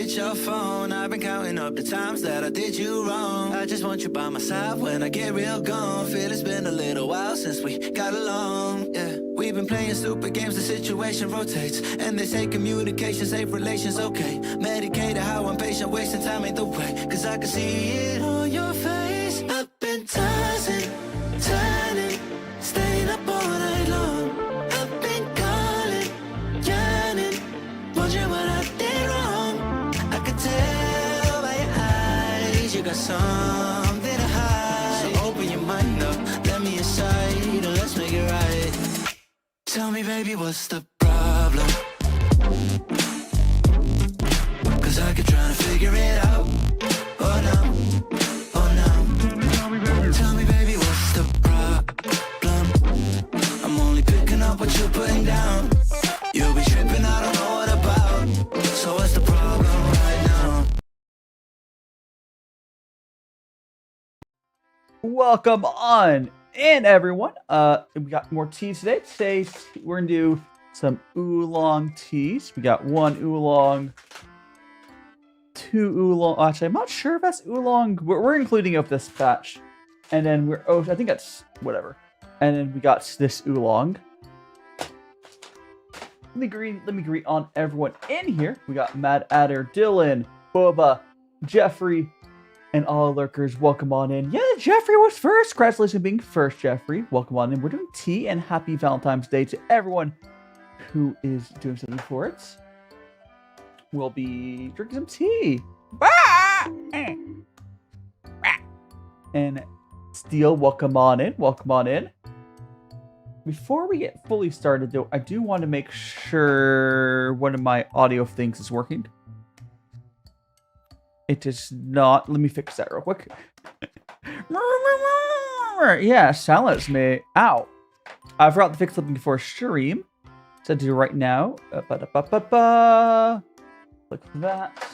hit your phone. I've been counting up the times that I did you wrong. I just want you by my side when I get real gone. Feel it's been a little while since we got along. Yeah, we've been playing stupid games, the situation rotates. And they say communication, safe relations, okay. Medicated how I'm patient, wasting time ain't the way. Cause I can see it on your face. I've been tossing, turning, staying up all night long. I've been calling, yearning, wondering what I did wrong. I could tell by your eyes you got something to hide. So open your mind up, let me inside, and let's make it right. Tell me, baby, what's the problem? Cause I could try to figure it out. Oh no, oh no. Tell me, baby, what's the problem? I'm only picking up what you're putting down. You'll be tripping, I don't know what about. So what's the problem right now? Welcome on in, everyone. We got more tea today. Today we're gonna do some oolong teas. We got one oolong, two oolong. Actually, I'm not sure if that's oolong. We're including of this batch, and then I think that's whatever. And then we got this oolong. Let me greet on everyone in here. We got Mad Adder, Dylan, Boba, Jeffrey, and all lurkers. Welcome on in. Yeah, Jeffrey was first. Congratulations on being first, Jeffrey. Welcome on in. We're doing tea, and happy Valentine's Day to everyone who is doing something for it. We'll be drinking some tea. And Steel, welcome on in. Welcome on in. Before we get fully started, though, I do want to make sure one of my audio things is working. It is not. Let me fix that real quick. Yeah, silence me. Ow. I forgot to fix something before stream. So I do it right now. Click that.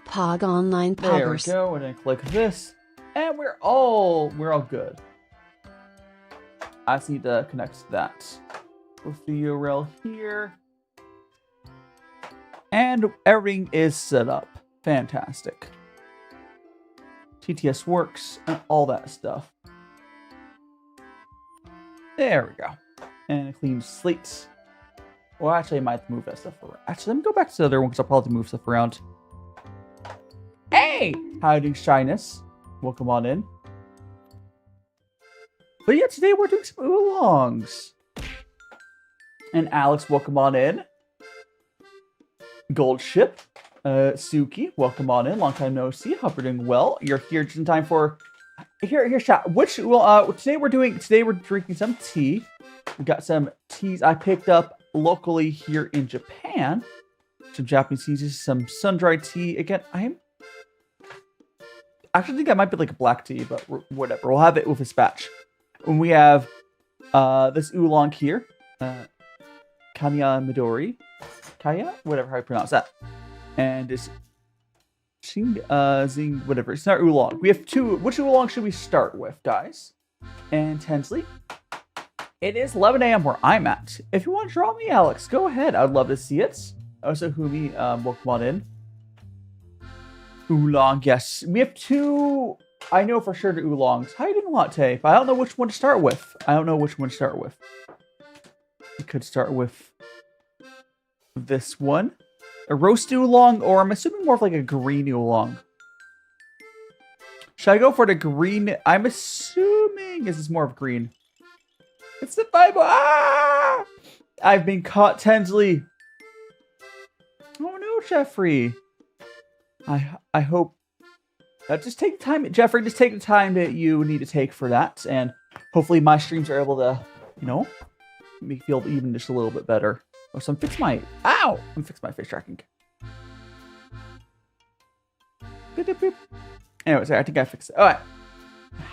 Pog Online There we Poggers. go. And then click this. And we're all good. I just need to connect that with the URL here. And everything is set up. Fantastic. TTS works and all that stuff. There we go. And a clean slate. Well, actually, I might have to move that stuff around. Actually, let me go back to the other one because I'll probably move stuff around. Hey! How you doing, Shyness? Welcome on in. But yeah, today we're doing some oolongs. And Alex, welcome on in. Gold Ship. Suki, welcome on in. Long time no see. Hope you're doing well. You're here just in time for... Here, chat. Today we're drinking some tea. We got some teas I picked up locally here in Japan. Some Japanese teas, some sun-dried tea. Again, I actually think that might be like a black tea, but whatever. We'll have it with this batch. And we have this oolong here. Kanaya Midori. Kaya? Whatever how you pronounce that. And it's Qing Xin, whatever. It's not oolong. We have two. Which oolong should we start with, guys? And Tensley. It is 11 a.m. where I'm at. If you want to draw me, Alex, go ahead. I'd love to see it. Also, Humi, welcome on in. Oolong, yes. We have two. I know for sure the oolongs. How you doing, Latte? But I don't know which one to start with. We could start with this one. A roast oolong, or I'm assuming more of like a green oolong. Should I go for the green? I'm assuming this is more of green. It's the Bible. Ah! I've been caught, Tensley. Oh no, Jeffrey. I hope. Just take the time, Jeffrey. Just take the time that you need to take for that, and hopefully my streams are able to, make me feel even just a little bit better. Oh, so I'm fix my face tracking. Anyways, I think I fixed it. All right,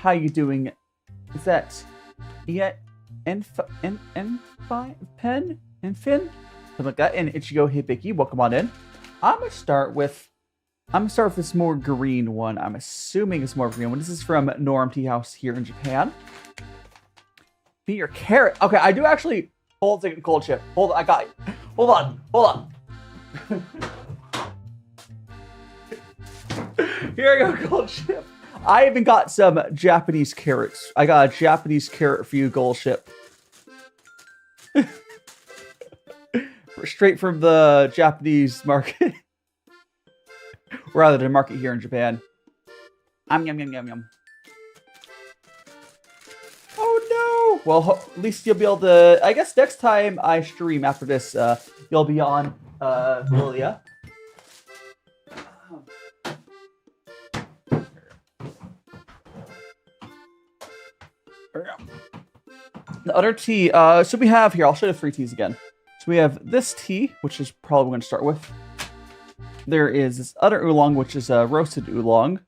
how you doing? Is that yet? Pen and Finn, something like that. And Ichigo Hibiki, welcome on in. I'm gonna start with this more green one. I'm assuming it's more green one. This is from Norm Tea House here in Japan. Be your carrot. Okay, I do actually. Hold on a second, cold chip. Hold on, I got it. Hold on. Here I go, gold ship. I even got some Japanese carrots. I got a Japanese carrot for you, gold ship. Straight from the Japanese market. Rather than market here in Japan. Yum, yum, yum, yum. Oh no! Well, at least you'll be able to... I guess next time I stream after this, you'll be on Lilia. The other tea, so we have here, I'll show you the 3 teas again. So we have this tea, which is probably going to start with. There is this other oolong, which is a roasted oolong.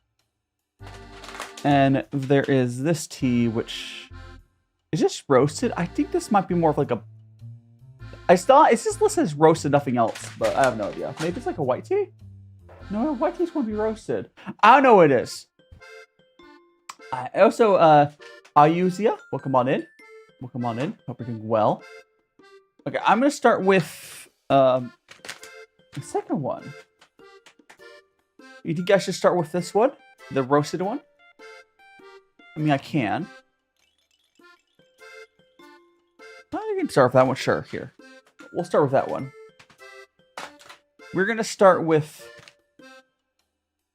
And there is this tea, which is just roasted. I think this might be more of like a... it's just listed as roasted, nothing else, but I have no idea. Maybe it's like a white tea? No, white tea's going to be roasted. I don't know what it is. Also, Ayuzia, welcome on in. Welcome on in. Hope you're doing well. Okay, I'm going to start with the second one. You think I should start with this one? The roasted one? I mean, I can. I can start with that one. Sure, here. We'll start with that one. We're going to start with...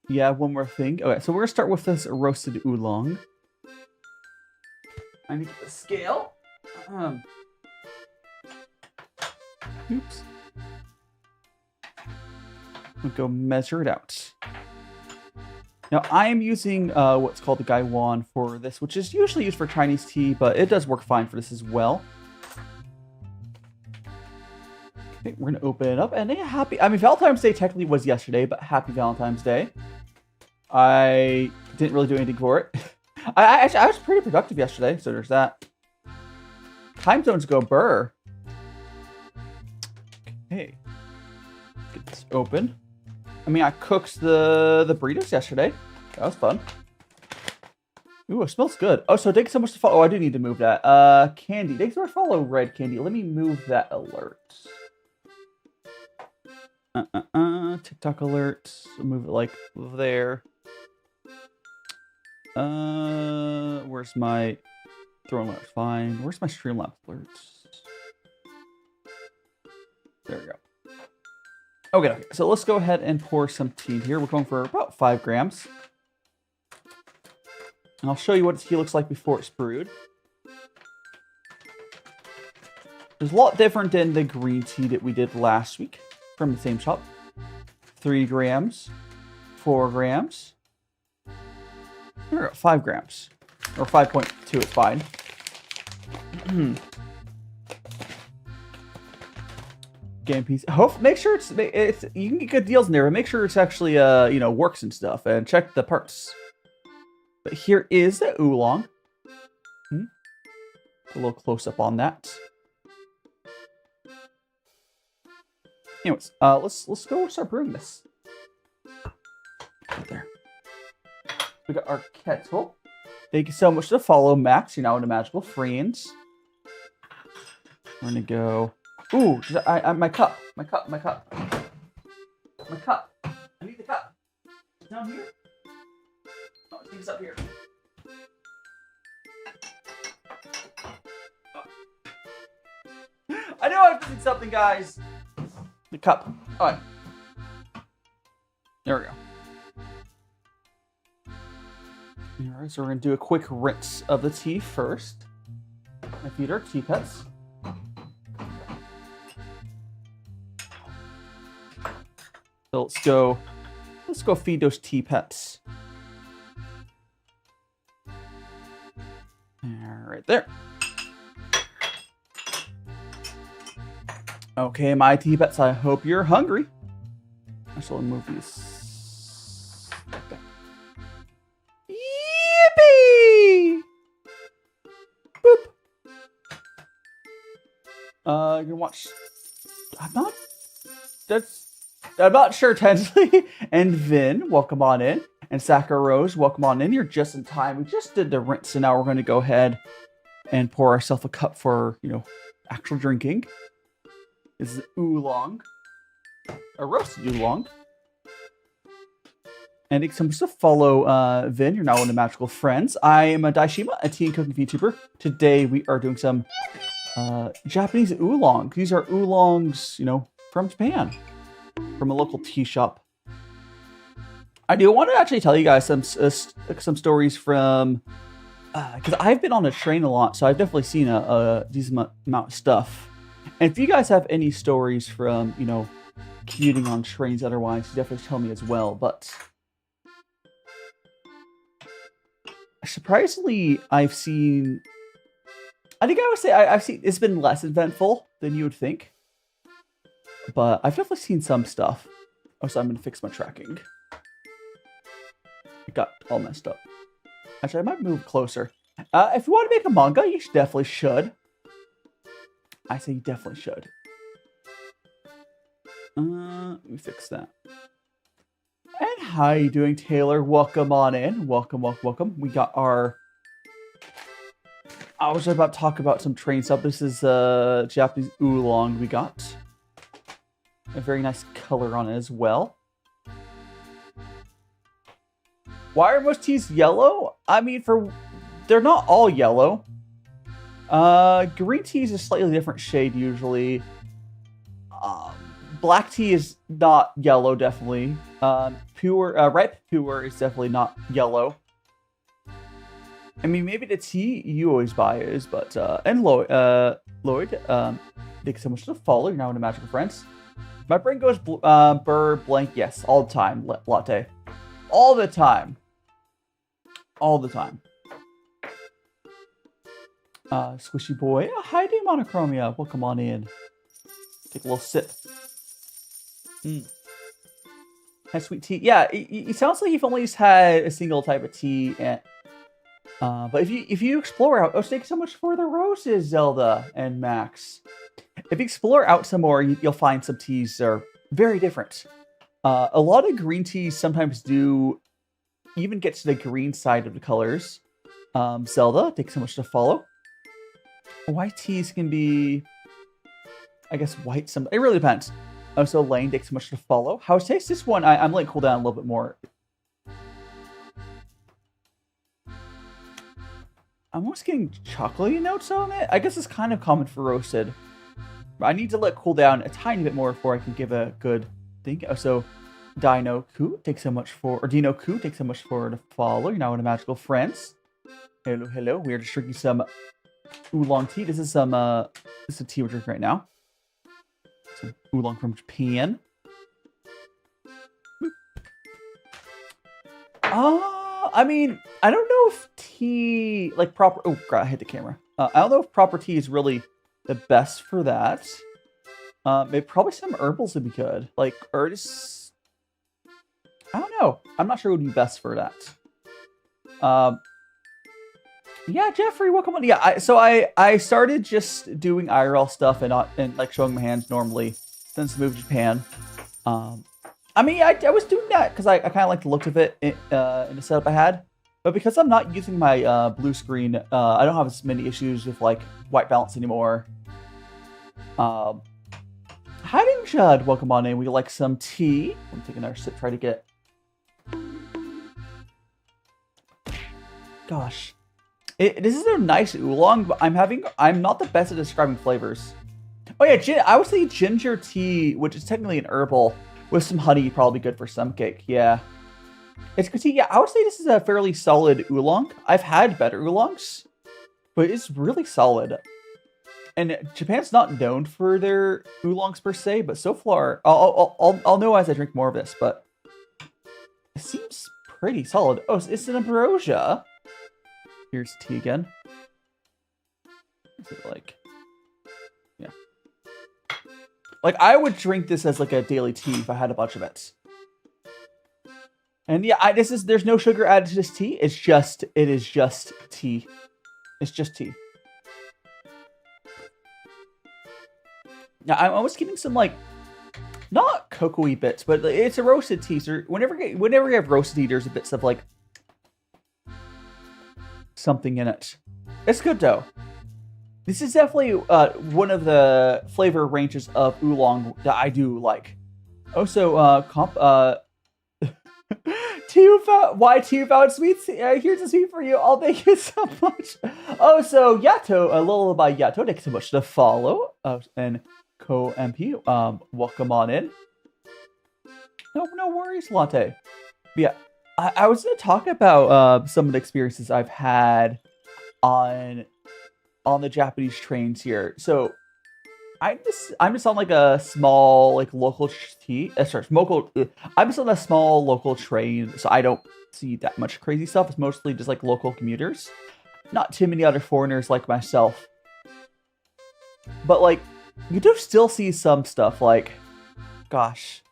yeah, one more thing. Okay, so we're going to start with this roasted oolong. I need to get the scale. Oops. I'll go measure it out. Now, I am using what's called the Gaiwan for this, which is usually used for Chinese tea, but it does work fine for this as well. Okay, we're going to open it up, and happy... I mean, Valentine's Day technically was yesterday, but happy Valentine's Day. I didn't really do anything for it. I was pretty productive yesterday, so there's that. Time zones go burr. Okay. Get this open. I mean, I cooked the burritos yesterday. That was fun. Ooh, it smells good. Oh, so thanks so much to follow. Oh, I do need to move that. Candy. Thanks so much to follow Red Candy. Let me move that alert. TikTok alert. Move it like there. Where's my throwing lab? Fine. Where's my Streamlabs alerts? There we go. Okay, so let's go ahead and pour some tea here. We're going for about 5 grams. And I'll show you what tea looks like before it's brewed. It's a lot different than the green tea that we did last week from the same shop. 3 grams, 4 grams. There we go, 5 grams. Or 5.2, it's fine. Game piece. Make sure it's you can get good deals in there, but make sure it's actually you know, works and stuff, and check the parts. But here is the oolong. A little close up on that. Anyways, let's go start brewing this. Right there. We got our kettle. Thank you so much to follow, Max. You're now in the magical friends. We're gonna go. Ooh, my cup. I need the cup. It's down here. Oh, I think it's up here. Oh. I know I'm doing something, guys. The cup. All right. There we go. All right, so we're gonna do a quick rinse of the tea first. I feed our tea pets. So let's go feed those tea pets. Right there. Okay, my tea pets, I hope you're hungry. I shall move these. Okay. Yippee! Boop. You can watch. I'm not sure, Tensley. And Vin, welcome on in. And Sakura Rose, welcome on in. You're just in time. We just did the rinse, and now we're going to go ahead and pour ourselves a cup for, you know, actual drinking. This is oolong. A roasted oolong. And it comes to follow Vin. You're now one of Magical Friends. I am a Daishima, a tea and cooking VTuber. Today we are doing some Japanese oolong. These are oolongs, you know, from Japan, from a local tea shop. I do want to actually tell you guys some stories from, because I've been on a train a lot, so I've definitely seen a decent amount of stuff. And if you guys have any stories from, you know, commuting on trains otherwise, definitely tell me as well. But surprisingly, I've seen, I think I would say I've seen, it's been less eventful than you would think. But I've definitely seen some stuff. Oh, so I'm going to fix my tracking. It got all messed up. Actually, I might move closer. If you want to make a manga, you definitely should. I say you definitely should. Let me fix that. And how you doing, Taylor? Welcome on in. Welcome, welcome, welcome. We got our... I was about to talk about some train stuff. This is Japanese oolong we got. A very nice color on it as well. Why are most teas yellow? I mean, they're not all yellow. Green tea is a slightly different shade usually. Black tea is not yellow, definitely. Ripe pure is definitely not yellow. I mean, maybe the tea you always buy is, but and Lloyd, thanks so much for the follow. You're now into Magical Friends. My brain goes burr blank. Yes, all the time. Latte, all the time. All the time. Squishy boy. Oh, hi, dear Monochromia. Welcome on in. Take a little sip. Has sweet tea. Yeah, it sounds like you've only had a single type of tea. And, but if you explore out, oh, thank you so much for the roses, Zelda and Max. If you explore out some more, you'll find some teas that are very different. A lot of green teas sometimes do even get to the green side of the colors. Zelda, thanks so much to follow. White teas can be, I guess, white. It really depends. Also, Lane, thanks so much to follow. How's taste? This one, I'm letting cool down a little bit more. I'm almost getting chocolatey notes on it. I guess it's kind of common for roasted. But I need to let it cool down a tiny bit more before I can give a good thing. Also, Dino Ku, thanks so much for, or Dino Ku, thanks so much for the follow. You're now in a Magical Friends. Hello, hello. We are just drinking some oolong tea. This is some, this is a tea we're drinking right now. Some oolong from Japan. I mean, I don't know if tea, like proper, oh god, I hit the camera. I don't know if proper tea is really the best for that. Maybe probably some herbals would be good. Like herbs. I don't know. I'm not sure what would be best for that. Yeah, Jeffrey, welcome on. Yeah, so I started just doing IRL stuff and like showing my hands normally since I moved to Japan. I mean, I was doing that because I kind of like the look of it in the setup I had. But because I'm not using my blue screen, I don't have as many issues with like white balance anymore. Hi, Ding Judd, welcome on in. We like some tea. I'm taking our sip, try to get. Gosh. This is a nice oolong, but I'm not the best at describing flavors. Oh yeah, I would say ginger tea, which is technically an herbal, with some honey, probably good for some cake. Yeah. It's good tea. Yeah, I would say this is a fairly solid oolong. I've had better oolongs, but it's really solid. And Japan's not known for their oolongs per se, but so far, I'll know as I drink more of this, but it seems pretty solid. Oh, it's an ambrosia. Here's tea again. Is it like, yeah. Like, I would drink this as like a daily tea if I had a bunch of it. And yeah, there's no sugar added to this tea. It is just tea. It's just tea. Now, I'm almost getting some like, not cocoa-y bits, but it's a roasted tea. So whenever you have roasted tea, there's a bits of like something in it. It's good though. This is definitely one of the flavor ranges of oolong that I do like. Also, Why two found sweets? Here's a sweet for you. Oh, thank you so much. Oh, so Yato, a little by Yato, thank you so much to follow. And Co-MP, welcome on in. No worries, Latte. But yeah, I was gonna talk about some of the experiences I've had on the Japanese trains here. So I'm just on like a small like local I'm just on a small local train, so I don't see that much crazy stuff. It's mostly just like local commuters, not too many other foreigners like myself. But like, you do still see some stuff like, gosh,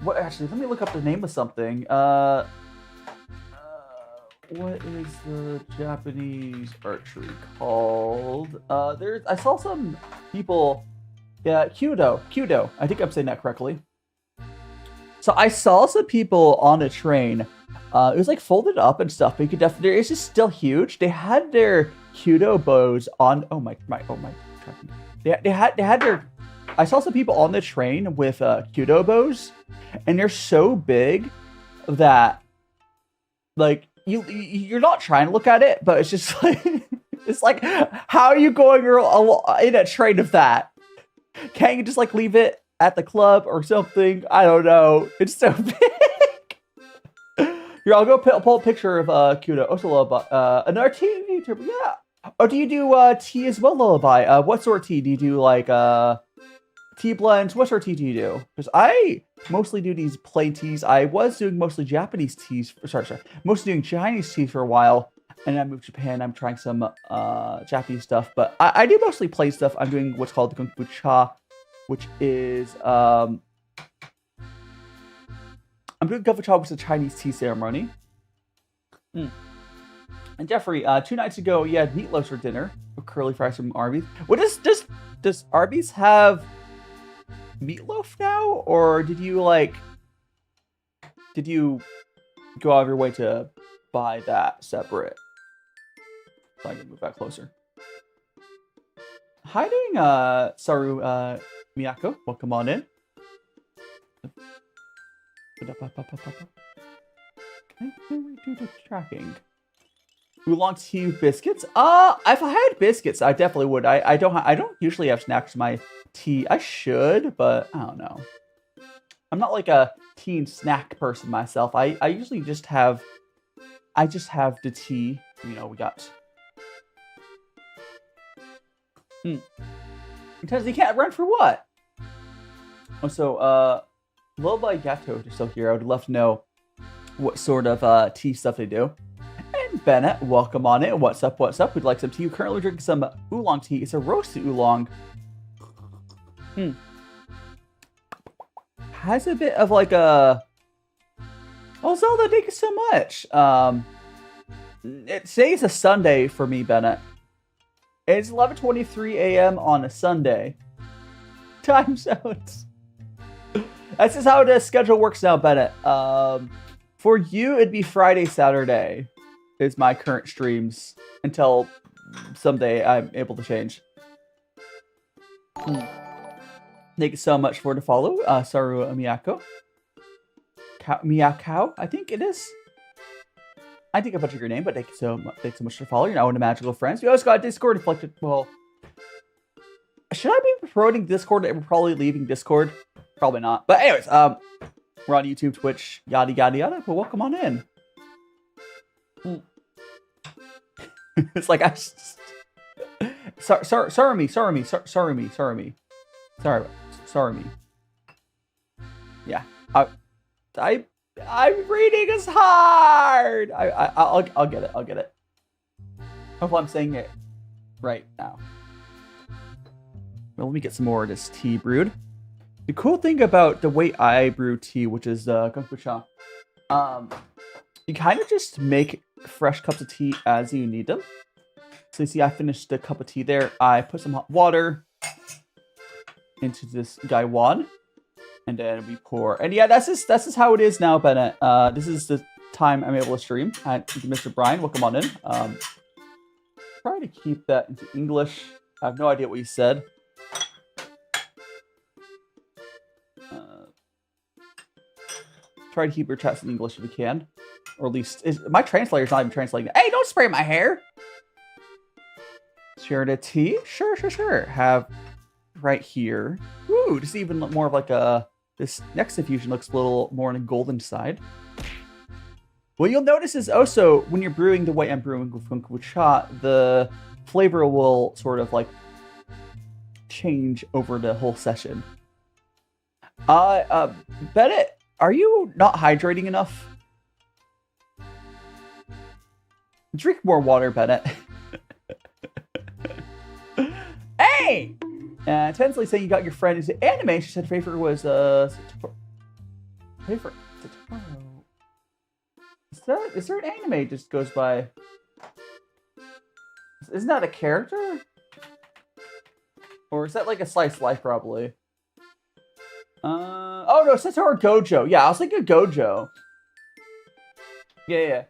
what actually? Let me look up the name of something. What is the Japanese archery called? I saw some people. Yeah, Kyudo. I think I'm saying that correctly. So I saw some people on a train. It was like folded up and stuff, but you could definitely. It's just still huge. They had their Kyudo bows on. Oh my. They had their. I saw some people on the train with Kyudo bows, and they're so big that, like, you're not trying to look at it, but it's just like it's like, how are you going in a train of that? Can't you just like leave it at the club or something? I don't know. It's so big. Here, I'll go pull a picture of Kyudo. Also, another tea YouTuber. Yeah. Oh, do you do tea as well, Lullaby? What sort of tea? Do you do like tea blends? What sort of tea do you do? Because I mostly do these plain teas. I was doing mostly Japanese teas. Sorry. Mostly doing Chinese teas for a while. And then I moved to Japan. I'm trying some Japanese stuff. But I do mostly plain stuff. I'm doing what's called the Kung Fu Cha, which is... I'm doing Kung Fu Cha, which is a Chinese tea ceremony. And Jeffrey, 2 nights ago, you had meatloaf for dinner with curly fries from Arby's. What does Arby's have meatloaf now? Or did you go out of your way to buy that separate? So I can move back closer. Hi doing Saru Miyako. Welcome on in. Okay, we do the tracking. Oolong tea biscuits? If I had biscuits, I definitely would. I don't usually have snacks in my tea. I should, but I don't know. I'm not like a tea and snack person myself. I usually just have the tea. You know, we got because you can't run for what? Oh, so Lullaby Gato is still here. I would love to know what sort of tea stuff they do. And Bennett, welcome on in. What's up? We'd like some tea. We're currently drinking some oolong tea. It's a roasted oolong. Has a bit of like a... Oh, Zelda, thank you so much. Today's a Sunday for me, Bennett. It's 11:23 a.m. on a Sunday. Time zones. That's just how the schedule works now, Bennett. For you, it'd be Friday, Saturday is my current streams until someday I'm able to change. Thank you so much for the follow, Saru Miyako. Miyako, I think it is. I think I butchered your name, but thank you so much for the follow. You're now into Magical Friends. We also got Discord reflected. Well, should I be promoting Discord? We're probably leaving Discord. Probably not. But anyways, we're on YouTube, Twitch, yada yada yada. But welcome on in. It's like I just... Sorry me. Yeah, I'm reading is hard. I'll get it. Hopefully I'm saying it right now. Well, let me get some more of this tea brewed. The cool thing about the way I brew tea, which is Kung Fu Cha, you kind of just make fresh cups of tea as you need them. So you see, I finished the cup of tea there. I put some hot water into this gaiwan, and then we pour. And yeah, that's just how it is now, Bennett. This is the time I'm able to stream. Hi, Mr. Brian, welcome on in. Try to keep that into English. I have no idea what you said. Try to keep your chats in English if you can. Or at least, my translator's not even translating. Hey, don't spray my hair! Share a tea? Sure, sure, sure. Have right here. Ooh, just even more of like a... This next infusion looks a little more on the golden side. What you'll notice is also, when you're brewing the way I'm brewing with kombucha, the flavor will sort of like change over the whole session. Bennett, are you not hydrating enough? Drink more water, Bennett. Hey! Tensely saying you got your friend into anime. She said favorite was favorite. Is there an anime just goes by? Isn't that a character? Or is that like a slice of life probably? Oh no, Satoru Gojo. Yeah, I was thinking Gojo. Yeah.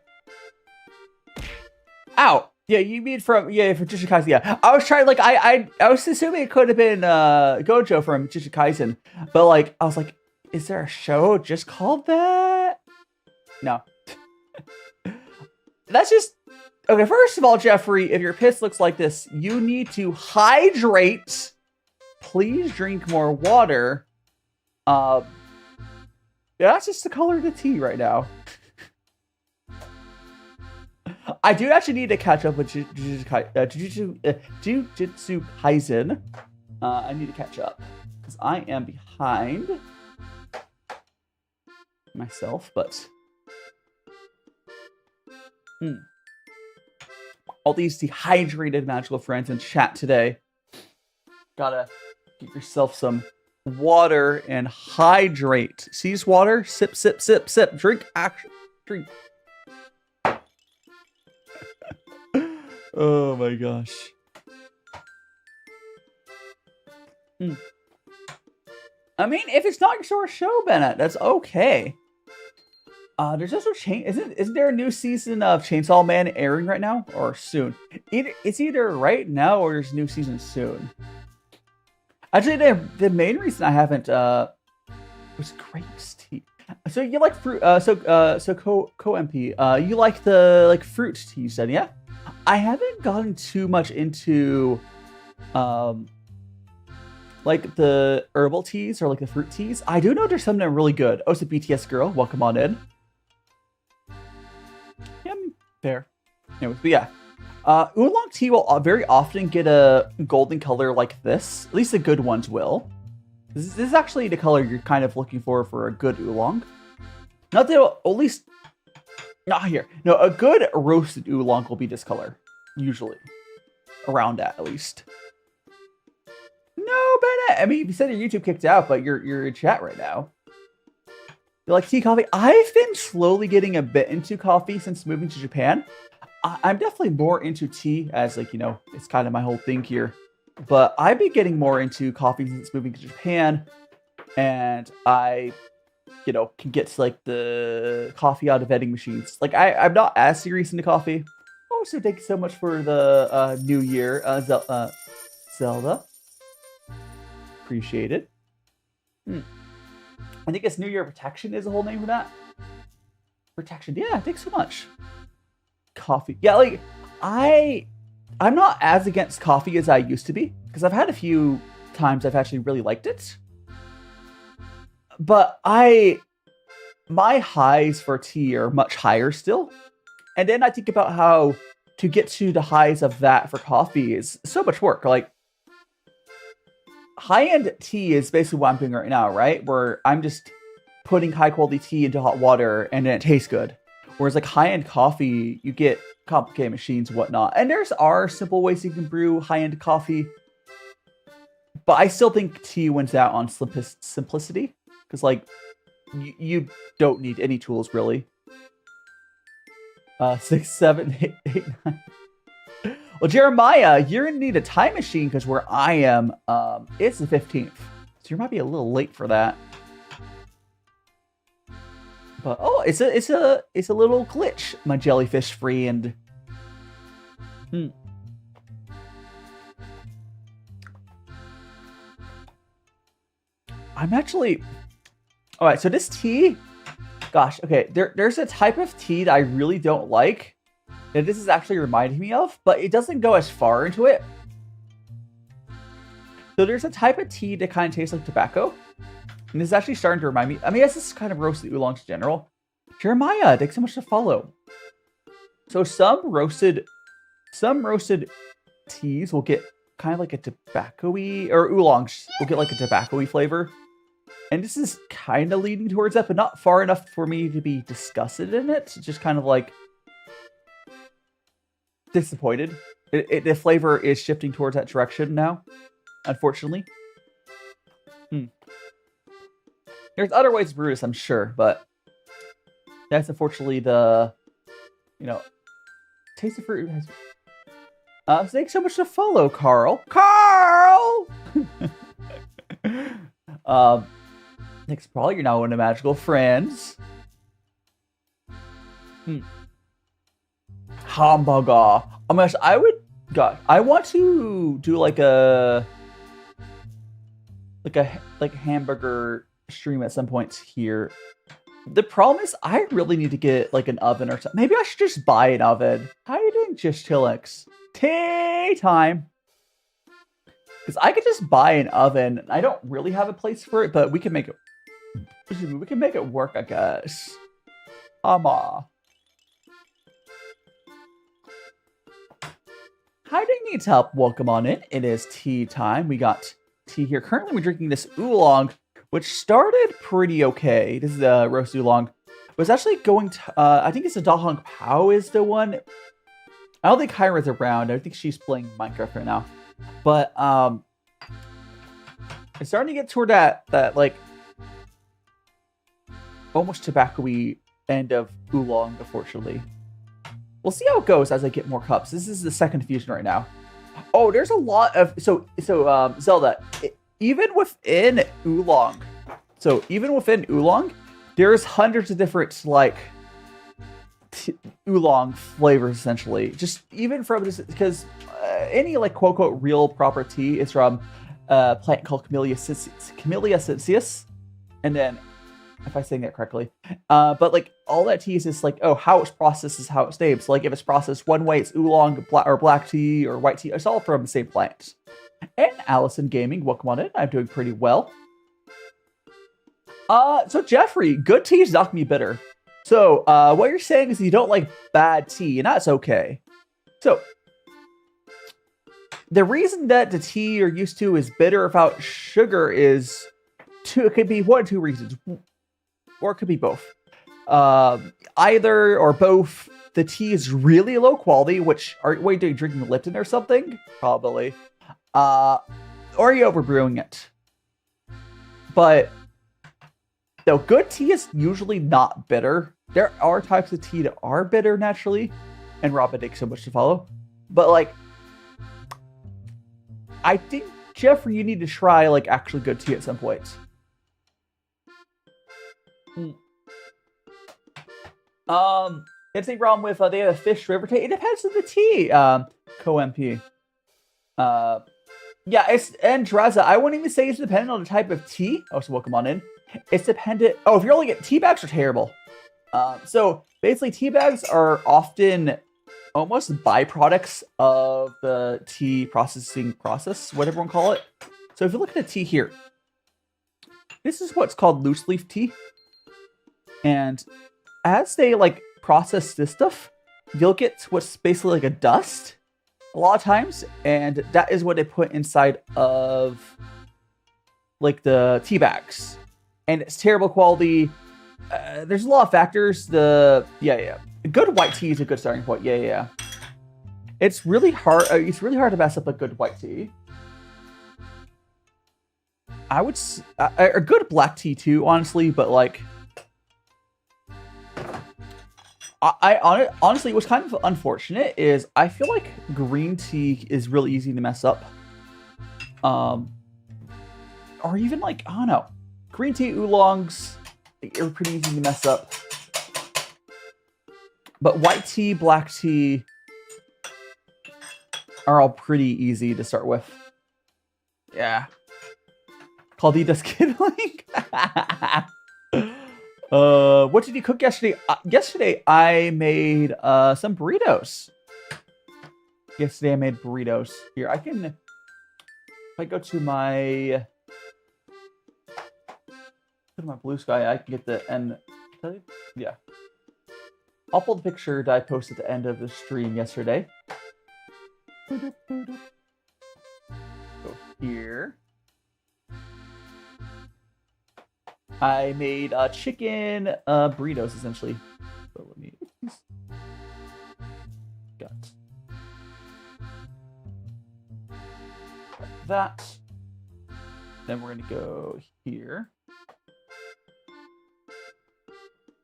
Ow. Yeah, you mean from from Jujutsu Kaisen. Yeah, I was trying I was assuming it could have been Gojo from Jujutsu Kaisen, but like I was like, is there a show just called that? No. That's just okay. First of all, Jeffrey, if your piss looks like this, you need to hydrate. Please drink more water. Yeah, that's just the color of the tea right now. I do actually need to catch up with Jujutsu Kaisen. I need to catch up because I am behind myself, but all these dehydrated magical friends in chat today. Gotta get yourself some water and hydrate. Seize water, sip, sip, sip, sip, drink, action, drink. Oh my gosh. I mean, if it's not your sort of show, Bennett, that's okay. There's also isn't there a new season of Chainsaw Man airing right now or soon? It's either right now or there's a new season soon. Actually, the main reason I haven't was grapes tea. So you like fruit? So MP, you like the fruit tea? You said, yeah. I haven't gotten too much into like the herbal teas or like the fruit teas. I do know there's some that are really good. Oh, it's a BTS girl. Welcome on in. Yeah, fair. Anyways, but yeah. Oolong tea will very often get a golden color like this. At least the good ones will. This is actually the color you're kind of looking for a good oolong. Not that, at least, not here. No, a good roasted oolong will be this color. Usually. Around that, at least. No, Bennett! I mean, you said your YouTube kicked out, but you're in chat right now. You like tea, coffee? I've been slowly getting a bit into coffee since moving to Japan. I'm definitely more into tea as, like, you know, it's kind of my whole thing here. But I've been getting more into coffee since moving to Japan. And I, you know, can get to, like, the coffee out of vending machines. Like, I'm not as serious into coffee. Oh, so thank you so much for the new year, Zelda. Appreciate it. I think it's New Year Protection is the whole name for that. Protection. Yeah, thanks so much. Coffee. Yeah, like, I'm not as against coffee as I used to be. Because I've had a few times I've actually really liked it. But my highs for tea are much higher still. And then I think about how to get to the highs of that for coffee is so much work. Like, high-end tea is basically what I'm doing right now, right? Where I'm just putting high-quality tea into hot water and then it tastes good. Whereas, like, high-end coffee, you get complicated machines and whatnot. And are simple ways you can brew high-end coffee. But I still think tea wins out on simplicity. Because, like, you don't need any tools, really. 6, 7, 8, 9. Well, Jeremiah, you're going to need a time machine because where I am, it's the 15th. So you might be a little late for that. But, oh, it's a little glitch, my jellyfish friend. I'm actually... Alright, so this tea, Gosh, okay. There's a type of tea that I really don't like that this is actually reminding me of, but it doesn't go as far into it. So there's a type of tea that kind of tastes like tobacco. And this is actually starting to remind me. I mean, this is kind of roasted oolongs in general. Jeremiah, thanks so much to follow. So some roasted teas will get kind of like a tobacco-y, or oolongs will get like a tobacco-y flavor. And this is kind of leading towards that, but not far enough for me to be disgusted in it. Just kind of like disappointed. The flavor is shifting towards that direction now, unfortunately. There's other ways to brew this, I'm sure, but that's unfortunately the, taste of fruit has... thanks so much to follow, Carl. Carl! Thanks, Paul. You're now one of magical friends. Hamburger. Oh my gosh, I want to do like a hamburger stream at some point here. The problem is I really need to get like an oven or something. Maybe I should just buy an oven. How are you doing, Just Chillix? Tea time. Because I could just buy an oven. I don't really have a place for it, but we can make it. We can make it work, I guess. Hi, Ding needs help. Welcome on in. It is tea time. We got tea here. Currently, we're drinking this oolong, which started pretty okay. This is a roast oolong. It was actually going to, I think it's a Dahong Pao is the one. I don't think Hyra's around. I think she's playing Minecraft right now. But, it's starting to get toward that like, almost tobacco-y end of oolong, unfortunately. We'll see how it goes as I get more cups. This is the second fusion right now. Oh, there's a lot of... So Zelda, even within oolong... So, even within oolong, there's hundreds of different, like, oolong flavors, essentially. Just even from this... Because any, like, quote-unquote, real proper tea is from a plant called Camellia sinensis. And then... if I'm saying that correctly. But like all that tea is just like, oh, how it's processed is how it's named. So like if it's processed one way, it's oolong, black tea, or white tea. It's all from the same plant. And Allison Gaming, welcome on in. I'm doing pretty well. So Jeffrey, good teas knock me bitter. So what you're saying is you don't like bad tea, and that's okay. So the reason that the tea you're used to is bitter without sugar is it could be one of two reasons. Or it could be both. Either or both, the tea is really low quality, which are you doing, drinking Lipton or something? Probably. Or you're overbrewing it. But no, good tea is usually not bitter. There are types of tea that are bitter naturally, and Robin, thanks so much to follow. But like, I think Jeffrey, you need to try like actually good tea at some point. It's a problem with they have a fish river tea. It depends on the tea. Co-MP. Yeah, it's and Draza. I wouldn't even say it's dependent on the type of tea. Oh, so welcome on in. It's dependent. Oh, if you're only getting tea bags are terrible. So basically, tea bags are often almost byproducts of the tea processing process, whatever you want to call it. So if you look at the tea here, this is what's called loose leaf tea. And as they like process this stuff, you'll get what's basically like a dust a lot of times, and that is what they put inside of like the tea bags, and it's terrible quality. There's a lot of factors. A good white tea is a good starting point. It's really hard. It's really hard to mess up a good white tea. I would a good black tea too, honestly, but like. Honestly, what's kind of unfortunate is I feel like green tea is really easy to mess up. Or even like, I don't know. Green tea oolongs are pretty easy to mess up. But white tea, black tea are all pretty easy to start with. Yeah. Caldita's kindling. What did you cook yesterday? Yesterday I made some burritos. Yesterday I made burritos. Here, I can, if I go to my blue sky, I can get the end. Yeah. I'll pull the picture that I posted at the end of the stream yesterday. Go here. I made chicken burritos, essentially. So let me... Got that. Then we're going to go here.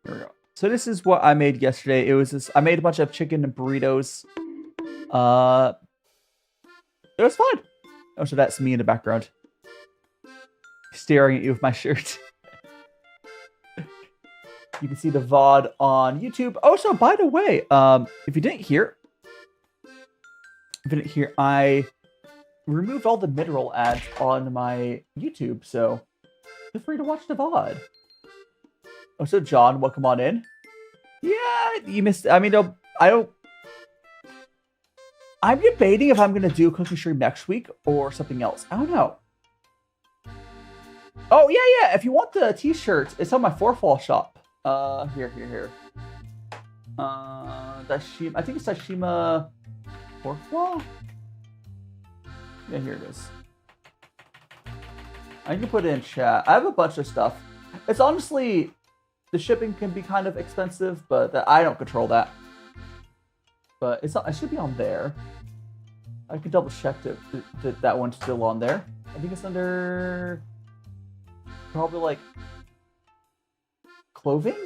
Here we go. So this is what I made yesterday. It was this... I made a bunch of chicken and burritos. It was fun. Oh, so that's me in the background. Staring at you with my shirt. You can see the VOD on YouTube. Oh, so by the way, if you didn't hear, I removed all the mid-roll ads on my YouTube, so feel free to watch the VOD. Oh, so John, welcome on in. Yeah, you missed. I mean, I'm debating if I'm gonna do a cooking stream next week or something else. I don't know. Oh yeah. If you want the T-shirt, it's on my Forefall shop. Here. Daishima, I think it's Daishima Forefall? Yeah, here it is. I can put it in chat. I have a bunch of stuff. It's honestly, the shipping can be kind of expensive, but I don't control that. But it's not, it should be on there. I can double check that one's still on there. I think it's under probably like clothing?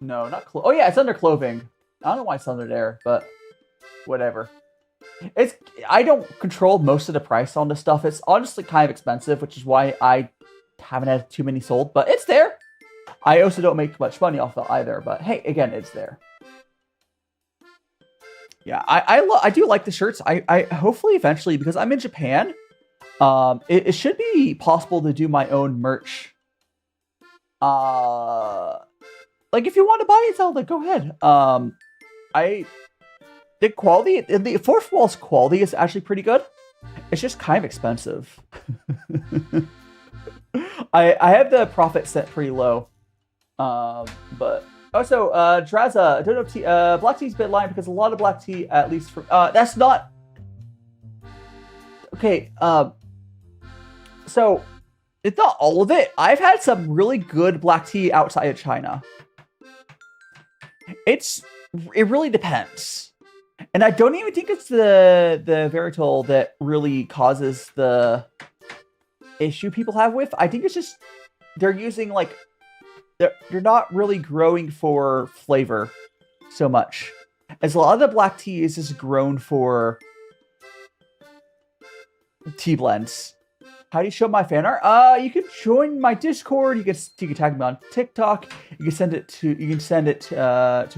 No, not oh yeah, it's under clothing. I don't know why it's under there, but whatever. I don't control most of the price on this stuff. It's honestly kind of expensive, which is why I haven't had too many sold, but it's there. I also don't make much money off it either, but hey, again, it's there. Yeah, I do like the shirts. I hopefully eventually, because I'm in Japan, it should be possible to do my own merch. Like if you want to buy it, Zelda, go ahead. The quality, the fourth wall's quality is actually pretty good. It's just kind of expensive. I have the profit set pretty low. But also, Draza, I don't know if black tea's a bit lying because a lot of black tea, at least for that's not okay. So it's not all of it. I've had some really good black tea outside of China. It really depends. And I don't even think it's the varietal that really causes the issue people have with. I think it's just they're using like they're not really growing for flavor so much. As a lot of the black tea is just grown for tea blends. How do you show my fan art? You can join my Discord. You can tag me on TikTok. You can send it to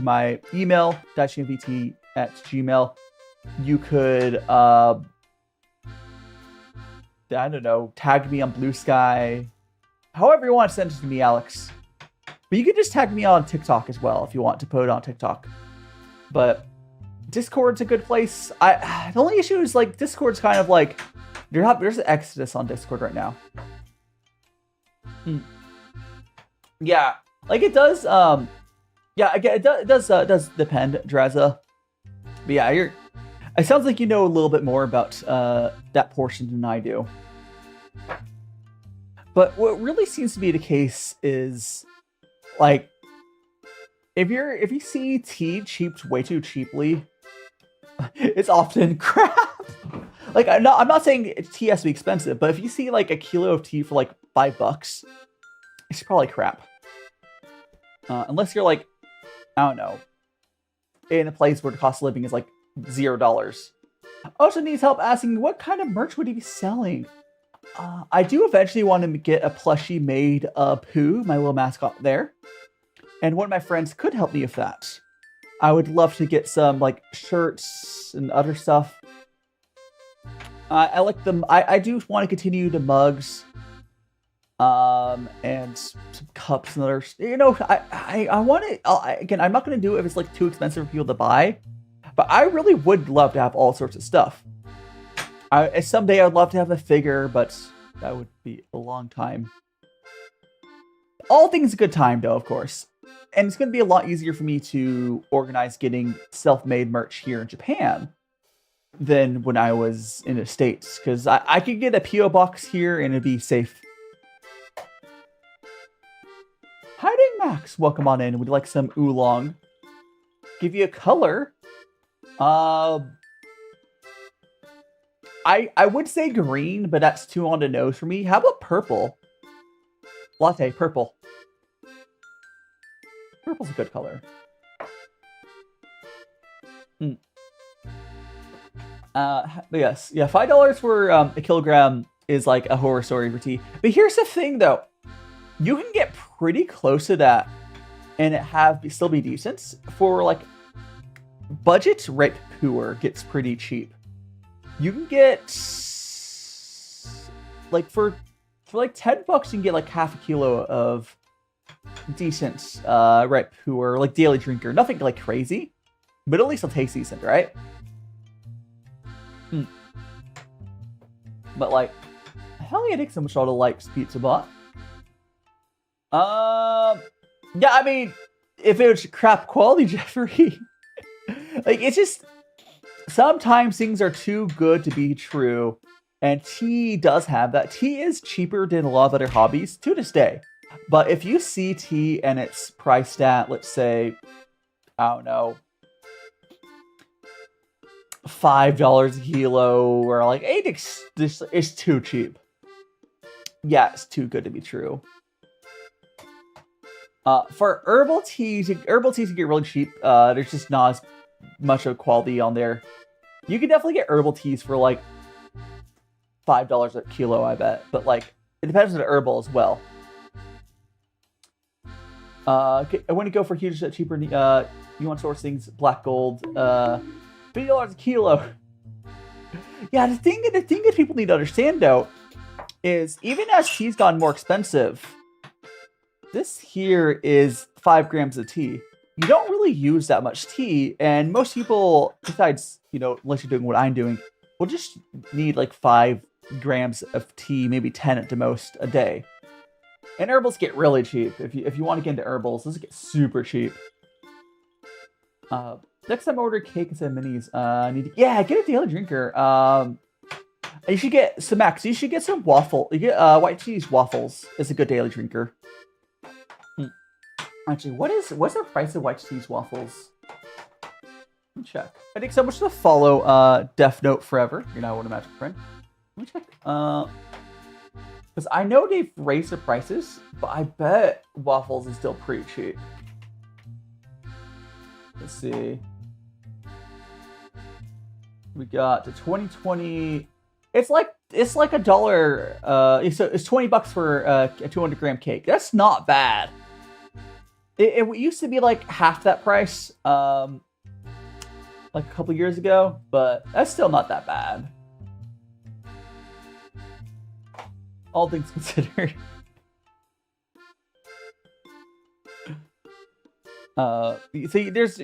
my email DaiShimaVT@gmail. You could I don't know, tag me on Blue Sky. However you want to send it to me, Alex. But you can just tag me on TikTok as well if you want to put it on TikTok. But Discord's a good place. The only issue is like Discord's kind of like there's an exodus on Discord right now. Yeah, like it does. Yeah, again, it does depend, Draza. But yeah, it sounds like you know a little bit more about that portion than I do. But what really seems to be the case is, like, if you see tea cheaped way too cheaply, it's often crap. Like, I'm not saying tea has to be expensive, but if you see like a kilo of tea for like $5, it's probably crap. Unless you're like, I don't know, in a place where the cost of living is like $0. Also needs help asking what kind of merch would he be selling. I do eventually want to get a plushie made of Pooh, my little mascot there. And one of my friends could help me with that. I would love to get some like shirts and other stuff. I like them. I do want to continue the mugs. And some cups and other. You know, I want it again. I'm not gonna do it if it's like too expensive for people to buy, but I really would love to have all sorts of stuff. Someday I'd love to have a figure, but that would be a long time. All things a good time, though, of course. And it's going to be a lot easier for me to organize getting self-made merch here in Japan than when I was in the States. Because I could get a P.O. box here and it'd be safe. Hiding Max, welcome on in. Would you like some oolong? Give you a color. I would say green, but that's too on the nose for me. How about purple? Latte, purple. Purple's a good color. But yes, yeah, $5 for a kilogram is like a horror story for tea. But here's the thing, though. You can get pretty close to that and it still be decent. For like budget, ripe puer gets pretty cheap. You can get like for like $10, you can get like half a kilo of decent ripe puer, like daily drinker. Nothing like crazy, but at least it'll taste decent, right? But like, hell yeah, Dixon Machado likes Pizza Bot. Yeah, I mean, if it was crap quality, Jeffrey, like it's just sometimes things are too good to be true, and tea does have that. Tea is cheaper than a lot of other hobbies to this day. But if you see tea and it's priced at, let's say, I don't know, $5 a kilo, or like this is too cheap. Yeah, it's too good to be true. For herbal teas can get really cheap. There's just not as much of quality on there. You can definitely get herbal teas for like $5 a kilo, I bet. But like, it depends on the herbal as well. I want to go for huge, cheaper. You want to source things black gold. $50 a kilo. Yeah, the thing that people need to understand though is even as tea's gotten more expensive, this here is 5 grams of tea. You don't really use that much tea, and most people, besides, you know, unless you're doing what I'm doing, will just need like 5 grams of tea, maybe 10 at the most a day. And herbals get really cheap. If you want to get into herbals, those get super cheap. Next time I order cake instead of minis, get a daily drinker. You should get some Max. You should get some waffle. You get white cheese waffles. It's a good daily drinker. Actually, what's the price of white cheese waffles? Let me check. I think so much to follow Death Note Forever. You're not one of Magic Friend. Let me check. Because I know they've raised their prices, but I bet waffles is still pretty cheap. Let's see. We got the 2020. It's like $1. So it's $20 for a 200-gram cake. That's not bad. It used to be like half that price, like a couple years ago, but that's still not that bad. All things considered. See, there's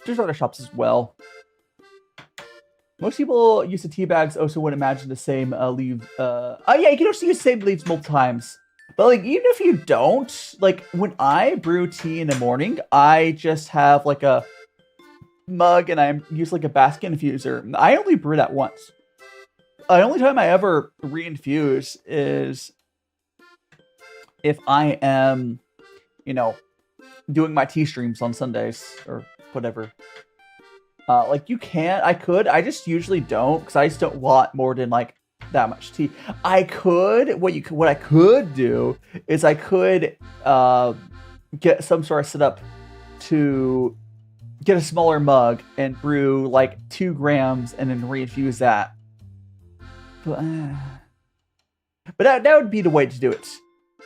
other shops as well. Most people use the tea bags. Also, would imagine the same leave. Yeah, you can also use the same leaves multiple times. But like, even if you don't, like when I brew tea in the morning, I just have like a mug and I use like a basket infuser. I only brew that once. The only time I ever reinfuse is if I am, you know, doing my tea streams on Sundays or whatever. Like I just usually don't, because I just don't want more than like that much tea. What I could do is I could get some sort of setup to get a smaller mug and brew like 2 grams and then reinfuse that. But that would be the way to do it.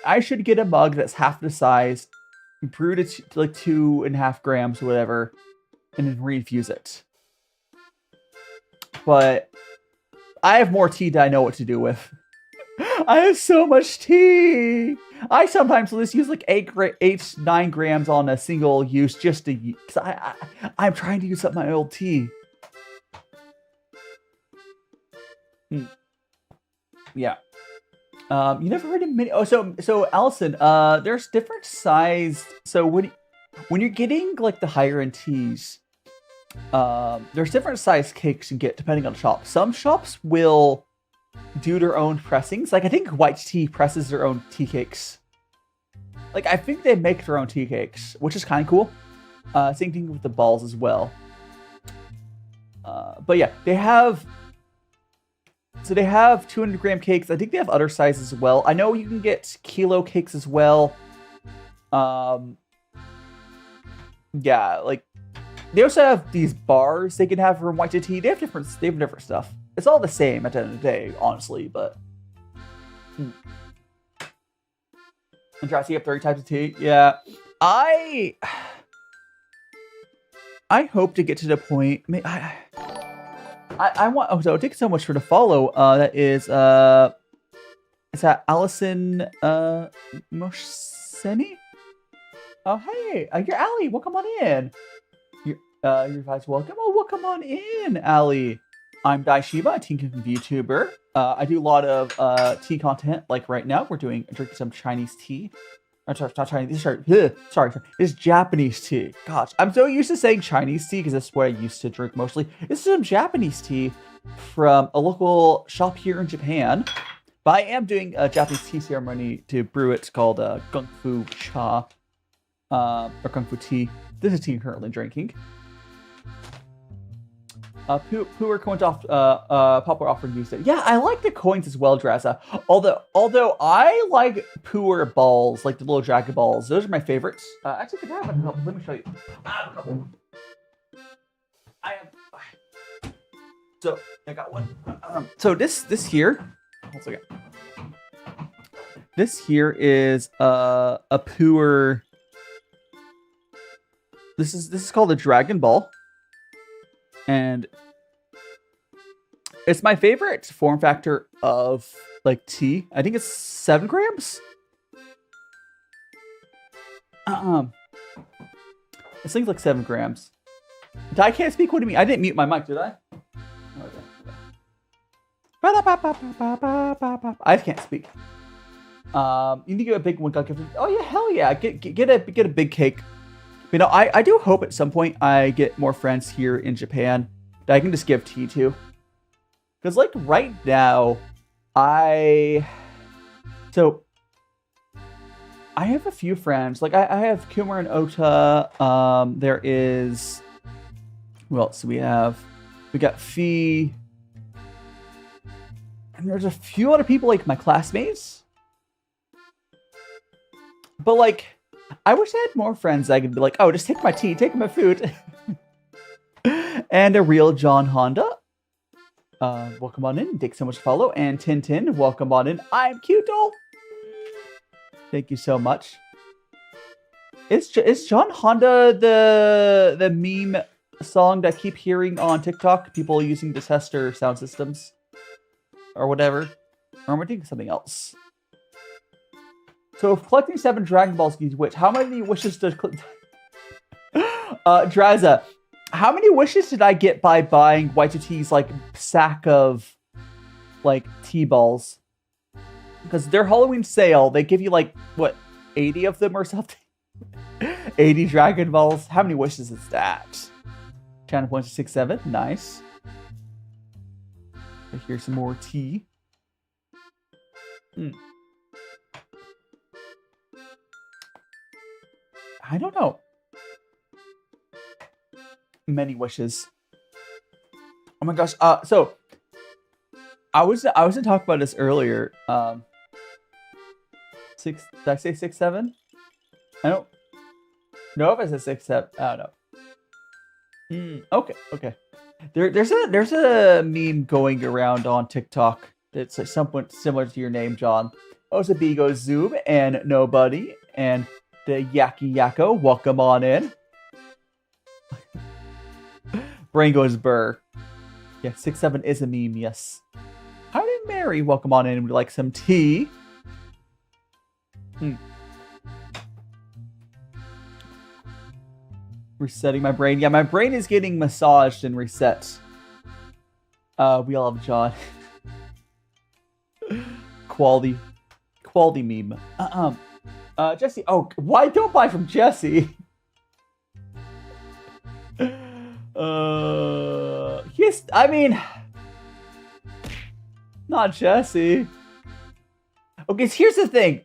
I should get a mug that's half the size, brewed it to like 2.5 grams or whatever, and then reinfuse it. But I have more tea than I know what to do with. I have so much tea. I sometimes just use like 9 grams on a single use just to use. I'm trying to use up my old tea. Yeah. You never heard of mini? Oh, so Allison, there's different sized. So when you're getting like the higher end teas, there's different sized cakes you can get depending on the shop. Some shops will do their own pressings. Like I think White Tea presses their own tea cakes. Like I think they make their own tea cakes, which is kind of cool. Same thing with the balls as well. But yeah, they have 200 gram cakes. I think they have other sizes as well. I know you can get kilo cakes as well. Yeah, like they also have these bars they can have from White Tea. They have different stuff. It's all the same at the end of the day, honestly, but and try to see up 30 types of tea. Yeah. I hope to get to the point. I want. Oh, so thank you so much for the follow. That is that Allison Mosheni? Oh hey, you're Allie. Welcome on in. You're guys welcome. Oh, welcome on in, Allie. I'm DaiShimaVT, a teen Vtuber. I do a lot of tea content. Like right now, we're drinking some Chinese tea. Sorry, not Chinese. Sorry, it's Japanese tea. Gosh, I'm so used to saying Chinese tea because that's what I used to drink mostly. This is some Japanese tea from a local shop here in Japan. But I am doing a Japanese tea ceremony to brew it. It's called Kung Fu Cha or Kung Fu Tea. This is tea I'm currently drinking. Pooer coins off popular offering use it. Yeah, I like the coins as well, Draza. Although I like Pooer balls, like the little dragon balls. Those are my favorites. Actually, could I have a couple? Let me show you. I have a couple. So I got one. So this here. One second. This here is a Pooer. This is called a Dragon Ball. And it's my favorite form factor of like tea. I think it's 7 grams. It seems like 7 grams. I can't speak. What do you mean? I didn't mute my mic, did I? I can't speak. You need to get a big one. Oh yeah, hell yeah! Get a big cake. You know, I do hope at some point I get more friends here in Japan that I can just give tea to. Because, like, right now, I have a few friends. Like, I have Kumar and Ota. There is... Who else? We got Fee. And there's a few other people, like, my classmates. But, like... I wish I had more friends I could be like, oh, just take my tea, take my food. And a real John Honda. Welcome on in. Thanks so much for follow. And Tintin, welcome on in. I'm Cuto. Thank you so much. Is John Honda the meme song that I keep hearing on TikTok? People using Detester sound systems. Or whatever. Or am I thinking something else? So if collecting 7 Dragon Balls gives you wish, how many wishes does Draza, how many wishes did I get by buying Y2T's like sack of like tea balls? Because their Halloween sale, they give you like what, 80 of them or something? 80 Dragon Balls. How many wishes is that? Channel points to 6-7. Nice. Here's some more tea. I don't know. Many wishes. Oh my gosh. So I was gonna talk about this earlier. 6. Did I say 6-7? I don't know if I said 6-7. I don't know. Okay. There's a meme going around on TikTok that's like somewhat similar to your name, John. Osabi goes Zoom and nobody and the Yaki Yakko, welcome on in. Brain goes burr. Yeah, 6-7 is a meme, yes. How did Mary, welcome on in. Would you like some tea? Resetting my brain. Yeah, my brain is getting massaged and reset. We all have John. Quality meme. Jesse. Oh, why don't buy from Jesse? Yes, I mean, not Jesse. Okay, so here's the thing.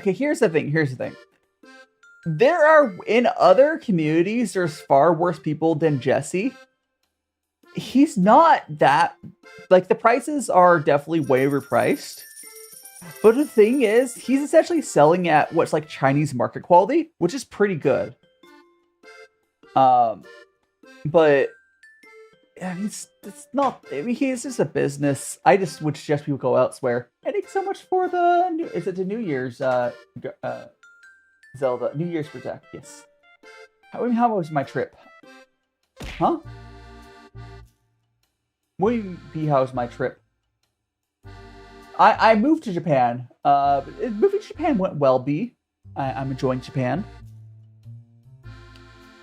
Here's the thing. There are, in other communities, there's far worse people than Jesse. He's not that, like, the prices are definitely way overpriced. But the thing is, he's essentially selling at what's like Chinese market quality, which is pretty good. But yeah, it's not. I mean, he's just a business. I just would suggest people go elsewhere. I think so much for the New Year's Zelda New Year's Protect? Yes. How was my trip? Huh? What do you mean? How was my trip? I moved to Japan. Moving to Japan went well. I'm enjoying Japan.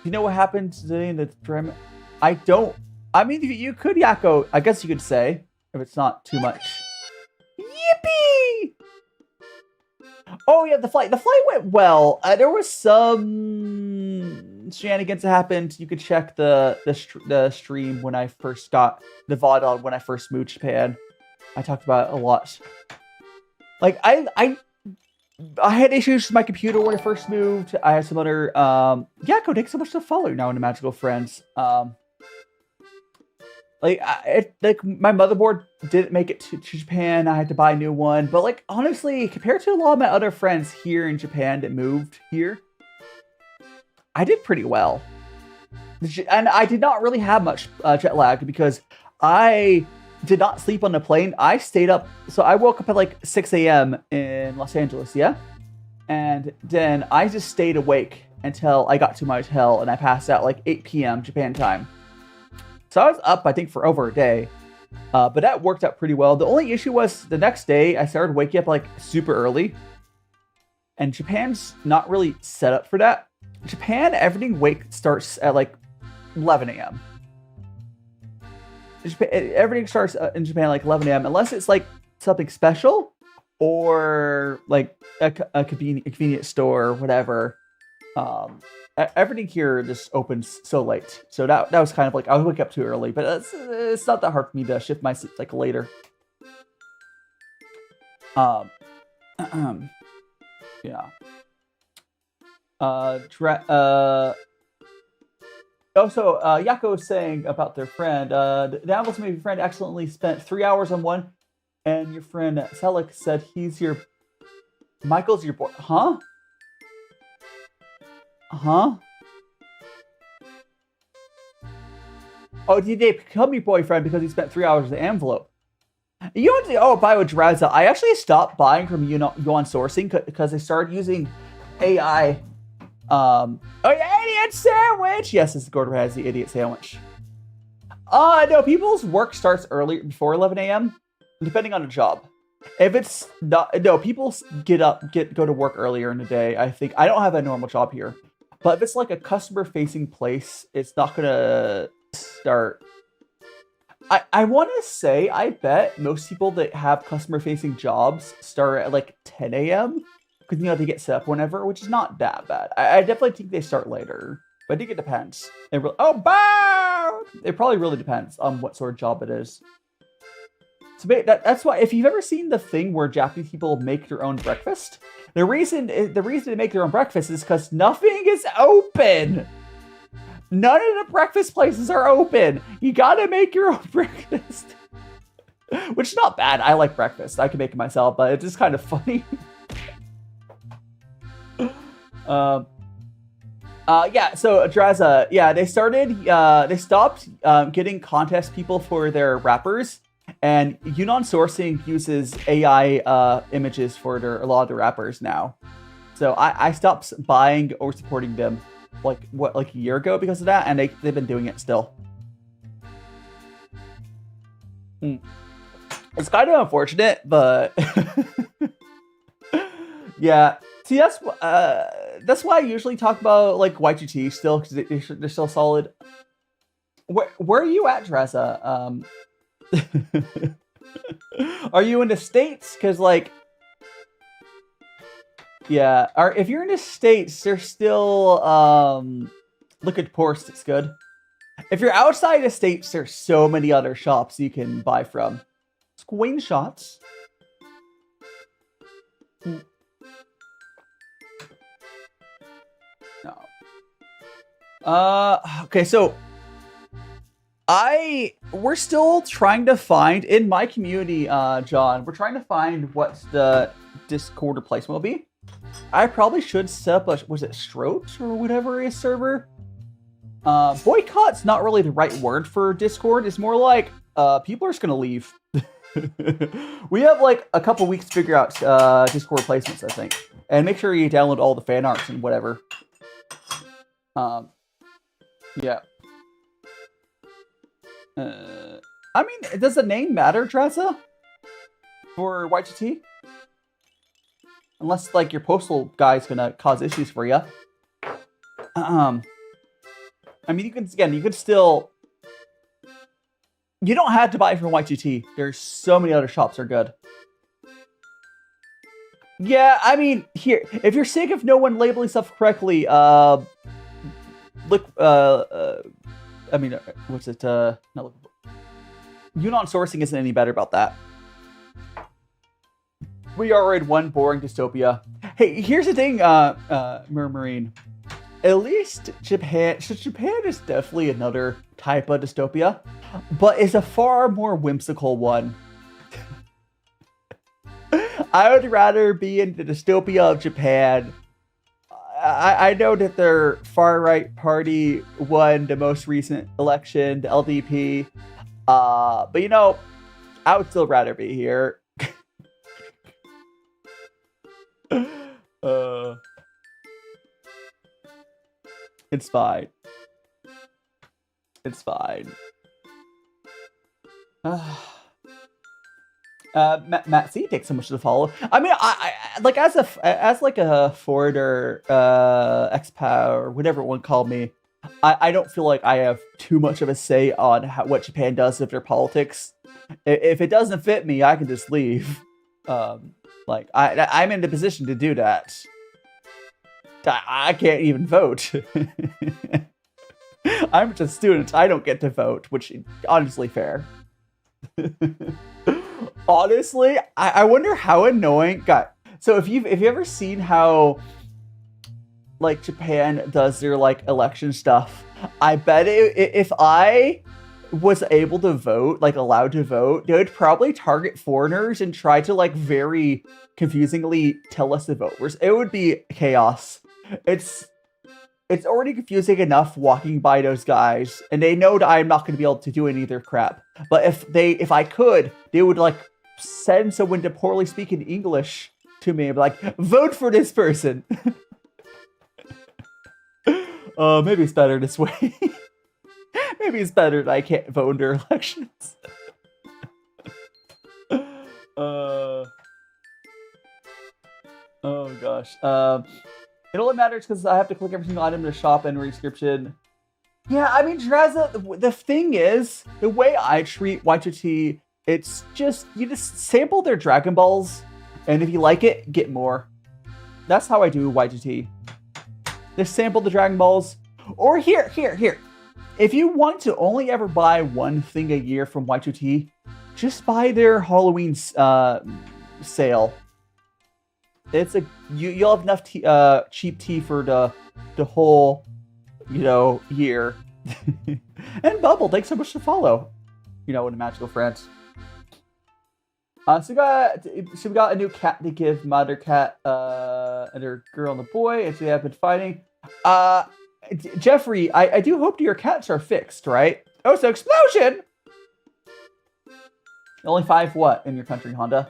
You know what happened today in the trim? I don't. I mean, you could, Yakko. I guess you could say, if it's not too much. Yippee! Oh yeah, the flight went well. There was some shenanigans that happened. You could check the stream when I first got the VOD on when I first moved to Japan. I talked about it a lot. Like I had issues with my computer when I first moved. I had some other Yakko, thanks so much to follow now into Magical Friends. Like my motherboard didn't make it to Japan. I had to buy a new one. But like honestly, compared to a lot of my other friends here in Japan that moved here, I did pretty well. And I did not really have much jet lag because I did not sleep on the plane. I stayed up. So I woke up at like 6 a.m. in Los Angeles, yeah? And then I just stayed awake until I got to my hotel and I passed out like 8 p.m. Japan time. So I was up, I think, for over a day. But that worked out pretty well. The only issue was the next day, I started waking up like super early. And Japan's not really set up for that. Japan, everything starts at like 11 a.m. Everything starts in Japan like 11 a.m. unless it's like something special or like a convenient store or whatever. Everything here just opens so late, so that was kind of like I was waking up too early, but it's not that hard for me to shift my sleep cycle later. Yeah. Also, Yakko was saying about their friend. The Apples maybe friend accidentally spent 3 hours on one, and your friend Selik said Michael's your boy. Huh? Huh? Oh, did they become your boyfriend because he spent 3 hours in the envelope? You want to? Oh, buy with Draza. I actually stopped buying from Yuan Sourcing because they started using AI. Oh yeah, idiot sandwich. Yes, this Gordon has the idiot sandwich. No, people's work starts early before 11 a.m. depending on the job. If it's not, no, people go to work earlier in the day. I think I don't have a normal job here, but if it's like a customer-facing place, it's not gonna start. I want to say I bet most people that have customer-facing jobs start at like 10 a.m. because they get set up whenever, which is not that bad. I definitely think they start later, but I think it depends. It probably really depends on what sort of job it is. So that's why, if you've ever seen the thing where Japanese people make their own breakfast, the reason they make their own breakfast is because nothing is open. None of the breakfast places are open. You gotta make your own breakfast. Which is not bad. I like breakfast. I can make it myself, but it's just kind of funny. Yeah, so Draza, yeah, they stopped getting contest people for their wrappers, and Yunnan Sourcing uses AI images for a lot of the wrappers now. So I stopped buying or supporting them like a year ago because of that, and they've been doing it still. It's kind of unfortunate, but yeah. See, that's why I usually talk about like Y2T still, because they're still solid. Where are you at, Teresa? Are you in the States? Because like, yeah, if you're in the States, they're still liquid ports. It's good. If you're outside the States, there's so many other shops you can buy from. Screenshots. No. Okay, so we're still trying to find in my community, John. We're trying to find what the Discord replacement will be. I probably should set up a, was it Strokes or whatever a server? Boycott's not really the right word for Discord. It's more like people are just gonna leave. We have like a couple weeks to figure out Discord replacements, I think, and make sure you download all the fan arts and whatever. Yeah. I mean, does the name matter, Tressa? For Y2T? Unless, like, your postal guy's gonna cause issues for you. I mean, you can still... You don't have to buy from Y2T. There's so many other shops that are good. Yeah, I mean, here, if you're sick of no one labeling stuff correctly, look, I mean, what's it, not look, Unon sourcing isn't any better about that. We are in one boring dystopia. Hey, here's the thing, Murmurine. At least Japan is definitely another type of dystopia, but it's a far more whimsical one. I would rather be in the dystopia of Japan. I know that their far-right party won the most recent election, the LDP, but you know, I would still rather be here. It's fine. It's fine. Matt C takes so much to follow. I mean, I like as like a foreigner, expat or whatever one called me. I don't feel like I have too much of a say on what Japan does with their politics. If it doesn't fit me, I can just leave. Like I'm in the position to do that. I can't even vote. I'm just a student. I don't get to vote, which is honestly fair. Honestly, I wonder how annoying. God, so if you ever seen how like Japan does their like election stuff, I bet if I was able to vote, like allowed to vote, they would probably target foreigners and try to like very confusingly tell us to vote. It would be chaos. It's already confusing enough walking by those guys, and they know that I'm not going to be able to do any of their crap. But if I could, they would like send someone to poorly speaking English to me and be like, vote for this person. Maybe it's better this way. Maybe it's better that I can't vote in their elections. Oh gosh. It only matters because I have to click every single item in the shop and description. Yeah, I mean, Draza, the thing is, the way I treat Y2T, it's just, you just sample their Dragon Balls, and if you like it, get more. That's how I do Y2T. Just sample the Dragon Balls. Or here. If you want to only ever buy one thing a year from Y2T, just buy their Halloween sale. It's you'll have enough cheap tea for the whole, year. And Bubble, thanks so much to follow. What a magical friend. So we got a new cat to give mother cat and her girl and the boy, and so they have been fighting. Jeffrey, I do hope your cats are fixed, right? Oh, so explosion! Only 5 what in your country, Honda?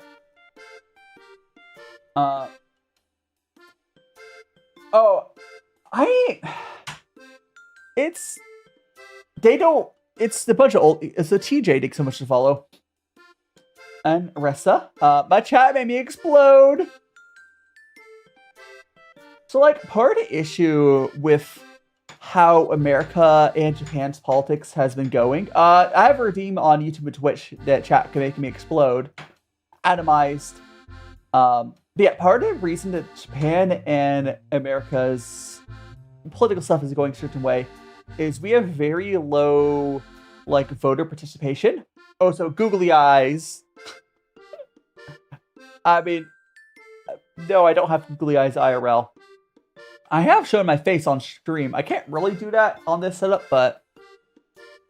It's the bunch of old, it's the TJ takes so much to follow. and Ressa. My chat made me explode. So, like, part of the issue with how America and Japan's politics has been going, I have a redeem on YouTube and Twitch that chat can make me explode. Atomized. But yeah, part of the reason that Japan and America's political stuff is going a certain way is we have very low, like, voter participation. Oh, so googly eyes. I mean, no, I don't have googly eyes IRL. I have shown my face on stream. I can't really do that on this setup, but,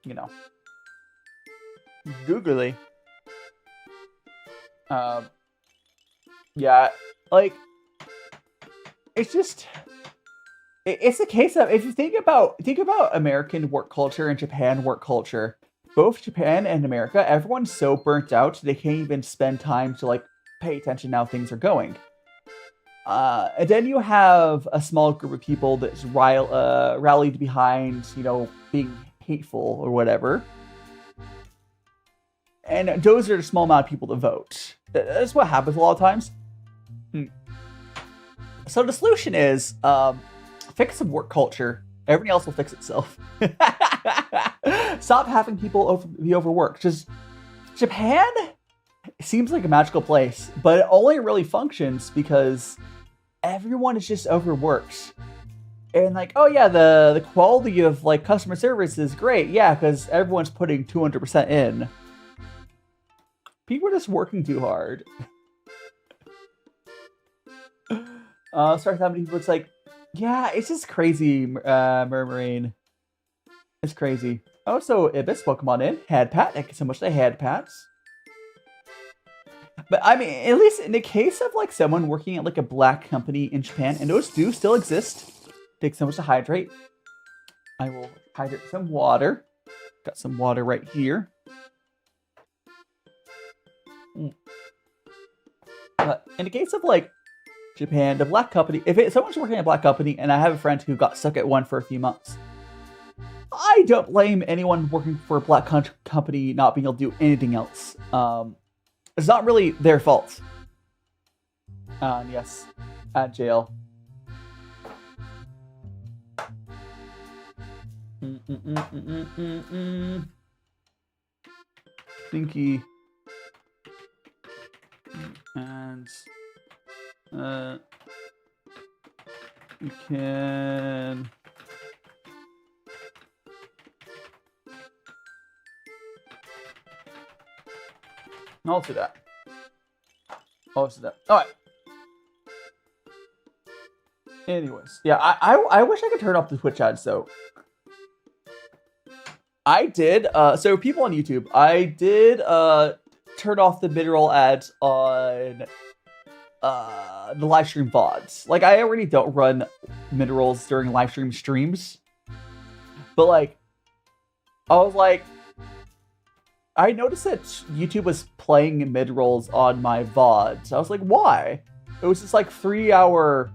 you know. Googly. Yeah, like, it's just, it's a case of, if you think about American work culture and Japan work culture, both Japan and America, everyone's so burnt out they can't even spend time to, like, pay attention to how things are going. And then you have a small group of people that's rallied behind, you know, being hateful or whatever. And those are the small amount of people to vote. That's what happens a lot of times. So the solution is, fix some work culture. Everything else will fix itself. Stop having people be overworked. Just, Japan seems like a magical place, but it only really functions because everyone is just overworked. And like, oh yeah, the quality of, like, customer service is great. Yeah, because everyone's putting 200% in. People are just working too hard. Start having people, it's like, yeah, it's just crazy, Murmurine. It's crazy. Oh, so Ibis, welcome on in. Hadpat, thank you so much for the Hadpats. But I mean, at least in the case of, like, someone working at, like, a black company in Japan, and those do still exist. Takes so much to hydrate. I will hydrate some water. Got some water right here. But in the case of, like, Japan, the black company, if someone's working at a black company, and I have a friend who got stuck at one for a few months, I don't blame anyone working for a black company not being able to do anything else. It's not really their fault. Yes, at jail. Stinky. And we can I'll do that. I'll do that. All right. Anyways, yeah, I wish I could turn off the Twitch ads though. I did. So people on YouTube, I did turn off the mid-roll ads on the live stream VODs. Like, I already don't run mid-rolls during live stream streams, but like, I was like, I noticed that YouTube was playing mid-rolls on my VODs. I was like, why? It was just like 3 hour.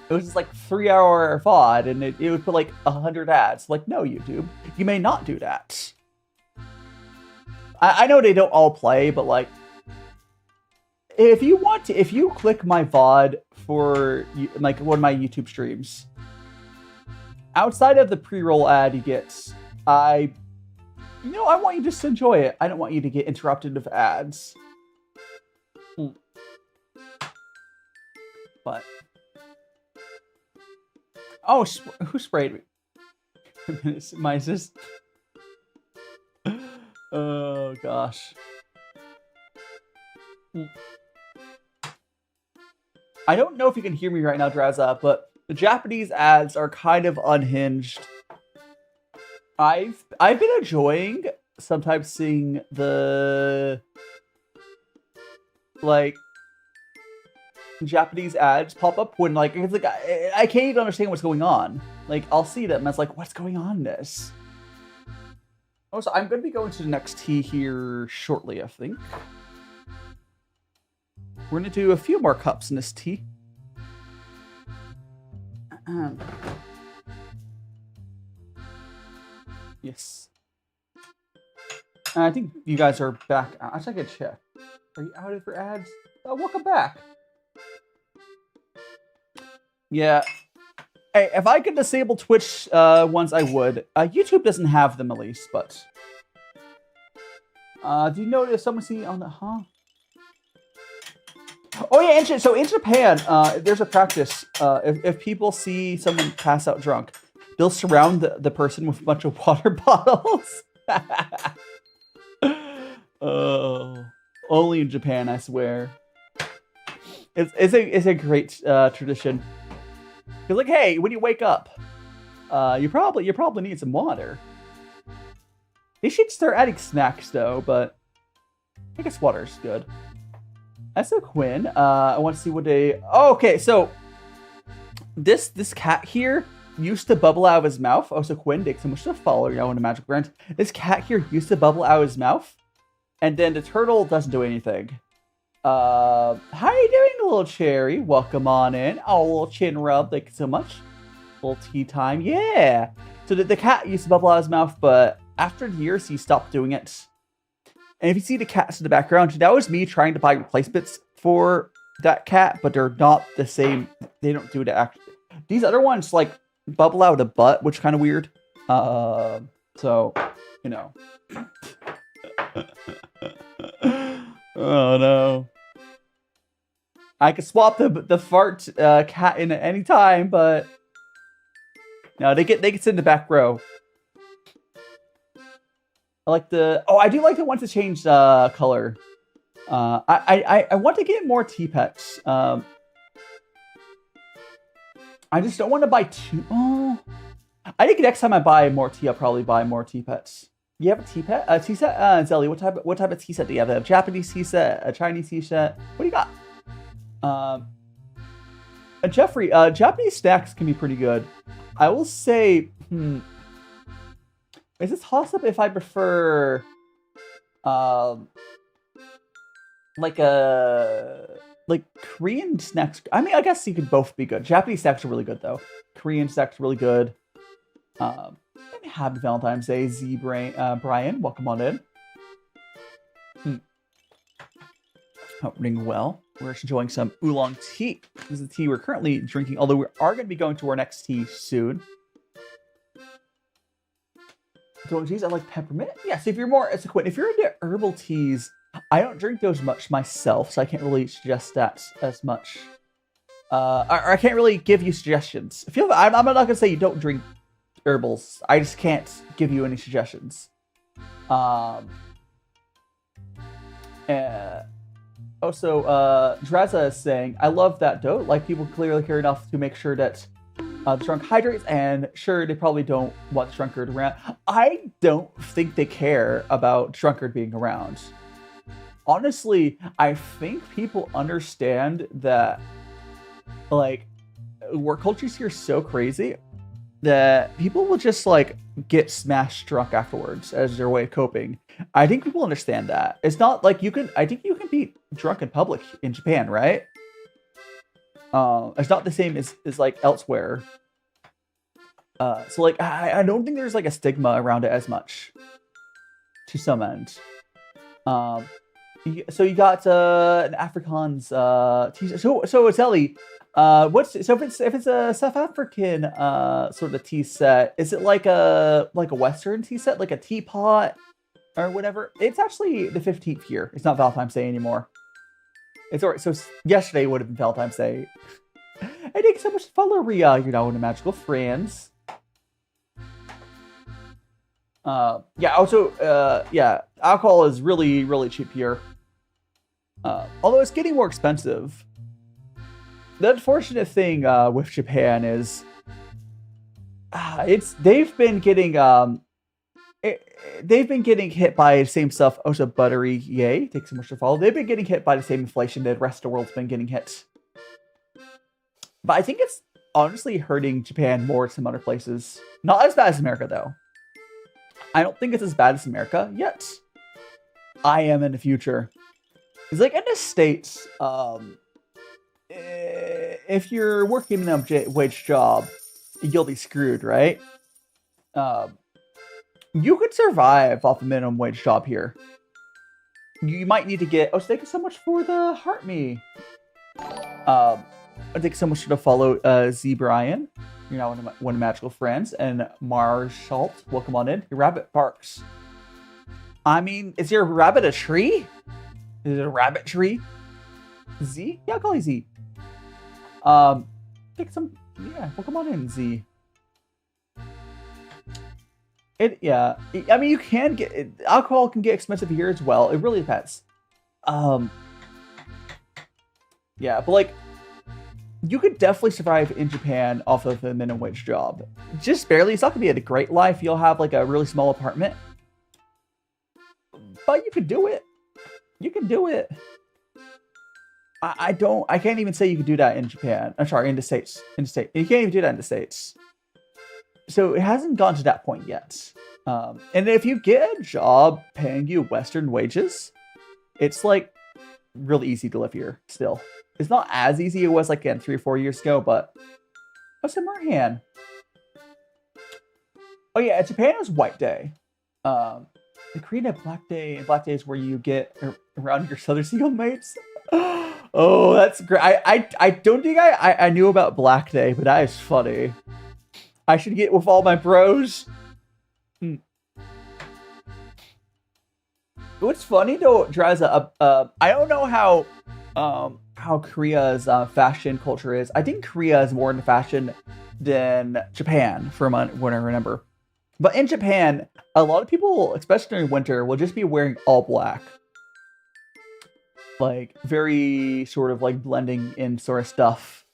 It was just like 3 hour VOD, and it would put like 100 ads. Like, no, YouTube, you may not do that. I know they don't all play, but like, if you want to, if you click my VOD for like one of my YouTube streams, outside of the pre-roll ad you get, I want you just to enjoy it. I don't want you to get interrupted with ads. But oh, who sprayed me? My sis. Oh gosh. I don't know if you can hear me right now, Draza, but the Japanese ads are kind of unhinged. I've been enjoying sometimes seeing the like Japanese ads pop up when like it's like I can't even understand what's going on. Like, I'll see them and it's like, what's going on in this? Oh, so I'm going to be going to the next tea here shortly, I think. We're going to do a few more cups in this tea. Yes. I think you guys are back. I should get check. Are you out of your ads? Oh, welcome back. Yeah. Hey, if I could disable Twitch ones, I would. YouTube doesn't have them, at least, but... do you notice someone see on the... Huh? Oh, yeah, so in Japan, there's a practice. If people see someone pass out drunk, they'll surround the person with a bunch of water bottles. Oh, only in Japan, I swear. It's a great tradition. You're like, hey, when you wake up, you probably need some water. They should start adding snacks though, but I guess water's good. That's a Quinn. I want to see what they. Oh, okay, so this cat here used to bubble out of his mouth. Oh, so Quinn, thanks so much to follow you on a magic grant. This cat here used to bubble out of his mouth, and then the turtle doesn't do anything. How are you doing, little cherry? Welcome on in. Oh, a little chin rub. Thank you so much. A little tea time. Yeah. So the cat used to bubble out of his mouth, but after years, he stopped doing it. And if you see the cats in the background, that was me trying to buy replacements for that cat, but they're not the same. They don't do it actually. These other ones, like, bubble out of the butt, which is kind of weird. So, you know. Oh no. I could swap the fart cat in at any time, but no, they get sit in the back row. I like the I do like the ones to change color. I want to get more tea pets. I just don't want to buy too. Oh, I think next time I buy more tea, I'll probably buy more tea pets. You have a tea pet? A tea set? Zelly, what type of tea set do you have? A Japanese tea set? A Chinese tea set? What do you got? Jeffrey, Japanese snacks can be pretty good. I will say, is this toss-up if I prefer, like Korean snacks? I mean, I guess you could both be good. Japanese snacks are really good, though. Korean snacks are really good. Happy Valentine's Day, Brian. Welcome on in. Doing well. We're enjoying some oolong tea. This is the tea we're currently drinking, although we are going to be going to our next tea soon. So, geez, I like peppermint. Yeah, so if you're more, if you're into herbal teas, I don't drink those much myself, so I can't really suggest that as much. Or I can't really give you suggestions. I'm not going to say you don't drink herbals. I just can't give you any suggestions. Also, Draza is saying, I love that dough. Like, people clearly care enough to make sure that the drunk hydrates, and sure, they probably don't want the drunkard around. I don't think they care about drunkard being around. Honestly, I think people understand that, like, work cultures here are so crazy that people will just, like, get smashed drunk afterwards as their way of coping. I think people understand that. It's not like I think you can be drunk in public in Japan, right? It's not the same as like elsewhere. So like, I don't think there's like a stigma around it as much to some end. So you got an Afrikaans t-shirt. So it's Ellie. If it's a South African sort of tea set, is it like a Western tea set, like a teapot or whatever? It's actually the 15th here. It's not Valentine's Day anymore. It's alright. So yesterday would have been Valentine's Day. And thank you so much for following Ria. You're now into Magical Friends. Yeah. Also, yeah, alcohol is really, really cheap here. Although it's getting more expensive. The unfortunate thing with Japan is they've been getting hit by the same stuff. Also, buttery, yay! Takes so much to follow. They've been getting hit by the same inflation that the rest of the world's been getting hit. But I think it's honestly hurting Japan more than some other places. Not as bad as America, though. I don't think it's as bad as America yet. I am in the future. It's like in the States, if you're working a wage job, you'll be screwed, right? You could survive off a minimum wage job here. You might need to get... Oh, thank you so much for the heart me. Thank you so much for the follow, Z Brian. You're now one of my magical friends. And Mars Schultz, welcome on in. Your rabbit barks. I mean, is your rabbit a tree? Is it a rabbit tree? Z? Yeah, I'll call you Z. Take some... Yeah, welcome on in, Z. Yeah. I mean, you can get... Alcohol can get expensive here as well. It really depends. Yeah, but like... You could definitely survive in Japan off of a minimum wage job. Just barely. It's not going to be a great life. You'll have like a really small apartment. But you could do it. You can do it. I can't even say you could do that in Japan. I'm sorry, in the States. You can't even do that in the States. So it hasn't gone to that point yet. And if you get a job paying you Western wages, it's like really easy to live here still. It's not as easy as it was like 3 or 4 years ago, but what's in Murhan? Oh yeah, Japan is White Day. The Korean have Black Day, and Black Day is where you get around your Southern Seagull mates. Oh, that's great. I don't think I knew about Black Day, but that is funny. I should get with all my bros. What's funny though, Draza, I don't know how Korea's fashion culture is. I think Korea is more into fashion than Japan, from what I remember. But in Japan, a lot of people, especially during winter, will just be wearing all black. Like, very sort of like blending in sort of stuff.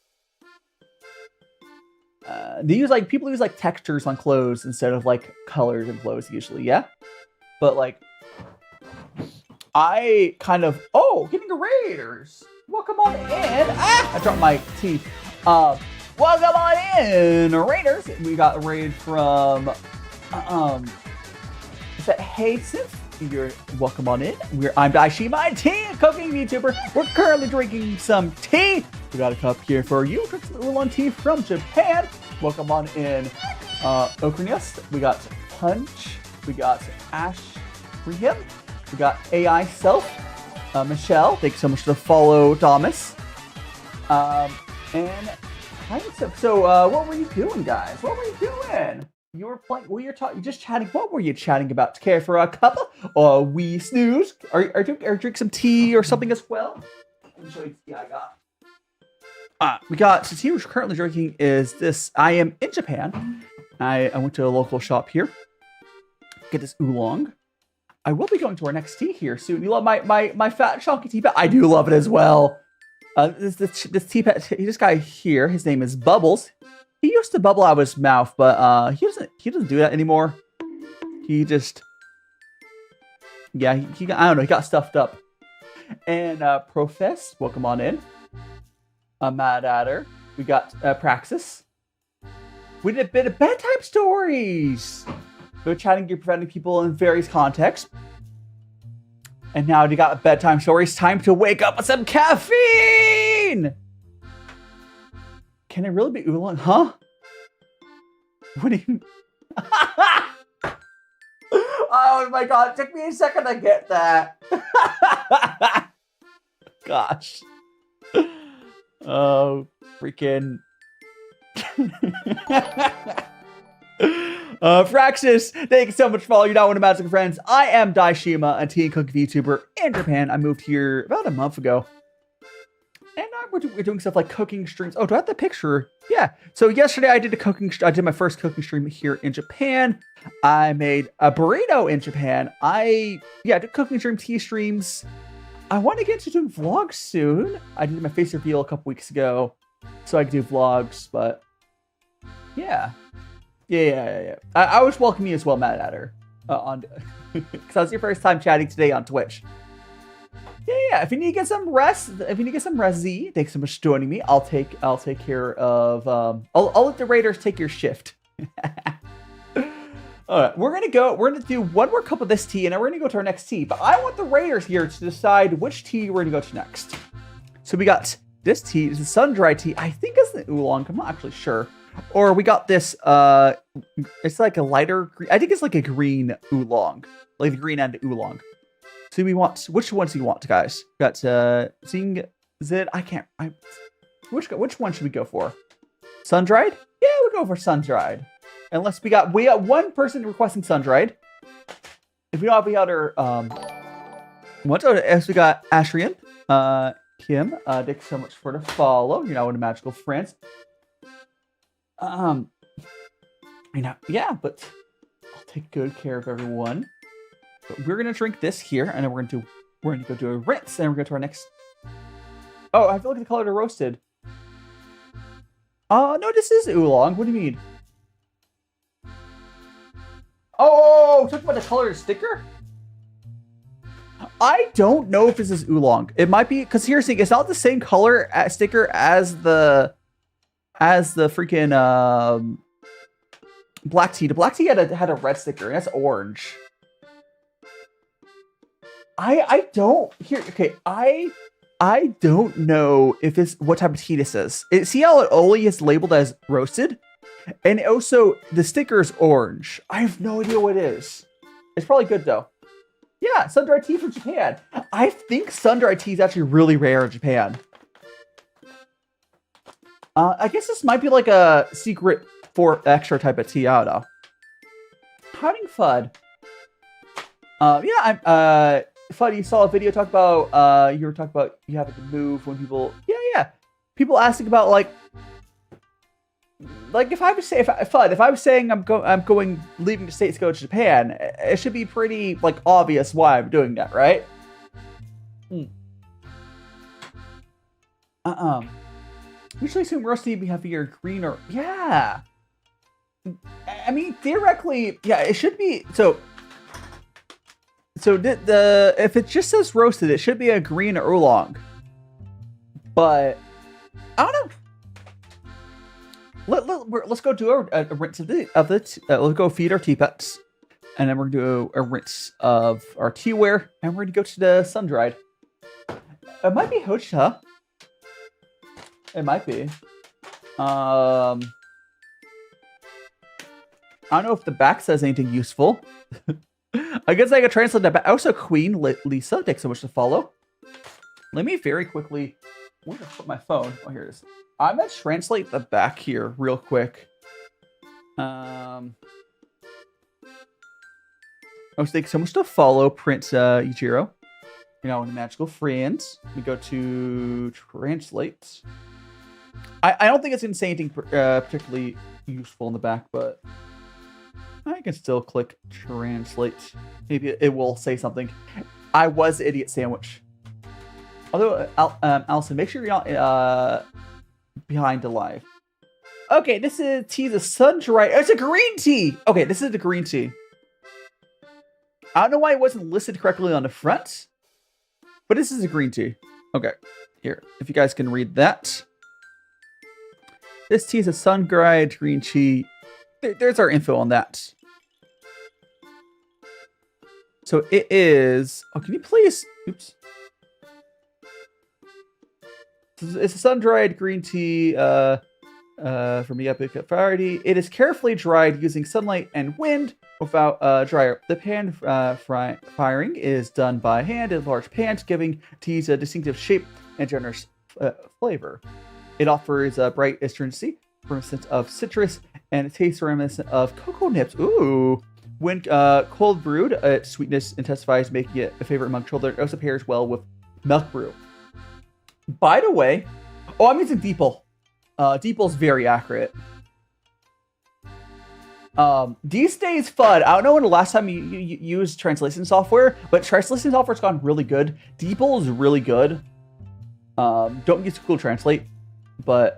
People use like textures on clothes instead of like colors in clothes usually, yeah? But like, I kind of, getting a Raiders. Welcome on in. I dropped my tea. Welcome on in, Raiders. We got a raid from, is that Hey Sis? You're welcome on in. I'm DaiShimaVT, cooking VTuber. We're currently drinking some tea. We got a cup here for you. Drink some Oolong tea from Japan. Welcome on in, Okrinius. We got Punch. We got Ash Rehim. We got AI Self. Michelle, thanks so much for the follow, Thomas. And so what were you doing, guys? What were you doing? You were playing. You just chatting. What were you chatting about? Care for a cup? Or we snooze? Are drink some tea or something as well? Let me show you the tea I got. We got the tea we're currently drinking is this. I am in Japan. I went to a local shop here. Get this oolong. I will be going to our next tea here soon. You love my fat chunky tea pet? I do love it as well. This tea pet, this guy here, his name is Bubbles. He used to bubble out of his mouth, but he doesn't do that anymore. He just, yeah, I don't know, he got stuffed up. And Profess, welcome on in. Mad Adder, we got Praxis. We did a bit of bedtime stories. We were chatting, you're preventing people in various contexts. And now you got bedtime stories. Time to wake up with some caffeine! Can it really be oolong? Huh? What do you... Oh my god, it took me a second to get that. Gosh. Oh, freaking... Fraxis, thank you so much for all you not one of magical friends. I am Daishima, a tea and cooking VTuber in Japan. I moved here about a month ago. And we're doing stuff like cooking streams. Oh, do I have the picture? Yeah. So yesterday I did my first cooking stream here in Japan. I made a burrito in Japan. Did cooking stream, tea streams. I want to get to doing vlogs soon. I did my face reveal a couple weeks ago, so I could do vlogs, but yeah. Yeah. I wish welcome you as well, Mad Adder, because that's your first time chatting today on Twitch. Yeah. If you need to get some rest, Z, thanks so much for joining me. I'll take care of. I'll let the Raiders take your shift. All right, we're gonna do one more cup of this tea, and then we're gonna go to our next tea. But I want the Raiders here to decide which tea we're gonna go to next. So we got this tea. This is sun-dried tea. I think it's the oolong. I'm not actually sure. Or we got this, it's like a lighter green. I think it's like a green oolong. Like the green end oolong. So we want, which ones do you want, guys? We got Qing Xin. Which one should we go for? Sun-dried? Yeah, we'll go for sun-dried. Unless we got one person requesting sun-dried. If we don't have the other ones, we got Ashrian, Kim, thanks so much for the follow. You're now in the magical friends. Yeah, but I'll take good care of everyone. But we're gonna drink this here, and then we're gonna go do a rinse, and we're gonna go to our next. Oh, I have to look at the color of the roasted. No, this is oolong. What do you mean? Oh, talking about the color of the sticker? I don't know if this is oolong. It might be, because here's the thing, it's not the same color sticker as the freaking black tea. The black tea had a red sticker, and that's orange. I don't know if it's what type of tea this is. See how it only is labeled as roasted? And also, the sticker is orange. I have no idea what it is. It's probably good, though. Yeah, sun-dried tea from Japan. I think sun-dried tea is actually really rare in Japan. I guess this might be like a secret for extra type of tea. I don't know. Hiding FUD. Yeah, FUD, you saw a video talk about, you were talking about you having to move when people, yeah. People asking about, like if I was saying I'm leaving the States to go to Japan, it should be pretty, like, obvious why I'm doing that, right? Usually assume roasty be heavier, green, or, yeah. I mean, theoretically, yeah, it should be, so if it just says roasted, it should be a green oolong. But, I don't know. Let's go do a rinse let's go feed our teapots, and then we're gonna do a rinse of our teaware, and we're gonna go to the sun-dried. It might be Hocha. It might be. I don't know if the back says anything useful. I guess I could translate that back. Also, Queen Lisa, thanks so much to follow. Let me very quickly. Where did I put my phone? Oh, here it is. I'm gonna translate the back here real quick. Oh, thanks so much to follow, Prince Ichiro. You're now in the magical friends. We go to translate. I don't think it's gonna say anything particularly useful in the back, but I can still click translate. Maybe it will say something. I was idiot sandwich. Although, Allison, make sure you're not behind the live. Okay, this is tea, the sun-dried. It's a green tea. Okay, this is the green tea. I don't know why it wasn't listed correctly on the front, but this is a green tea. Okay, here, if you guys can read that. This tea is a sun-dried green tea. There's our info on that. So it is. Oh, can you please? Oops. It's a sun-dried green tea from the Epic Variety. It is carefully dried using sunlight and wind without dryer. The pan firing is done by hand in large pans, giving teas a distinctive shape and generous flavor. It offers a bright astringency, reminiscent of citrus, and it tastes reminiscent of cocoa nips. Ooh! When cold brewed, its sweetness intensifies, making it a favorite among children. It also pairs well with milk brew. By the way, I'm using DeepL. DeepL's very accurate. These days, FUD. I don't know when the last time you used translation software, but translation software's gone really good. DeepL is really good. Don't use Google Translate, but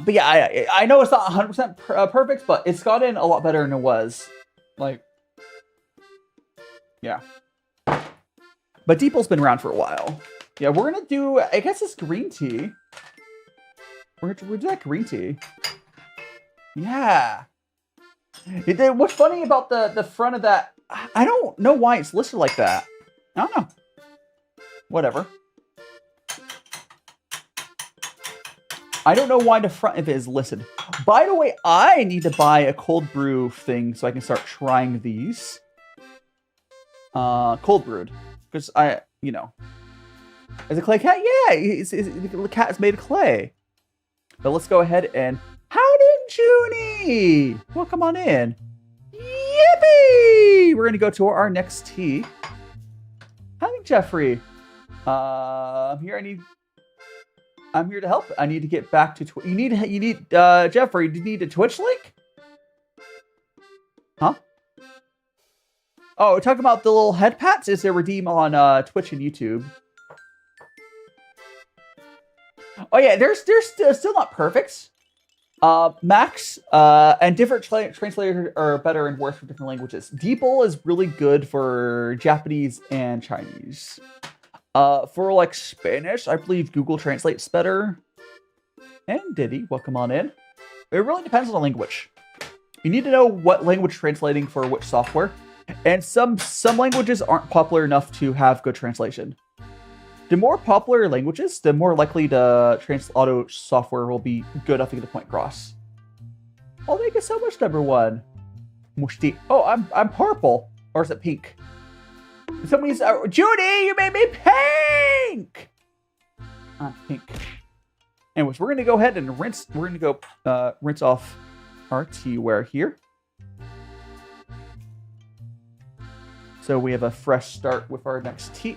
yeah, I know it's not 100% perfect, but it's gotten a lot better than it was. Like, yeah. But DeepL's been around for a while. Yeah, we're gonna do, I guess it's green tea. We're gonna do that green tea. Yeah. What's funny about the front of that, I don't know why it's listed like that. I don't know. Whatever. I don't know why the front of it is listed. By the way, I need to buy a cold brew thing so I can start trying these. Cold brewed. Because you know. Is it clay cat? Yeah, the cat is made of clay. But let's go ahead and... Howdy, Junie! Welcome on in. Yippee! We're going to go to our next tea. Hi, Jeffrey. I'm here to help. I need to get back to Twitch. You need Jeffrey, do you need a Twitch link? Huh? Oh, we're talking about the little head pats? Is there redeem on Twitch and YouTube? Oh yeah, they're still not perfect. Max and different translators are better and worse for different languages. DeepL is really good for Japanese and Chinese. For like Spanish, I believe Google Translate's better. And Diddy, welcome on in. It really depends on the language. You need to know what language translating for which software. And some languages aren't popular enough to have good translation. The more popular languages, the more likely the auto software will be good enough to get the point across. Oh, thank you so much, number one. Mushti. Oh, I'm purple. Or is it pink? Somebody's Judy, you made me pink! I'm pink. Anyways, we're gonna go ahead and rinse. We're gonna go rinse off our teaware here. So we have a fresh start with our next tea.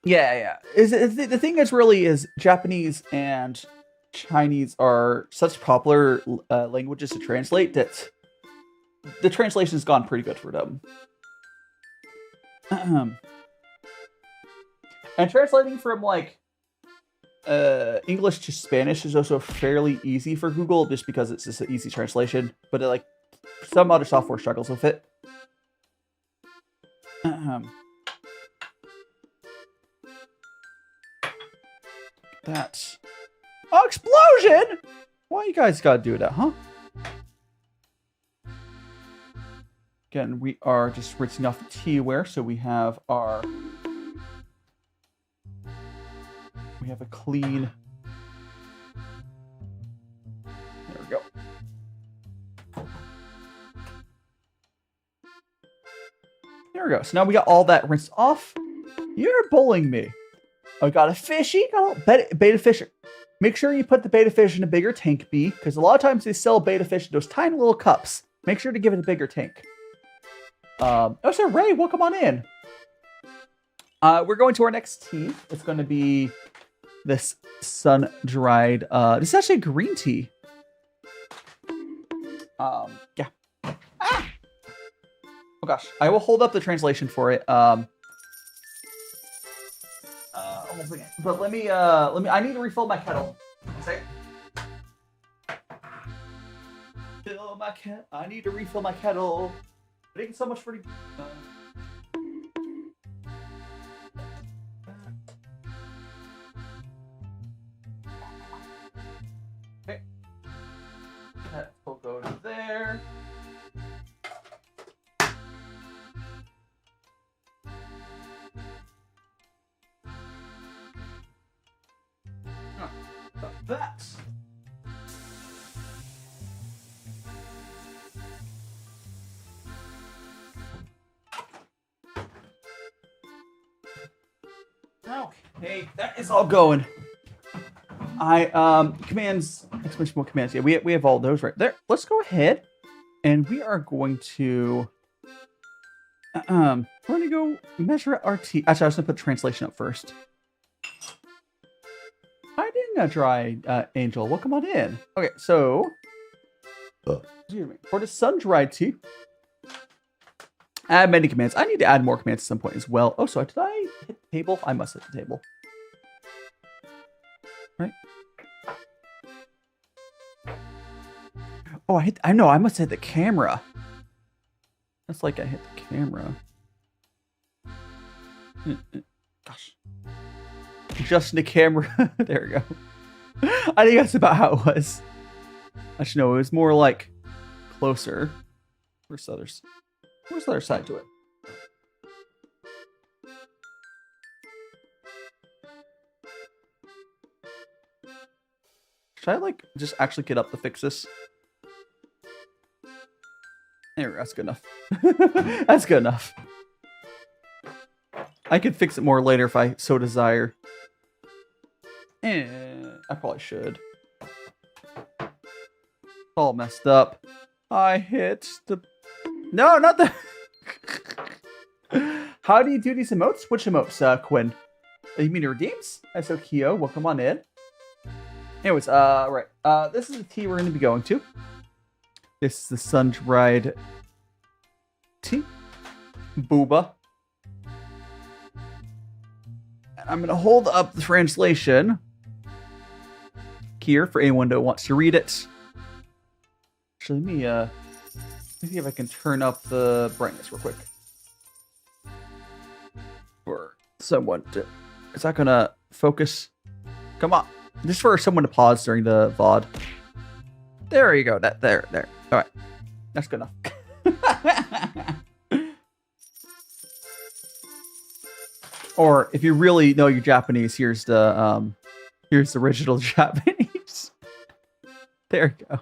Yeah. The thing is really is Japanese and Chinese are such popular languages to translate that the translation's gone pretty good for them. And translating from like English to Spanish is also fairly easy for Google just because it's just an easy translation, but like some other software struggles with it. That. Oh, explosion! Why you guys gotta do that, huh? Again, we are just rinsing off the teaware, so we have our... We have a clean... There we go. There we go. So now we got all that rinsed off. You're bullying me. Oh, got a fishy? Got a beta fish. Make sure you put the beta fish in a bigger tank, B, because a lot of times they sell beta fish in those tiny little cups. Make sure to give it a bigger tank. Oh, so Ray, welcome on in. We're going to our next tea. It's going to be this sun-dried. This is actually green tea. Yeah. Ah! Oh gosh, I will hold up the translation for it. But let me, I need to refill my kettle. Fill my kettle. I need to refill my kettle. Thank you so much for the... Okay. That will go to there. That. Okay, that is all going. Commands, exclamation point commands. Yeah, we have all those right there. Let's go ahead and we are going to we're gonna go measure our tea. Actually, I was gonna put translation up first. I didn't dry Angel. Welcome on in. Okay, so excuse me. For the sun-dried tea, add many commands. I need to add more commands at some point as well. Oh, so did I hit the table? I must hit the table. Right. Oh, I know. I must hit the camera. That's like I hit the camera. Gosh. Just in the camera. There we go. I think that's about how it was. Actually, no, it was more like closer. Where's the other side to it? Should I like just actually get up to fix this? There we go. That's good enough. That's good enough. I could fix it more later if I so desire. I probably should. All messed up. I hit the... No, not the... How do you do these emotes? Which emotes, Quinn? You mean your redeems? So Kyo, welcome on in. Anyways, right. This is the tea we're going to be going to. This is the sun-dried tea. Booba. And I'm going to hold up the translation here for anyone who wants to read it. Actually, let me see if I can turn up the brightness real quick. For someone to... Is that going to focus? Come on. Just for someone to pause during the VOD. There you go. There. All right. That's good enough. Or if you really know your Japanese, here's the original Japanese. There you go.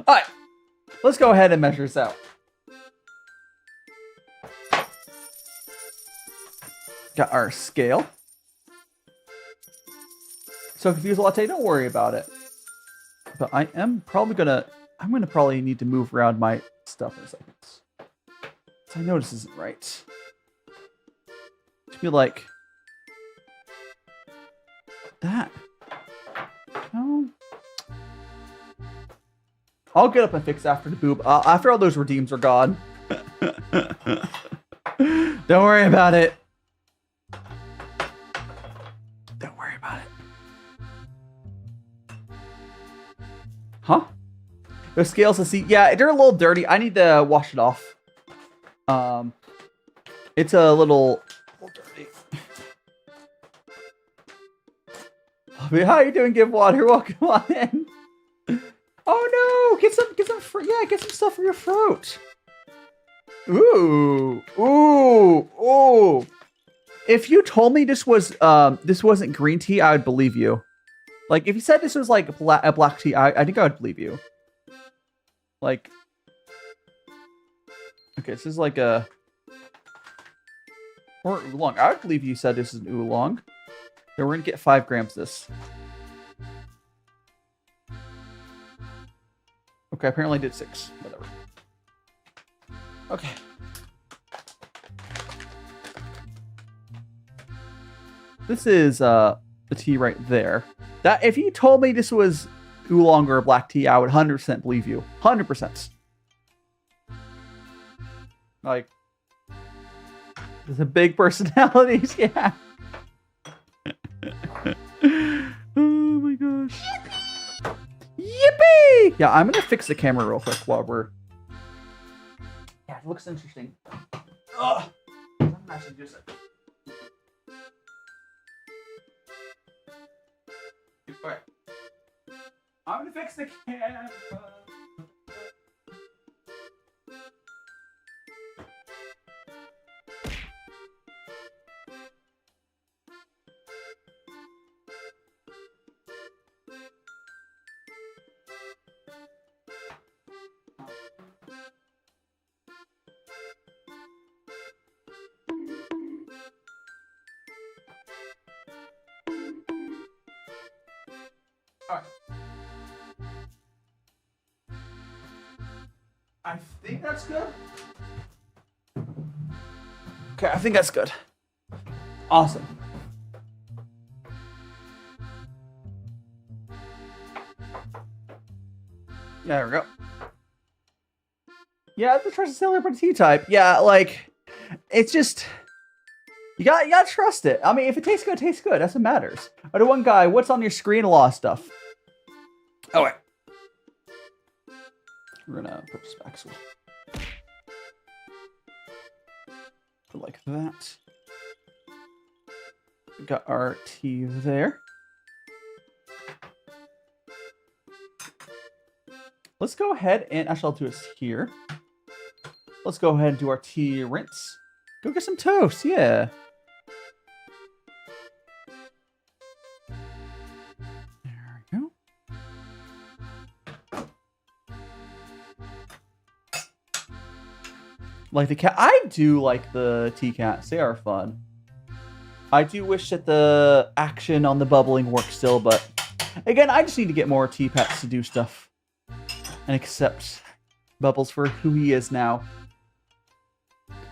All right. Let's go ahead and measure this out. Got our scale. So confused latte, don't worry about it. But I am probably I'm gonna probably need to move around my stuff in a second. So I know this isn't right. I feel like that. No. I'll get up and fix after the boob. After all those redeems are gone. Don't worry about it. Don't worry about it. Huh? The scales to see. Yeah, they're a little dirty. I need to wash it off. It's a little dirty. How you doing, Give Water? Welcome on in. Oh no! Get some get some stuff for your throat. Ooh. If you told me this wasn't green tea, I would believe you. Like, if you said this was like a black tea, I think I would believe you. Like, okay, this is like a... Or oolong. I would believe you said this is an oolong. So we're gonna get 5 grams of this. Okay, apparently I did 6. Whatever. Okay. This is the tea right there. That if you told me this was oolong or a black tea, I would 100% believe you. 100%. Like, there's a big personalities, yeah. Oh my gosh. Yippee! Yeah, I'm gonna fix the camera real quick while we're... Yeah, it looks interesting. Ugh. I'm actually just... Alright. I'm gonna fix the camera. Alright. I think that's good. Okay, I think that's good. Awesome. There we go. Yeah, the trust sailor for tea type. Yeah, like, it's just... You gotta trust it. I mean, if it tastes good, it tastes good. That's what matters. Or the one guy, what's on your screen? A lot of stuff. Oh, wait. We're gonna put this back so put like that. We got our tea there. Let's go ahead and actually I'll do this here. Let's go ahead and do our tea rinse. Go get some toast, yeah. There we go. Like the cat. I do like the tea cats. They are fun. I do wish that the action on the bubbling worked still, but again, I just need to get more tea pets to do stuff and accept Bubbles for who he is now.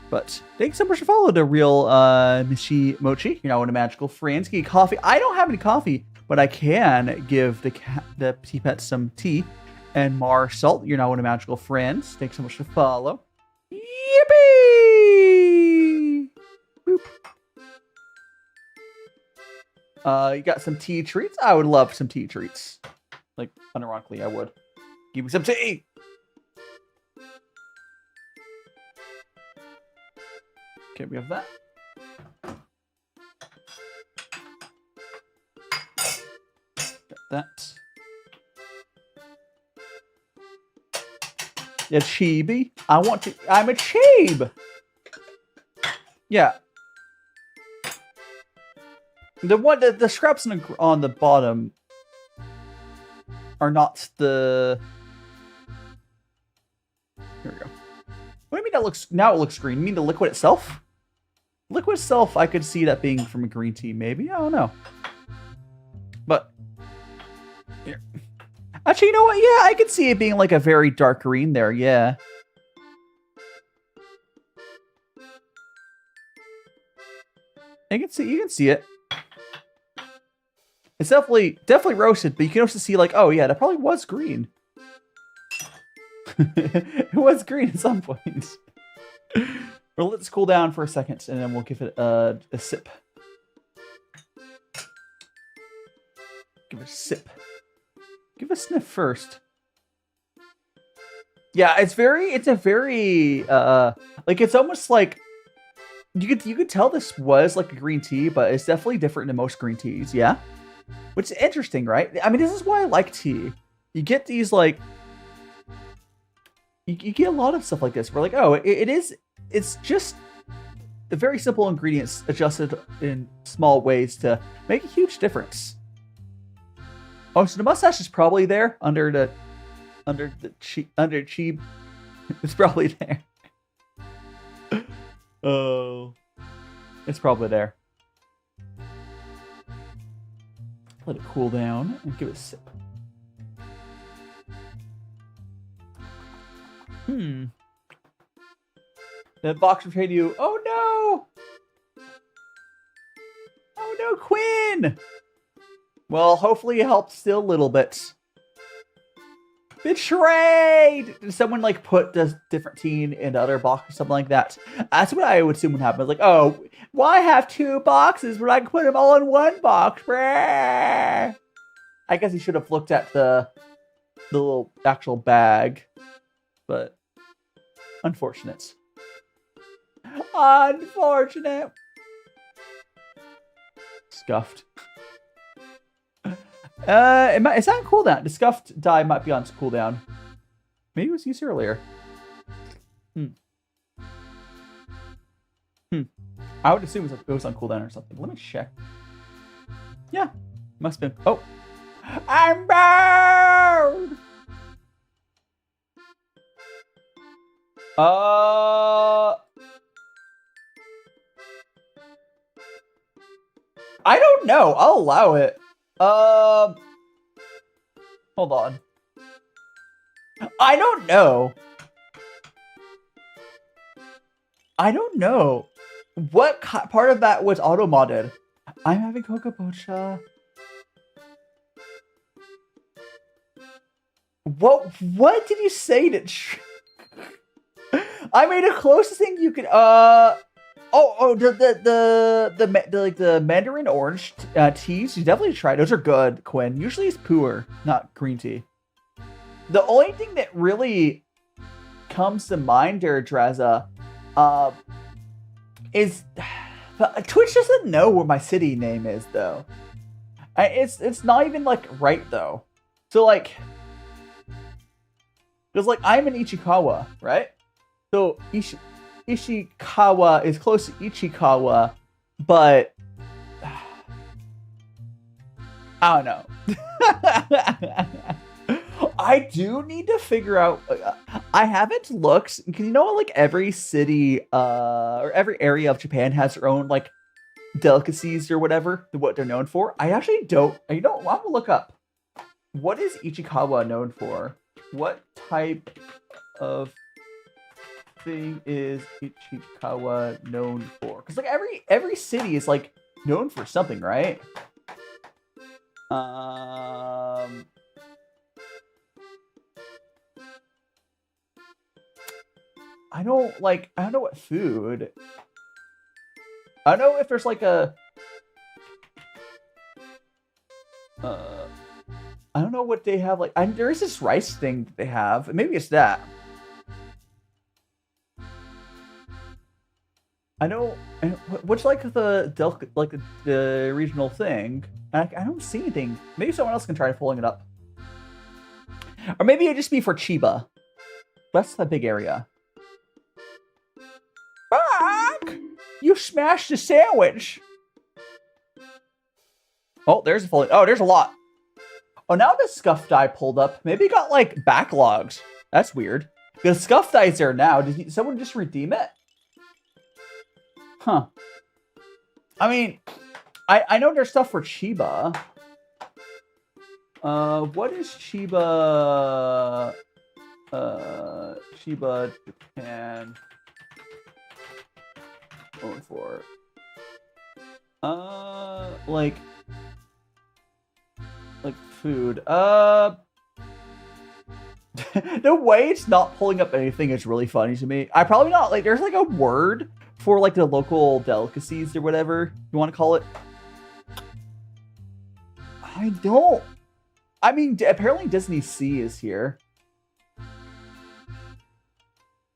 But thanks so much for following the real Michi Mochi. You're now one of magical friends. Get coffee. I don't have any coffee, but I can give the tea pets some tea. And Mar Salt, you're now one of magical friends. Thanks so much for follow. Yippee! Boop. You got some tea treats? I would love some tea treats. Like, unironically, I would. Give me some tea! Okay, we have that. Got that. Yeah, chibi. I'm a cheeb! Yeah. The scraps on the bottom are not the... Here we go. What do you mean now it looks green? You mean the liquid itself? Liquid itself, I could see that being from a green tea, maybe? I don't know. But, here. Actually, you know what? Yeah, I could see it being like a very dark green there, yeah. You can see it. It's definitely roasted, but you can also see like, oh yeah, that probably was green. It was green at some point. Well, let's cool down for a second, and then we'll give it a sip. Give it a sip. Give it a sniff first. Yeah, it's a very like it's almost like you could tell this was like a green tea, but it's definitely different than most green teas. Yeah, which is interesting, right? I mean, this is why I like tea. You get these like you get a lot of stuff like this. We're like, oh, it's just very simple ingredients adjusted in small ways to make a huge difference. Oh, so the mustache is probably there under cheeb. It's probably there. Oh, it's probably there. Let it cool down and give it a sip. That box betrayed you. Oh no! Oh no, Quinn! Well, hopefully it helped still a little bit. Betrayed! Did someone like put the different tea in the other box or something like that? That's what I would assume would happen. Like, oh, why have two boxes when I can put them all in one box? I guess he should have looked at the little actual bag. But unfortunate. Unfortunate. Scuffed. It's on cooldown. The scuffed dye might be on cooldown. Maybe it was used earlier. I would assume it was on cooldown or something. Let me check. Yeah, must have been. Oh, I'm bound. I don't know. I'll allow it. Hold on. I don't know. What part of that was auto-modded? I'm having Kokobocha. What did you say to... I made the closest thing you could, the Mandarin orange teas, you definitely try. Those are good, Quinn. Usually it's pu'er, not green tea. The only thing that really comes to mind there, Draza, is Twitch doesn't know where my city name is though. It's not even like right though. So like, because like I'm in Ichikawa, right? So Ishikawa is close to Ichikawa, but I don't know. I do need to figure out. I haven't looked because you know like every city or every area of Japan has their own like delicacies or whatever, what they're known for. I actually don't. You know, I'm gonna look up. What is Ichikawa known for? What type of thing is Ichikawa known for? Because like every city is like known for something, right? I don't know what food. I don't know if there's like a I don't know what they have like. There is this rice thing that they have. Maybe it's that. I know what's like the regional thing. I don't see anything. Maybe someone else can try pulling it up. Or maybe it'd just be for Chiba. That's the big area. Fuck! You smashed the sandwich! Oh, there's a fully. Oh, there's a lot. Oh, now the scuff die pulled up. Maybe it got like backlogs. That's weird. The scuff die's there now. Did someone just redeem it? Huh. I mean, I know there's stuff for Chiba. What is Chiba? Chiba Japan. Going for like food. The way it's not pulling up anything is really funny to me. I probably not like there's like a word for like the local delicacies or whatever you want to call it. I mean, apparently Disney Sea is here.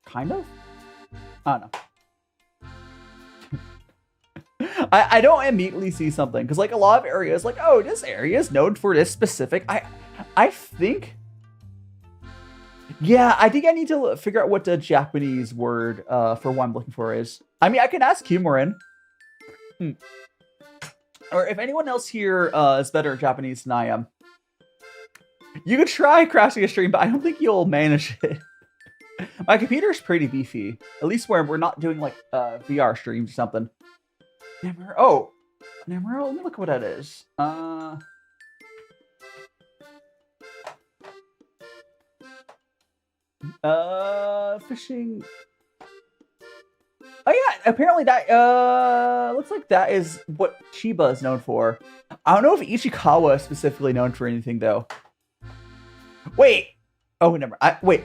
Kind of? I don't know. I don't immediately see something because like a lot of areas like, oh, this area is known for this specific. I think, yeah, I think I need to figure out what the Japanese word for what I'm looking for is. I mean, I can ask Humorin. Or if anyone else here is better at Japanese than I am, you could try crashing a stream, but I don't think you'll manage it. My computer's pretty beefy, at least where we're not doing like VR streams or something. Namuro, let me look what that is. Fishing. Oh yeah, apparently that looks like that is what Chiba is known for. I don't know if Ichikawa is specifically known for anything though. Wait. Oh, never. Wait.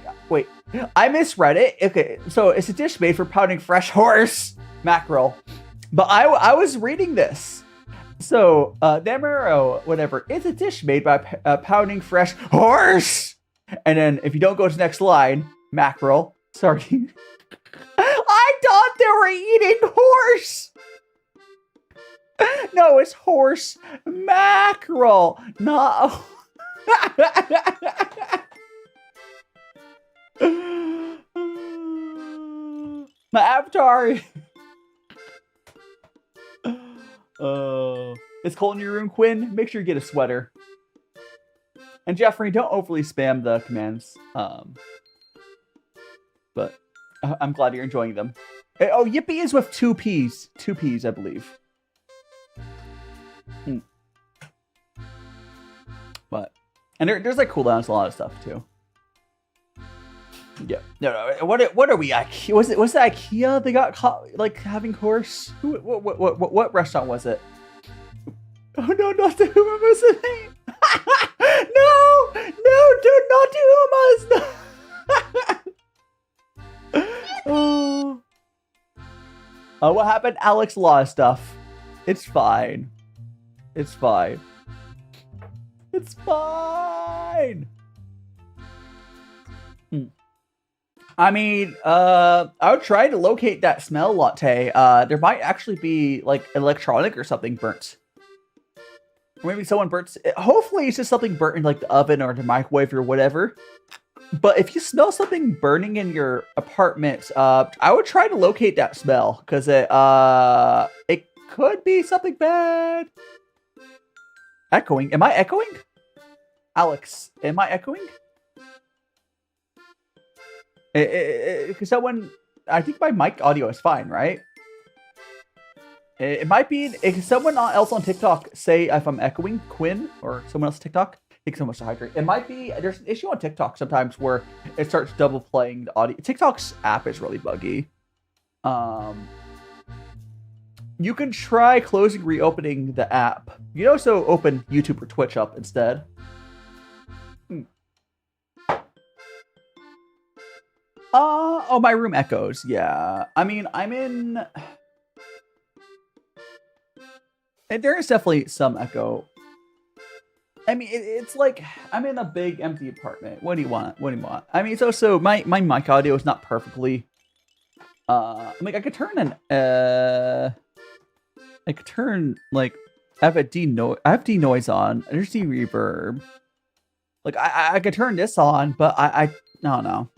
I misread it. Okay, so it's a dish made for pounding fresh horse mackerel. But I was reading this. So, Namuro, whatever, it's a dish made by pounding fresh horse. And then if you don't go to the next line, mackerel. Sorry. I thought they were eating horse. No, it's horse mackerel. No. My avatar. It's cold in your room, Quinn. Make sure you get a sweater. And Jeffrey, don't overly spam the commands. But I'm glad you're enjoying them. Oh, Yippee is with 2 P's. 2 P's, I believe. But, and there's like cooldowns, a lot of stuff too. Yeah. No. What are we? IKEA? Was it IKEA? They got caught like having horse. What restaurant was it? Oh no, not the Humas. No, dude, not the Humas. Oh, what happened? Alex lost stuff. It's fine. It's fine. It's fine. I mean, I would try to locate that smell latte. There might actually be like electronic or something burnt. Or maybe someone burnt. Hopefully, it's just something burnt in like the oven or the microwave or whatever. But if you smell something burning in your apartment, I would try to locate that smell because it could be something bad. Echoing? Am I echoing? Alex, am I echoing? Because someone, I think my mic audio is fine, right? It might be, if someone else on TikTok say if I'm echoing Quinn or someone else on TikTok, take so much to hydrate. It might be, there's an issue on TikTok sometimes where it starts double playing the audio. TikTok's app is really buggy. You can try closing, reopening the app. You can also open YouTube or Twitch up instead. Oh, my room echoes. Yeah. I mean, I'm in... There is definitely some echo. I mean, it's like, I'm in a big empty apartment. What do you want? What do you want? I mean, it's also, my mic audio is not perfectly... like, I could turn like, I have denoise on. There's de-reverb. Like, I could turn this on, but I don't know.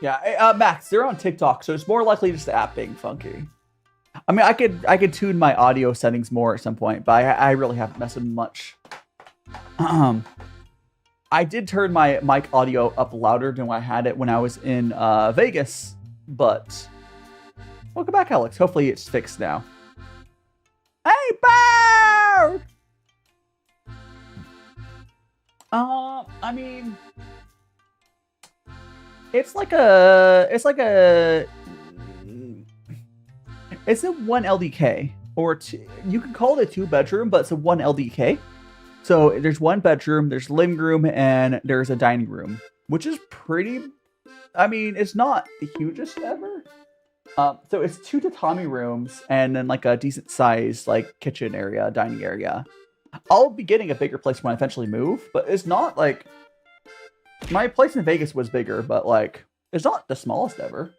Yeah, Max, they're on TikTok, so it's more likely just the app being funky. I mean, I could tune my audio settings more at some point, but I really haven't messed with much. I did turn my mic audio up louder than I had it when I was in Vegas, but welcome back, Alex. Hopefully it's fixed now. Hey, Bird! I mean, it's a 1 LDK, or you can call it a 2-bedroom, but it's a 1 LDK. So there's 1 bedroom, there's a living room, and there's a dining room, which is pretty, I mean, it's not the hugest ever. So it's 2 tatami rooms, and then like a decent sized like kitchen area, dining area. I'll be getting a bigger place when I eventually move, but it's not like, my place in Vegas was bigger, but like, it's not the smallest ever.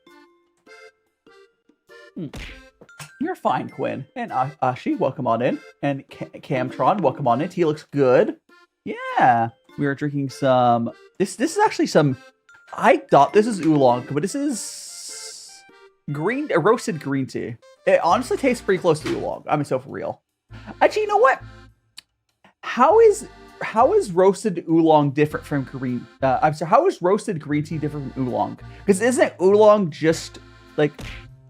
You're fine, Quinn. And Ashi, welcome on in. And Camtron, welcome on in. Tea looks good. Yeah. We are drinking some... This is actually some... I thought this is oolong, but this is... roasted green tea. It honestly tastes pretty close to oolong. I mean, so for real. Actually, you know what? How is roasted oolong different from green... I'm sorry, how is roasted green tea different from oolong? Because isn't oolong just, like,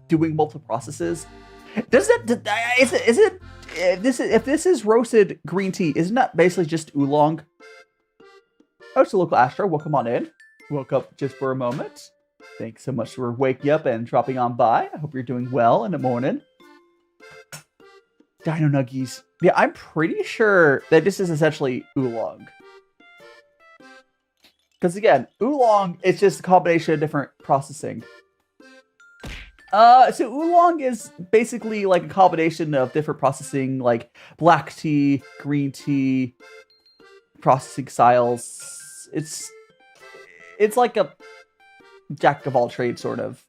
doing multiple processes? If this is roasted green tea, isn't that basically just oolong? Oh, it's a local Astro. Welcome on in. Woke up just for a moment. Thanks so much for waking up and dropping on by. I hope you're doing well in the morning. Dino Nuggies. Yeah, I'm pretty sure that this is essentially oolong. Because again, oolong is just a combination of different processing. So oolong is basically like a combination of different processing, like black tea, green tea, processing styles. It's like a jack of all trades, sort of.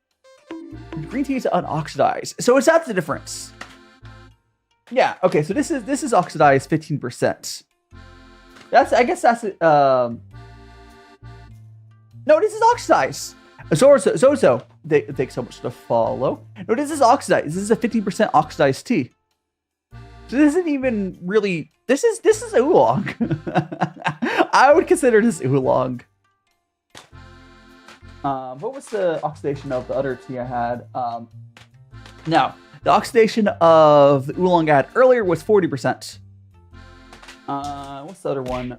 Green tea is unoxidized, so is that the difference? Yeah. Okay. So this is oxidized 15%. I guess that's it. No, this is oxidized. Zozo, thanks so much to follow. No, this is oxidized. This is a 15% oxidized tea. So this isn't even really. This is oolong. I would consider this oolong. What was the oxidation of the other tea I had? Now, the oxidation of the oolong I had earlier was 40%. What's the other one?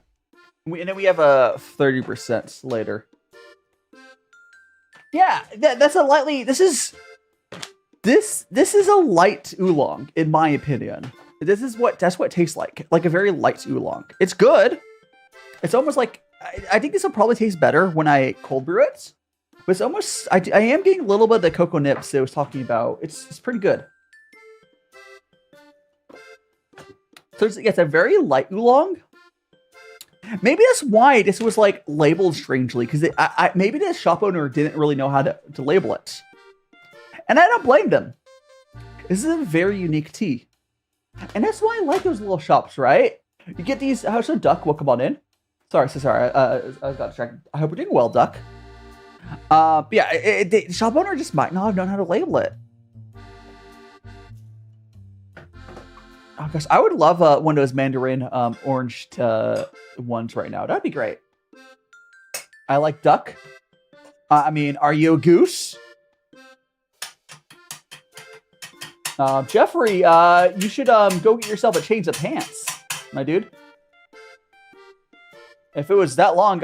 And then we have a 30% later. Yeah, that's a lightly. This is a light oolong, in my opinion. That's what it tastes like a very light oolong. It's good. It's almost like I think this will probably taste better when I cold brew it. But it's almost I am getting a little bit of the cocoa nips that I was talking about. It's pretty good. So it's a very light oolong. Maybe that's why this was like labeled strangely, because maybe the shop owner didn't really know how to label it, and I don't blame them. This is a very unique tea, and that's why I like those little shops, right? You get these. How's a duck? Welcome on in. Sorry. I got distracted. I hope you're doing well, duck. But yeah, the shop owner just might not have known how to label it. Oh gosh, I would love one of those mandarin orange ones right now. That'd be great. I like duck. I mean, are you a goose? Jeffrey, you should go get yourself a change of pants, my dude. If it was that long,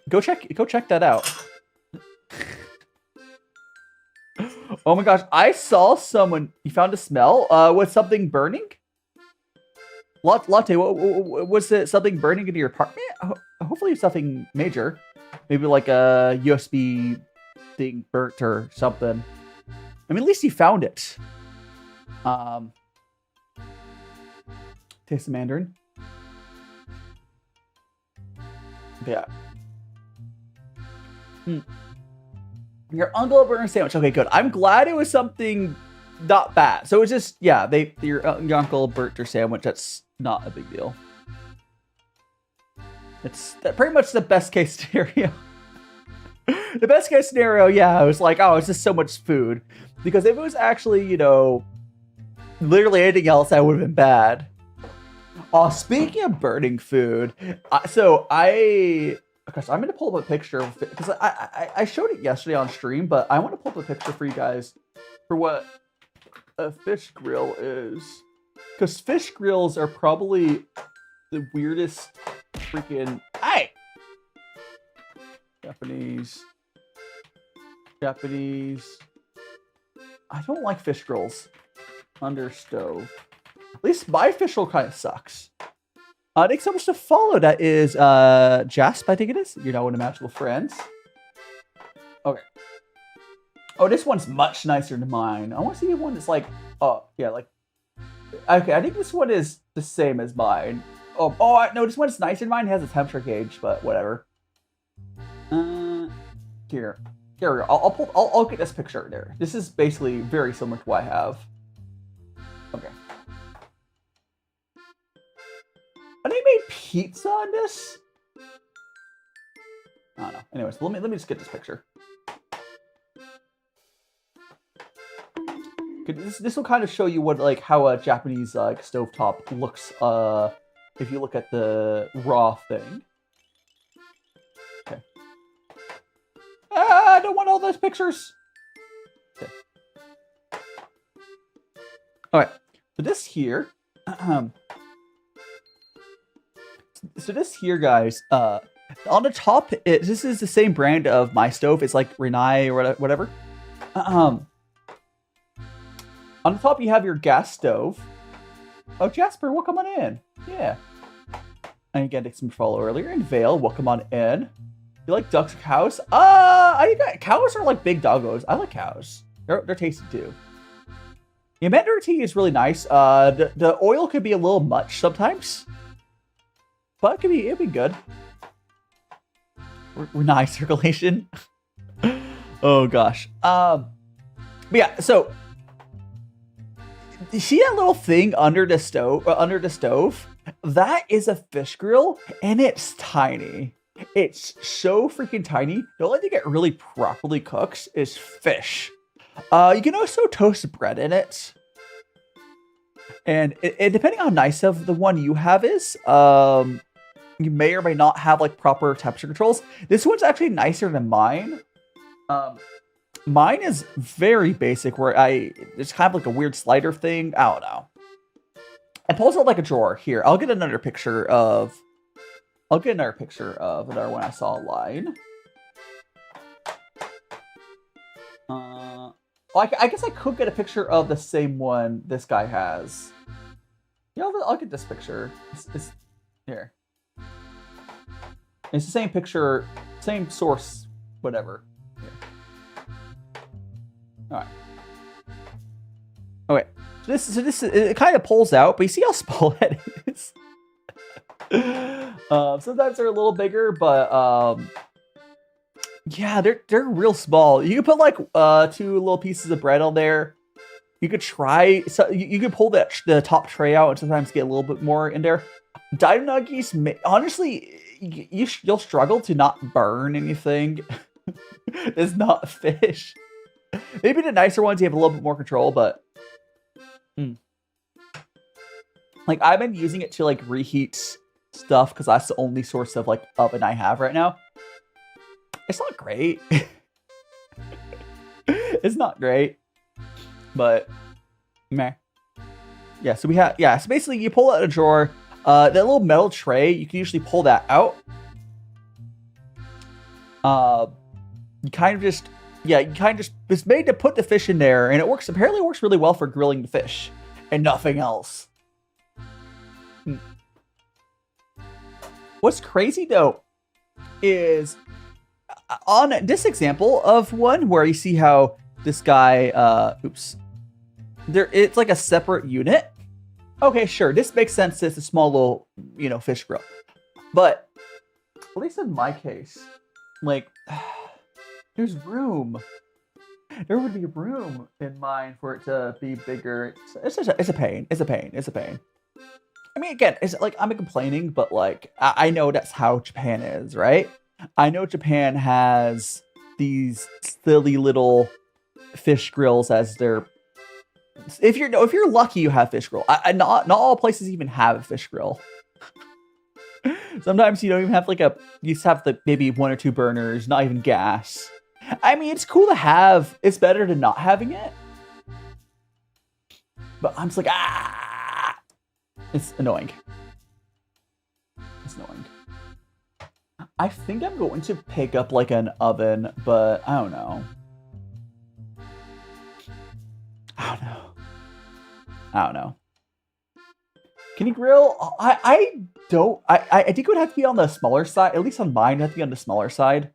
go check that out. Oh my gosh, I saw someone. You found a smell. Was something burning? Latte, was it something burning into your apartment? Hopefully something major. Maybe like a USB thing burnt or something. I mean, at least you found it. Taste the mandarin. Yeah. Your uncle burger sandwich. Okay, good. I'm glad it was something not bad. So it's just, yeah, your uncle burnt your sandwich. That's not a big deal. It's pretty much the best case scenario. The best case scenario, yeah, I was like, oh, it's just so much food. Because if it was actually, you know, literally anything else, that would have been bad. Oh, speaking of burning food, so gosh, I'm gonna pull up a picture because I showed it yesterday on stream, but I want to pull up a picture for you guys for what a fish grill is, because fish grills are probably the weirdest freaking Japanese. I don't like fish grills under stove. At least my fish roll kind of sucks. Thanks so much to follow. That is Jasp, I think it is. You're now one of Magical Friends. Okay. Oh, this one's much nicer than mine. I want to see one that's like, oh, yeah, like, okay, I think this one is the same as mine. Oh, no, this one's nicer than mine. It has a temperature gauge, but whatever. Here we go. I'll get this picture there. This is basically very similar to what I have. Okay. And they made pizza on this? I don't know. Anyways, let me just get this picture. This will kind of show you what, like, how a Japanese like stovetop looks if you look at the raw thing. Okay. I don't want all those pictures. Okay. All right. So this here. So this here, guys, on the top, this is the same brand of my stove. It's like Rinnai or whatever. On the top, you have your gas stove. Oh, Jasper, welcome on in. Yeah. And again, thanks for follow earlier. And Vale, welcome on in. You like ducks or cows? I think cows are like big doggos. I like cows. They're tasty too. The Mandarin tea is really nice. The oil could be a little much sometimes. But it'd be good. Nice circulation. Oh gosh. But yeah, so you see that little thing under the stove? That is a fish grill, and it's tiny. It's so freaking tiny. The only thing it really properly cooks is fish. You can also toast bread in it. And it depending on how nice of the one you have is, you may or may not have like proper temperature controls. This one's actually nicer than mine. Mine is very basic, where it's kind of like a weird slider thing. I don't know. It pulls out like a drawer. Here, I'll get another picture of another one I saw online. I guess I could get a picture of the same one this guy has. Yeah, I'll get this picture. It's here. It's the same picture, same source, whatever. Here. All right. Okay. So this it kind of pulls out, but you see how small it is. Sometimes they're a little bigger, but yeah, they're real small. You can put like 2 little pieces of bread on there. You could try. So you could pull the top tray out and sometimes get a little bit more in there. Dino nuggies, honestly, you'll struggle to not burn anything. It's not fish. Maybe the nicer ones you have a little bit more control, but like I've been using it to like reheat stuff because that's the only source of like oven I have right now. It's not great. It's not great, but meh. Yeah, so we have, yeah, so basically you pull out a drawer, that little metal tray, you can usually pull that out. You kind of just, yeah, you kind of just, it's made to put the fish in there, and it works, apparently it works really well for grilling the fish, and nothing else. What's crazy though, is on this example of one where you see how this guy, oops, there, it's like a separate unit. Okay, sure, this makes sense. It's a small little, you know, fish grill. But at least in my case, like, there's room. There would be room in mine for it to be bigger. It's a pain. It's a pain. It's a pain. I mean, again, it's like, I'm complaining, but like, I know that's how Japan is, right? I know Japan has these silly little fish grills as their, if you're lucky, you have fish grill. Not all places even have a fish grill. Sometimes you don't even have like you just have maybe 1 or 2 burners, not even gas. I mean, it's cool to have. It's better than not having it. But I'm just like, it's annoying. It's annoying. I think I'm going to pick up like an oven, but I don't know. I don't know. Can you grill? I think it would have to be on the smaller side. At least on mine, it would have to be on the smaller side.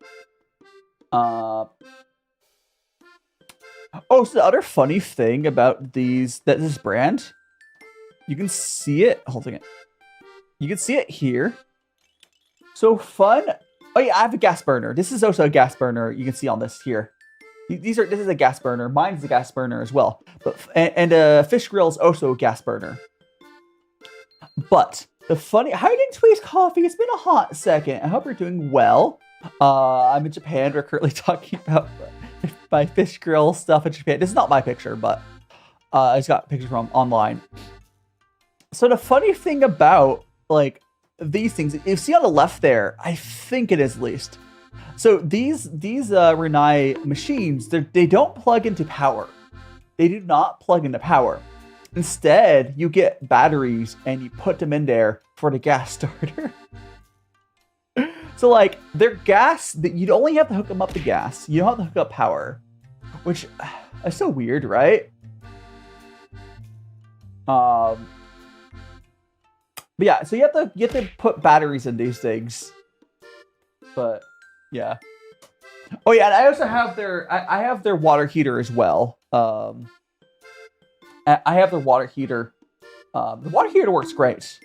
Oh, so the other funny thing about this brand, you can see it. Holding it. You can see it here. So fun. Oh yeah, I have a gas burner. This is also a gas burner. You can see on this here. This is a gas burner. Mine's a gas burner as well. But and fish grill is also a gas burner. But the funny, how are you doing, Tweez Coffee? It's been a hot second. I hope you're doing well. I'm in Japan. We're currently talking about my fish grill stuff in Japan. This is not my picture, but I just got a picture from online. So the funny thing about like these things, you see on the left there, I think it is at least. So these Rinnai machines, they don't plug into power. They do not plug into power. Instead, you get batteries and you put them in there for the gas starter. So like, they're gas, you only have to hook them up to gas. You don't have to hook up power, which is so weird, right? But yeah, so you have to put batteries in these things. But yeah. Oh yeah, and I also have I have their water heater as well. I have the water heater. The water heater works great.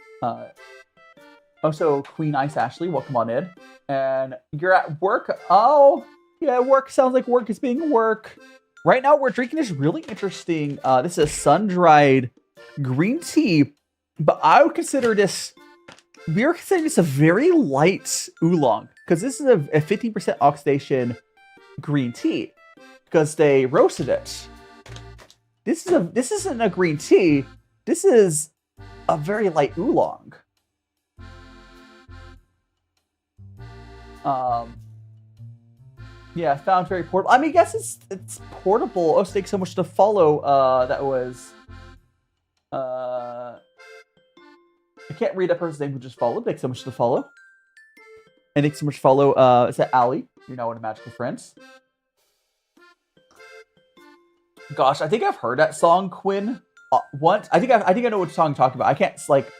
Also, Queen Ice Ashley, welcome on in. And you're at work. Oh, yeah, work sounds like work is being work. Right now, we're drinking this really interesting. This is sun-dried green tea, but I would consider this. We're considering this a very light oolong because this is a 15% oxidation green tea because they roasted it. This isn't a green tea. This is a very light oolong. Yeah, found very portable. I mean, I guess it's portable. Oh, thanks so much to follow. That was I can't read that person's name who just followed. Thanks so much to follow. And thanks so much to follow. Is that Ali? You're now one of Magical Friends. Gosh, I think I've heard that song, Quinn, once. I think I know what song you're talking about. I can't like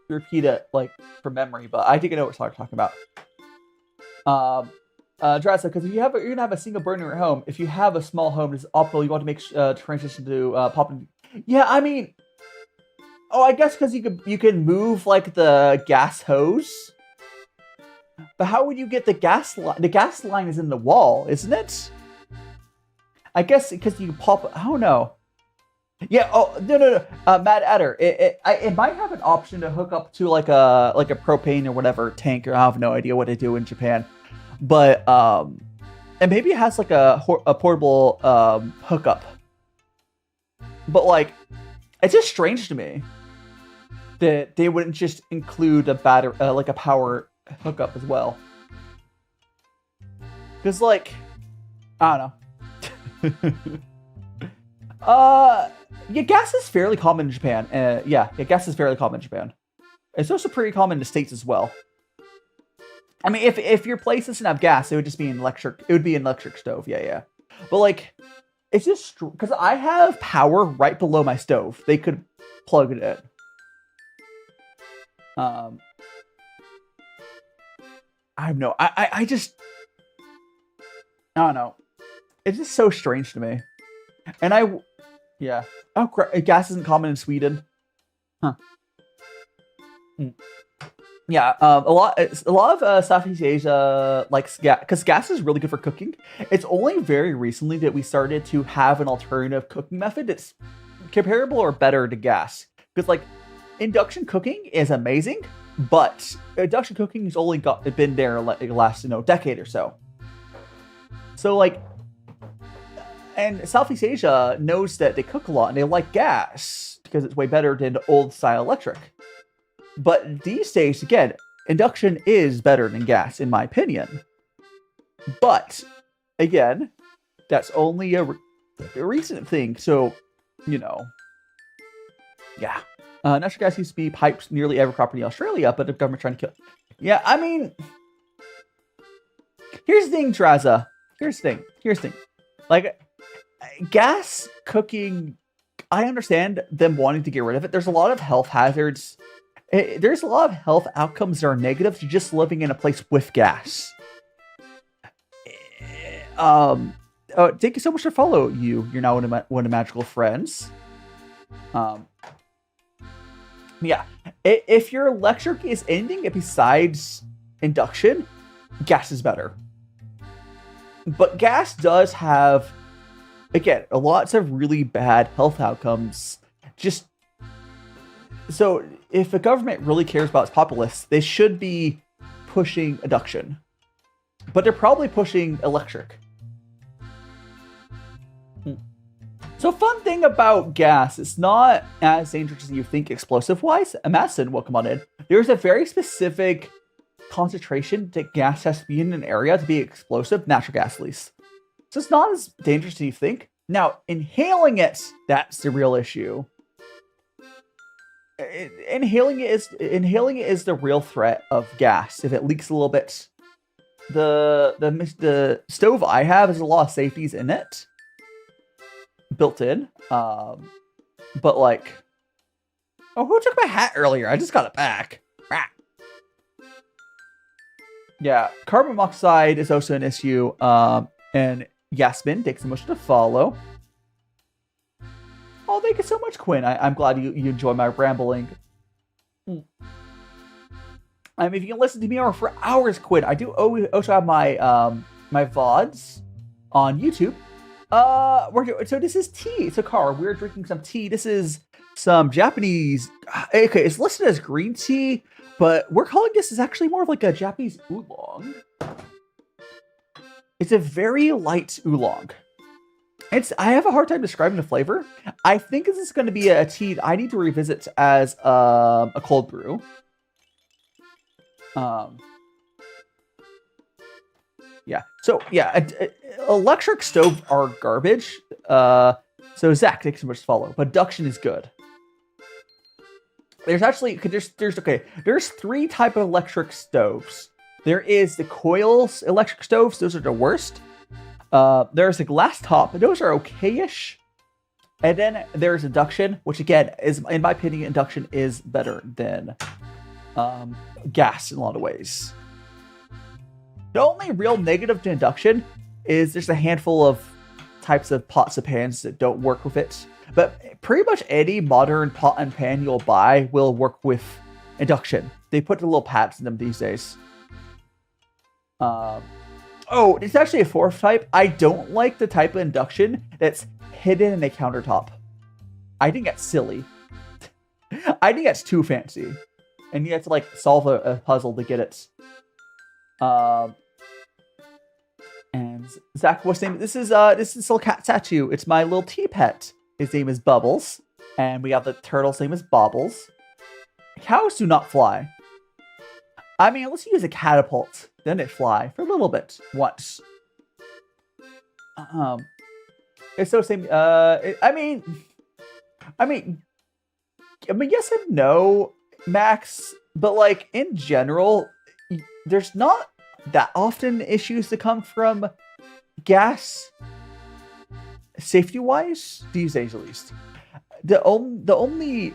repeat it like from memory, but I think I know what song you're talking about. Drasa, because if you're gonna have a single burner at home, if you have a small home, it's optimal. You want to make transition to popping. Yeah, I mean, oh, I guess because you can move like the gas hose. But how would you get the gas line? The gas line is in the wall, isn't it? I guess because you pop. I don't know. Yeah. Oh no. Mad Adder. It might have an option to hook up to like a propane or whatever tank. Or I have no idea what they do in Japan, but and maybe it has like a portable hookup. But like, it's just strange to me that they wouldn't just include a battery, like a power hookup as well. Because, like, I don't know. Yeah, gas is fairly common in Japan. Yeah, gas is fairly common in Japan. It's also pretty common in the States as well. I mean, if your place doesn't have gas, it would just be an electric. It would be an electric stove. Yeah. But like, it's just because I have power right below my stove. They could plug it in. I have no. I just. I don't know. It's just so strange to me. And yeah. Oh, gas isn't common in Sweden. Huh. Yeah, a lot of Southeast Asia likes gas because gas is really good for cooking. It's only very recently that we started to have an alternative cooking method that's comparable or better to gas. Because like induction cooking is amazing, but induction cooking has only been there like the last decade or so. So like, and Southeast Asia knows that they cook a lot and they like gas because it's way better than old style electric. But these days, again, induction is better than gas, in my opinion. But, again, that's only a recent thing, so, yeah. Natural gas used to be piped nearly every property in Australia, but the government trying to kill. Yeah, I mean, here's the thing, Draza. Here's the thing. Like, gas cooking, I understand them wanting to get rid of it. There's a lot of health hazards. There's a lot of health outcomes that are negative to just living in a place with gas. Thank you so much for follow you. You're now one of Magical Friends. Yeah. If your electric is anything besides induction, gas is better. But gas does have, again, lots of really bad health outcomes. Just so if the government really cares about its populace, they should be pushing induction. But they're probably pushing electric. So fun thing about gas, it's not as dangerous as you think explosive-wise. Madison, welcome on in. There's a very specific concentration that gas has to be in an area to be explosive, natural gas at least. So it's not as dangerous as you think. Now, inhaling it, that's the real issue. Inhaling it is the real threat of gas. If it leaks a little bit, the stove I have has a lot of safeties in it, built in. But like, oh, who took my hat earlier? I just got it back. Yeah, carbon monoxide is also an issue. And Yasmin, thanks so much to follow. Oh, thank you so much, Quinn. I'm glad you enjoy my rambling. If you can listen to me for hours, Quinn, I do also have my my VODs on YouTube. So this is tea. So, Car, we're drinking some tea. This is some Japanese. Okay, it's listed as green tea, but we're calling this is actually more of like a Japanese oolong. It's a very light oolong. I have a hard time describing the flavor. I think this is going to be a tea I need to revisit as a cold brew. Yeah. So yeah, electric stoves are garbage. So Zach, thanks so much to follow. But induction is good. There's actually there's 3 types of electric stoves. There is the coils electric stoves. Those are the worst. There's a glass top. Those are okay-ish. And then there's induction, which again is, in my opinion, induction is better than gas in a lot of ways. The only real negative to induction is there's a handful of types of pots and pans that don't work with it. But pretty much any modern pot and pan you'll buy will work with induction. They put the little pads in them these days. Oh, it's actually a 4th type. I don't like the type of induction that's hidden in a countertop. I think that's silly. I think that's too fancy. And you have to like solve a puzzle to get it. And Zach, what's his name? This is little cat statue. It's my little tea pet. His name is Bubbles. And we have the turtle's name is Bobbles. Cows do not fly. I mean, unless you use a catapult, then they fly for a little bit once. It's so same. I mean, yes and no, Max. But like in general, there's not that often issues that come from gas, safety-wise, these days at least. The only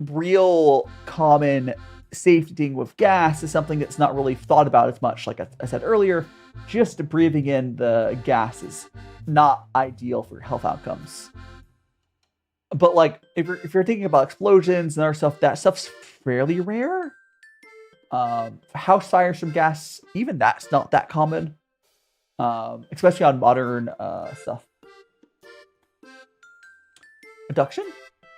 real common safety thing with gas is something that's not really thought about as much. Like I said earlier, just breathing in the gas is not ideal for health outcomes. But like if you're thinking about explosions and other stuff, that stuff's fairly rare. House fires from gas, even that's not that common. Especially on modern stuff. Induction?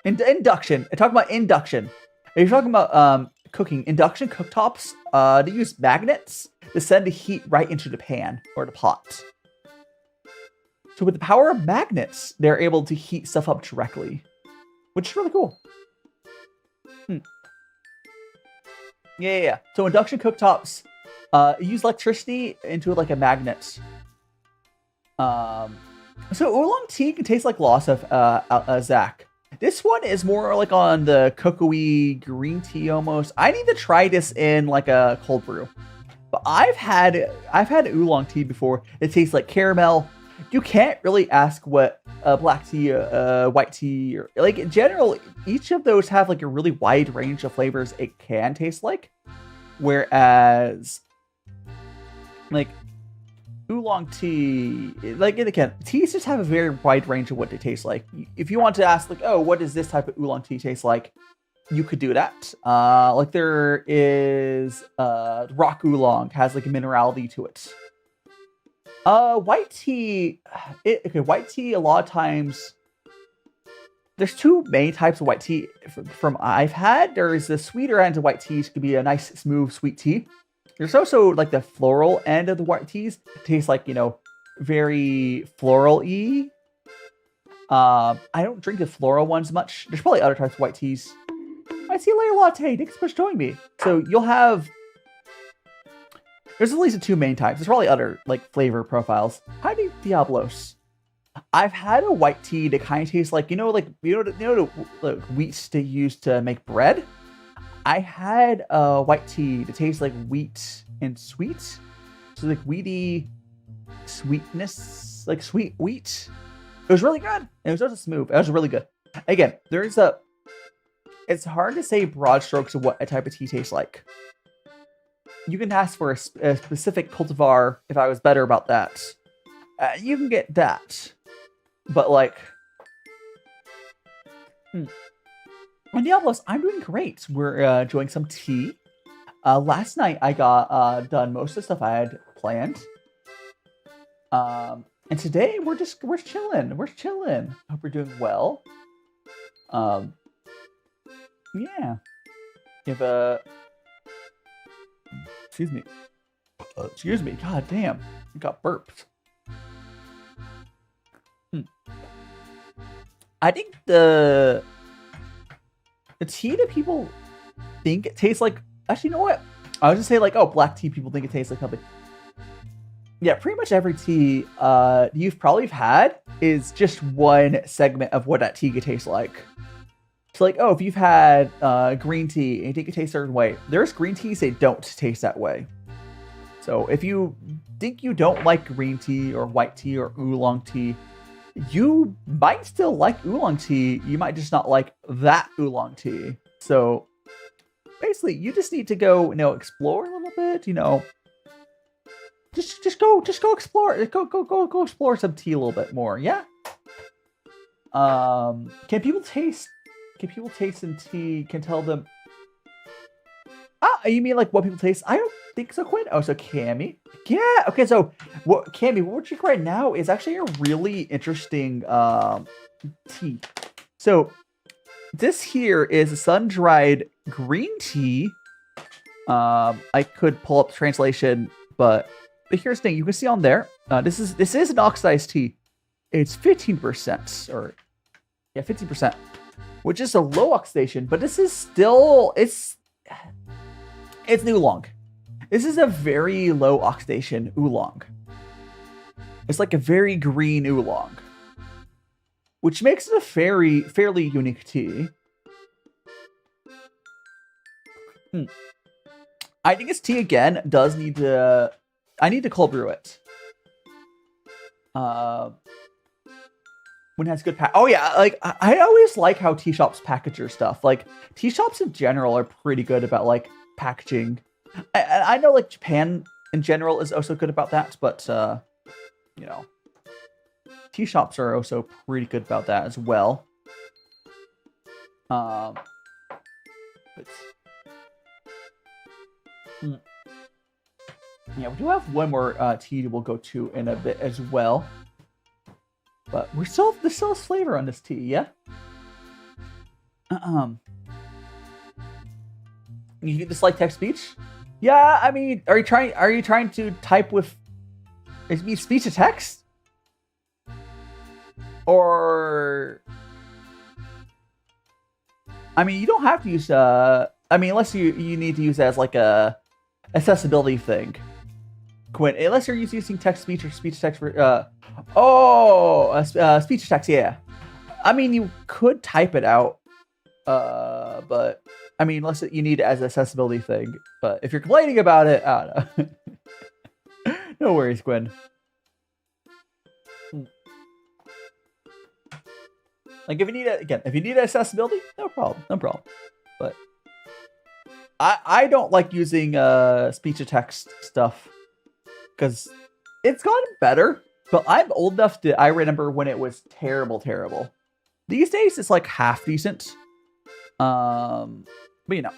Induction. I'm talking about induction. If you're talking about cooking, induction cooktops, they use magnets to send the heat right into the pan or the pot. So with the power of magnets, they're able to heat stuff up directly, which is really cool. Yeah. So induction cooktops use electricity into like a magnet. So oolong tea can taste like loss of Zach. This one is more like on the cocoa-y green tea almost. I need to try this in like a cold brew. But I've had oolong tea before. It tastes like caramel. You can't really ask what black tea, white tea, or like in general, each of those have like a really wide range of flavors it can taste like. Whereas like oolong tea, like again, teas just have a very wide range of what they taste like. If you want to ask like, oh, what does this type of oolong tea taste like? You could do that. Like there is rock oolong has like a minerality to it. White tea, white tea a lot of times, there's two main types of white tea from I've had. There's the sweeter end of white teas, could be a nice, smooth, sweet tea. There's also like the floral end of the white teas. It tastes like, very floral-y. I don't drink the floral ones much. There's probably other types of white teas. I see a layer latte. Thanks for showing me. So you'll have... There's at least two main types. There's probably other like flavor profiles. Hi, Diablos. I've had a white tea that kind of tastes like the wheat they use to make bread. I had a white tea that tastes like wheat and sweet, so like wheaty sweetness, like sweet wheat. It was really good. It was also smooth. It was really good. Again, it's hard to say broad strokes of what a type of tea tastes like. You can ask for a specific cultivar if I was better about that. You can get that. But like... On Diablos, I'm doing great. We're enjoying some tea. Last night, I got done most of the stuff I had planned. And today, we're chilling. We're chilling. Hope we're doing well. Yeah. If excuse me. Excuse me. God damn. I got burped. I think the tea that people think it tastes like... Actually, you know what? I was just say like, oh, black tea, people think it tastes like something. Yeah, pretty much every tea you've probably had is just one segment of what that tea could taste like. So like, oh, if you've had green tea and you think it tastes a certain way, there's green teas that don't taste that way. So if you think you don't like green tea or white tea or oolong tea, you might still like oolong tea. You might just not like that oolong tea. So basically, you just need to go, explore a little bit. Just go explore. Go explore some tea a little bit more. Yeah. Can people taste in tea? Can tell them? You mean like what people taste? I don't think so, Quinn. Oh, so Cammy. Yeah. Okay. So Cammy, what we're drinking right now is actually a really interesting tea. So this here is a sun-dried green tea. I could pull up the translation, but here's the thing. You can see on there. This is an oxidized tea. It's 15% or 15%, which is a low oxidation, but this is still it's oolong. This is a very low oxidation oolong. It's like a very green oolong, which makes it a fairly unique tea. I think its tea again does need to. I need to cold brew it. When it has good pack. Oh yeah, like I always like how tea shops package their stuff. Like tea shops in general are pretty good about like packaging. I know like Japan in general is also good about that, but you know, tea shops are also pretty good about that as well. But, yeah, we do have one more tea we'll go to in a bit as well. But there's still has flavor on this tea, yeah? You dislike text speech? Yeah, I mean, are you trying to type with speech to text? Or I mean, you don't have to use I mean, unless you need to use it as like a accessibility thing. Quinn, unless you're using text speech or speech to text for speech to text, yeah. I mean, you could type it out, but I mean, unless you need it as an accessibility thing. But if you're complaining about it, I don't know. No worries, Quinn. Like if you need it again, if you need accessibility, no problem. But I don't like using speech to text stuff because it's gotten better. But I'm old enough that I remember when it was terrible. These days it's like half decent. But you know.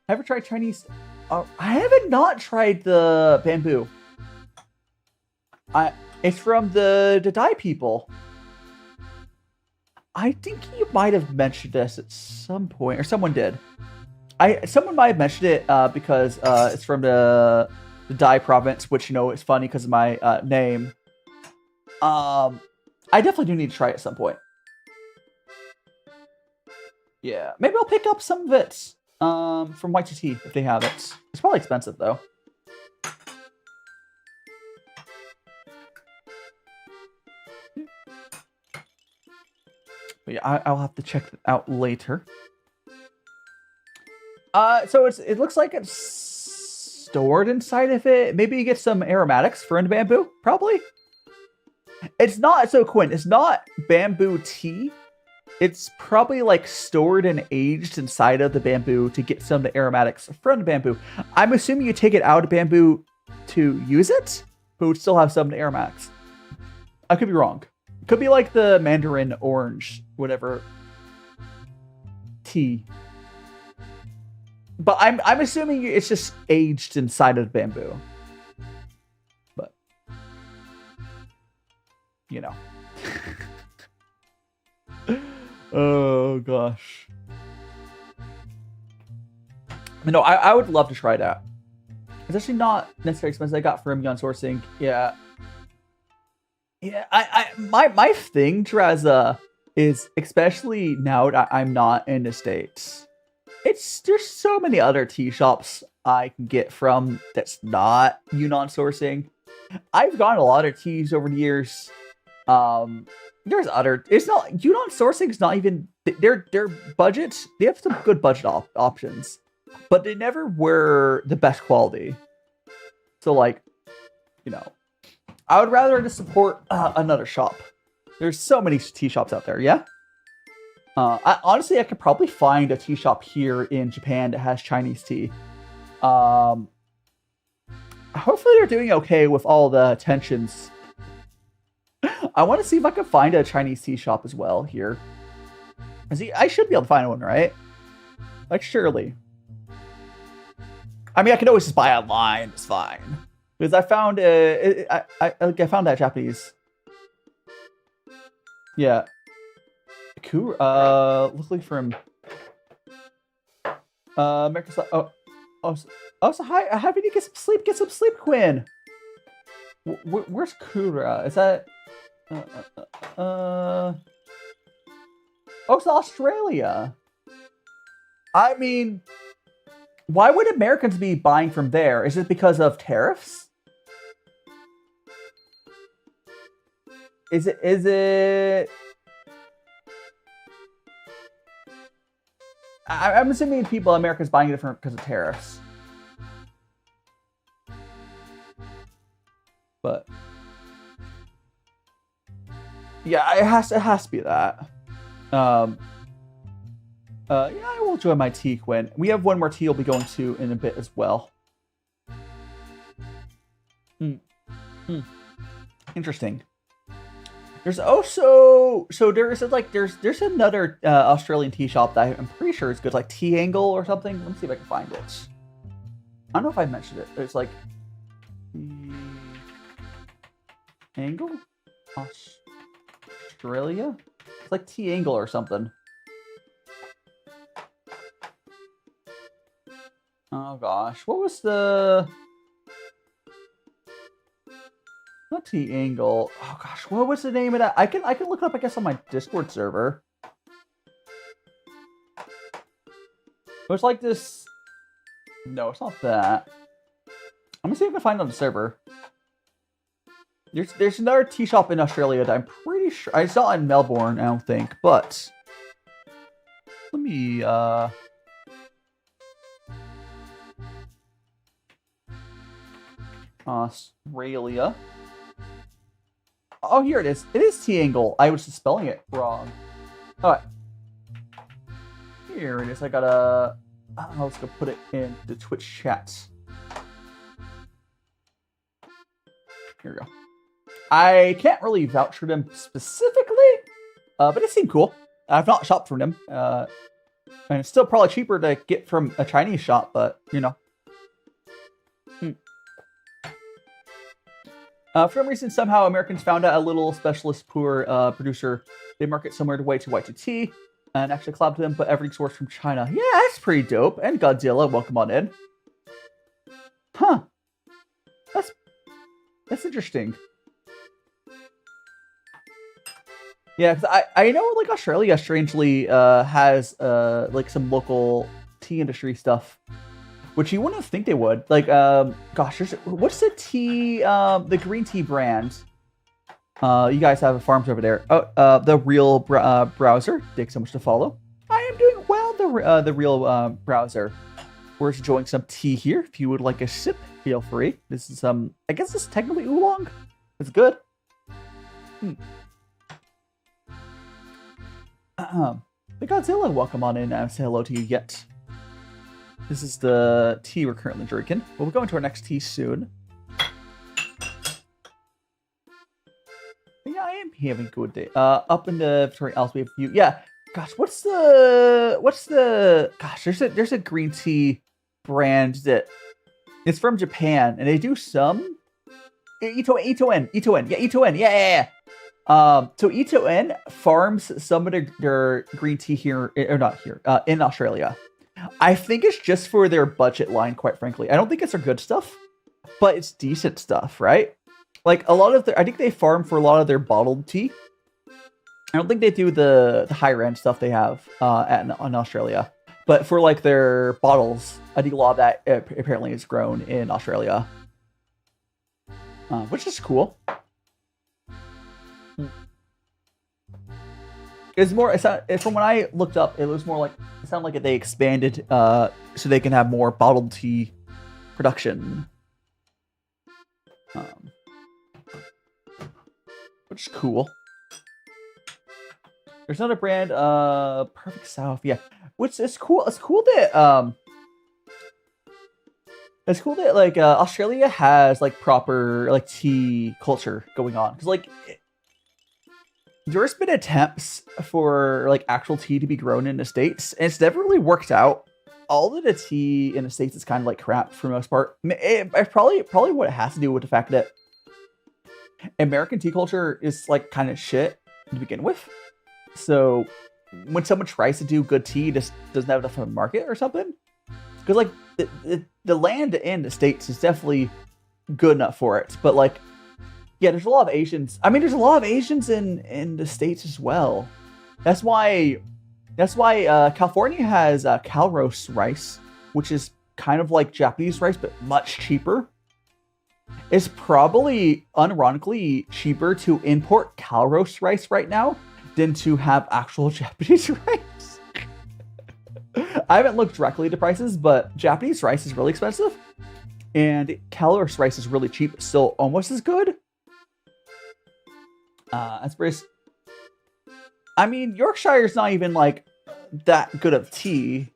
Ever tried Chinese? I haven't not tried the bamboo. It's from the Dai people. I think you might have mentioned this at some point, or someone did. Someone might have mentioned it because it's from the Dai province, which, you know, it's funny because of my name. I definitely do need to try it at some point. Yeah, maybe I'll pick up some of it from Live2D if they have it. It's probably expensive though. But yeah, I'll have to check it out later. So it looks like it's stored inside of it. Maybe you get some aromatics for bamboo, probably. It's not, so Quinn, it's not bamboo tea. It's probably like stored and aged inside of the bamboo to get some of the aromatics from the bamboo. I'm assuming you take it out of bamboo to use it, but would still have some of the aromatics. I could be wrong. Could be like the mandarin orange, whatever tea. But I'm assuming it's just aged inside of bamboo. But you know. Oh gosh. No, I would love to try that. It's actually not necessarily expensive. I got from Yon Sourcing. Yeah. Yeah, my thing, Treza, is especially now that I'm not in the States. There's so many other tea shops I can get from that's not Yunnan sourcing. I've gotten a lot of teas over the years. There's other. It's not Yunnan sourcing is not even their budget. They have some good budget options, but they never were the best quality. So like, you know, I would rather just support another shop. There's so many tea shops out there. Yeah. Honestly, I could probably find a tea shop here in Japan that has Chinese tea. Hopefully they're doing okay with all the tensions. I want to see if I can find a Chinese tea shop as well here. See, I should be able to find one, right? Like, surely. I mean, I can always just buy online. It's fine. Because I found I found that Japanese. Yeah. Cool. Looking from America's. So hi. Happy to get some sleep. Get some sleep, Quinn. Where's Kura? Is that? Oh, it's Australia. I mean, Why would Americans be buying from there? Is it because of tariffs? Is it? I'm assuming Americans buying it because of tariffs. But yeah, it has to be that. Yeah, I will enjoy my tea, Quinn. We have one more tea we'll be going to in a bit as well. Interesting. There's also there's another Australian tea shop that I'm pretty sure is good, like Tea Angle or something. Let me see if I can find it. I don't know if I mentioned it. There's like Angle, Australia. It's like Tea Angle or something. Oh gosh, what was the? Not Tea Angle. Oh gosh, what was the name of that? I can look it up, I guess, on my Discord server. It was like this. No, it's not that. I'm gonna see if I can find it on the server. There's another tea shop in Australia that I'm pretty sure I saw in Melbourne. I don't think, but let me Australia. Oh, here it is. It is Tea Angle. I was just spelling it wrong. Alright. Here it is. I gotta... let's go put it in the Twitch chat. Here we go. I can't really vouch for them specifically, but it seemed cool. I've not shopped from them. And it's still probably cheaper to get from a Chinese shop, but, you know. For some reason, somehow Americans found out a little specialist poor producer. They market somewhere to way to white to tea and actually collab to them, but everything's sourced from China. Yeah, that's pretty dope. And Godzilla, welcome on in. Huh. That's interesting. Yeah, because I know like Australia strangely has like some local tea industry stuff. Which you wouldn't think they would. Like, gosh, what's the tea, the green tea brand? You guys have farms over there. Oh, the Real Browser. Thanks so much to follow. I am doing well, the Real Browser. We're enjoying some tea here. If you would like a sip, feel free. This is, I guess this is technically oolong. It's good. The Godzilla, welcome on in. Say hello to you yet. This is the tea we're currently drinking. We'll be going to our next tea soon. But yeah, I am having a good day. Up in the Victoria else we have a few. Yeah, gosh, what's the? Gosh, there's a green tea brand that it's from Japan, and they do some. Itoen. Yeah, Itoen. Yeah. So Itoen farms some of their green tea here, or not here, in Australia. I think it's just for their budget line, quite frankly. I don't think it's their good stuff, but it's decent stuff, right? Like a lot of I think they farm for a lot of their bottled tea. I don't think they do the higher end stuff they have in Australia, but for like their bottles, I think a lot of that apparently is grown in Australia, which is cool. It's more. From when I looked up, it was more like it sounded like they expanded so they can have more bottled tea production, which is cool. There's another brand, Perfect South, yeah, which is cool. It's cool that like Australia has like proper like tea culture going on, because like. There's been attempts for like actual tea to be grown in the States, and it's never really worked out. All of the tea in the States is kind of like crap for the most part. It's probably what it has to do with the fact that American tea culture is like kind of shit to begin with. So when someone tries to do good tea, just doesn't have enough of a market or something. Because like the land in the States is definitely good enough for it, but like. Yeah, there's a lot of Asians. I mean, there's a lot of Asians in the States as well. That's why California has Calrose rice, which is kind of like Japanese rice, but much cheaper. It's probably, unironically, cheaper to import Calrose rice right now than to have actual Japanese rice. I haven't looked directly at the prices, but Japanese rice is really expensive. And Calrose rice is really cheap, still almost as good. I mean, Yorkshire's not even like that good of tea.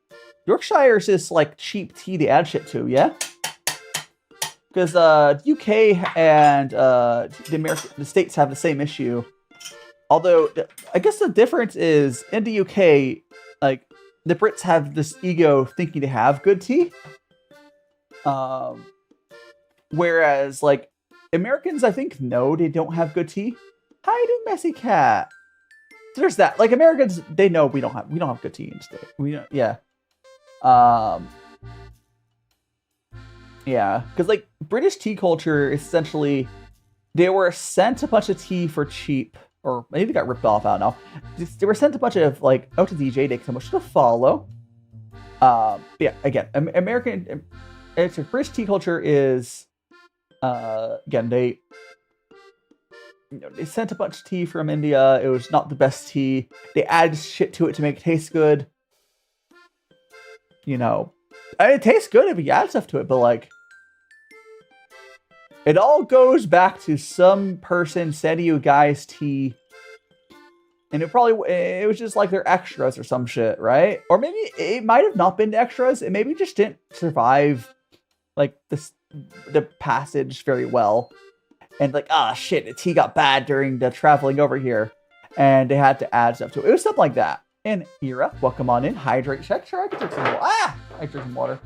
Yorkshire's is like cheap tea to add shit to, yeah? Because UK and the States have the same issue. Although, I guess the difference is, in the UK, like, the Brits have this ego thinking they have good tea. Whereas, like, Americans, I think, know they don't have good tea. Hiding messy cat. So there's that. Like, Americans, they know we don't have good tea in the state. Yeah. Yeah, because, like, British tea culture, essentially, they were sent a bunch of tea for cheap, or maybe they got ripped off, I don't know. They were sent a bunch of, like, oh, to DJ, they so much to follow. Yeah, again, British tea culture is, again, they sent a bunch of tea from India. It was not the best tea. They added shit to it to make it taste good. You know, it tastes good if you add stuff to it, but, like, it all goes back to some person sending you guys tea, and it was just like their extras or some shit, right? Or maybe it might have not been extras. It maybe just didn't survive, like, the passage very well, and like, shit, the tea got bad during the traveling over here, and they had to add stuff to it. It was something like that. And Ira, welcome on in. Hydrate check. Sure, I can drink some water. I drink some water.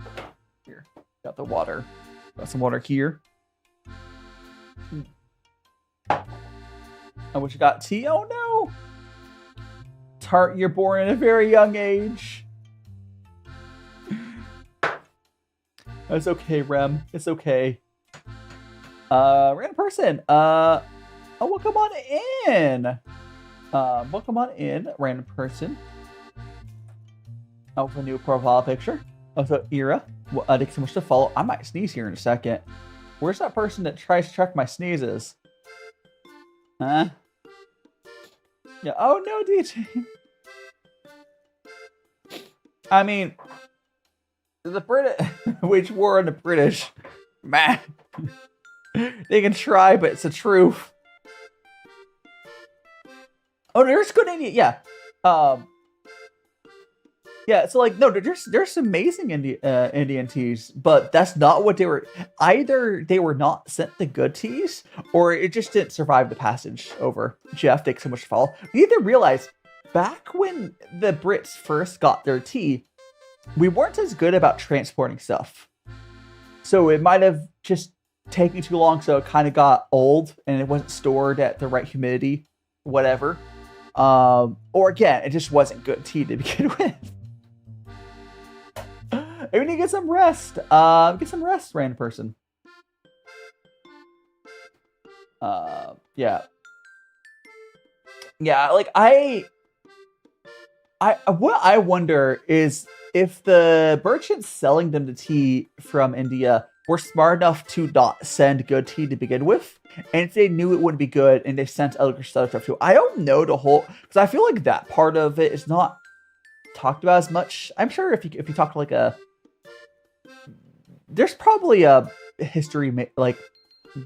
Here, got the water. Got some water here. Oh, what you got? Tea? Oh no! Tart, you're born at a very young age. It's okay, Rem. It's okay. Random person. Oh, welcome on in. Welcome on in, random person. Oh, a new profile picture. Also, Ira. Thanks so much to follow. I might sneeze here in a second. Where's that person that tries to check my sneezes? Huh? Yeah. Oh no, DJ. I mean, the British wage war on the British. Man, they can try, but it's the truth. Oh, there's good Indian. Yeah. Yeah, so, like, no, there's some amazing Indian teas, but that's not what they were. Either they were not sent the good teas, or it just didn't survive the passage over. Jeff, thanks so much for follow. We need to realize, back when the Brits first got their tea, we weren't as good about transporting stuff. So it might have just taken too long, so it kind of got old, and it wasn't stored at the right humidity, whatever. Or again, it just wasn't good tea to begin with. We need to get some rest. Get some rest, random person. Yeah. Yeah, like, what I wonder is if the merchants selling them the tea from India were smart enough to not send good tea to begin with, and if they knew it wouldn't be good and they sent other stuff too. I don't know the whole, because I feel like that part of it is not talked about as much. I'm sure if you talk to, like, there's probably a history, like,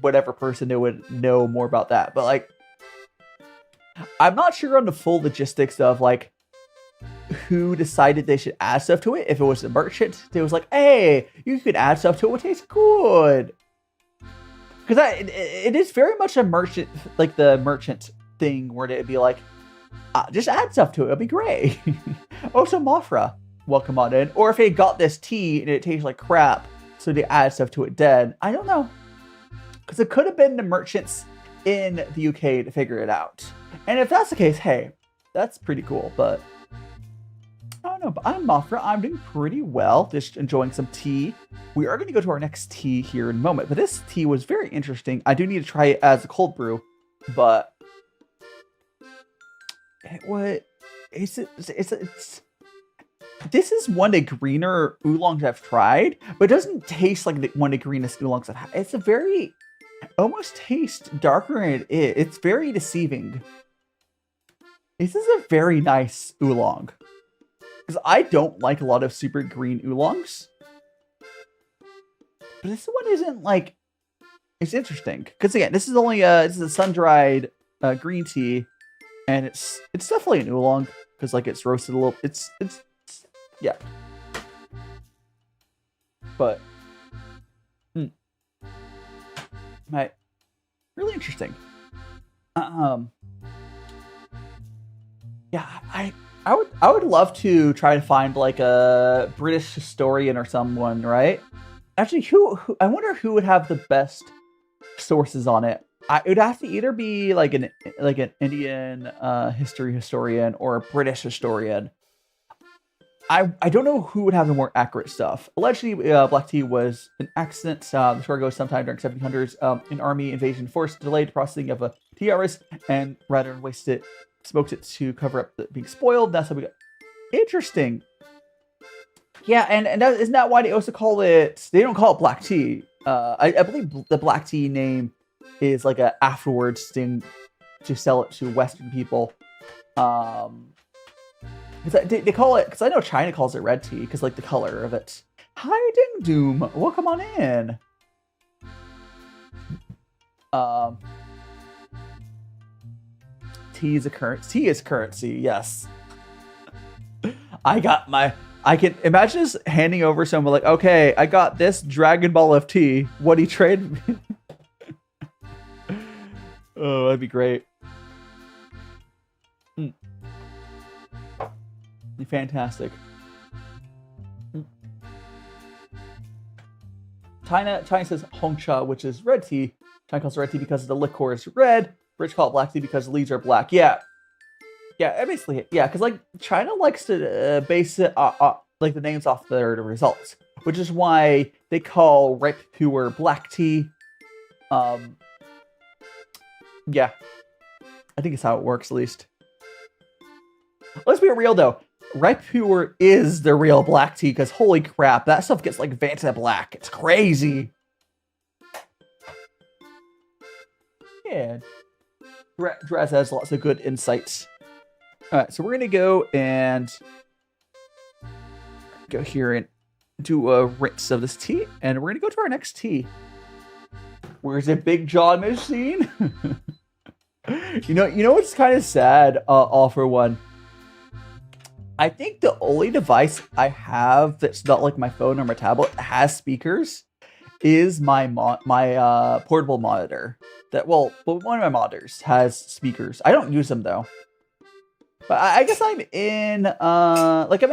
whatever person who would know more about that. But, like, I'm not sure on the full logistics of, like, who decided they should add stuff to it. If it was a merchant, they was like, hey, you could add stuff to it, it tastes good. Because it is very much a merchant, like the merchant thing, where it'd be like, just add stuff to it, it'll be great. Also, Mafra, welcome on in. Or if they got this tea and it tastes like crap, so they add stuff to it dead. I don't know. Because it could have been the merchants in the UK to figure it out. And if that's the case, hey, that's pretty cool. But I don't know. But I'm Mafra. I'm doing pretty well. Just enjoying some tea. We are going to go to our next tea here in a moment. But this tea was very interesting. I do need to try it as a cold brew. But it this is one of the greener oolongs I've tried, but it doesn't taste like one of the greenest oolongs I've had. It's a very, almost tastes darker than it is. It's very deceiving. This is a very nice oolong. Because I don't like a lot of super green oolongs. But this one isn't like, it's interesting. Because again, this is only this is a sun-dried green tea. And it's definitely an oolong. Because like it's roasted a little, it's yeah. But, right. Really interesting. Yeah, I would love to try to find like a British historian or someone, right? Actually, who I wonder who would have the best sources on it. It would have to either be like an Indian history historian or a British historian. I don't know who would have the more accurate stuff. Allegedly, black tea was an accident. The story goes sometime during 1700s. An army invasion force delayed processing of a tea harvest and rather than waste it, smoked it to cover up the being spoiled. That's how we got. Interesting. Yeah, and that, isn't that why they also call it? They don't call it black tea. I believe the black tea name is like a afterwards thing to sell it to Western people. They call it, because I know China calls it red tea because like the color of it. Hi Ding Doom, welcome on in. Tea is currency, yes. I can imagine just handing over someone like, okay, I got this Dragon Ball of tea. What do you trade me? Oh, that'd be great. Fantastic. China says Hongcha, which is red tea. China calls it red tea because the liquor is red. British call it black tea because the leaves are black. Yeah, basically, yeah. Because like China likes to base it like the names off the results, which is why they call ripe pure black tea. Yeah, I think it's how it works at least. Let's be real though. Ripe pure is the real black tea because holy crap, that stuff gets like Vanta black. It's crazy. Yeah. Draz has lots of good insights. Alright, so we're gonna go here and do a rinse of this tea, and we're gonna go to our next tea. Where's the Big John machine? you know what's kind of sad, all for one. I think the only device I have that's not like my phone or my tablet that has speakers is my portable monitor. One of my monitors has speakers. I don't use them though. But I guess I'm in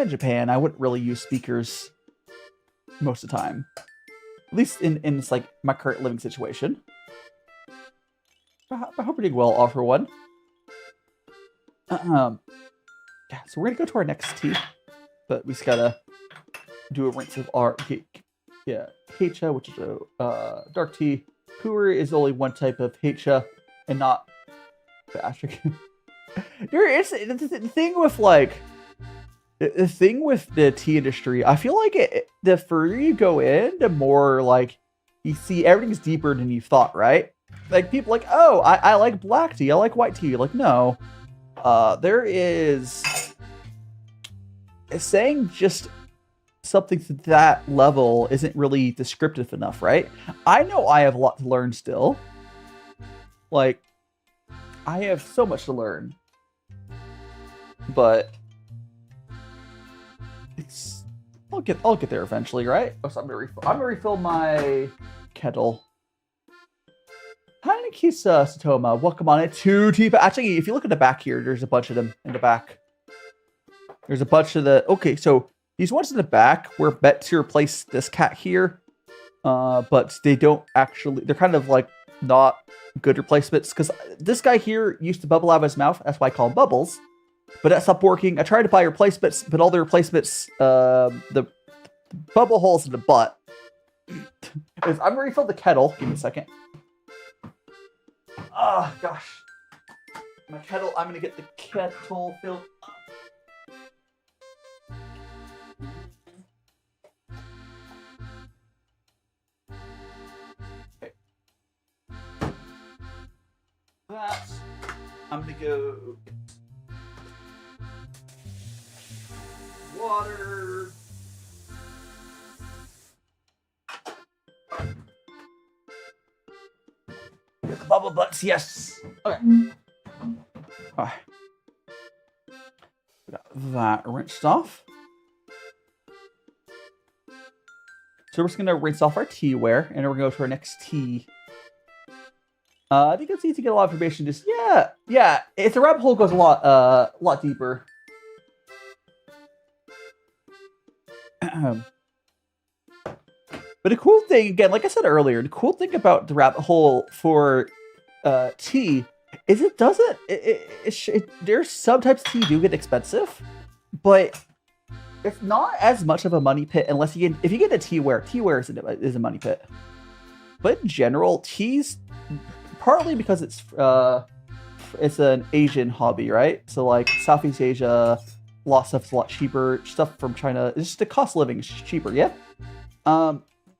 Japan. I wouldn't really use speakers most of the time. At least in like my current living situation. I hope we're doing well, all for one. Yeah, so we're gonna go to our next tea, but we just gotta do a rinse of our heicha, which is a dark tea. Puer is only one type of heicha, and not gastric. It's the thing with like the thing with the tea industry. I feel like the further you go in, the more like you see everything's deeper than you thought, right? Like people like, oh, I like black tea, I like white tea. You're like, no. There is saying just something to that level isn't really descriptive enough, right? I know I have a lot to learn still. Like, I have so much to learn, but I'll get there eventually, right? Oh, so I'm gonna refill my kettle. Hi, Nikisa Satoma. Welcome on it to Tea. Actually, if you look at the back here, there's a bunch of them in the back. There's a bunch of the... Okay, so these ones in the back were meant to replace this cat here. But they don't actually... They're kind of like not good replacements. Because this guy here used to bubble out of his mouth. That's why I call him Bubbles. But that stopped working. I tried to buy replacements, but all the replacements... the bubble holes in the butt. I'm going to refill the kettle. Give me a second. Oh, gosh. My kettle, I'm going to get the kettle filled. Water. Get the bubble butts, yes. Okay. Alright. Got that rinsed off. So we're just gonna rinse off our teaware, and we're gonna go to our next tea. I think it's easy to get a lot of information. Just yeah. It's a rabbit hole goes a lot deeper. But the cool thing, again, like I said earlier, the cool thing about the rabbit hole for tea is it doesn't. There's some types of tea do get expensive, but it's not as much of a money pit unless you get, if you get the teaware is a money pit. But in general, teas, partly because it's an Asian hobby, right? So like Southeast Asia, a lot of stuff's a lot cheaper. Stuff from China, it's just the cost of living is cheaper, yeah.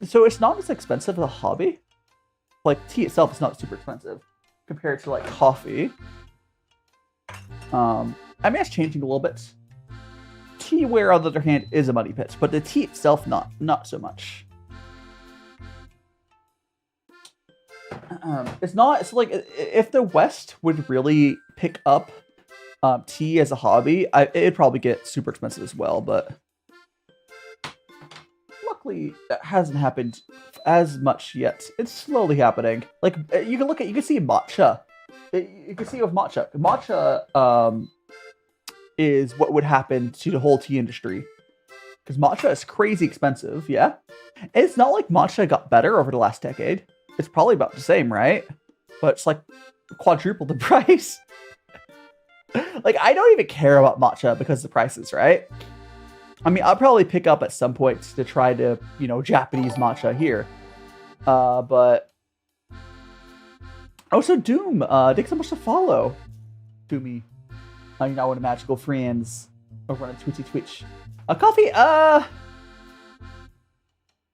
So it's not as expensive as a hobby. Like tea itself is not super expensive compared to like coffee. I mean, it's changing a little bit. Teaware, on the other hand, is a money pit, but the tea itself, not so much. It's not. It's like if the West would really pick up tea as a hobby, it'd probably get super expensive as well. But luckily, that hasn't happened as much yet. It's slowly happening. Like you can see matcha. You can see with matcha. Matcha is what would happen to the whole tea industry, because matcha is crazy expensive. Yeah, and it's not like matcha got better over the last decade. It's probably about the same, right? But it's like quadruple the price. Like, I don't even care about matcha because of the prices, right? I mean, I'll probably pick up at some point to try to, Japanese matcha here. But also Doom, thanks so much to follow. Doomy. You're not one of magical friends over on Twitch. Coffee,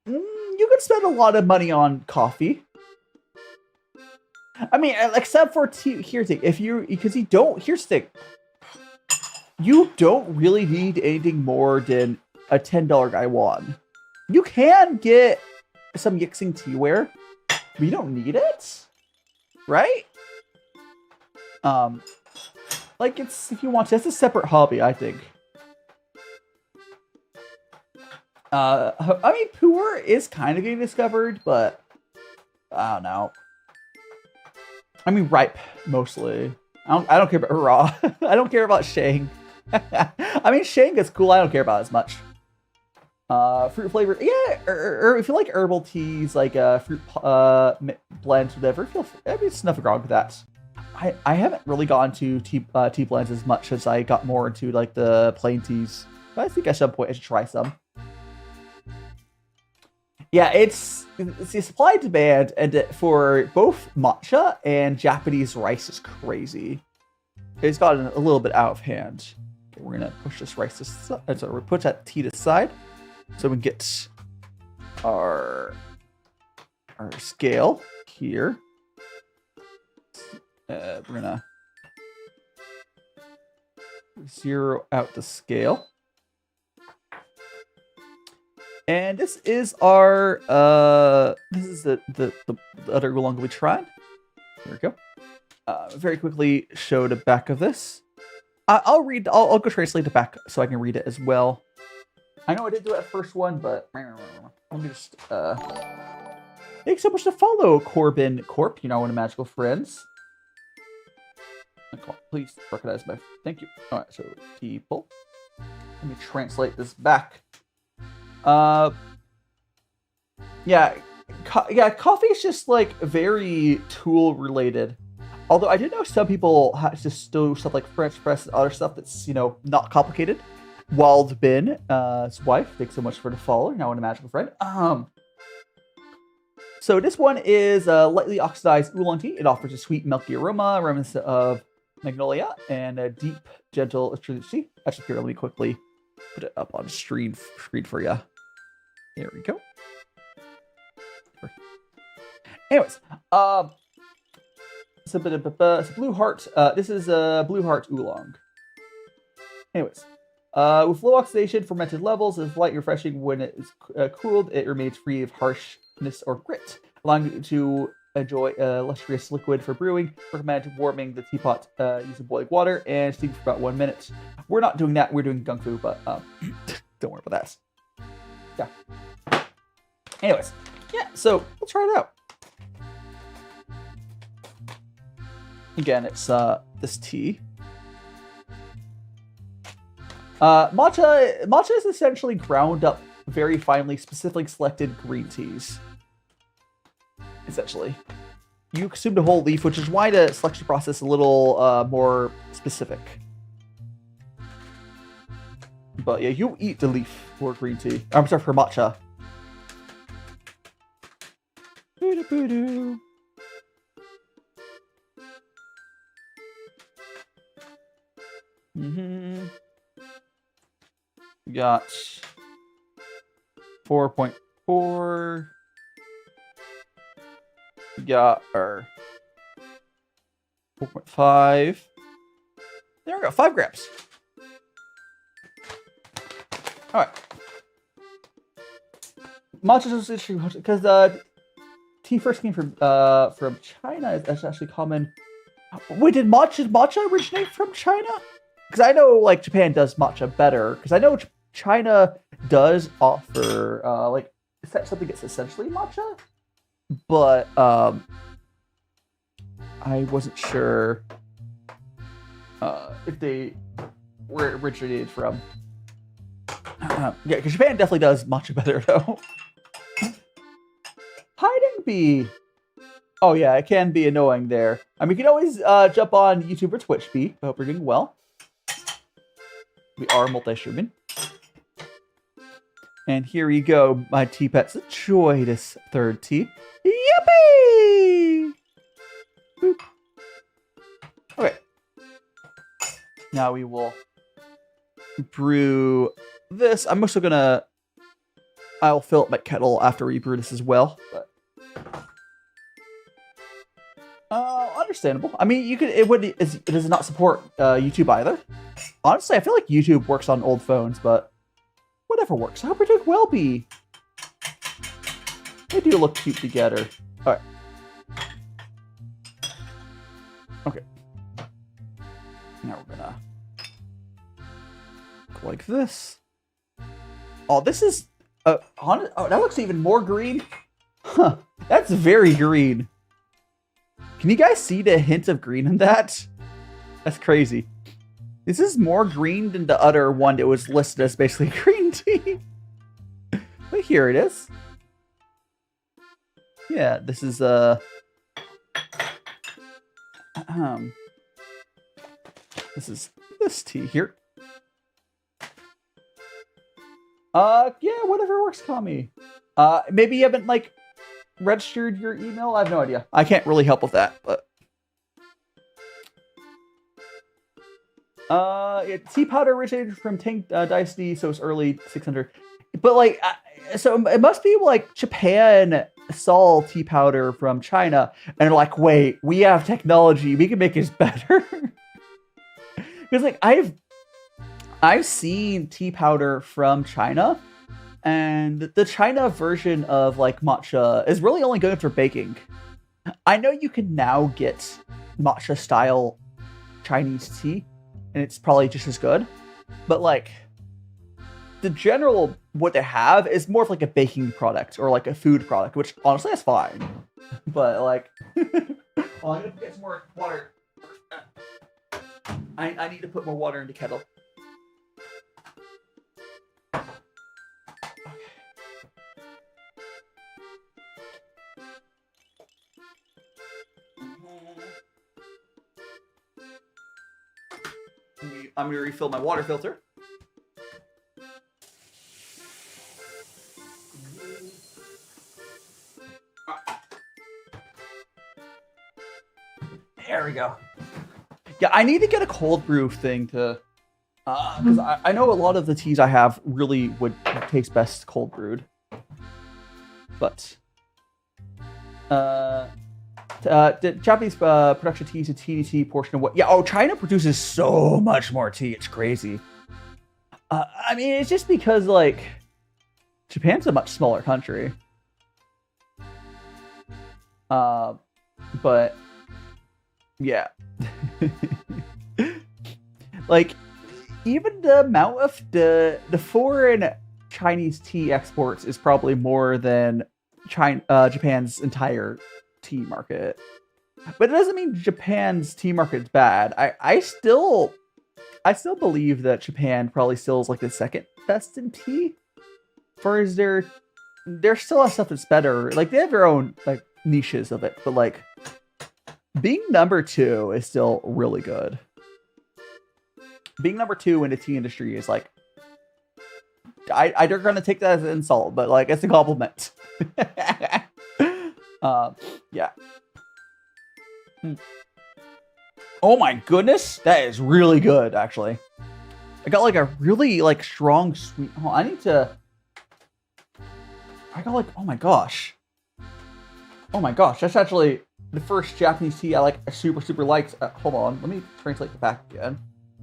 you could spend a lot of money on coffee. I mean, except for tea. Here's the thing. Here's the thing. You don't really need anything more than a $10 Gaiwan. You can get some Yixing teaware, but you don't need it, right? Like it's, if you want to, that's a separate hobby, I think. I mean, pu'er is kind of getting discovered, but I don't know. I mean, ripe, mostly. I don't care about raw. I don't care about Shang. I mean, Shang is cool. I don't care about it as much. Fruit flavor, yeah. Or if you like herbal teas, like fruit blends, whatever. I mean, there's nothing wrong with that. I haven't really gone to tea blends as much as I got more into like the plain teas. But I think at some point I should try some. Yeah, it's the supply and demand, and for both matcha and Japanese rice is crazy. It's gotten a little bit out of hand. Okay, we're gonna push this rice aside. So we put that tea to the side, so we can get our scale here. We're gonna zero out the scale. And this is our this is the other oolong we tried. There we go. Very quickly show the back of this. I'll go translate the back so I can read it as well. I know I didn't do it at first one, but let me just thanks so much to follow Corbin Corp. One of Magical Friends. Please recognize my thank you. All right, so people. Let me translate this back. Yeah, coffee is just like very tool related. Although I did know some people just do stuff like French press and other stuff that's, not complicated. Wild Bin, his wife, thanks so much for the follow. Now a Magical Friend. So this one is lightly oxidized oolong tea. It offers a sweet, milky aroma, reminiscent of magnolia, and a deep, gentle acidity. Actually, here, let me quickly put it up on screen for you. There we go. Anyways, It's a blue heart. This is a blue heart oolong. Anyways, with low oxidation, fermented levels, it's light, refreshing. When it is cooled, it remains free of harshness or grit, allowing you to enjoy a lustrous liquid for brewing. Recommend warming the teapot using boiling water and steam for about 1 minute. We're not doing that. We're doing gung fu, but don't worry about that. Yeah. Anyways, yeah. So let's try it out. Again, it's this tea. Matcha is essentially ground up, very finely, specifically selected green teas. Essentially, you consume the whole leaf, which is why the selection process is a little more specific. But yeah, you eat the leaf for green tea. I'm sorry, for matcha. Boo-doo-boo-doo. We got 4.4. We got our 4.5. There we go, 5 grams. All right. Matcha is interesting because tea first came from China. That's actually common. Wait, did matcha originate from China? Because I know like Japan does matcha better. Because I know China does offer like something that's essentially matcha, but I wasn't sure if they where it originated from. Yeah, because Japan definitely does matcha better though. Hiding bee. Oh yeah, it can be annoying there. I mean, you can always jump on YouTube or Twitch bee. I hope you're doing well. We are multi-streaming. And here we go, my tea pets. Enjoy this third tea. Yippee! Boop. Okay. Now we will brew this. I'm also gonna... I'll fill up my kettle after we brew this as well. But... understandable. I mean, you could. It does not support YouTube either. Honestly, I feel like YouTube works on old phones, but whatever works. I hope we're doing well, B. They do look cute together. All right. Okay. Now we're gonna go like this. Oh, this is. Oh, that looks even more green. Huh. That's very green. Can you guys see the hint of green in that? That's crazy. This is more green than the other one that was listed as basically green tea. But here it is. Yeah, this is this is this tea here. Yeah, whatever works, Kami. Maybe you haven't like registered your email? I have no idea. I can't really help with that, but yeah, tea powder originated from Qing Dynasty, so it's early 600. But like, so it must be like Japan saw tea powder from China and they're like, wait, we have technology, we can make this better. Because like I've seen tea powder from China. And the China version of like matcha is really only good for baking. I know you can now get matcha style Chinese tea, and it's probably just as good. But like the general what they have is more of like a baking product or like a food product, which honestly is fine. But like, oh, I'm gonna get some more water. I need to put more water in the kettle. I'm going to refill my water filter. There we go. Yeah, I need to get a cold brew thing to... Because I know a lot of the teas I have really would taste best cold brewed. But... The Japanese production tea is a TDT portion of what? Yeah. Oh, China produces so much more tea. It's crazy. I mean, it's just because like Japan's a much smaller country. But yeah, like even the amount of the foreign Chinese tea exports is probably more than Japan's entire tea market. But it doesn't mean Japan's tea market's bad. I still believe that Japan probably still is like the second best in tea. As far as their still has stuff that's better. Like they have their own like niches of it, but like being number 2 is still really good. Being number 2 in the tea industry is like they're gonna take that as an insult, but like it's a compliment. Yeah. Oh my goodness, that is really good actually. I got like a really like strong sweet. Oh, I got like oh my gosh, that's actually the first Japanese tea I like super liked. Hold on, let me translate the back again.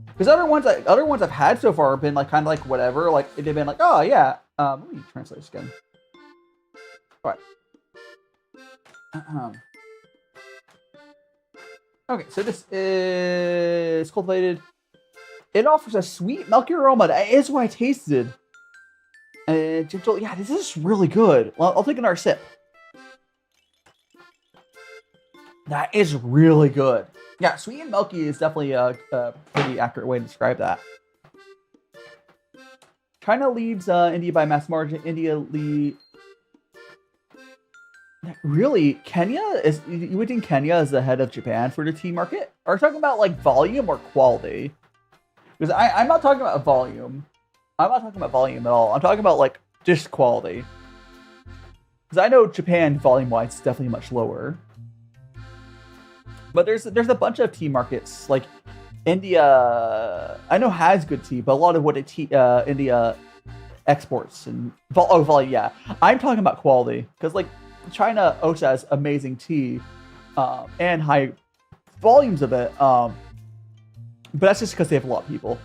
Because other ones I've had so far have been like kind of like whatever, like they've been like oh yeah. Let me translate this again. All right. Okay, so this is cultivated. It offers a sweet, milky aroma. That is what I tasted. Gentle. Yeah, this is really good. Well, I'll take another sip. That is really good. Yeah, sweet and milky is definitely a pretty accurate way to describe that. China leads India by mass margin. India lead. Really, Kenya is. You would think Kenya is the head of Japan for the tea market? Are we talking about like volume or quality? Because I'm not talking about volume. I'm not talking about volume at all. I'm talking about like just quality. Because I know Japan volume-wise is definitely much lower. But there's a bunch of tea markets like India. I know has good tea, but a lot of what India exports and volume. Yeah, I'm talking about quality because like China also has amazing tea and high volumes of it. But that's just because they have a lot of people.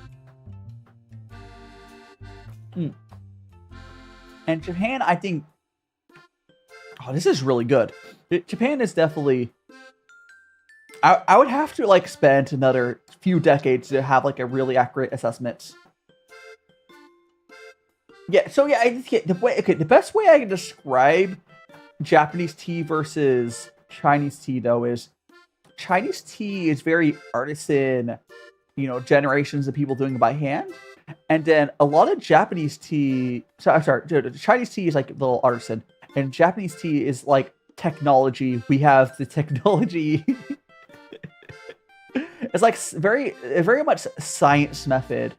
And Japan, I think. Oh, this is really good. Japan is definitely. I would have to like spend another few decades to have like a really accurate assessment. Yeah, so yeah, the best way I can describe Japanese tea versus Chinese tea though is Chinese tea is very artisan, generations of people doing it by hand. And then a lot of Japanese tea, Chinese tea is like a little artisan and Japanese tea is like technology. We have the technology. It's like very much science method.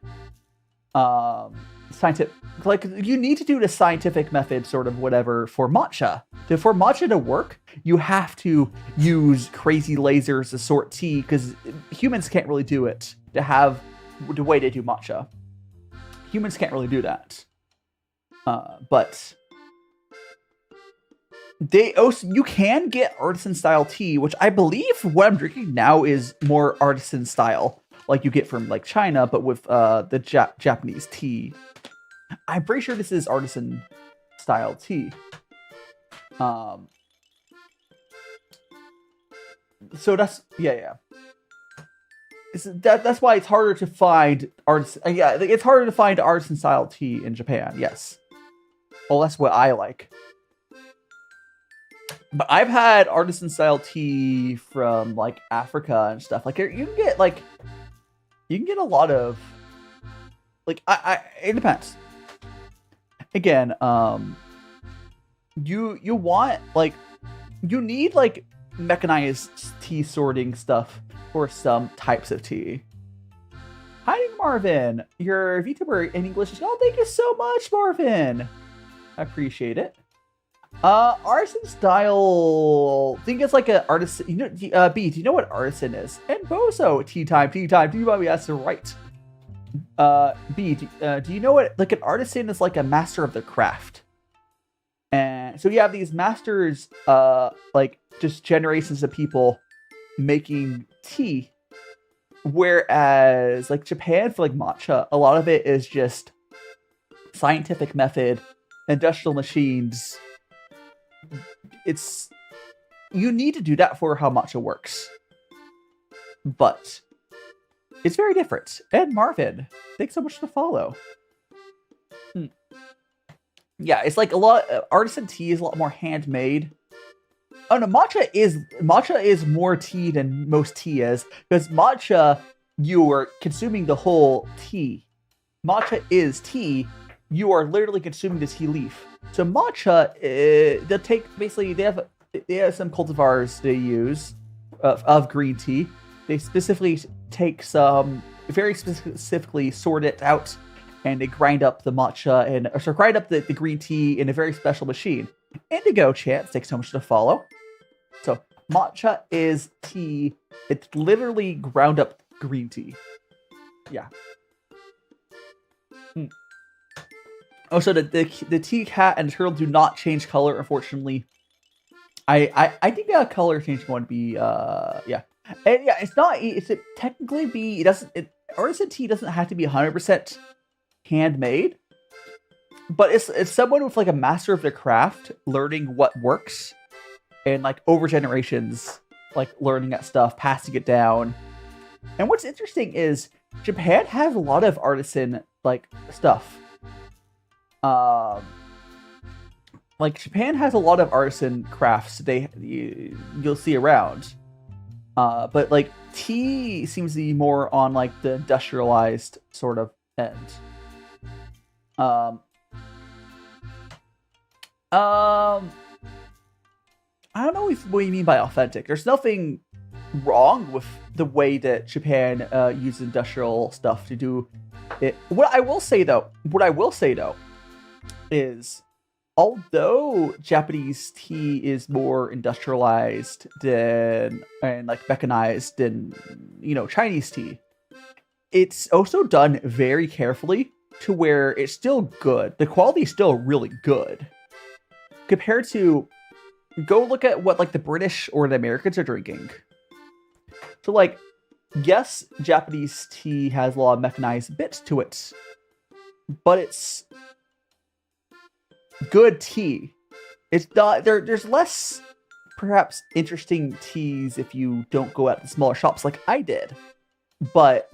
Scientific, like you need to do the scientific method sort of whatever for matcha. For matcha to work, you have to use crazy lasers to sort tea because humans can't really do it to have the way they do matcha. Humans can't really do that. But you can get artisan style tea, which I believe what I'm drinking now is more artisan style, like you get from like China, but with the Japanese tea. I'm pretty sure this is artisan style tea. So that's yeah. That's why it's harder to find artisan. Yeah, it's harder to find artisan style tea in Japan. Yes. Well, that's what I like. But I've had artisan style tea from like Africa and stuff. Like you can get a lot of like it depends. Again, you want like you need like mechanized tea sorting stuff for some types of tea. Hi Marvin, your VTuber in English is thank you so much, Marvin. I appreciate it. Artisan style. I think it's like an artisan. B. Do you know what artisan is? And Bozo, tea time. Do you want me to ask the right? B. Do you know what like an artisan is like a master of the craft? And And so you have these masters, like just generations of people making tea. Whereas like Japan for like matcha, a lot of it is just scientific method, industrial machines. You need to do that for how matcha works. But it's very different. And Marvin, thanks so much for the follow. Yeah, it's like a lot. Artisan tea is a lot more handmade. Oh no, matcha is more tea than most tea is, because matcha you are consuming the whole tea. Matcha is tea. You are literally consuming the tea leaf. So matcha, they have some cultivars they use of green tea. They specifically take some very specifically sort it out, and they grind up the matcha or grind up the green tea in a very special machine. Indigo Chance, thanks so much to follow. So matcha is tea. It's literally ground up green tea. Yeah. Also, the tea cat and the turtle do not change color, unfortunately. I think color change would be yeah. And yeah, artisan tea doesn't have to be 100% handmade, but it's someone with like a master of their craft learning what works, and like over generations like learning that stuff, passing it down. And what's interesting is Japan has a lot of artisan like stuff. Like Japan has a lot of artisan crafts you'll see around. But like tea seems to be more on like the industrialized sort of end. I don't know what you mean by authentic. There's nothing wrong with the way that Japan uses industrial stuff to do it. What I will say though is, although Japanese tea is more industrialized and like mechanized than, Chinese tea, it's also done very carefully to where it's still good. The quality is still really good. Compared to, go look at what like the British or the Americans are drinking. So like, yes, Japanese tea has a lot of mechanized bits to it, but it's good tea. It's not there's less perhaps interesting teas if you don't go out to smaller shops like I did, but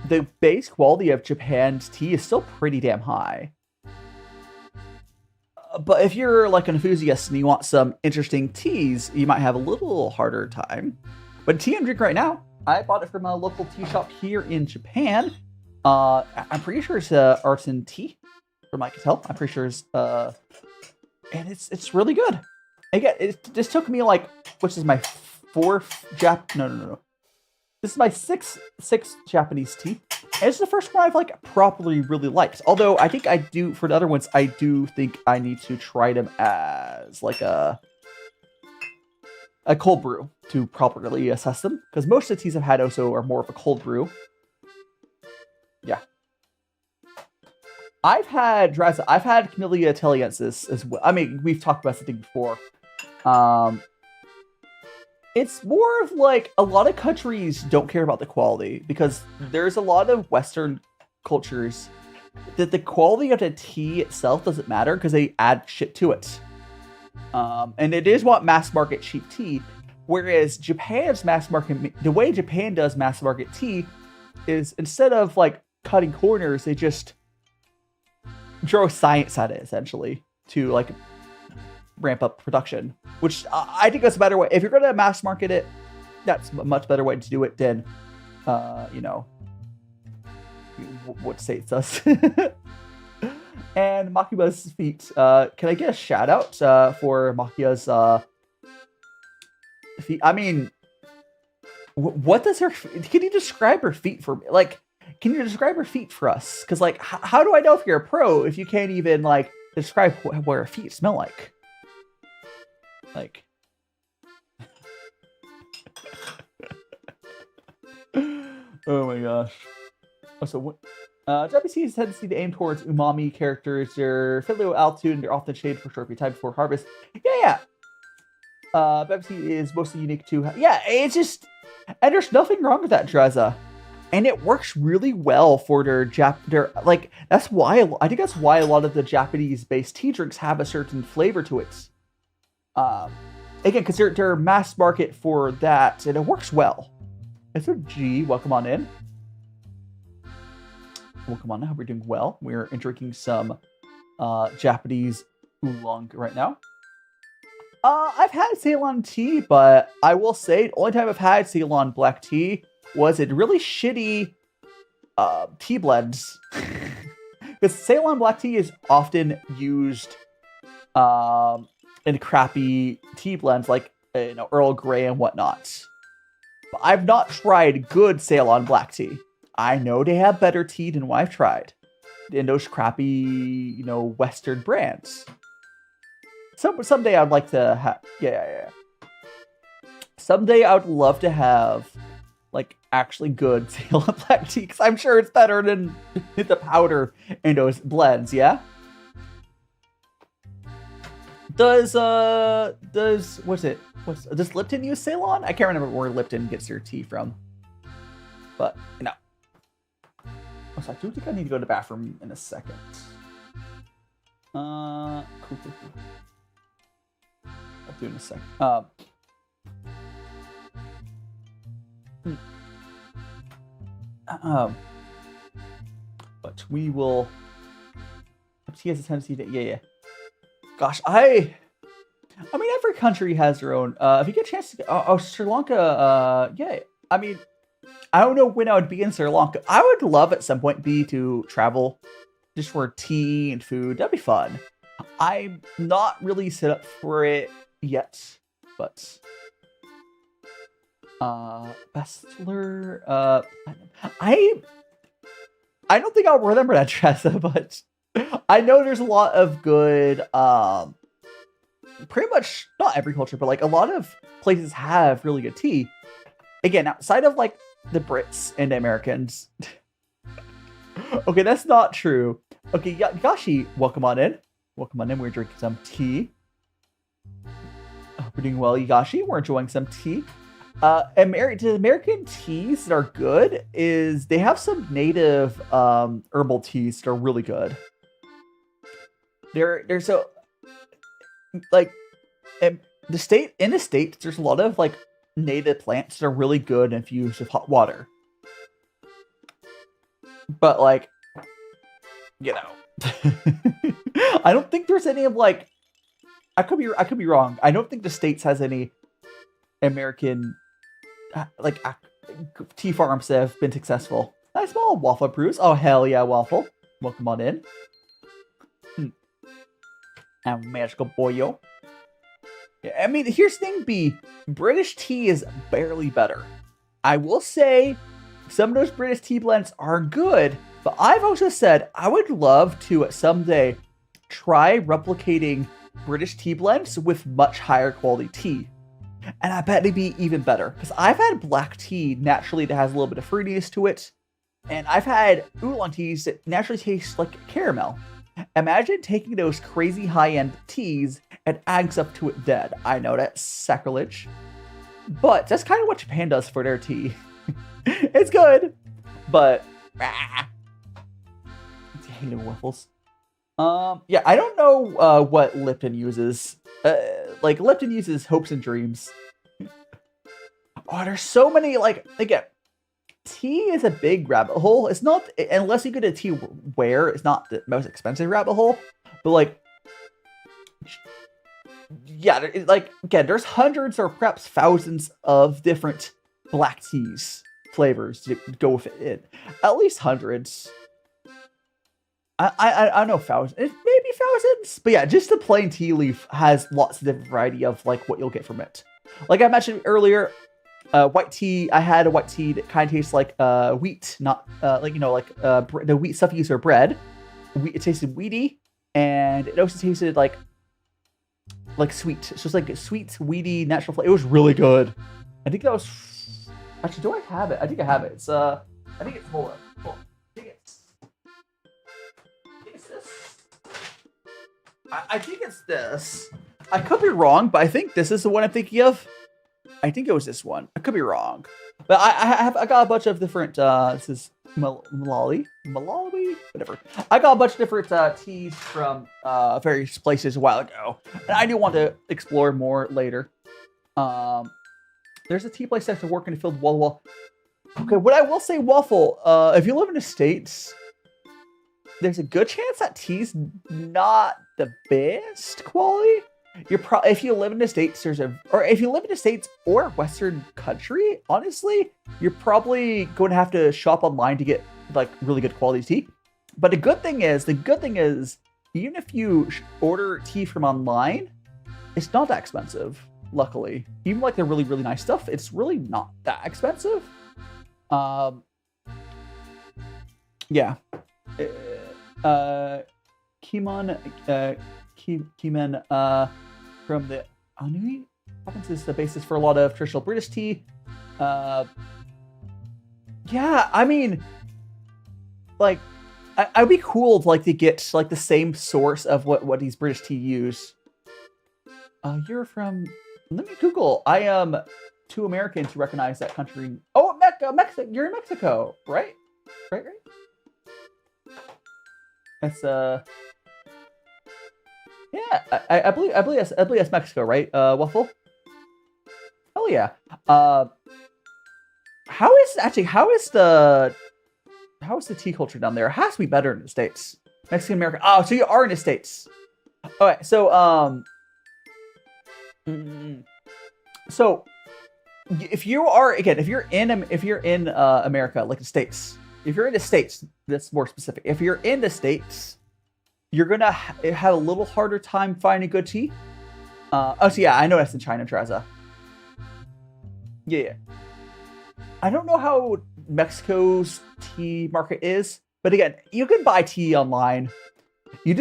the base quality of Japan's tea is still pretty damn high. But if you're like an enthusiast and you want some interesting teas, you might have a little harder time. But tea I'm drinking right now, I bought it from a local tea shop here in Japan. I'm pretty sure it's artisan tea, from what I can tell. I'm pretty sure it's and it's really good. Again, this took me like, which is my fourth no. This is my sixth Japanese tea. And it's the first one I've like properly really liked. Although I think for the other ones, I do think I need to try them as like a cold brew to properly assess them. Because most of the teas I've had also are more of a cold brew. Yeah. I've had Camellia Italiensis as well. I mean, we've talked about something before. It's more of like a lot of countries don't care about the quality because there's a lot of Western cultures that the quality of the tea itself doesn't matter because they add shit to it. And it is what mass market cheap tea, whereas Japan's mass market, the way Japan does mass market tea is instead of like cutting corners, they just throw science at it essentially to like ramp up production, which I think that's a better way. If you're going to mass market it, that's a much better way to do it than, what states does. And Makiba's feet. Can I get a shout out for Makiba's feet? I mean, what does her? Can you describe her feet for me? Like, can you describe her feet for us? Because like, how do I know if you're a pro if you can't even like describe what her feet smell like? Like, oh my gosh. Oh, so what? Japanese teas tend to aim towards umami characters. They're fairly low altitude and they're often shaded for a short period of time before harvest. Yeah. Japanese tea is mostly unique to... Yeah, it's just... And there's nothing wrong with that, Dreza. And it works really well for their like, that's why... I think that's why a lot of the Japanese-based tea drinks have a certain flavor to it. Again, because they're mass market for that, and it works well. It's a G. Welcome on in. Welcome on in. I hope you're doing well. We're drinking some Japanese oolong right now. I've had Ceylon tea, but I will say the only time I've had Ceylon black tea was in really shitty tea blends. Because Ceylon black tea is often used in crappy tea blends like Earl Grey and whatnot. But I've not tried good Ceylon black tea. I know they have better tea than what I've tried in those crappy, Western brands. Someday I'd like to have... Yeah. Someday I would love to have, like, actually good Ceylon black tea, because I'm sure it's better than the powder in those blends, yeah? Does Lipton use Ceylon? I can't remember where Lipton gets their tea from. But, I do think I need to go to the bathroom in a second. Cool. I'll do it in a second. But we will... He has a tendency to... Yeah. Gosh, I mean, every country has their own... if you get a chance to... Sri Lanka, yeah. I mean, I don't know when I would be in Sri Lanka. I would love at some point to travel just for tea and food. That'd be fun. I'm not really set up for it yet, but... Bestler... I don't think I'll remember that, Tressa, but... I know there's a lot of good, pretty much, not every culture, but like a lot of places have really good tea. Again, outside of like the Brits and the Americans. Okay, that's not true. Okay, Gashi, welcome on in. Welcome on in, we're drinking some tea. We're doing well, Yagashi, we're enjoying some tea. The American teas that are good is they have some native herbal teas that are really good. They're so like in the States there's a lot of like native plants that are really good infused with hot water. But like I don't think there's any of like I could be wrong. I don't think the States has any American like tea farms that have been successful. Nice small waffle brews. Oh hell yeah, waffle. Welcome on in. And magical boyo. Yeah, I mean, here's the thing, B. British tea is barely better. I will say some of those British tea blends are good, but I've also said I would love to someday try replicating British tea blends with much higher quality tea. And I bet it'd be even better. Because I've had black tea naturally that has a little bit of fruitiness to it. And I've had oolong teas that naturally taste like caramel. Imagine taking those crazy high-end teas and adding stuff to it dead. I know that's sacrilege. But that's kind of what Japan does for their tea. It's good. But... I hate waffles. Yeah, I don't know what Lipton uses. Like, Lipton uses hopes and dreams. Oh, there's so many, like, again, tea is a big rabbit hole. It's not, unless you get a tea where, it's not the most expensive rabbit hole. But, like, yeah, like, again, there's hundreds or perhaps thousands of different black teas flavors to go with it. At least hundreds. I don't know, thousands, maybe thousands, but yeah, just the plain tea leaf has lots of different variety of like what you'll get from it. Like I mentioned earlier, white tea. I had a white tea that kind of tastes like wheat, not the wheat stuff you use for bread. It tasted wheaty, and it also tasted like sweet. So it's like a sweet, wheaty, natural flavor. It was really good. I think that was actually. Do I have it? I think I have it. It's I think it's hold on. I think it's. I think it's this. I could be wrong, but I think this is the one I'm thinking of. I think it was this one. I could be wrong, but I got a bunch of different. This is Malawi, whatever. I got a bunch of different teas from various places a while ago, and I do want to explore more later. There's a tea place that's working in the field wall to wall. Okay, what I will say, Waffle, if you live in the States, there's a good chance that tea's not the best quality. If you live in the States, if you live in the States or Western country, honestly, you're probably going to have to shop online to get like really good quality tea. But the good thing is, even if you order tea from online, it's not that expensive. Luckily, even like the really, really nice stuff, it's really not that expensive. Yeah. Kimon, from the Anhui province is the basis for a lot of traditional British tea. Yeah, I mean, like, I'd be cool to like to get like the same source of what these British tea use. You're from. Let me Google. I am too American to recognize that country. Oh, Mexico. You're in Mexico, right? Right. That's yeah. I believe that's Mexico, right? Waffle. Hell yeah. How is the tea culture down there? It has to be better in the States. Mexican American. Oh, so you are in the States. Okay, so so if you're in America, like the States, if you're in the States, that's more specific. If you're in the States, you're gonna have a little harder time finding good tea. So yeah, I know that's in China, Traza. Yeah. I don't know how Mexico's tea market is, but again, you can buy tea online. You're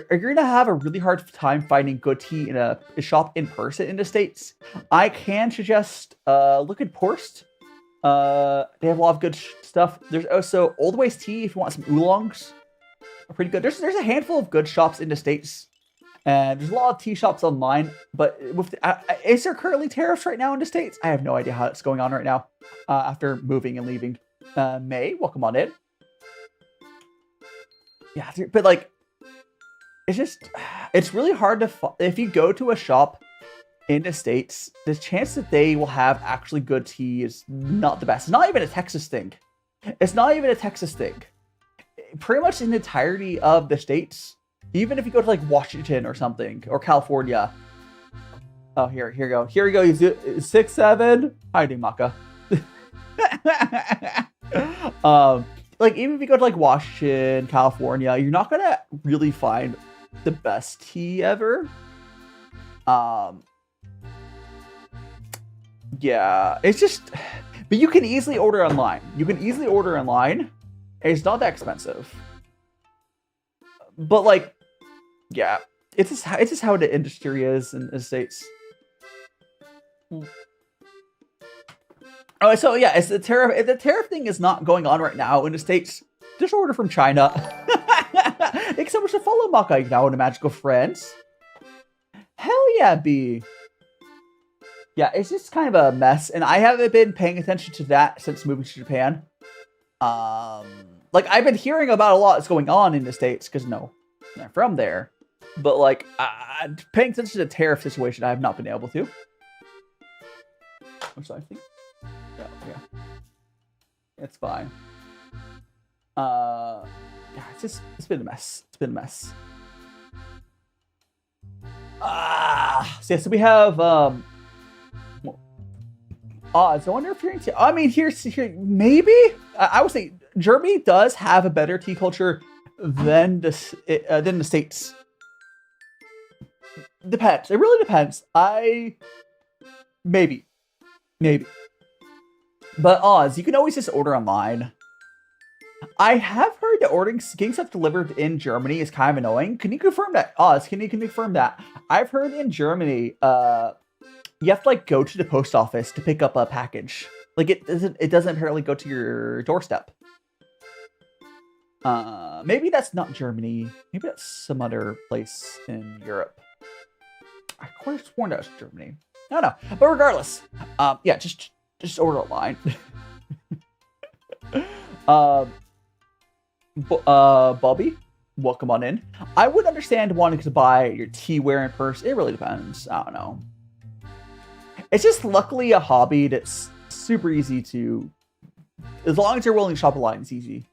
gonna have a really hard time finding good tea in a shop in person in the States. I can suggest look at Porst. They have a lot of good stuff. There's also Old Ways Tea if you want some oolongs. Are pretty good. There's a handful of good shops in the States, and there's a lot of tea shops online. But with is there currently tariffs right now in the States? I have no idea how it's going on right now. After moving and leaving, May, welcome on in. Yeah, but like. It's really hard to if you go to a shop in the States, the chance that they will have actually good tea is not the best. It's not even a Texas thing. Pretty much in the entirety of the States, even if you go to like Washington or something, or California. Oh, here we go. 6-7. Hi, Maka. Like even if you go to like Washington, California, you're not gonna really find the best tea ever. Yeah, it's just, but you can easily order online. And it's not that expensive. But like, yeah, it's just how the industry is in the States. Oh, so yeah, it's the tariff. The tariff thing is not going on right now in the States. Just order from China. Thanks so much for follow, Maka. Now in a magical friends. Hell yeah, B. Yeah, it's just kind of a mess, and I haven't been paying attention to that since moving to Japan. Like I've been hearing about a lot that's going on in the States because I'm from there, but like paying attention to the tariff situation, I have not been able to. Which I think. Yeah. It's fine. Yeah, it's been a mess. So we have odds. I wonder if you're into. I mean, here maybe I would say Germany does have a better tea culture than the States. Depends. It really depends. Maybe. But Oz, you can always just order online. I have heard that getting stuff delivered in Germany is kind of annoying. Can you confirm that, Oz? Can you confirm that? I've heard in Germany, you have to like go to the post office to pick up a package. Like it doesn't apparently go to your doorstep. Yeah, Maybe that's not Germany. Maybe that's some other place in Europe. I could have sworn that was Germany. I don't know. But regardless, yeah, just order online. Bobby, welcome on in. I would understand wanting to buy your teaware in person. It really depends. I don't know. It's just luckily a hobby that's super easy to, as long as you're willing to shop online, it's easy.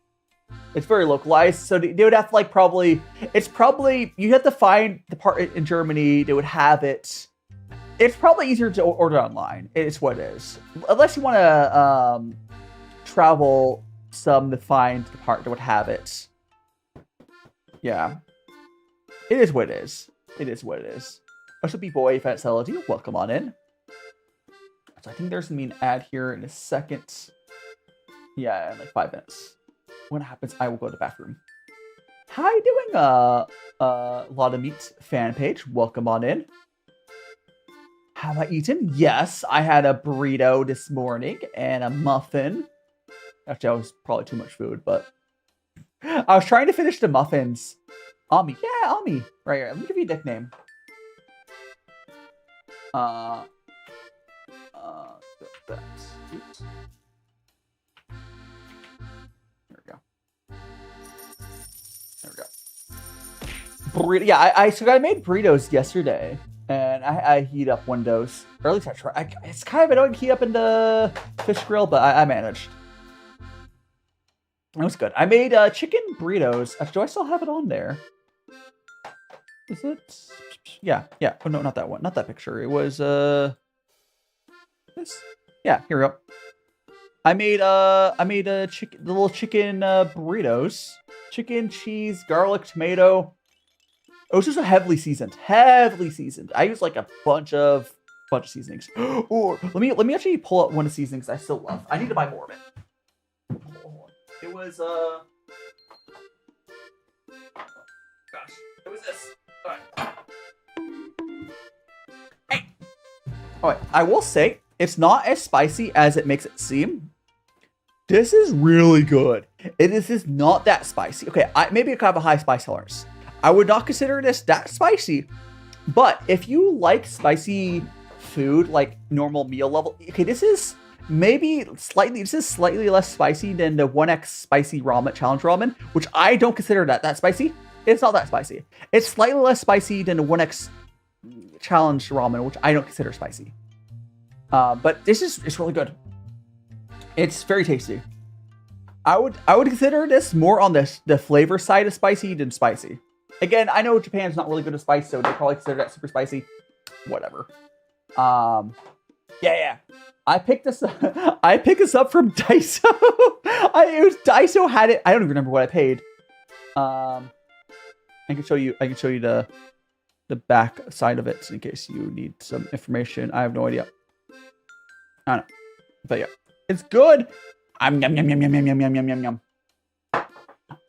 It's very localized, so they would have to like you have to find the part in Germany that would have it. It's probably easier to order online. It's what it is, unless you want to travel some to find the part that would have it. Yeah, it is what it is. It is what it is. Also, B-Boy, if that's LD, welcome on in. So I think there's gonna be an ad here in a second. Yeah, in like 5 minutes. When it happens, I will go to the bathroom. How you doing, Lot of Meat fan page? Welcome on in. Have I eaten? Yes, I had a burrito this morning and a muffin. Actually, that was probably too much food, but I was trying to finish the muffins. Ami, yeah, Ami. Right here. Let me give you a nickname. Oops. There we go. Burrito. Yeah, so I made burritos yesterday, and I heat up one of those. Or at least I try. It's kind of annoying to heat up in the fish grill, but I managed. It was good. I made chicken burritos. Do I still have it on there? Is it? Yeah. Oh no, not that one. Not that picture. It was this. Yeah, here we go. I made the little chicken burritos. Chicken, cheese, garlic, tomato. It was just a heavily seasoned. I used like a bunch of seasonings. Or let me actually pull up one of the seasonings I still love. I need to buy more of it. It was gosh, it was this. All right. Hey. All right, I will say it's not as spicy as it makes it seem. This is really good. This is not that spicy. Okay, maybe I could have a high spice tolerance. I would not consider this that spicy, but if you like spicy food, like normal meal level, okay, this is slightly less spicy than the 1x spicy ramen challenge ramen, which I don't consider that spicy. It's not that spicy. It's slightly less spicy than the 1x challenge ramen, which I don't consider spicy. But it's really good. It's very tasty. I would consider this more on the flavor side of spicy than spicy. Again, I know Japan's not really good at spice, so they probably consider that super spicy. Whatever. Yeah. I picked this up from Daiso. Daiso had it. I don't even remember what I paid. I can show you the back side of it in case you need some information. I have no idea. I don't know. But yeah. It's good. Yum.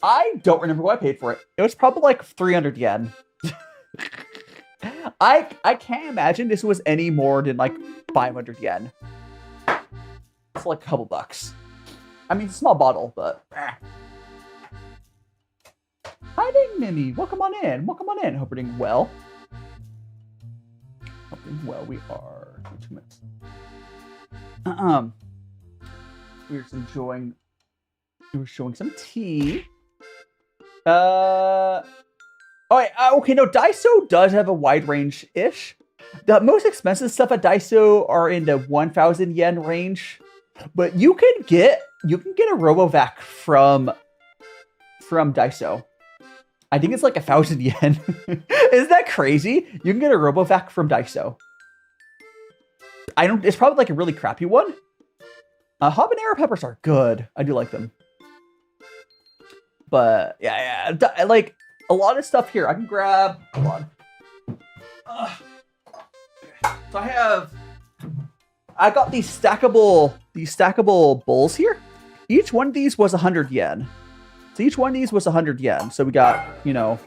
I don't remember what I paid for it. It was probably like 300 yen. I can't imagine this was any more than like 500 yen. It's like a couple bucks. I mean, it's a small bottle, but... Hi, Ding Mimi. Welcome on in. Hope you're doing well. We are 2 minutes. We're just enjoying. We're showing some tea. Oh, okay. No, Daiso does have a wide range-ish. The most expensive stuff at Daiso are in the 1,000 yen range, but you can get a RoboVac from Daiso. I think it's like 1,000 yen. Isn't that crazy? You can get a RoboVac from Daiso. It's probably like a really crappy one. Habanero peppers are good. I do like them. But yeah, like a lot of stuff here. I can grab. Hold on. So I got these stackable bowls here. Each one of these was 100 yen. So each one of these was 100 yen. So we got, little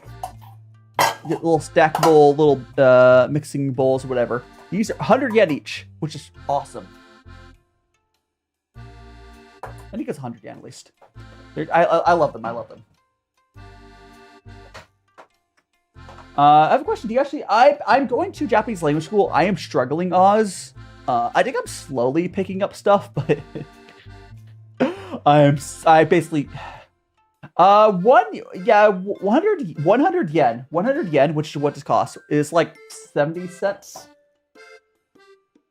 stackable little mixing bowls or whatever. These are 100 yen each, which is awesome. I think it's 100 yen at least. I love them. I have a question. Do you actually? I'm going to Japanese language school. I am struggling Oz. I think I'm slowly picking up stuff, but I basically 100 yen. 100 yen, which is what this costs, is like 70 cents.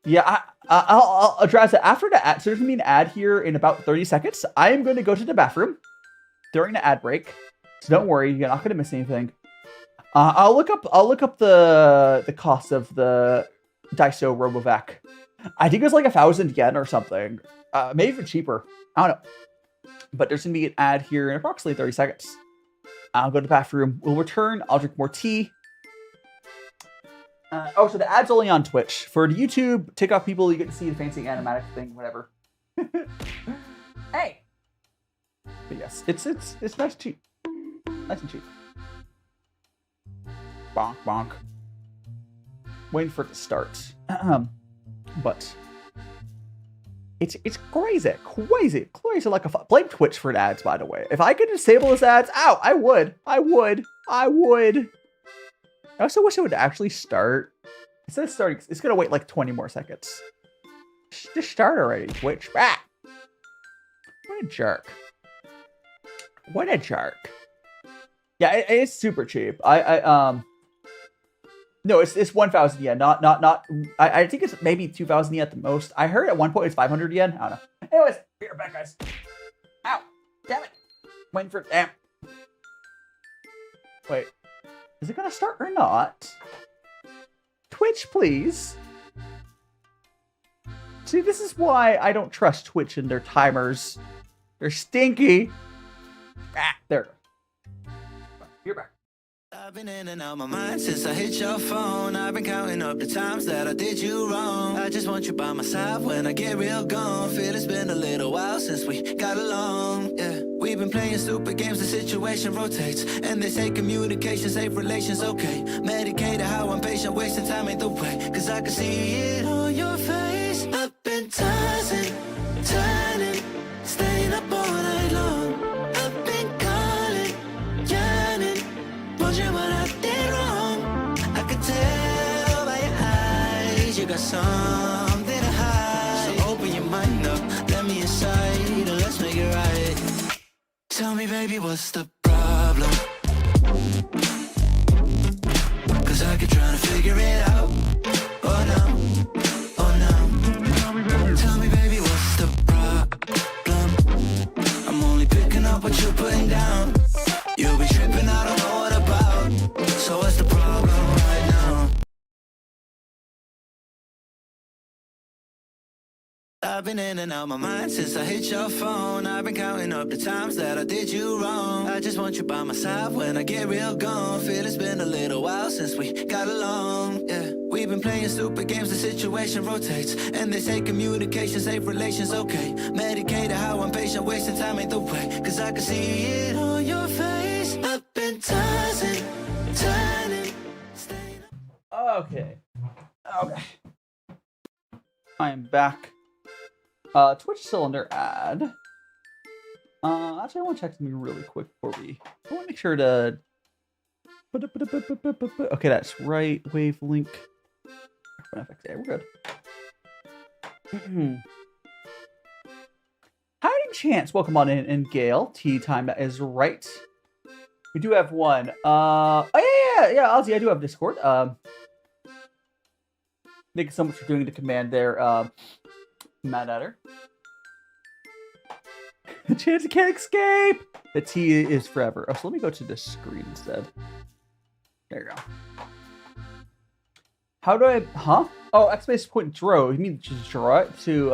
Yeah, I'll address it after the ad. So there's gonna be an ad here in about 30 seconds. I am going to go to the bathroom during the ad break, so don't worry, you're not gonna miss anything. I'll look up the cost of the Daiso RoboVac. I think it's like 1,000 yen or something. Maybe even cheaper. I don't know. But there's gonna be an ad here in approximately 30 seconds. I'll go to the bathroom. We'll return. I'll drink more tea. So the ad's only on Twitch. For the YouTube, TikTok people, you get to see the fancy animatic thing, whatever. Hey. But yes, it's nice and cheap. Nice and cheap. Bonk bonk. Waiting for it to start. But it's crazy like a blame Twitch for the ads, by the way. If I could disable this ads, I would. I also wish it would actually start. Instead of starting, it's gonna wait like 20 more seconds. Just start already, Twitch. Ah! What a jerk. What a jerk. Yeah, it's super cheap. No, it's 1,000 yen. Not. I think it's maybe 2,000 yen at the most. I heard at one point it's 500 yen. I don't know. Anyways, be right back, guys. Ow! Damn it! Waiting for damn. Wait, is it gonna start or not? Twitch, please. See, this is why I don't trust Twitch and their timers. They're stinky. Ah, there. You're back. I've been in and out my mind since I hit your phone. I've been counting up the times that I did you wrong. I just want you by my side when I get real gone. Feel it's been a little while since we got along. Yeah, we've been playing stupid games, the situation rotates. And they say communication, safe relations, okay. Medicated how I'm patient, wasting time ain't the way. Cause I can see it on your face. I've been tossing, turning, staying up all night long. I've been calling, yearning, wondering what I did wrong. I could tell by your eyes you got something to hide. So open your mind up, let me inside, and let's make it right. Tell me, baby, what's the problem? Cause I keep trying to figure it out. Oh no, oh no. Tell me, baby, what's the problem? I'm only picking up what you're putting down. You'll be tripping, I don't know what about. So what's the problem right now? I've been in and out my mind since I hit your phone. I've been counting up the times that I did you wrong. I just want you by my side when I get real gone. Feel it's been a little while since we got along. Yeah, we've been playing stupid games, the situation rotates. And they say communication, safe relations, okay. Medicated how I'm patient, wasting time ain't the way. Cause I can see it on your face. I've been tossing, turning, staying. Okay. I am back. Twitch cylinder ad. Actually, I want to check something really quick before we. I want to make sure to. Okay, that's right. Wave link. Okay, we're good. Hiding chance. Welcome on in, and Gale. Tea time. That is right. We do have one. Oh yeah, Ozzy. I do have Discord. Thank you so much for doing the command there. Mad at her. The chance you can't escape! The T is forever. Oh, so let me go to the screen instead. There you go. How do I... Huh? Oh, X-Base point draw. You mean just draw it to...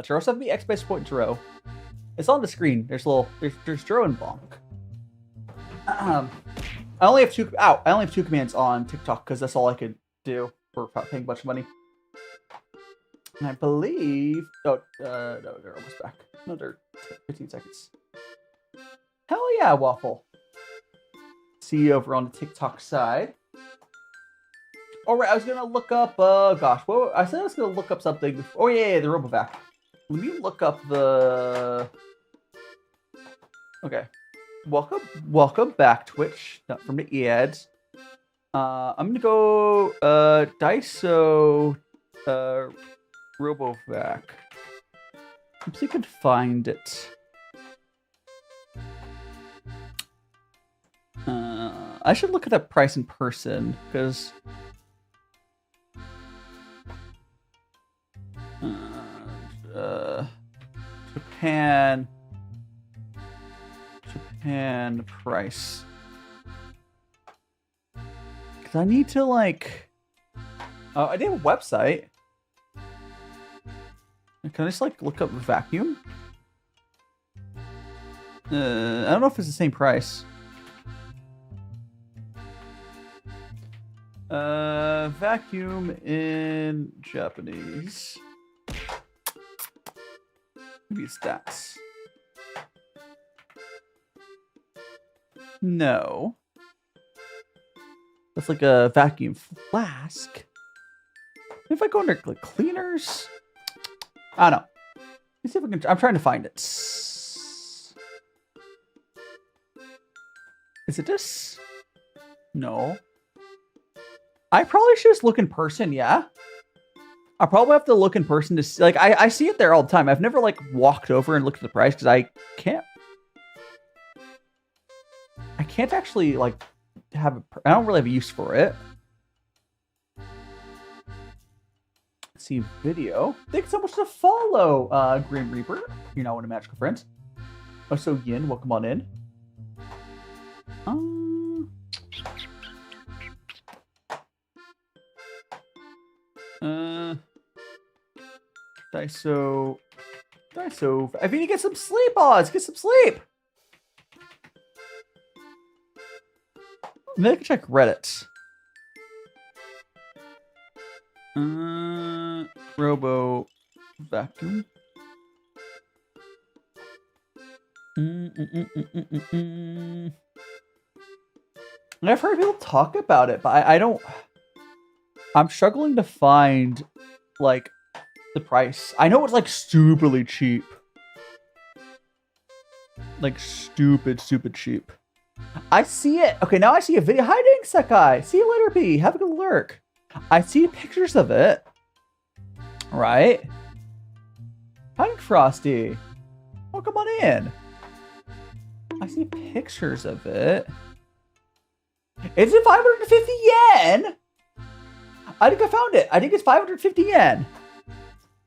draw something? X-Base point draw. It's on the screen. There's draw and bonk. I only have two... Ow! I only have two commands on TikTok because that's all I could do for paying a bunch of money. And I believe... Oh, no, they're almost back. Another 15 seconds. Hell yeah, Waffle. See you over on the TikTok side. Alright, I was gonna look up, gosh, what, I said I was gonna look up something before. Oh yeah, the RoboVac. Let me look up the... Okay. Welcome back, Twitch. Not from the ads. I'm gonna go Daiso RoboVac. Let's see if I can find it. I should look at that price in person because Japan price. Because I need to like. I do have a website. Can I just like look up vacuum? I don't know if it's the same price. Vacuum in Japanese. Maybe it's stats. No. That's like a vacuum flask. If I go under like cleaners, I don't know. Let's see if I can. I'm trying to find it. Is it this? No. I probably should just look in person. Yeah. I probably have to look in person to see. Like I see it there all the time. I've never like walked over and looked at the price because I can't actually like have. I don't really have a use for it. Let's see video. Thanks so much to follow, Grim Reaper. You're now one of Magical Friends. Oh, so Yin, welcome on in. Daiso. I need to get some sleep, Oz. Get some sleep. Maybe I can check Reddit. Robo vacuum. I've heard people talk about it, but I don't. I'm struggling to find like the price. I know it's like stupidly cheap. Like stupid cheap. I see it. Okay, now I see a video. Hi, Dang Sekai. See you later, P. Have a good lurk. I see pictures of it. Right? Hi, Frosty. Oh, come on in. I see pictures of it. Is it 550 yen? I think I found it. I think it's 550 yen.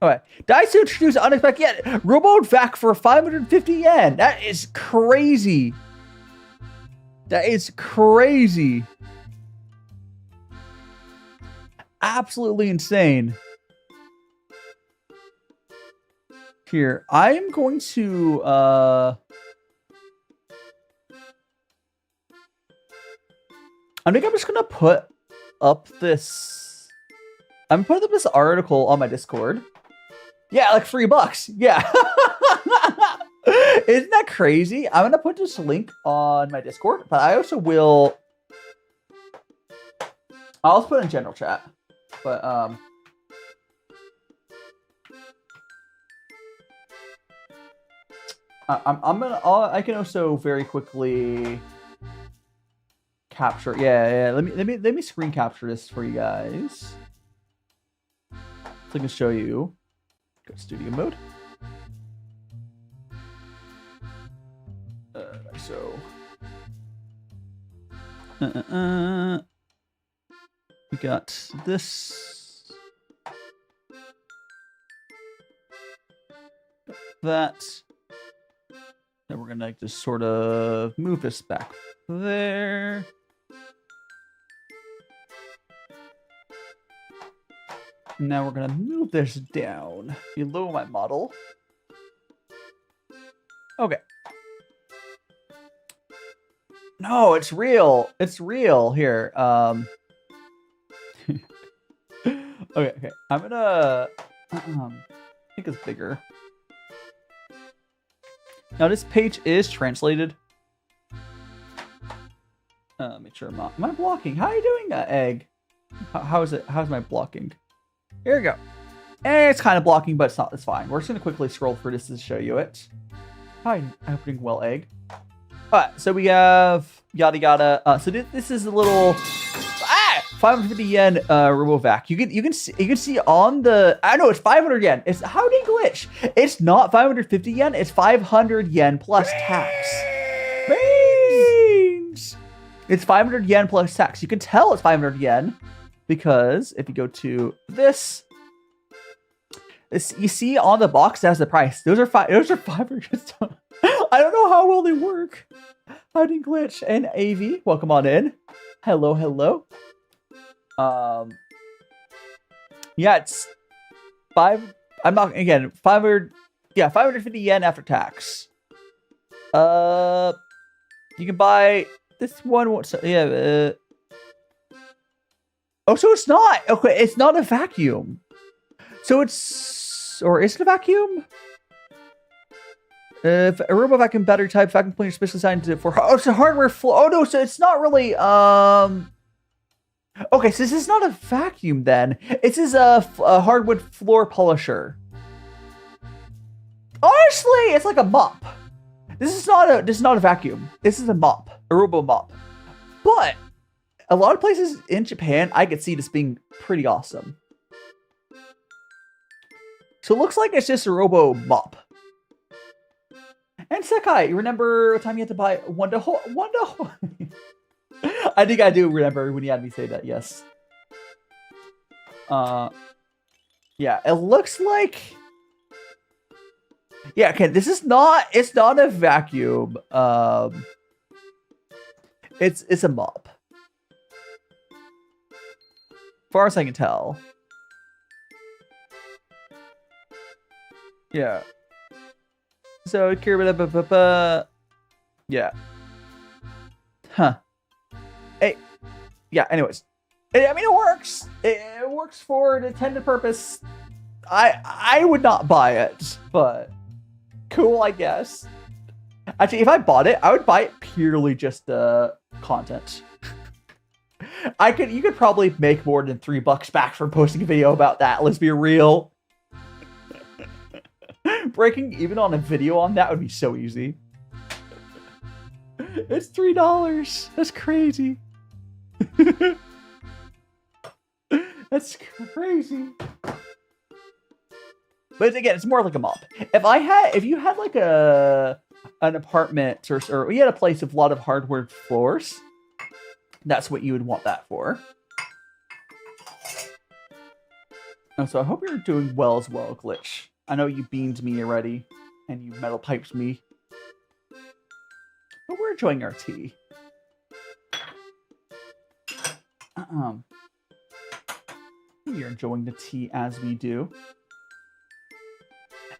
Okay. Daiso introduced unexpected yen. RoboVac for 550 yen. That is crazy. That is crazy. Absolutely insane. Here, I am going to I think I'm just gonna put up this. I'm putting up this article on my Discord. Yeah, like $3. Yeah. Isn't that crazy? I'm gonna put this link on my Discord, but I also will. I'll also put it in general chat. But I can also very quickly capture. Yeah. Let me screen capture this for you guys. So I can show you. Go to studio mode. We got this. That. Then we're gonna just sort of move this back there. Now we're gonna move this down below my model. Okay. No, it's real. It's real here. Okay. I'm gonna I think it's bigger. Now this page is translated. Make sure I'm not. Am I blocking? How are you doing, Egg? How is it? How's my blocking? Here we go. It's kind of blocking, but it's not. It's fine. We're just gonna quickly scroll through this to show you it. Hi, I'm doing well, Egg. All right, so we have yada yada. So this is a little. Ah! 550 yen RoboVac. You can see on the, I know it's 500 yen. It's how did it glitch? It's not 550 yen. It's 500 yen plus tax. Brains. It's 500 yen plus tax. You can tell it's 500 yen because if you go to this, you see on the box that's the price. Those are 500. I don't know how well they work. How did it glitch? And AV, welcome on in. Hello, hello. Yeah, it's 500. 550 yen after tax. You can buy this one. Oh, so it's not. Okay, it's not a vacuum. So it's, or is it a vacuum? If a robo vacuum battery type vacuum cleaner specially designed for, oh, it's a hardware floor. Oh no, so it's not really okay, so this is not a vacuum then. This is a hardwood floor polisher. Honestly, it's like a mop. This is not a vacuum. This is a mop, a robo mop. But a lot of places in Japan, I could see this being pretty awesome. So it looks like it's just a robo mop. And Sekai, you remember what time you had to buy one to I think I do remember when you had me say that, yes. Yeah, it looks like, yeah, okay, it's not a vacuum. It's a mop. As far as I can tell. Yeah. So, yeah. Huh. Hey. Yeah, anyways. I mean, it works. It works for the intended purpose. I would not buy it, but cool, I guess. Actually, if I bought it, I would buy it purely just content. You could probably make more than $3 back from posting a video about that. Let's be real. Breaking even on a video on that would be so easy. It's $3. That's crazy. That's crazy. But again, it's more like a mop. If you had like an apartment or you had a place with a lot of hardwood floors, that's what you would want that for. And so I hope you're doing well as well, Glitch. I know you beamed me already, and you metal piped me. But we're enjoying our tea. You're enjoying the tea as we do.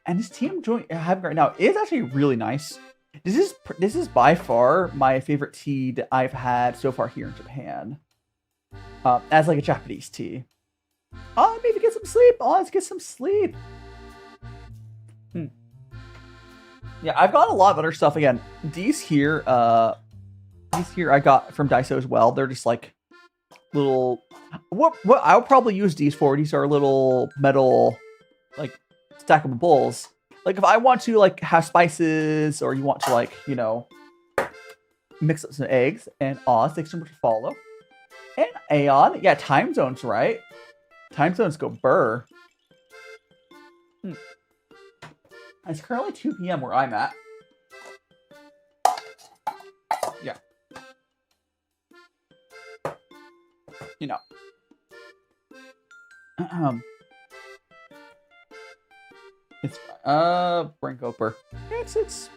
And this tea I'm having right now is actually really nice. This is by far my favorite tea that I've had so far here in Japan. As like a Japanese tea. Maybe get some sleep. Let's get some sleep. Yeah, I've got a lot of other stuff. Again, these here I got from Daiso as well. They're just like little. What I'll probably use these for. These are little metal, like stackable bowls. Like if I want to like have spices, or you want to like mix up some eggs. And thanks so much for follow. And Aeon, yeah, time zones, right? Time zones go burr. It's currently 2 p.m. where I'm at. Yeah. You know. It's Brinkoper. It's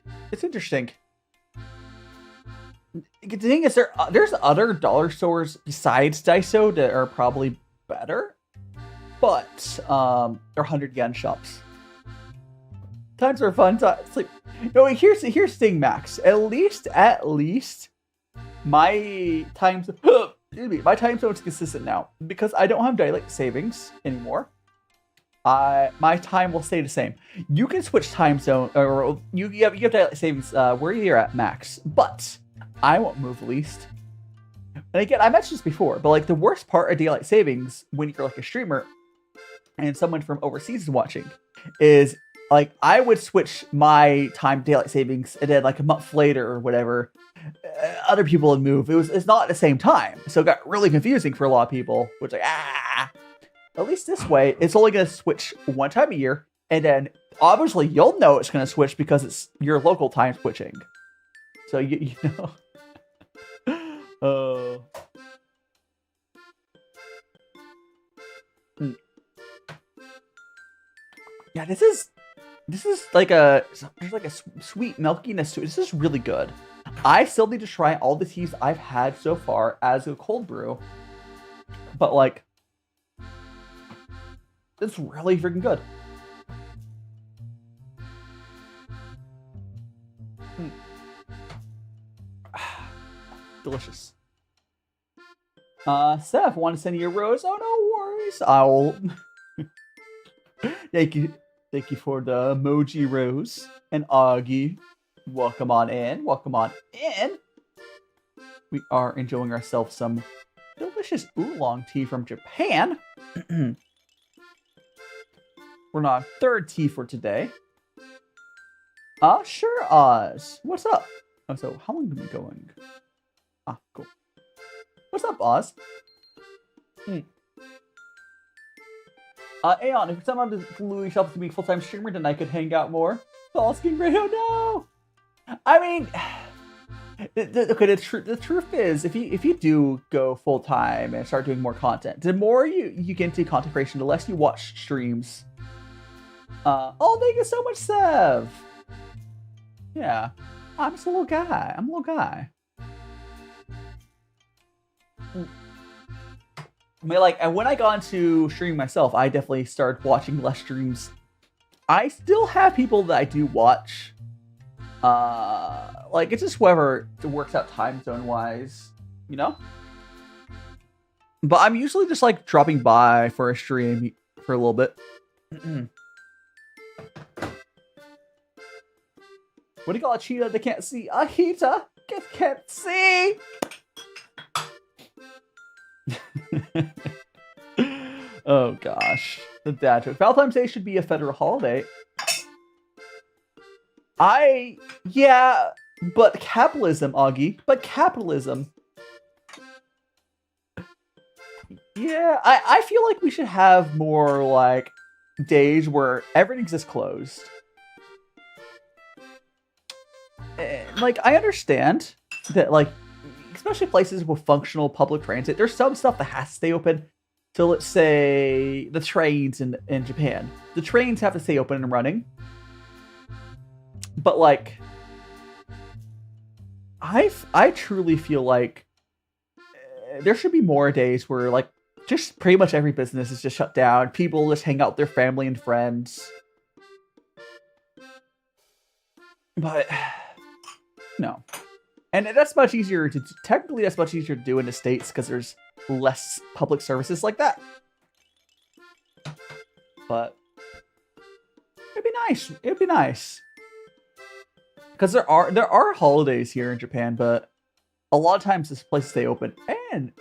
interesting. The thing is, there's other dollar stores besides Daiso that are probably better, but they're 100 yen shops. Times are fun. It's like, no, here's the thing, Max. At least my time my time zone is consistent now because I don't have daylight savings anymore. My time will stay the same. You can switch time zone, or you have daylight savings where you're at, Max, but I won't move least. And again, I mentioned this before, but like the worst part of daylight savings when you're like a streamer and someone from overseas is watching is like I would switch my time to daylight savings, and then like a month later or whatever, other people would move. It's not at the same time, so it got really confusing for a lot of people. Which like at least this way, it's only going to switch one time a year, and then obviously you'll know it's going to switch because it's your local time switching. So you know. Yeah, this is like there's like a sweet milkiness to it. This is really good. I still need to try all the teas I've had so far as a cold brew, but like, it's really freaking good. Delicious. Seth, want to send you a rose? Oh, no worries. I'll. Thank you for the emoji rose. And Augie, welcome on in. Welcome on in. We are enjoying ourselves some delicious oolong tea from Japan. We're not on third tea for today. Sure, Oz. What's up? Oh, so how long have we been going? Cool. What's up, Oz? Aeon, if someone to glue yourself to be a full-time streamer, then I could hang out more. Asking radio, no! I mean, the truth is, if you do go full-time and start doing more content, the more you get into content creation, the less you watch streams. Oh, thank you so much, Sev! Yeah, I'm just a little guy. I'm a little guy. I mean, like, and when I got into streaming myself, I definitely started watching less streams. I still have people that I do watch. Like, it's just whoever works out time zone wise, you know? But I'm usually just, like, dropping by for a stream for a little bit. What do you call a cheetah they can't see? A cheetah can't see! Oh gosh, the dad joke. Valentine's Day should be a federal holiday. Yeah, but capitalism, Augie. But capitalism. Yeah, I feel like we should have more like days where everything's just closed. Like, I understand that, like, especially places with functional public transit, there's some stuff that has to stay open. So let's say the trains in Japan. The trains have to stay open and running. But like, I truly feel like there should be more days where like just pretty much every business is just shut down. People just hang out with their family and friends. But no. And that's much easier to, technically that's much easier to do in the States because there's less public services like that. But it'd be nice. It'd be nice. Because there are holidays here in Japan, but a lot of times this place stay open. And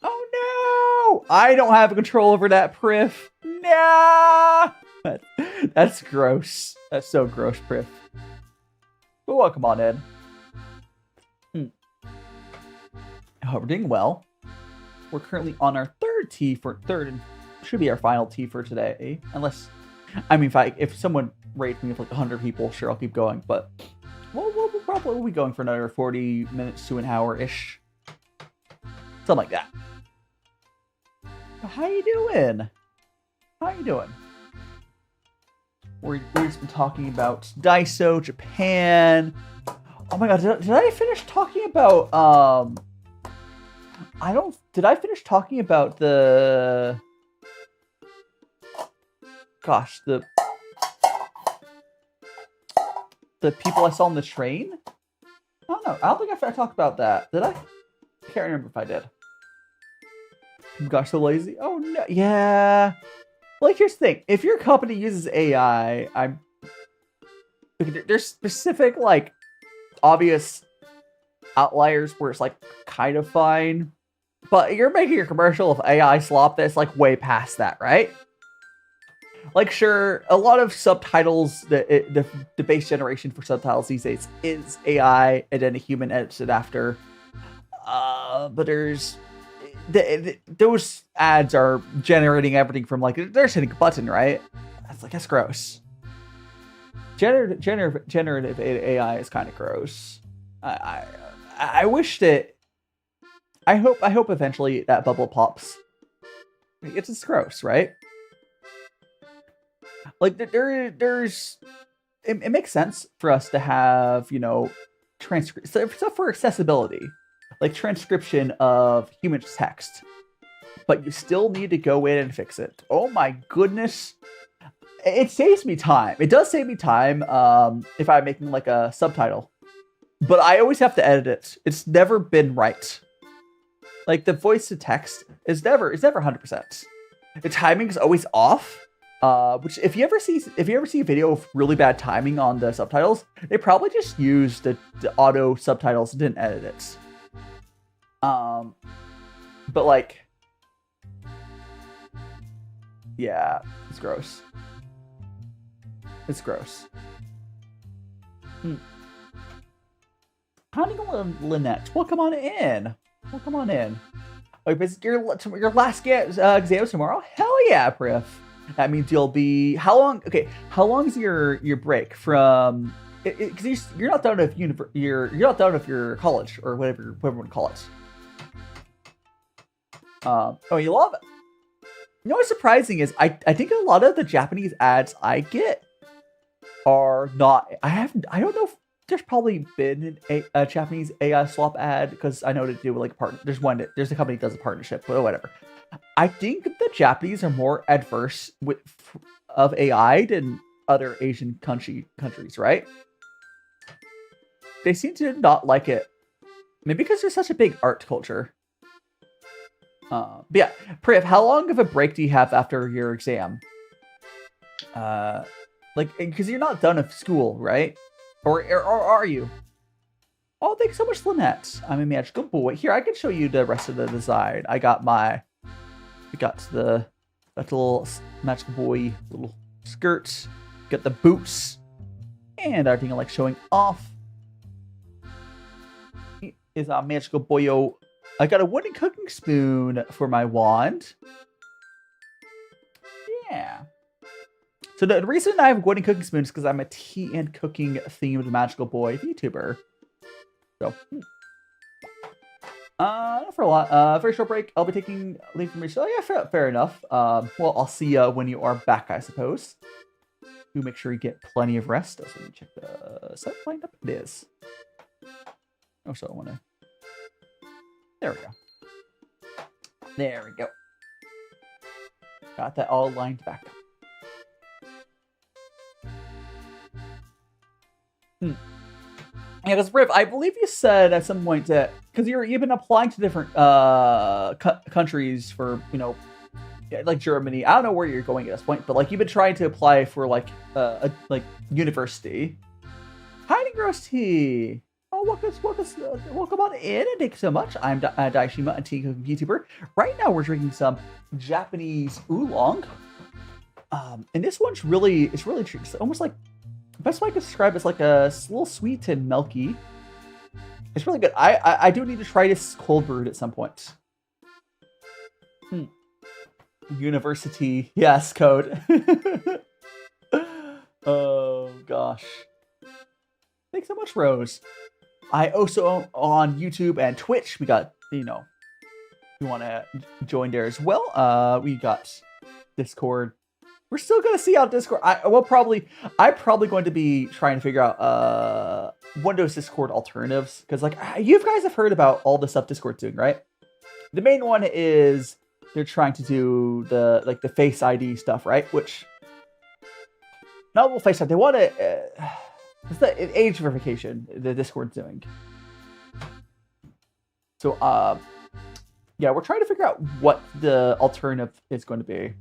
oh no! I don't have control over that priff. No! That's gross. That's so gross, priff. But welcome on in. Oh, we're doing well. We're currently on our third and should be our final tea for today. Unless, I mean, if someone rates me with like 100 people, sure, I'll keep going. But we'll probably be going for another 40 minutes to an hour-ish. Something like that. How you doing? How you doing? We've just been talking about Daiso, Japan. Oh my god, did I finish talking about, did I finish talking about the people I saw on the train? I don't know. I don't think I talked about that. Did I? I can't remember if I did. Gosh, so lazy. Oh no. Yeah. Like, here's the thing. If your company uses AI, there's specific, like, obvious outliers where it's, like, kind of fine. But you're making a commercial of AI slop that's, like, way past that, right? Like, sure, a lot of subtitles, the base generation for subtitles these days is AI, and then a human edits it after. But there's those ads are generating everything from like they're hitting a button, right? That's gross. Generative AI is kind of gross. I wish that. I hope eventually that bubble pops. It's just gross, right? Like there's it makes sense for us to have, you know, stuff for accessibility, like transcription of human text, but you still need to go in and fix it. Oh my goodness. It saves me time. It does save me time if I'm making like a subtitle, but I always have to edit it. It's never been right. Like the voice to text is never 100%. The timing is always off. Which if you ever see a video of really bad timing on the subtitles, they probably just used the auto subtitles and didn't edit it. But like, yeah, it's gross. It's gross. Honey Lynette, welcome on in. Welcome on in. Oh, your last exam tomorrow? Hell yeah, Priff. That means you'll be how long? Okay, how long is your break from? Because you're not done with you're not done with your college or whatever you want to call it. Oh, you love it. You know what's surprising is I think a lot of the Japanese ads I get are not. I don't know if there's probably been a Japanese AI swap ad because I know to do with like a partner. There's a company that does a partnership, but whatever. I think the Japanese are more adverse of AI than other Asian countries, right? They seem to not like it. Maybe because there's such a big art culture. But yeah, Priv, how long of a break do you have after your exam? Like, because you're not done with school, right? Or are you? Oh, thanks so much, Lynette. I'm a magical boy. Here, I can show you the rest of the design. We got the little magical boy little skirts. Got the boots. And everything I like showing off. Is a magical boyo. I got a wooden cooking spoon for my wand. Yeah. So the reason I have wooden cooking spoons is because I'm a tea and cooking themed magical boy VTuber. So, for a lot, very short break. I'll be taking leave from Rachel. Oh, yeah, fair enough. Well, I'll see you when you are back, I suppose. You make sure you get plenty of rest. So let me check the set lined up. It is. Oh, so I want to. There we go. There we go. Got that all lined back up. Yeah, because Riv, I believe you said at some point that because you've been applying to different countries for, you know, like Germany. I don't know where you're going at this point, but like you've been trying to apply for like university. Hi, Gross Tea. Oh, welcome on in, and thank you so much. I'm DaiShimaVT, VTuber. Right now, we're drinking some Japanese oolong. And this one's it's almost like. The best way I could describe it is like a little sweet and milky. It's really good. I do need to try this cold brewed at some point. University, yes, code. Oh gosh. Thanks so much, Rose. I also on YouTube and Twitch. We got, you know, if you want to join there as well. We got Discord. We're still gonna see how Discord. I'm probably going to be trying to figure out Windows Discord alternatives because, like, you guys have heard about all the stuff Discord's doing, right? The main one is they're trying to do the Face ID stuff, right? Which not the Face ID. They want to. It's the age verification the Discord's doing. So yeah, we're trying to figure out what the alternative is going to be.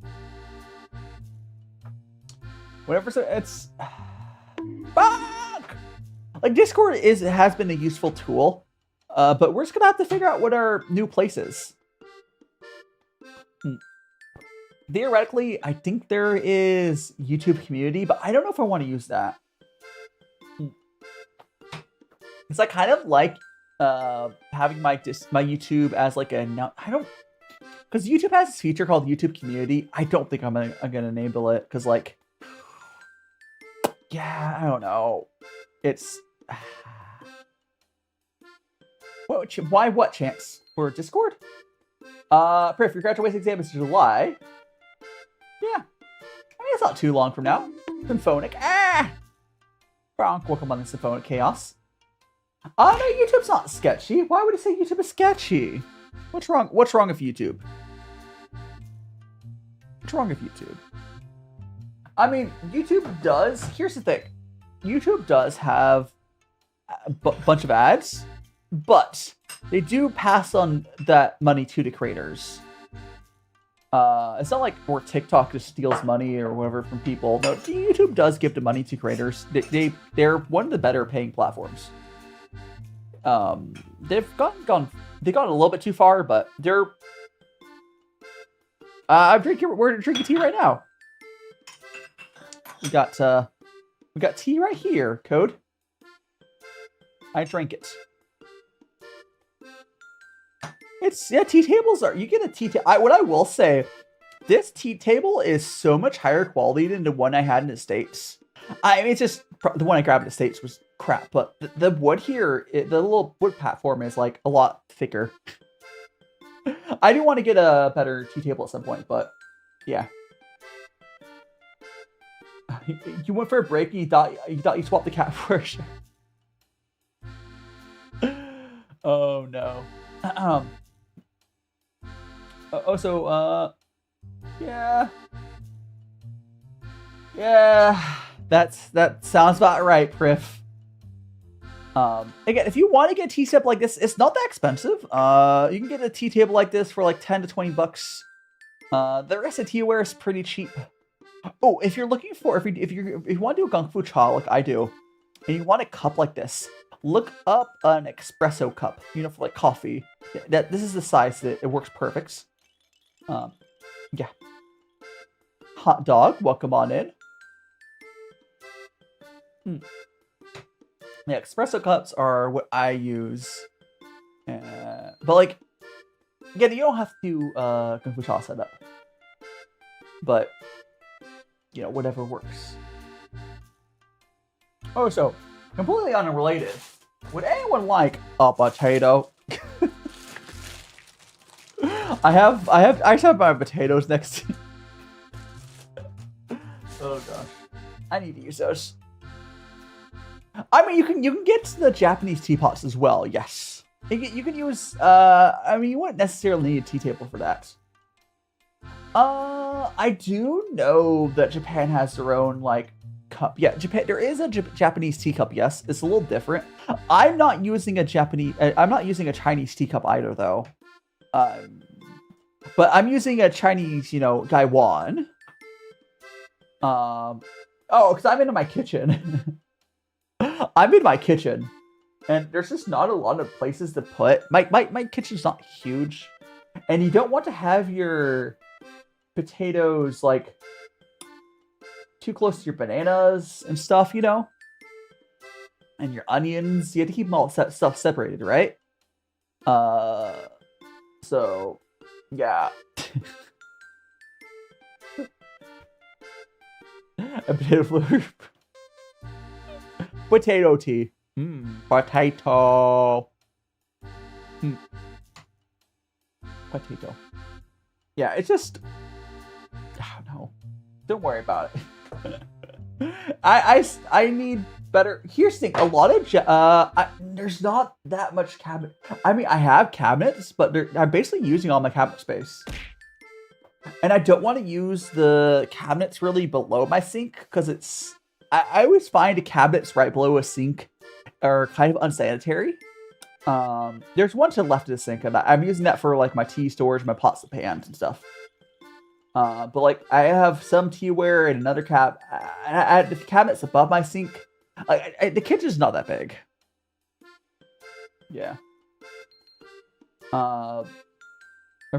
Whenever it's fuck! Like Discord has been a useful tool, but we're just gonna have to figure out what our new place is. theoretically, I think there is YouTube community, but I don't know if I want to use that. It's like kind of like having my YouTube as like a because YouTube has this feature called YouTube Community. I don't think I'm gonna enable it because like, yeah, I don't know. It's what chance for Discord? Priff, your graduation exam is July. Yeah, I mean it's not too long from now. Symphonic, Bronk, welcome on the Symphonic Chaos. No, YouTube's not sketchy. Why would you say YouTube is sketchy? What's wrong? What's wrong with YouTube? What's wrong with YouTube? I mean, YouTube does. Here's the thing. YouTube does have a bunch of ads, but they do pass on that money to the creators. It's not like where TikTok just steals money or whatever from people. No, YouTube does give the money to creators. They're one of the better paying platforms. They've gone a little bit too far, but they're. We're drinking tea right now. We got tea right here. Code. I drank it. Tea tables are. You get a tea table. What I will say, this tea table is so much higher quality than the one I had in the States. I mean, it's just the one I grabbed in the States was crap, but the wood here, the little wood platform is like a lot thicker. I do want to get a better tea table at some point, but yeah. You went for a break and you thought you swapped the cat for a shirt. Oh no. Yeah. That sounds about right, Priff. Again, if you want to get a tea set like this, it's not that expensive. You can get a tea table like this for like 10 to 20 bucks. The rest of teaware is pretty cheap. Oh, if you're looking for if you want to do a Kung Fu Cha like I do, and you want a cup like this, look up an espresso cup. You know, for like coffee. This is the size that it works perfect. Yeah. Hot dog, welcome on in. Yeah, espresso cups are what I use. But like, again, you don't have to Kung Fu Cha set up. But, you know, whatever works. Oh, so, completely unrelated. Would anyone like a potato? I just have my potatoes next to. Oh gosh, I need to use those. I mean, you can get the Japanese teapots as well. Yes, you can use. I mean, you wouldn't necessarily need a tea table for that. I do know that Japan has their own like cup. Yeah, Japan. There is a Japanese teacup. Yes, it's a little different. I'm not using a Chinese teacup either, though. But I'm using a Chinese, Gaiwan. Because I'm in my kitchen. I'm in my kitchen, and there's just not a lot of places to put. My kitchen's not huge, and you don't want to have your potatoes like too close to your bananas and stuff, and your onions. You have to keep them all stuff separated, right? So yeah. A potato flavor. Potato tea. Potato. Potato. Yeah, it's just. I don't know. Don't worry about it. I need better. Here's the thing. A lot of there's not that much cabinet. I mean, I have cabinets, but I'm basically using all my cabinet space. And I don't want to use the cabinets really below my sink because it's. I always find cabinets right below a sink are kind of unsanitary. There's one to the left of the sink, and I'm using that for like my tea storage, my pots and pans and stuff. But like I have some teaware and another the cabinets above my sink. The kitchen's not that big. Yeah. A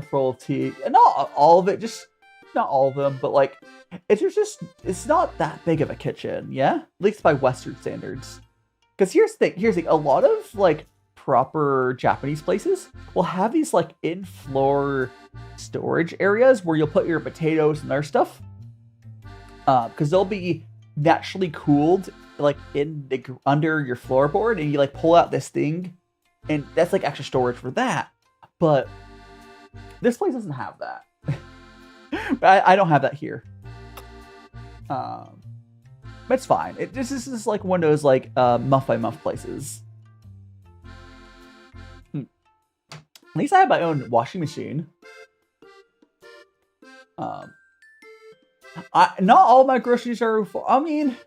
full tea, not all of it. Just not all of them, but like it's not that big of a kitchen, yeah? At least by Western standards. Because here's the thing, a lot of like proper Japanese places will have these like in-floor storage areas where you'll put your potatoes and other stuff. Because they'll be naturally cooled like in the under your floorboard, and you like pull out this thing, and that's like extra storage for that. But this place doesn't have that. I don't have that here. But it's fine. This is like one of those like month by month places. At least I have my own washing machine. Not all my groceries are full. I mean,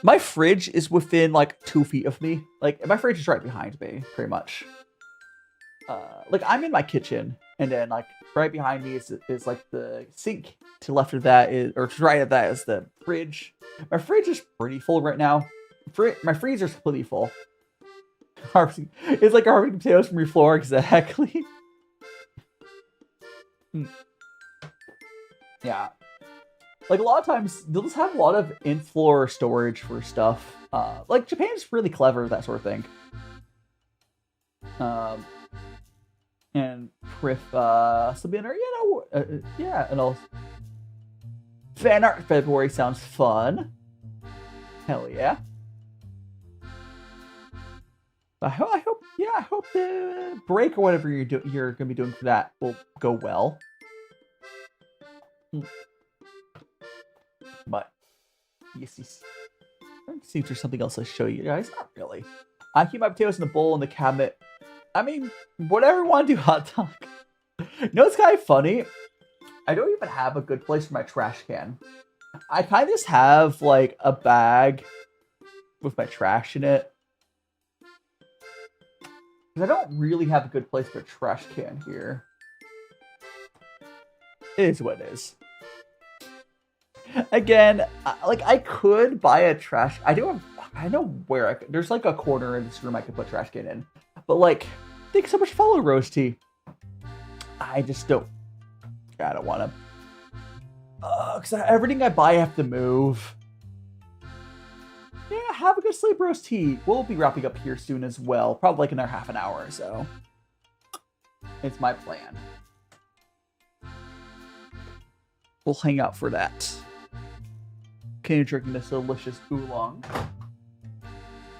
my fridge is within like 2 feet of me. Like my fridge is right behind me, pretty much. Like I'm in my kitchen, and then like right behind me is like the sink. To the left of that is, or to the right of that is the fridge. My fridge is pretty full right now. My freezer's completely full. It's like harvesting potatoes from your floor, exactly. Yeah. Like a lot of times, they'll just have a lot of in-floor storage for stuff. Like Japan's really clever with that sort of thing. And Prif Sabiner, yeah, and all. Fan art February sounds fun. Hell yeah. I hope the break or whatever you're gonna be doing for that will go well. But yes. Let's see if there's something else I show you guys. Not really. I keep my potatoes in a bowl in the cabinet. I mean, whatever you want to do, hot dog. You know, it's kind of funny. I don't even have a good place for my trash can. I kind of just have like a bag with my trash in it. I don't really have a good place for a trash can here. It is what it is. Again, like I could buy a trash. I know where I could. There's like a corner in this room I could put trash can in. But like, thanks so much for following, Rose Tea. I just don't. I don't want to. Because everything I buy I have to move. Yeah, have a good sleep, Rose Tea. We'll be wrapping up here soon as well. Probably like another half an hour or so. It's my plan. We'll hang out for that. Continue drinking this delicious oolong.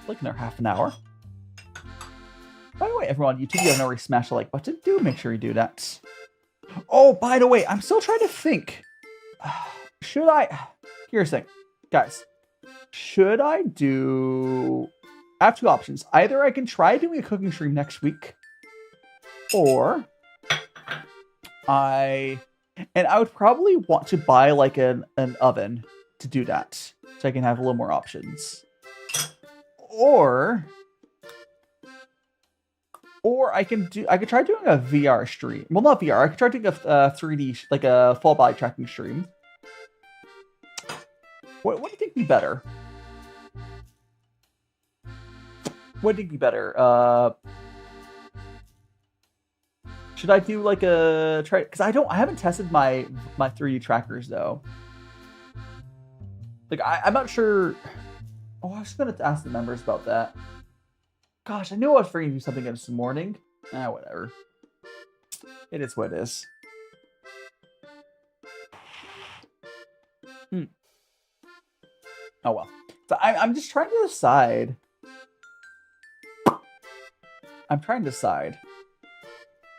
Like another half an hour. By the way, everyone on YouTube, you haven't already smashed the like button. Do make sure you do that. Oh, by the way, I'm still trying to think. Should I... Here's the thing. Guys. Should I do... I have two options. Either I can try doing a cooking stream next week. Or... I would probably want to buy like an oven to do that. So I can have a little more options. Or I could try doing a VR stream. Well, not VR. I could try doing a 3D, like a full body tracking stream. What do you think would be better? What do you think would be better? Should I do like a try? Because I haven't tested my 3D trackers though. Like I'm not sure. Oh, I was gonna ask the members about that. Gosh, I knew I was going to do something this morning. Whatever. It is what it is. Oh well. So I'm just trying to decide. I'm trying to decide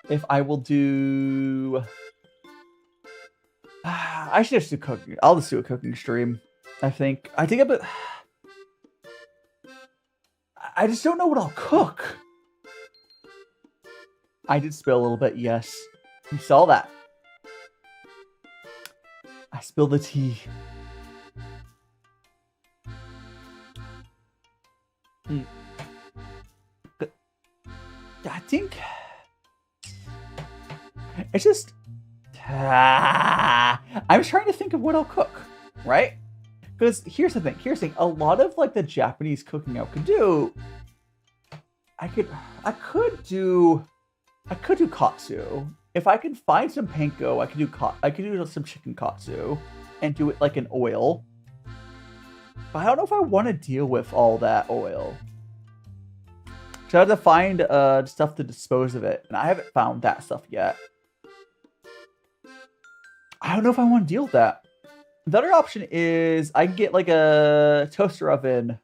if I will do. I should just do cooking. I'll just do a cooking stream. I think about. I just don't know what I'll cook. I did spill a little bit, yes. You saw that. I spilled the tea. But I think it's just I'm trying to think of what I'll cook, right? Because here's the thing. A lot of like the Japanese cooking I could do. I could do katsu. if I can find some panko, I could do some chicken katsu and do it like an oil. But I don't know if I want to deal with all that oil. So I have to find stuff to dispose of it, and I haven't found that stuff yet. I don't know if I want to deal with that. The other option is I can get like a toaster oven,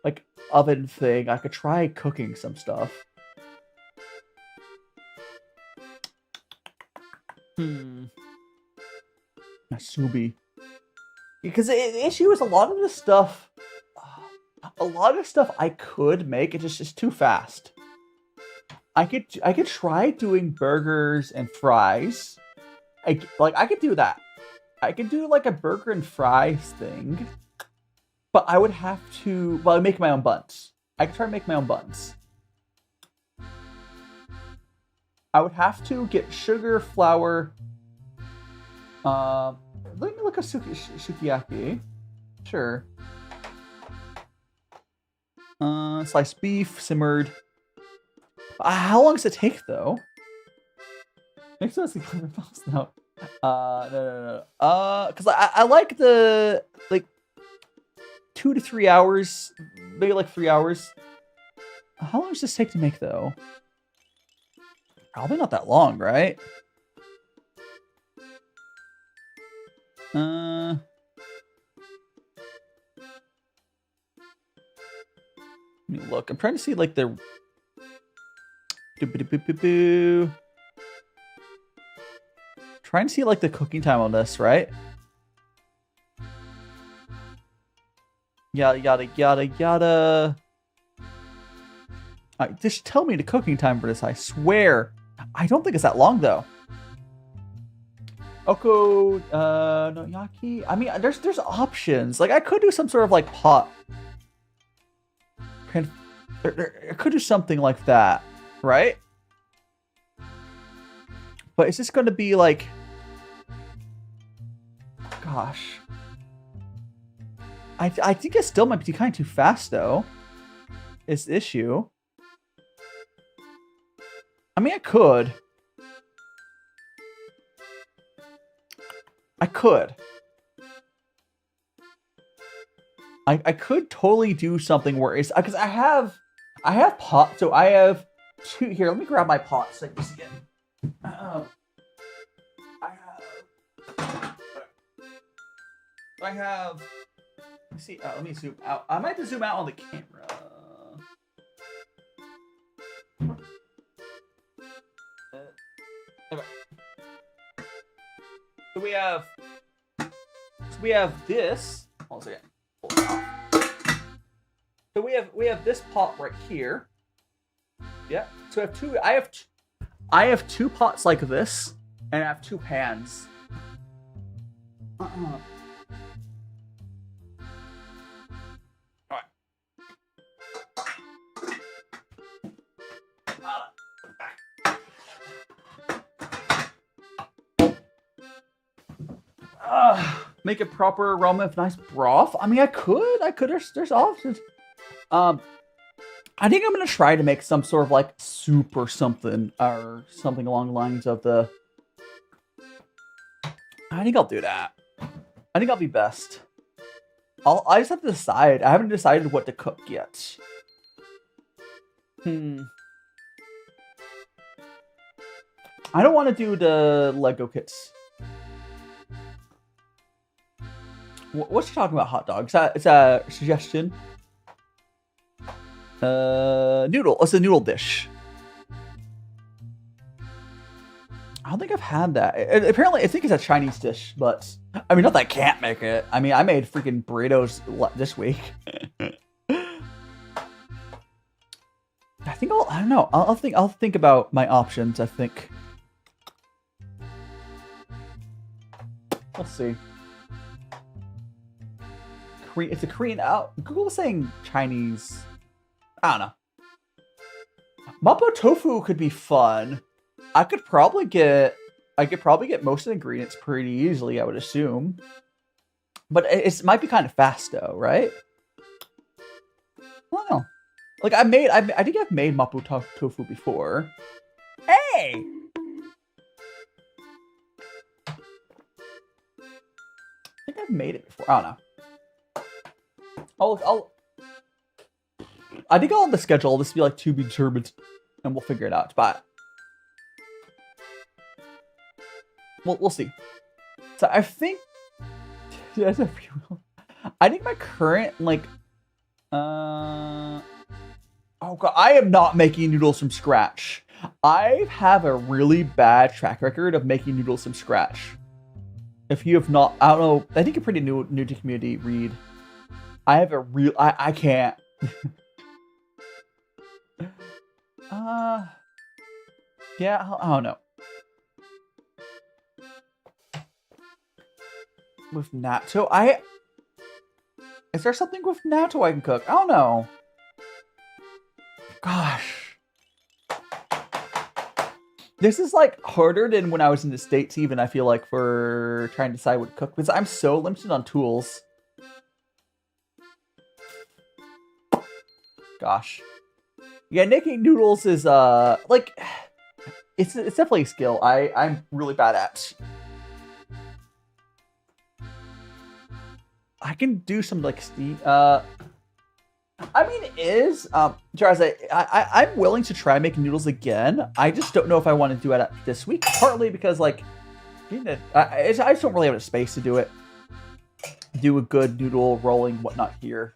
like oven thing. I could try cooking some stuff. Nasubi. Because the issue is a lot of the stuff I could make, it's just too fast. I could try doing burgers and fries. I could do that. I could do like a burger and fries thing. But I would have to, well, make my own buns. I could try to make my own buns. I would have to get sugar, flour. Let me look at sukiyaki. Sure. Sliced beef, simmered. How long does it take, though? Makes sense. No. No. Because I like the, like, 2 to 3 hours. Maybe like 3 hours. How long does this take to make, though? Probably not that long, right? Let me look. I'm trying to see like the trying to see like the cooking time on this, right? Yada. Just tell me the cooking time for this. I swear, I don't think it's that long though. Oko no yaki. I mean, there's options. Like I could do some sort of like pot. I could do something like that, right? But it's just going to be like, gosh. I think it still might be kind of too fast though. Is the issue. I mean, I could. I could totally do something where it's because I have pot, so I have two here. Let me grab my pot so I can see it. I have. Let's see. Let me zoom out. I might have to zoom out on the camera. Okay. So we have this. Hold on a second. So we have this pot right here. Yeah. So I have two pots like this, and I have two pans. All right. Make a proper ramen with nice broth. I mean, I could. There's options. I think I'm gonna try to make some sort of like soup or something along the lines of the. I think I'll do that. I think I'll be best. I just have to decide. I haven't decided what to cook yet. I don't want to do the Lego kits. What's she talking about? Hot dogs? It's a suggestion. Noodle. It's a noodle dish. I don't think I've had that. Apparently, I think it's a Chinese dish, but I mean, not that I can't make it. I mean, I made freaking burritos this week. I think I don't know. I'll think about my options. I think. Let's see. It's a Korean out. Google is saying Chinese. I don't know. Mapo tofu could be fun. I could probably get most of the ingredients pretty easily, I would assume. But it might be kind of fast though, right? I don't know. Like I think I've made mapo tofu before. And Hey! I think I've made it before. I don't know. I think I'll have the schedule. This will be like to be determined, and we'll figure it out. But we'll see. So I think I think my current like oh god, I am not making noodles from scratch. I have a really bad track record of making noodles from scratch. If you have not, I don't know. I think you're pretty new to community. Read. I have a real. I can't. Yeah. I don't know. With natto, is there something with natto I can cook? I don't know. Gosh. This is like harder than when I was in the States even, I feel like, for trying to decide what to cook, because I'm so limited on tools. Gosh. Yeah, making noodles is like it's definitely a skill I'm really bad at. I can do some like steam. I mean, it is. Charles, I'm willing to try making noodles again. I just don't know if I want to do it this week. Partly because like, I just don't really have the space to do it. Do a good noodle rolling whatnot here.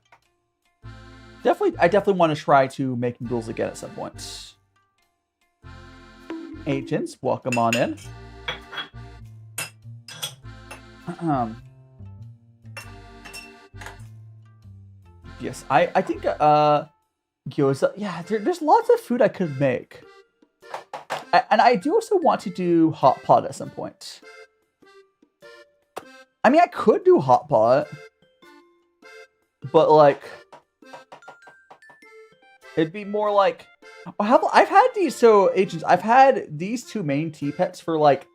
I definitely want to try to make noodles again at some point. Agents, welcome on in. Yes, I think gyoza. Yeah, there's lots of food I could make, and I do also want to do hot pot at some point. I mean, I could do hot pot, but like, it'd be more like I've had these. So agents, I've had these two main tea pets for like,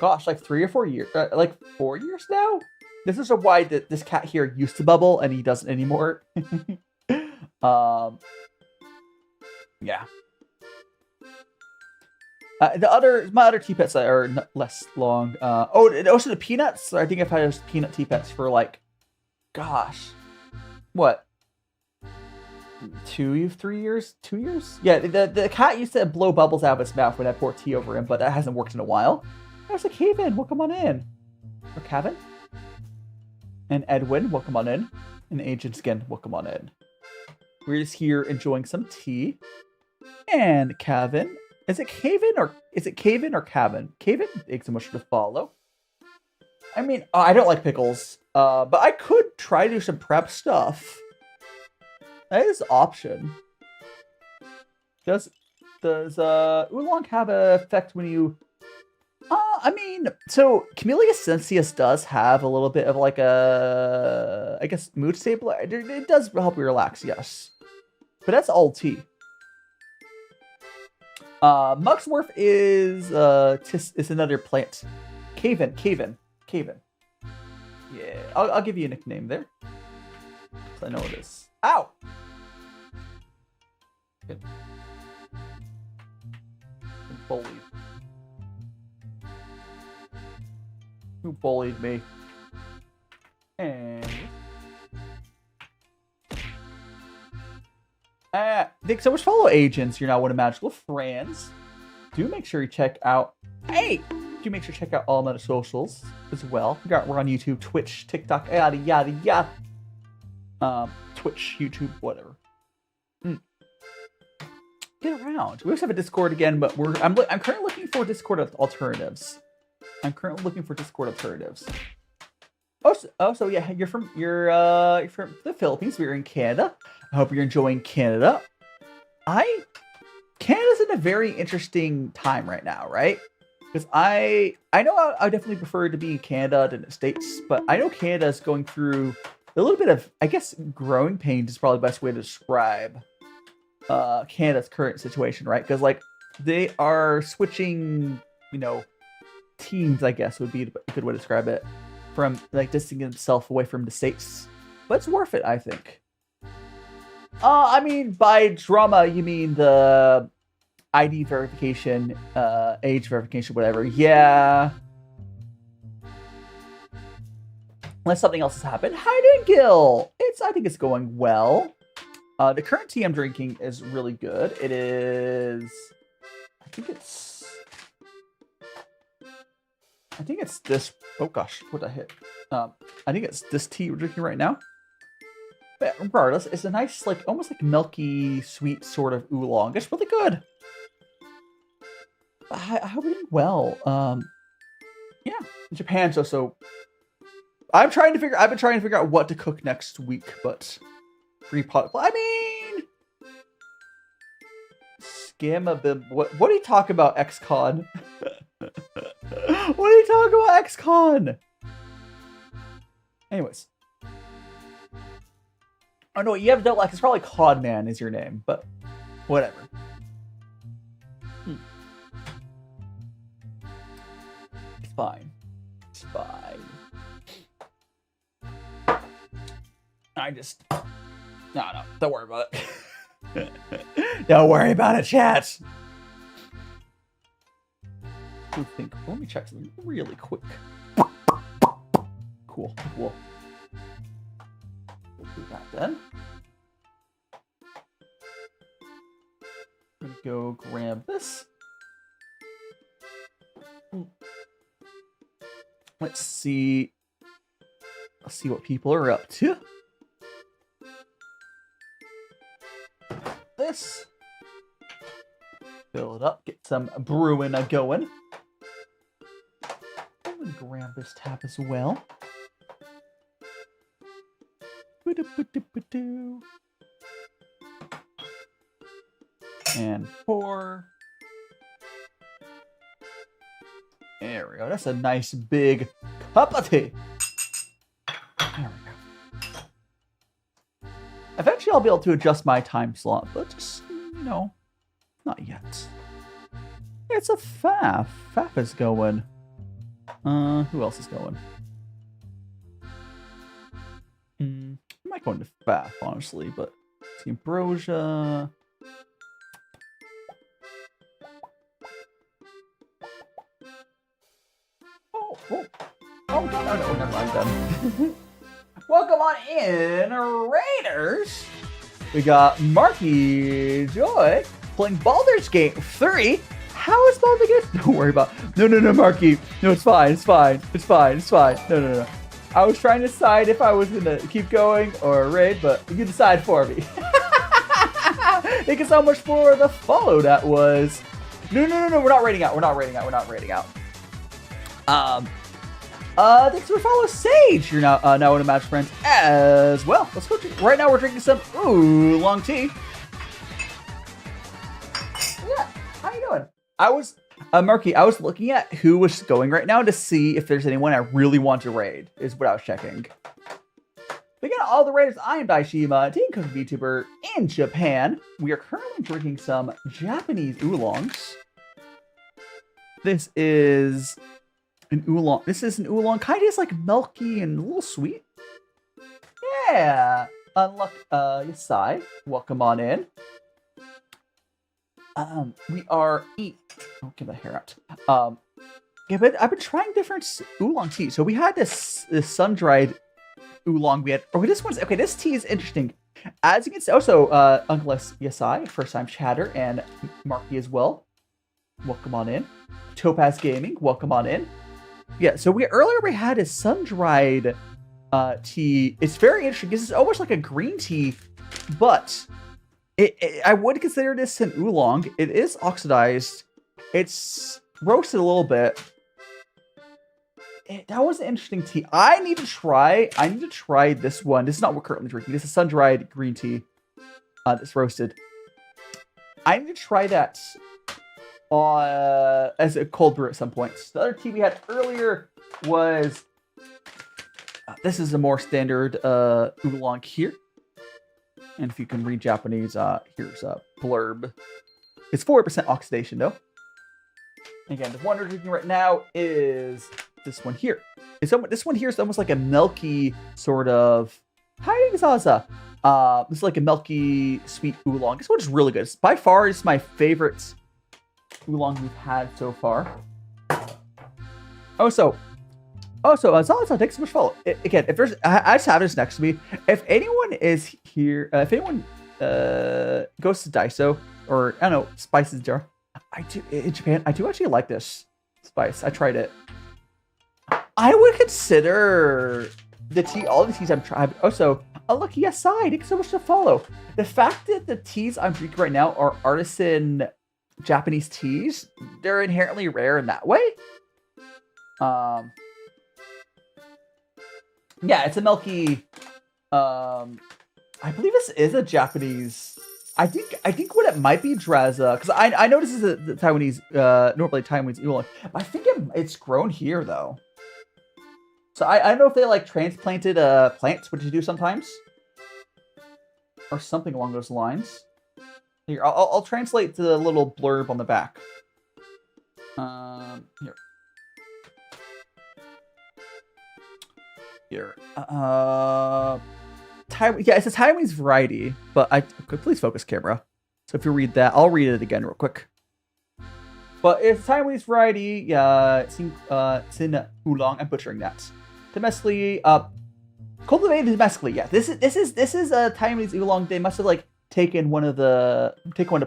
gosh, like 3 or 4 years, like 4 years now. This is why this cat here used to bubble and he doesn't anymore. Yeah. My other tea pets that are less long. And also the peanuts. I think I've had those peanut tea pets for like, gosh, what? 3 years? 2 years? Yeah, the cat used to blow bubbles out of its mouth when I pour tea over him, but that hasn't worked in a while. There's a Kevin, welcome on in. Or Kevin? And Edwin, welcome on in. And Agent Skin, welcome on in. We're just here enjoying some tea. And Kevin. Is it Kevin or Kevin? Kevin, thanks so much for the follow. I mean, I don't like pickles. But I could try to do some prep stuff. That is an option. Does oolong have an effect when you... I mean, so Camellia sinensis does have a little bit of like a, I guess, mood stabilizer. It does help you relax, yes. But that's all tea. Muxworth is another plant. Caven. Yeah, I'll give you a nickname there. So I know it is. Ow! Good. Bullied. Who bullied me? And thanks so much, follow agents. You're now one of Magical Friends. Do make sure you check out. Hey, do make sure to check out all my other socials as well. We're on YouTube, Twitch, TikTok, yada yada yada. Twitch, YouTube, whatever. Get around. We also have a Discord again, but I'm currently looking for Discord alternatives. So yeah, you're from the Philippines. We're in Canada. I hope you're enjoying Canada. Canada's in a very interesting time right now, right? Because I know I definitely prefer to be in Canada than the States, but I know Canada's going through a little bit of, I guess, growing pains is probably the best way to describe Canada's current situation, right? Because like they are switching, teams, I guess would be a good way to describe it, from like distancing himself away from the States. But it's worth it, I think. I mean, by drama, you mean the ID verification, age verification, whatever. Yeah. Unless something else has happened. How you doing, Gil? I think it's going well. The current tea I'm drinking is really good. It is... I think it's this... Oh gosh, what did I hit? I think it's this tea we're drinking right now. But regardless, it's a nice, like, almost like milky, sweet sort of oolong. It's really good. I hope we're doing well. Yeah, Japan's also... I've been trying to figure out what to cook next week, but free pot. I mean, Scamabib. What do you talk about, XCon? What do you talk about, XCon? Anyways, oh no, you have double X. It's probably Codman is your name, but whatever. It's fine. It's fine. No, don't worry about it. Don't worry about it, chat. Let me check something really quick. Cool. We'll do that then. I'm gonna go grab this. Let's see. Let's see what people are up to. This. Fill it up. Get some brewing going. I'm gonna grab this tap as well. And pour. There we go. That's a nice big cup of tea. There we go. Eventually I'll be able to adjust my time slot, but just, you know, not yet. It's a Faf. Faf is going. Who else is going? I might go into Faf, honestly, but Ambrosia. Oh, no, never mind then. Welcome on in, Raiders! We got Marky Joy playing Baldur's Gate 3. How is Baldur's Gate? Don't worry about it. No, Marky. No, it's fine. No. I was trying to decide if I was going to keep going or raid, but you can decide for me. Thank you so much for the follow. That was... No, we're not raiding out. Thanks for follow Sage. You're now one of Match friends as well. Let's go. Right now we're drinking some Oolong Tea. Yeah, how you doing? Marky, I was looking at who was going right now to see if there's anyone I really want to raid, is what I was checking. Begin all the raiders, I'm DaiShimaVT, Vtuber in Japan. We are currently drinking some Japanese oolongs. This is an oolong. Kind of tastes like milky and a little sweet. Yeah. Yasai, welcome on in. We are I'll get my hair out. Yeah, but I've been trying different oolong tea. So we had this sun-dried oolong. This tea is interesting. As you can see, also Uncle Yasai, first time chatter, and Marky as well. Welcome on in. Topaz Gaming, welcome on in. Yeah, so earlier we had a sun-dried tea. It's very interesting. This is almost like a green tea, but I would consider this an oolong. It is oxidized. It's roasted a little bit. That was an interesting tea. I need to try this one. This is not what we're currently drinking. This is sun-dried green tea that's roasted. I need to try that as a cold brew at some point. The other tea we had earlier was this is a more standard oolong here. And if you can read Japanese, here's a blurb. It's 4% oxidation though. Again, the one we're drinking right now is this one here. This one here is almost like a milky sort of Zaza. This is like a milky sweet oolong. This one is really good. By far, it's my favorite oolong we've had so far. Also, thanks so much for follow. Again, if there's, I just have this next to me. If anyone is here, if anyone goes to Daiso or I don't know spices jar, I do in Japan. I do actually like this spice. I tried it. I would consider the tea, all the teas I'm trying. Also, Unlucky Yasai, thanks so much to follow. The fact that the teas I'm drinking right now are artisan Japanese teas, they're inherently rare in that way. Yeah, it's a milky. I believe this is a Japanese. I think what it might be Draza, because I know this is the Taiwanese, normally Taiwanese oolong. I think it's grown here though. So I don't know if they like transplanted plants, which you do sometimes, or something along those lines. Here, I'll translate the little blurb on the back. Here. Here. Yeah, it's a Taiwanese variety, but please focus camera. So if you read that, I'll read it again real quick. But it's a Taiwanese variety, Qing Xin Oolong. I'm butchering that. Domestically, cultivated domestically. Yeah, this is a Taiwanese oolong. They must have like taken one of the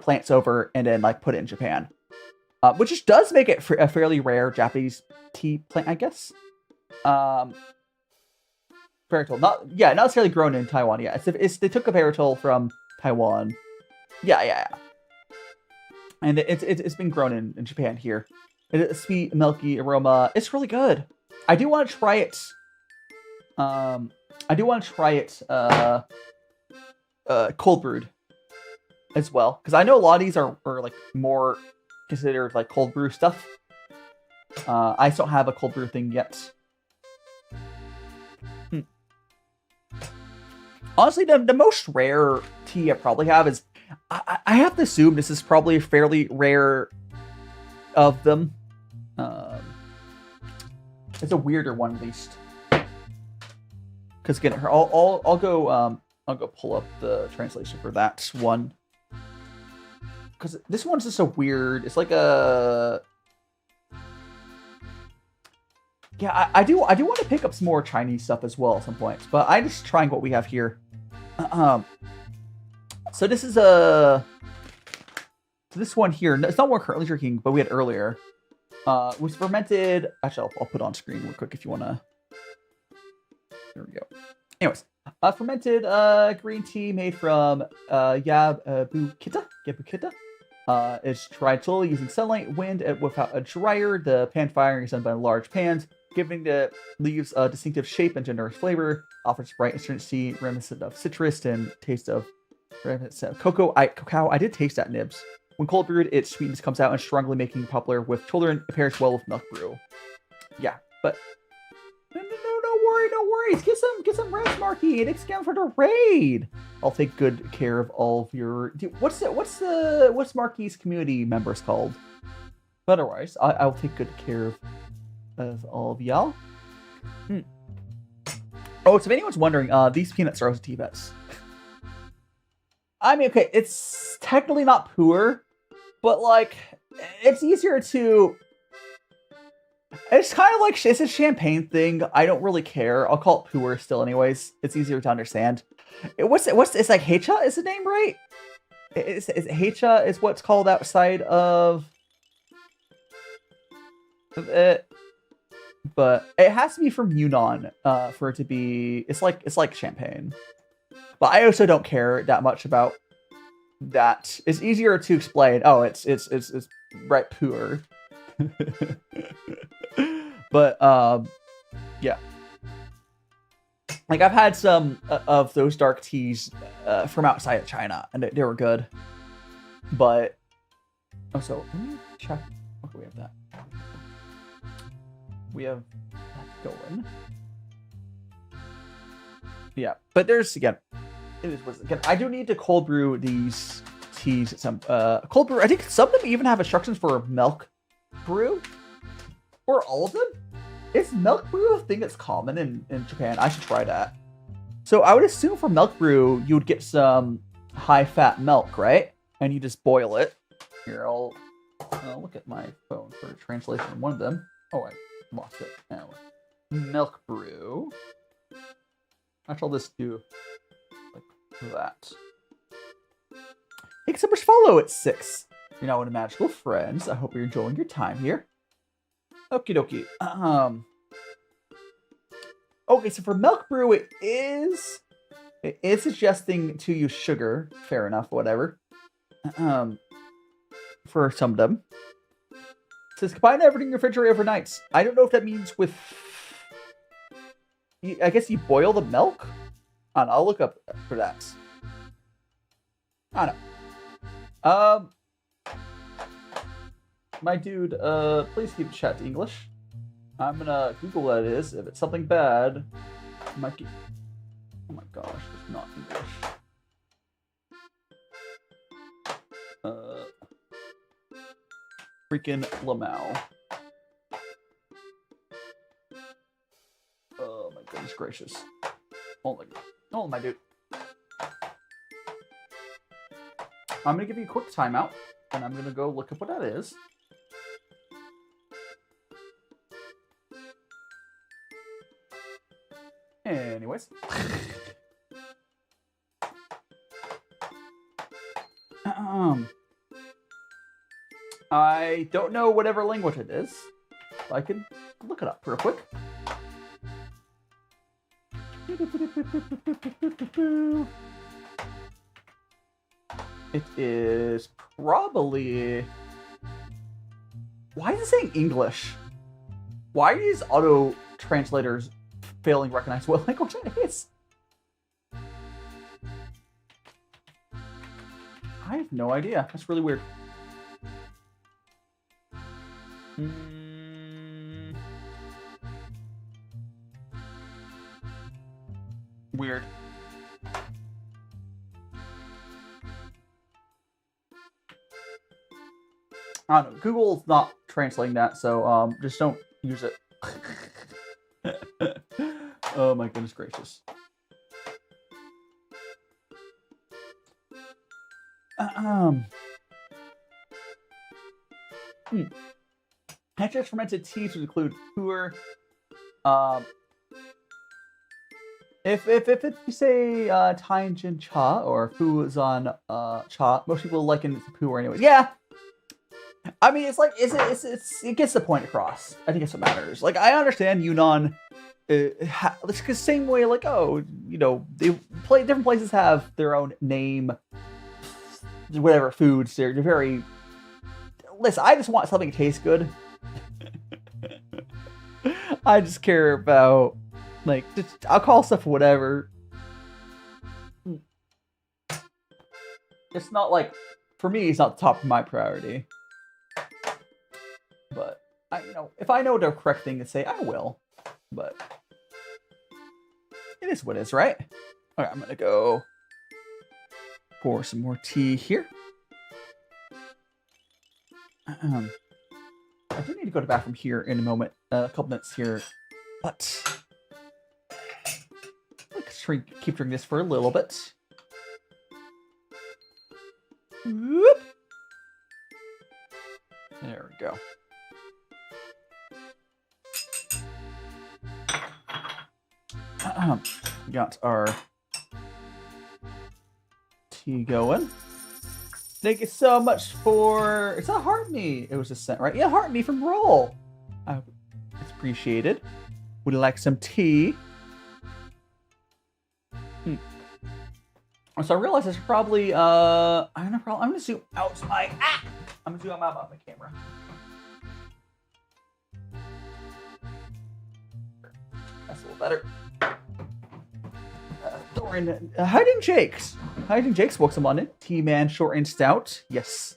plants over and then like put it in Japan, which just does make it a fairly rare Japanese tea plant, I guess. Veritol, not necessarily grown in Taiwan. Yeah, they took a veritol from Taiwan. Yeah. And it's been grown in Japan here. It's a sweet, milky aroma. It's really good. I do want to try it. Cold brewed as well, because I know a lot of these are like more considered like cold brew stuff. I just don't have a cold brew thing yet. Honestly, the most rare tea I probably have is, I have to assume this is probably fairly rare of them. It's a weirder one at least. Because again, I'll go pull up the translation for that one. Because this one's just a weird. It's like a. Yeah, I do want to pick up some more Chinese stuff as well at some point, but I'm just trying what we have here. So this is this one here. It's not what we're currently drinking, but we had earlier. Was fermented. Actually, I'll put it on screen real quick if you want to. There we go. Anyways, fermented green tea made from Yabukita. It's dried slowly using sunlight, wind, and without a dryer. The pan firing is done by large pans, giving the leaves a distinctive shape and generous flavor. Offers bright astringency, reminiscent of citrus, and taste of cocoa. Cacao. I did taste that, Nibs. When cold brewed, its sweetness comes out and strongly making it popular with children. It pairs well with milk brew. Yeah, but no worries. Get some rest, Marky. Thanks again for the raid. I'll take good care of all of your. What's Marky's community members called? But otherwise, I'll take good care of all of y'all. Oh, so if anyone's wondering, these peanuts are also T-Vets. I mean, okay, it's technically not poor, but like, it's easier to. It's kind of like, it's a champagne thing. I don't really care. I'll call it puer still anyways. It's easier to understand. It's like Heicha is the name, right? Is Heicha is what's called outside of it. But it has to be from Yunnan for it to be, it's like champagne. But I also don't care that much about that. It's easier to explain. Oh, it's right puer. But yeah, like I've had some of those dark teas from outside of China, and they were good. But also, let me check. Okay, we have that. We have that going. Yeah, but there's again. It is what again. I do need to cold brew these teas. Some cold brew. I think some of them even have instructions for milk brew. Or all of them? Is milk brew a thing that's common in Japan? I should try that. So I would assume for milk brew, you would get some high-fat milk, right? And you just boil it. Here, I'll I'll look at my phone for translation of one of them. Oh, I lost it. Now, milk brew. Actually, I'll just do like that. Thanks so much for follow at 6. You're now into magical friends. I hope you're enjoying your time here. Okie dokie. Okay, so for milk brew, it is suggesting to use sugar. Fair enough, whatever. For some of them. It says combine everything in your refrigerator overnight. I don't know if that means with... I guess you boil the milk? I don't know, I'll look up for that. I don't know. My dude, please keep chat to English. I'm gonna Google what it is. If it's something bad, it might be... Oh my gosh, it's not English. Freaking Lamau. Oh my goodness gracious. Oh my dude. I'm gonna give you a quick timeout, and I'm gonna go look up what that is. Anyways. I don't know whatever language it is. I can look it up real quick. It is probably... Why is it saying English? Why are these auto translators failing to recognize what language it is? I have no idea. That's really weird. Weird. I don't know. Google's not translating that, so just don't use it. Oh my goodness gracious. Natural fermented teas would include pu'er. If you say Taijin cha or Fuzan cha, most people liken it to pu'er anyways. Yeah. I mean, it's like it gets the point across. I think it's what matters. Like, I understand Yunnan. It's the same way, like, oh, you know, different places have their own name, whatever foods. They're very. Listen, I just want something to taste good. I just care about, like, I'll call stuff whatever. It's not like, for me, it's not the top of my priority. But if I know the correct thing to say, I will. But it is what it is, right? Okay, I'm gonna go pour some more tea here. I do need to go to the bathroom here in a moment, a couple minutes here, but let's keep drinking this for a little bit. Whoop. There we go. We got our tea going. Thank you so much for... It's not Heart Me. It was just sent, right? Yeah, Heart Me from Roll. It's appreciated. Would you like some tea? So I realized I should probably... I'm gonna zoom out my... I'm gonna zoom out my camera. That's a little better. Hiding Jake's. Hiding Jake's welcome on it. Tea-Man Short and Stout. Yes.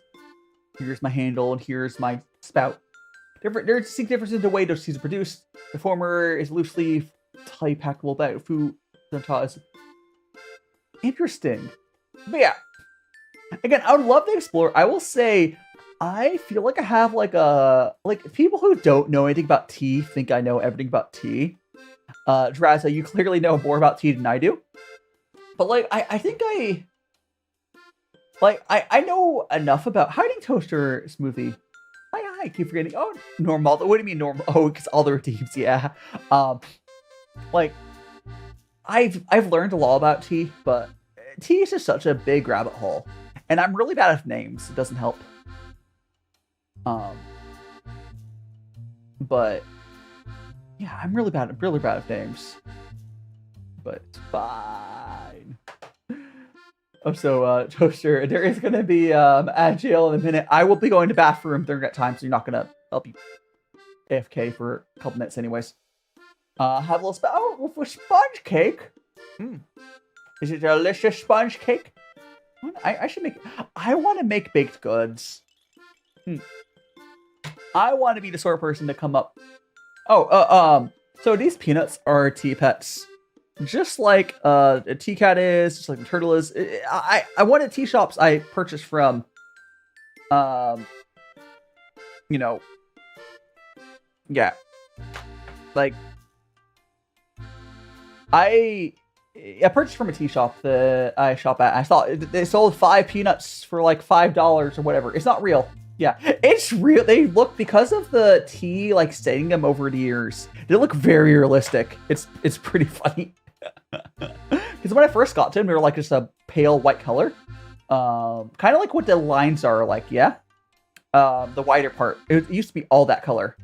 Here's my handle and here's my spout. There are distinct differences in the way those teas are produced. The former is loosely type packable bag of food. Is interesting. But yeah. Again, I would love to explore. I will say, I feel like I have like people who don't know anything about tea think I know everything about tea. Draza, you clearly know more about tea than I do. But like, I think I know enough about Hiding Toaster Smoothie. I keep forgetting. Oh, normal. What do you mean normal? Oh, because all the redeems. Yeah. Like, I've learned a lot about tea, but tea is just such a big rabbit hole, and I'm really bad at names. It doesn't help. But yeah, I'm really bad at names. But it's fine. Oh, so Toaster, there is gonna be Agile in a minute. I will be going to bathroom during that time, so you're not gonna. I'll be AFK for a couple minutes, anyways. Have a little for sponge cake. Is it delicious sponge cake? I should make. I want to make baked goods. I want to be the sort of person to come up. Oh, so these peanuts are tea pets. Just like a tea cat is, just like the turtle is. I wanted tea shops I purchased from, you know, yeah, like I purchased from a tea shop that I shop at. I thought they sold 5 peanuts for like $5 or whatever. It's not real. Yeah, it's real. They look, because of the tea, like staining them over the years, they look very realistic. It's pretty funny. Because when I first got to them, they were like just a pale white color. Kind of like what the lines are like, yeah? The wider part. It used to be all that color.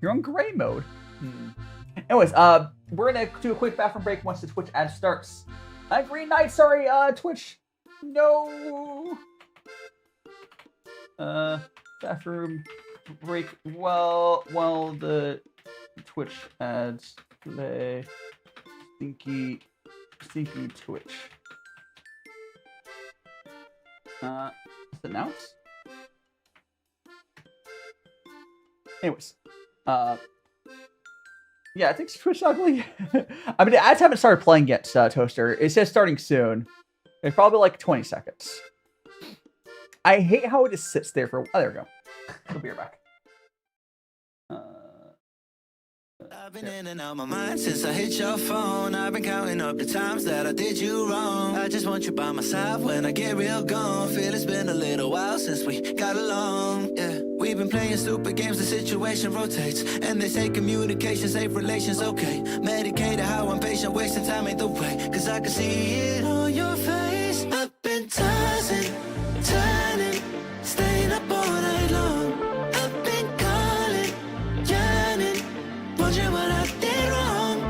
You're on gray mode. Anyways, we're gonna do a quick bathroom break once the Twitch ad starts. Green Knight, sorry, Twitch. No. Bathroom break while the Twitch ads play. Stinky Twitch. Announce? Anyways, yeah, I think Twitch ugly. I mean, the ads haven't started playing yet, Toaster. It says starting soon. It's probably like 20 seconds. I hate how it just sits there for. Oh, there we go. We'll be right back. I've been in and out my mind since I hit your phone. I've been counting up the times that I did you wrong. I just want you by my side when I get real gone. Feel it's been a little while since we got along. Yeah, we've been playing stupid games, the situation rotates, and they say communication, safe relations, okay. Medicated how I'm patient, wasting time ain't the way. Cause I can see it on your face. I've been tossing, turning, staying up all night long. I've been calling, yearning, wondering what I did wrong.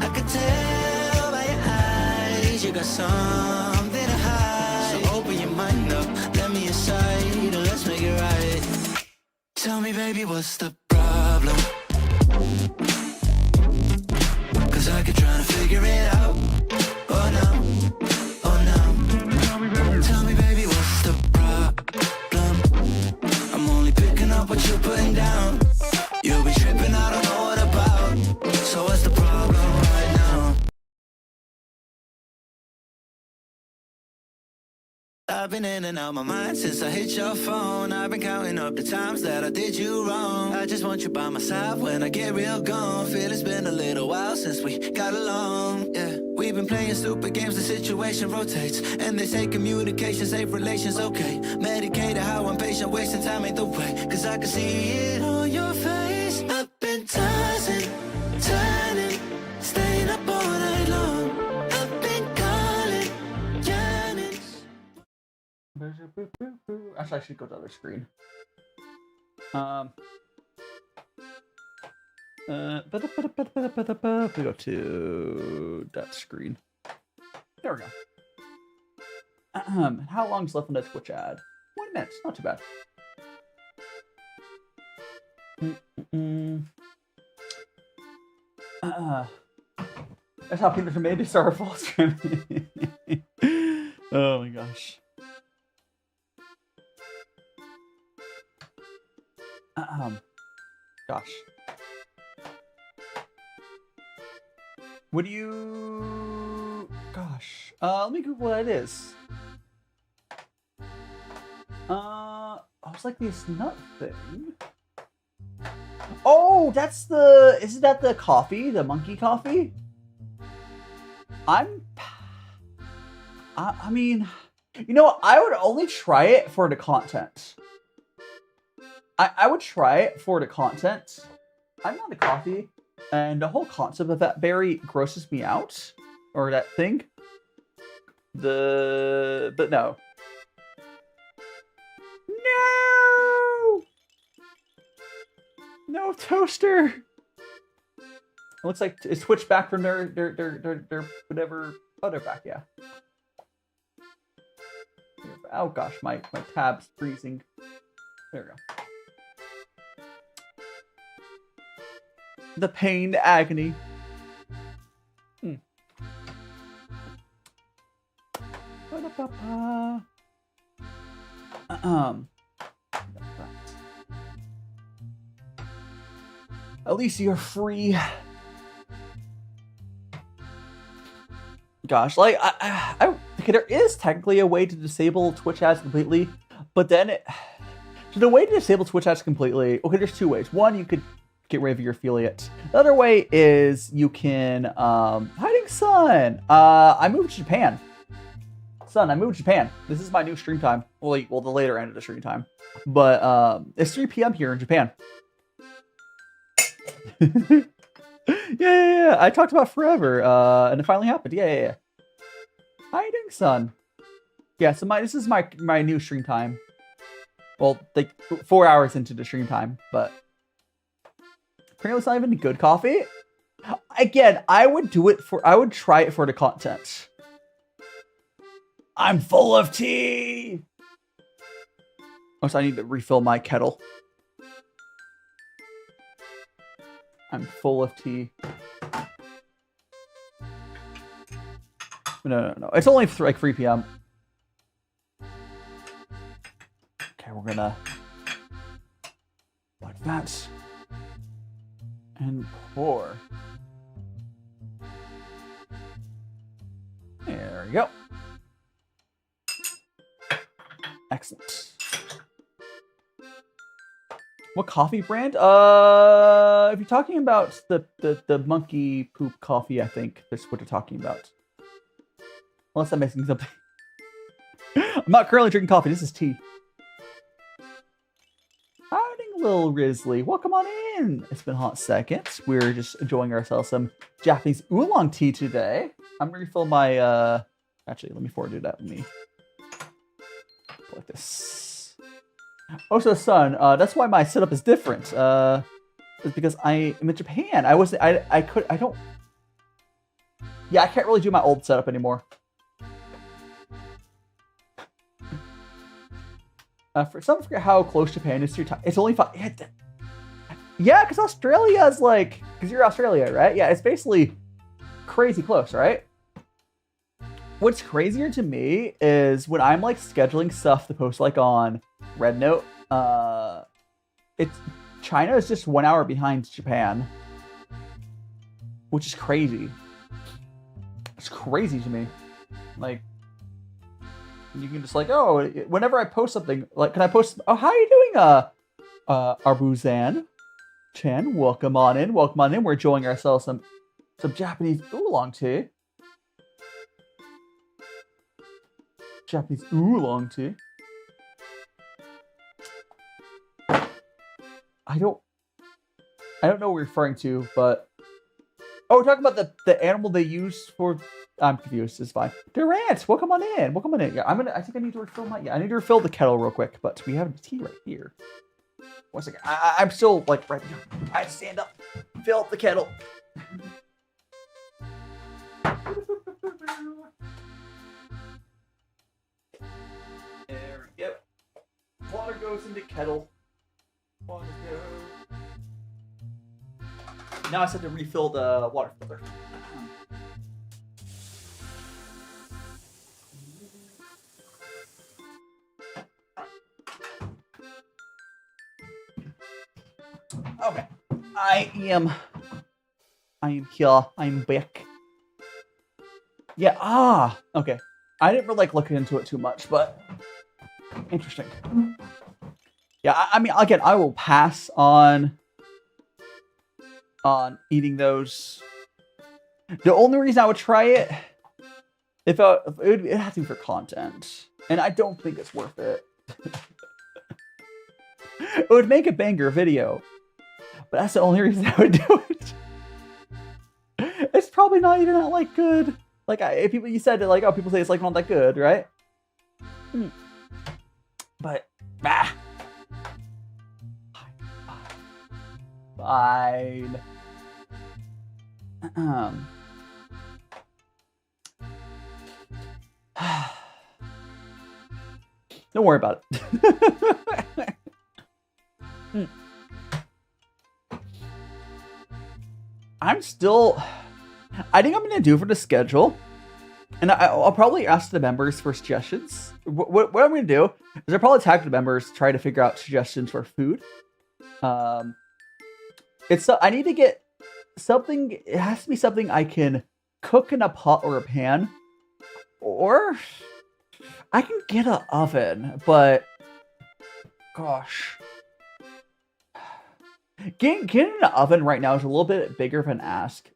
I could tell by your eyes you got something to hide. So open your mind up, let me inside, and let's make it right. Tell me, baby, what's the problem? Cause I keep trying to figure it out. Oh no, oh no. Tell me, baby, what's the problem? I'm only picking up what you're putting down. You'll be tripping, I don't know what about. So what's the problem right now? I've been in and out my mind since I hit your phone. I've been counting up the times that I did you wrong. I just want you by my side when I get real gone. Feel it's been a little while since we got along. Yeah, we've been playing stupid games, the situation rotates, and they say communication, safe relations, okay. Medicated how I'm patient, wasting time ain't the way. Cause I can see it on your face. I've been tossing, turning, staying up all night long. I've been calling, yearning. Actually, I should go to the other screen. We go to that screen. There we go. How long's left on the Twitch ad? 1 minute. Not too bad. That's how peanuts are made to start a fall stream. Oh my gosh. Gosh. What do you... Gosh. Let me Google what it is. I was like this nut thing. Oh, that's the... Isn't that the coffee? The monkey coffee? I mean... You know, I would only try it for the content. I would try it for the content. I'm not a coffee, and the whole concept of that berry grosses me out, or that thing. But no. No! No toaster! It looks like it switched back from their whatever. Oh, they're back, yeah. Oh gosh, my tab's freezing. There we go. The pain, the agony. At least you're free. Gosh, like okay, there is technically a way to disable Twitch ads completely, but then so the way to disable Twitch ads completely, okay, there's two ways. One, you could get rid of your affiliate. The other way is you can hiding Sun. I moved to Japan. Son, I moved to Japan. This is my new stream time. Well, the later end of the stream time. But it's 3 p.m. here in Japan. Yeah. I talked about forever, and it finally happened. Yeah. Hiding Sun. Yeah, so this is my new stream time. Well, like 4 hours into the stream time, but apparently it's not even good coffee. Again, I would try it for the content. I'm full of tea. Also, I need to refill my kettle. I'm full of tea. No. It's only like 3 p.m. Okay, we're gonna like that and pour. There we go. Excellent. What coffee brand? If you're talking about the monkey poop coffee, I think that's what they're talking about. Unless I'm missing something. I'm not currently drinking coffee. This is tea. Howdy, little Risley. Welcome on in. It's been a hot second. We're just enjoying ourselves some Japanese oolong tea today. I'm gonna refill my actually, let me forward do that. Let me like this. Also, Son, that's why my setup is different. It's because I am in Japan. I can't really do my old setup anymore. For some, forget how close Japan is to your time. It's only 5. Yeah, because Australia is like, because you're Australia, right? Yeah, it's basically crazy close, right? What's crazier to me is when I'm like scheduling stuff to post like on Rednote, China is just 1 hour behind Japan, which is crazy. It's crazy to me. Like, you can just like, oh, whenever I post something, like, can I post? Oh, how are you doing, Arbuzan Chen? Welcome on in. We're enjoying ourselves some Japanese oolong tea. Japanese oolong tea. I don't know what we're referring to, but we're talking about the animal they use for. I'm confused. It's fine. Durant, welcome on in. Yeah, I think I need to refill I need to refill the kettle real quick, but we have the tea right here. 1 second. I'm still like right here. I stand up, fill up the kettle. There we go. Water goes into kettle. Water goes. Now I just have to refill the water filter. Okay, I am here. I'm back. Yeah. Okay. I didn't really look into it too much, but interesting. Yeah. I mean, again, I will pass on eating those. The only reason I would try it it would have to be for content, and I don't think it's worth it. It would make a banger video. But that's the only reason I would do it. It's probably not even that, like, good. Like, if people, you said it, like, oh, people say it's, like, not that good, right? But, fine. Don't worry about it. I think I'm going to do for the schedule. And I'll probably ask the members for suggestions. What I'm going to do is I'll probably tag the members, try to figure out suggestions for food. I need to get something. It has to be something I can cook in a pot or a pan. Or I can get an oven, but gosh. Getting an oven right now is a little bit bigger of an ask.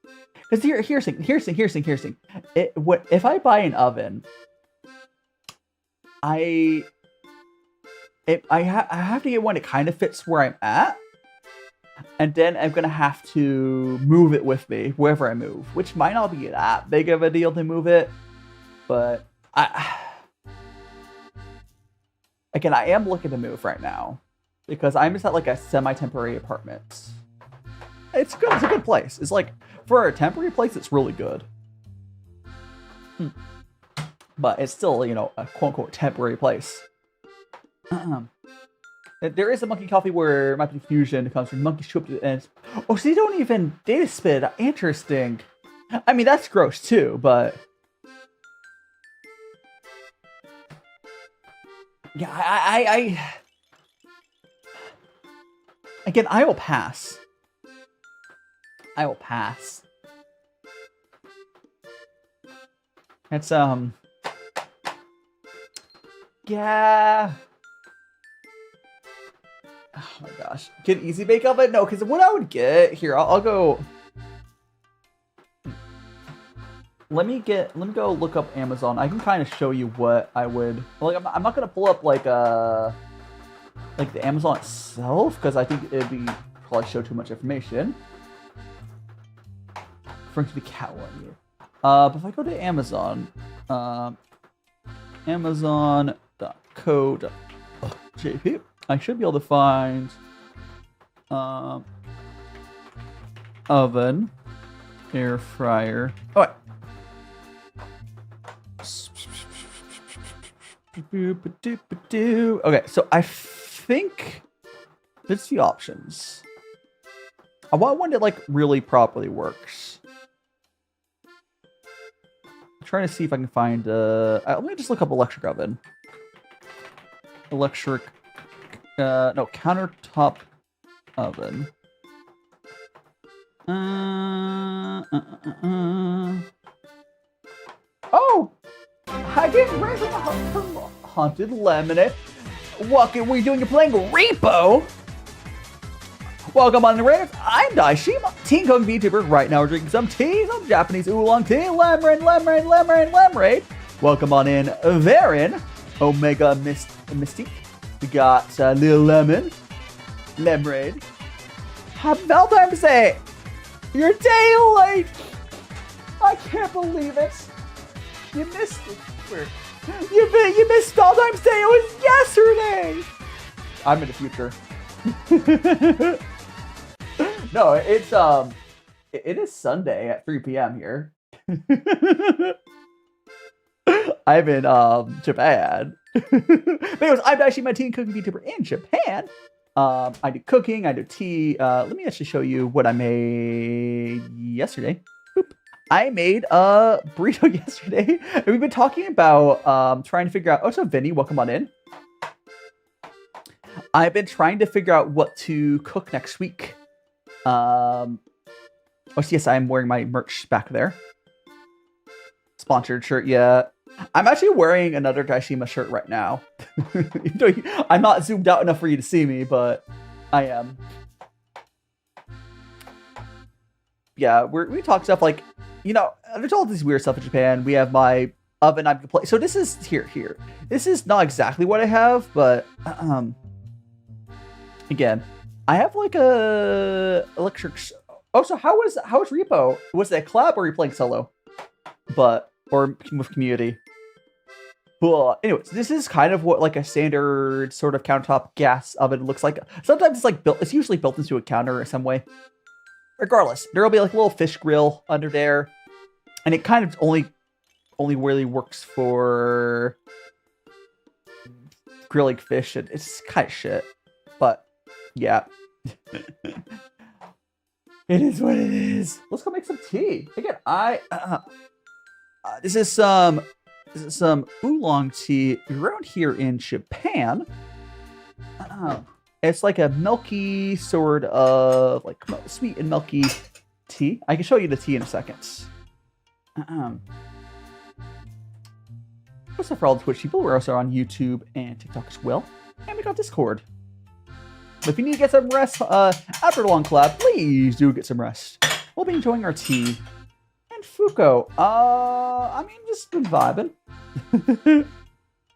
Because here's the thing. If I buy an oven, I have to get one that kind of fits where I'm at, and then I'm gonna have to move it with me wherever I move, which might not be that big of a deal to move it, but I am looking to move right now because I'm just at like a semi-temporary apartment. It's good. It's a good place. It's like, for a temporary place, it's really good. But it's still, you know, a quote-unquote temporary place. There is a monkey coffee where my fusion comes from monkey soup and... Oh, so they don't even data spit. Interesting. I mean, that's gross too, but... Yeah, Again, I will pass. It's, yeah. Oh my gosh. Get an easy bake oven? No, because what I would get, here, I'll go. Let me go look up Amazon. I can kind of show you what I would, like, I'm not going to pull up, like the Amazon itself, because I think it'd be, probably show too much information. For it to be cat one here. But if I go to Amazon, amazon.co.jp, I should be able to find oven, air fryer. Oh, wait. Okay, so I think that's the options. I want one that like really properly works. I'm trying to see if I can find let me just look up electric oven. Electric no, countertop oven. Oh! I didn't raise a haunted lemonade. What are we doing? You're playing Repo? Welcome on the Raiders. I'm DaiShimaVT, Kung VTuber. Right now we're drinking some tea, some Japanese oolong tea, lemonade. Welcome on in, Varin, Omega Mystique. We got Lil Lemon, lemonade. Happy Valentine's Day. You're a day late. I can't believe it. You missed it. You missed Valentine's Day. It was yesterday. I'm in the future. No, it is Sunday at 3 p.m. here. I'm in Japan. Anyways, I'm DaiShimaVT, cooking VTuber in Japan. I do cooking, I do tea. Let me actually show you what I made yesterday. Boop. I made a burrito yesterday. And we've been talking about trying to figure out. Oh, so Vinny, welcome on in. I've been trying to figure out what to cook next week. Oh, yes, I'm wearing my merch back there. Sponsored shirt, yeah. I'm actually wearing another Daishima shirt right now. Even though I'm not zoomed out enough for you to see me, but I am. Yeah, we talk stuff like, you know, there's all this weird stuff in Japan. We have my oven I'm complaining. So this is here. This is not exactly what I have, but again, I have like a electric. Oh, so how was Repo? Was it a collab or are you playing solo? Or with community? But anyways, this is kind of what like a standard sort of countertop gas oven looks like. Sometimes it's like built. It's usually built into a counter in some way. Regardless, there will be like a little fish grill under there, and it kind of only really works for grilling fish, and it's kind of shit. But yeah. It is what it is. Let's go make some tea. Again, this is some oolong tea around here in Japan. It's like a milky sort of like sweet and milky tea. I can show you the tea in a second. What's up for all the Twitch people? We're also on YouTube and TikTok as well. And we got Discord. But if you need to get some rest after a long collab, please do get some rest. We'll be enjoying our tea. And Fuko, I mean, just been vibing. What do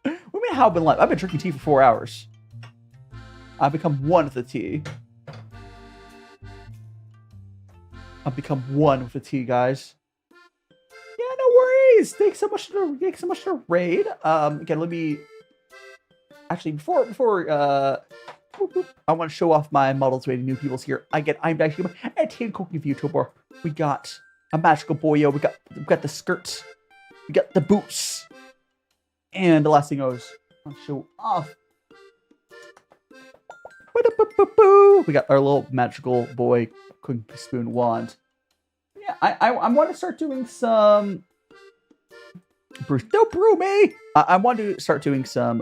you mean how I've been live? I've been drinking tea for 4 hours. I've become one with the tea. I've become one with the tea, guys. Yeah, no worries. Thanks so much for the raid. Again, let me actually before I want to show off my models waiting new people's here. I'm DaiShimaVT and Team Cooking Vtuber. We got a magical boyo. We got the skirts. We got the boots. And the last thing I want to show off. We got our little magical boy cooking spoon wand. Yeah, I want to start doing some. Bruce, don't brew me. I want to start doing some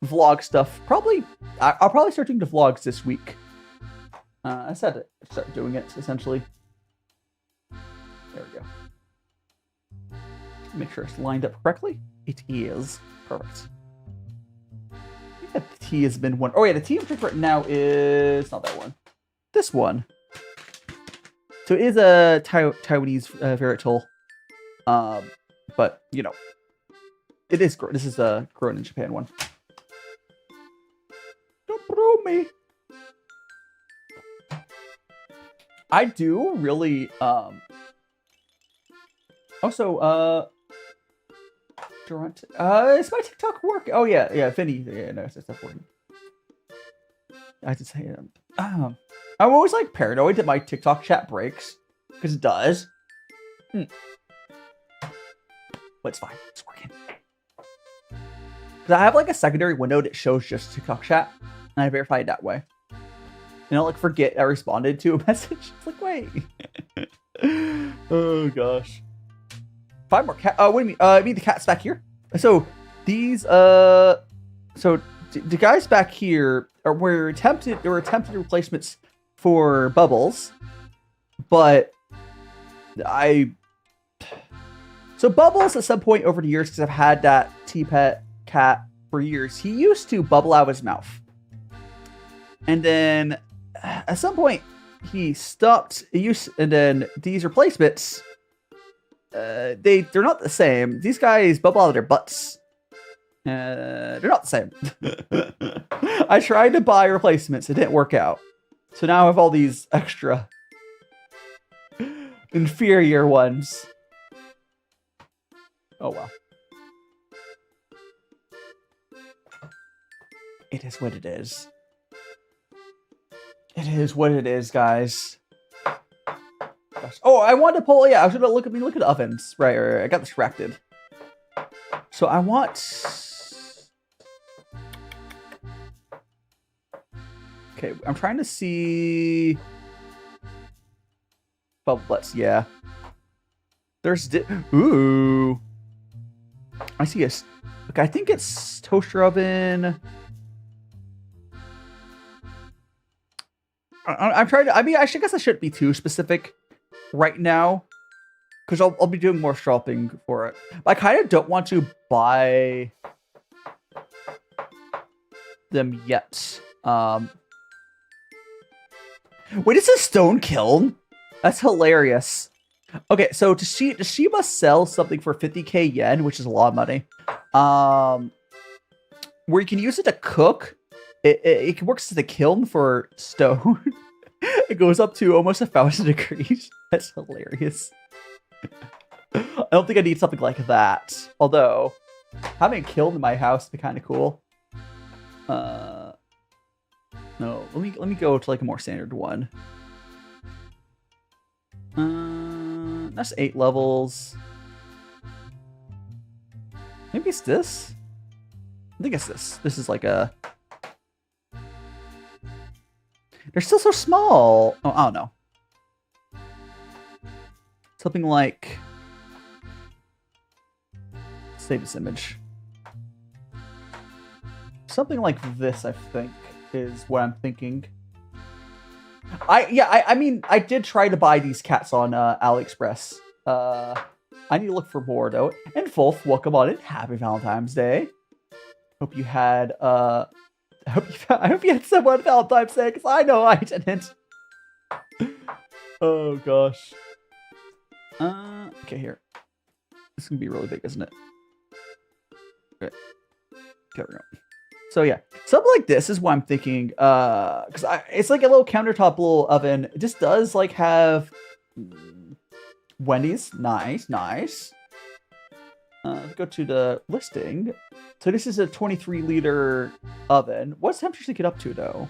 vlog stuff. I'll probably start doing the vlogs this week. I said to start doing it essentially. There we go. Make sure it's lined up correctly. It is perfect. The tea has been one. Oh yeah, the tea I'm drinking right now is not that one. This one. So it is a Taiwanese varietal. But you know, it is. This is a grown in Japan one. Don't bro me. I do really. Also, is my TikTok working? Oh yeah, Vinny. Yeah, no, it's not working. I have to say, I'm always like paranoid that my TikTok chat breaks because it does. But it's fine. It's working. Because I have like a secondary window that shows just TikTok chat, and I verify it that way. And I'll like forget I responded to a message. It's like, wait. Oh gosh. 5 more cat. What do you mean? I mean the cat's back here. So these so the guys back here were attempted replacements for Bubbles, but so Bubbles at some point over the years, because I've had that T-Pet cat for years, he used to bubble out of his mouth, and then at some point he stopped use, and then these replacements. They're not the same. These guys bubble out of their butts. They're not the same. I tried to buy replacements. It didn't work out. So now I have all these extra inferior ones. Oh well. It is what it is. It is what it is, guys. Oh, I wanted to pull. Yeah, I was gonna look at the ovens. Right. I got distracted. So I want. Okay, I'm trying to see. Bubblets. Yeah. There's. Ooh. I see a. Okay, I think it's toaster oven. I'm trying to. I mean, I guess I shouldn't be too specific right now, because I'll be doing more shopping for it. I kind of don't want to buy them yet. Wait, it's a stone kiln? That's hilarious. Okay, so Toshiba sells something for 50k yen, which is a lot of money. Where you can use it to cook it works as a kiln for stone. It goes up to almost 1,000 degrees. That's hilarious. I don't think I need something like that. Although, having a kiln in my house would be kind of cool. No, let me go to like a more standard one. That's 8 levels. Maybe it's this? I think it's this. This is like a... They're still so small. Oh, I don't know. Something like... Save this image. Something like this, I think, is what I'm thinking. I mean, I did try to buy these cats on AliExpress. I need to look for more, though. And Wolf, welcome on in. Happy Valentine's Day. Hope you had, I hope you had someone Valentine's Day, because I know I didn't. Oh, gosh. Okay, here. This is going to be really big, isn't it? Okay. There we go. So, yeah. Something like this is what I'm thinking. Because it's like a little countertop little oven. It just does, like, have... Wendy's. Nice, nice. Let's go to the listing. So this is a 23-liter oven. What temperature does it get up to, though?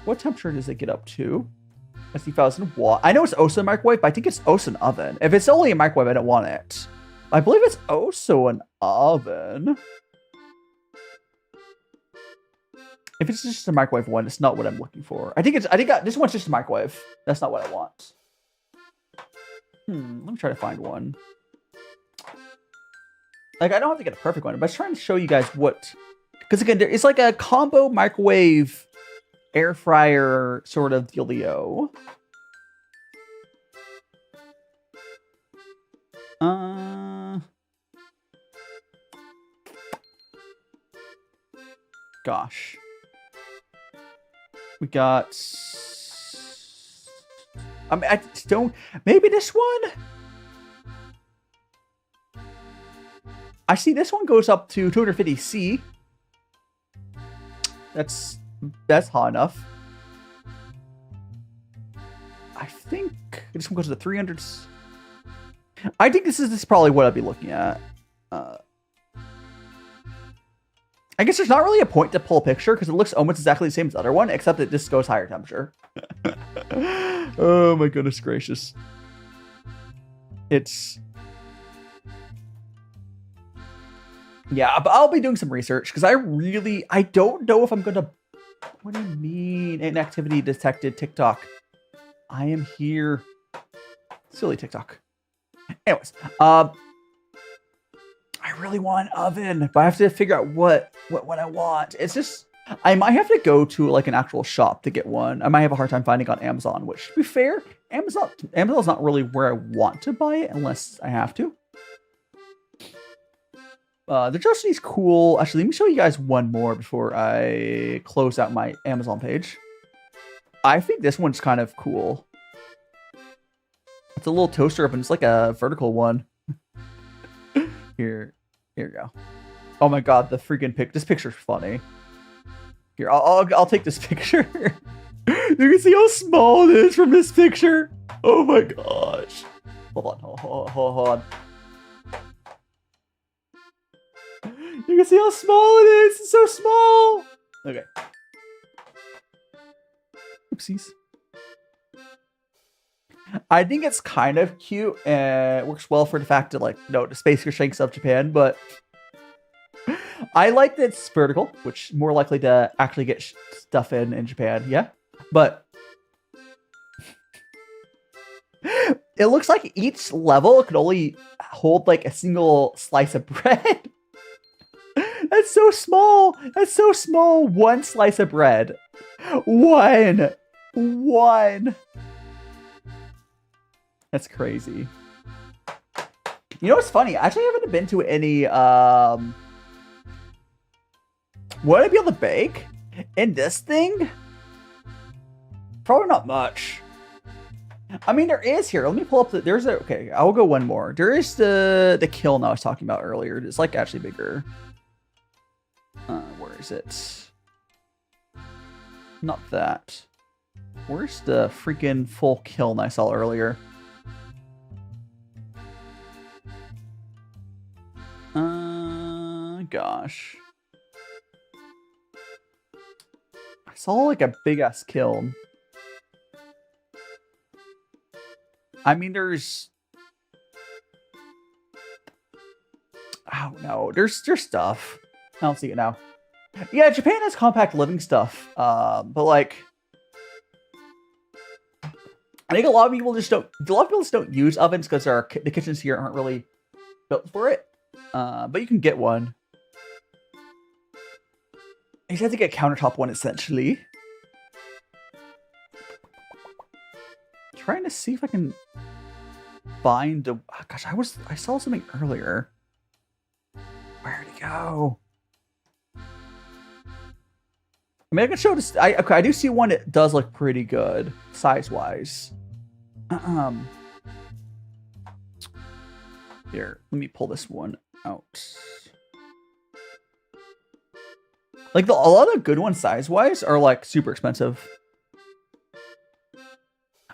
What temperature does it get up to? I see 1,000 watt. I know it's also a microwave, but I think it's also an oven. If it's only a microwave, I don't want it. I believe it's also an oven. If it's just a microwave one, it's not what I'm looking for. I think this one's just a microwave. That's not what I want. Let me try to find one. Like, I don't have to get a perfect one, but I was trying to show you guys what... Because, again, it's like a combo microwave air fryer sort of dealio. Gosh. We got... I mean, I don't... Maybe this one? I see this one goes up to 250C. That's hot enough. I think this one goes to the 300s. I think this is probably what I'd be looking at. I guess there's not really a point to pull a picture because it looks almost exactly the same as the other one, except that this goes higher temperature. Oh my goodness gracious. It's... Yeah, but I'll be doing some research because I don't know if I'm going to... What do you mean? Inactivity detected TikTok. I am here. Silly TikTok. Anyways, I really want an oven, but I have to figure out what I want. It's just, I might have to go to like an actual shop to get one. I might have a hard time finding on Amazon, which, to be fair, Amazon's not really where I want to buy it unless I have to. The Joshi's cool. Actually, let me show you guys one more before I close out my Amazon page. I think this one's kind of cool. It's a little toaster oven. It's like a vertical one. Here we go. Oh my god, the freaking this picture's funny. Here, I'll take this picture. You can see how small it is from this picture. Oh my gosh. Hold on. You can see how small it is. It's so small. Okay. Oopsies. I think it's kind of cute and it works well for the fact that, like, the space constraints of Japan, but I like that it's vertical, which is more likely to actually get stuff in Japan, yeah? But it looks like each level could only hold, like, a single slice of bread. That's so small. That's so small. One slice of bread. One. That's crazy. You know what's funny? I actually haven't been to any, would I be able to bake in this thing? Probably not much. I mean, there is here. Let me pull up the. There's a. Okay, I'll go one more. There is the kiln I was talking about earlier. It's like actually bigger. Where is it? Not that. Where's the freaking full kiln I saw earlier? Gosh. I saw like a big ass kiln. I mean, there's... Oh, no. There's stuff. I don't see it now. Yeah, Japan has compact living stuff. But, like... I think a lot of people just don't use ovens because the kitchens here aren't really built for it. But you can get one. You just have to get a countertop one, essentially. Trying to see if I can find a... Oh, gosh, I saw something earlier. Where'd it go? I mean, I can show this. Okay, I do see one that does look pretty good, size-wise. Here, let me pull this one out. Like, a lot of good ones size-wise are, like, super expensive.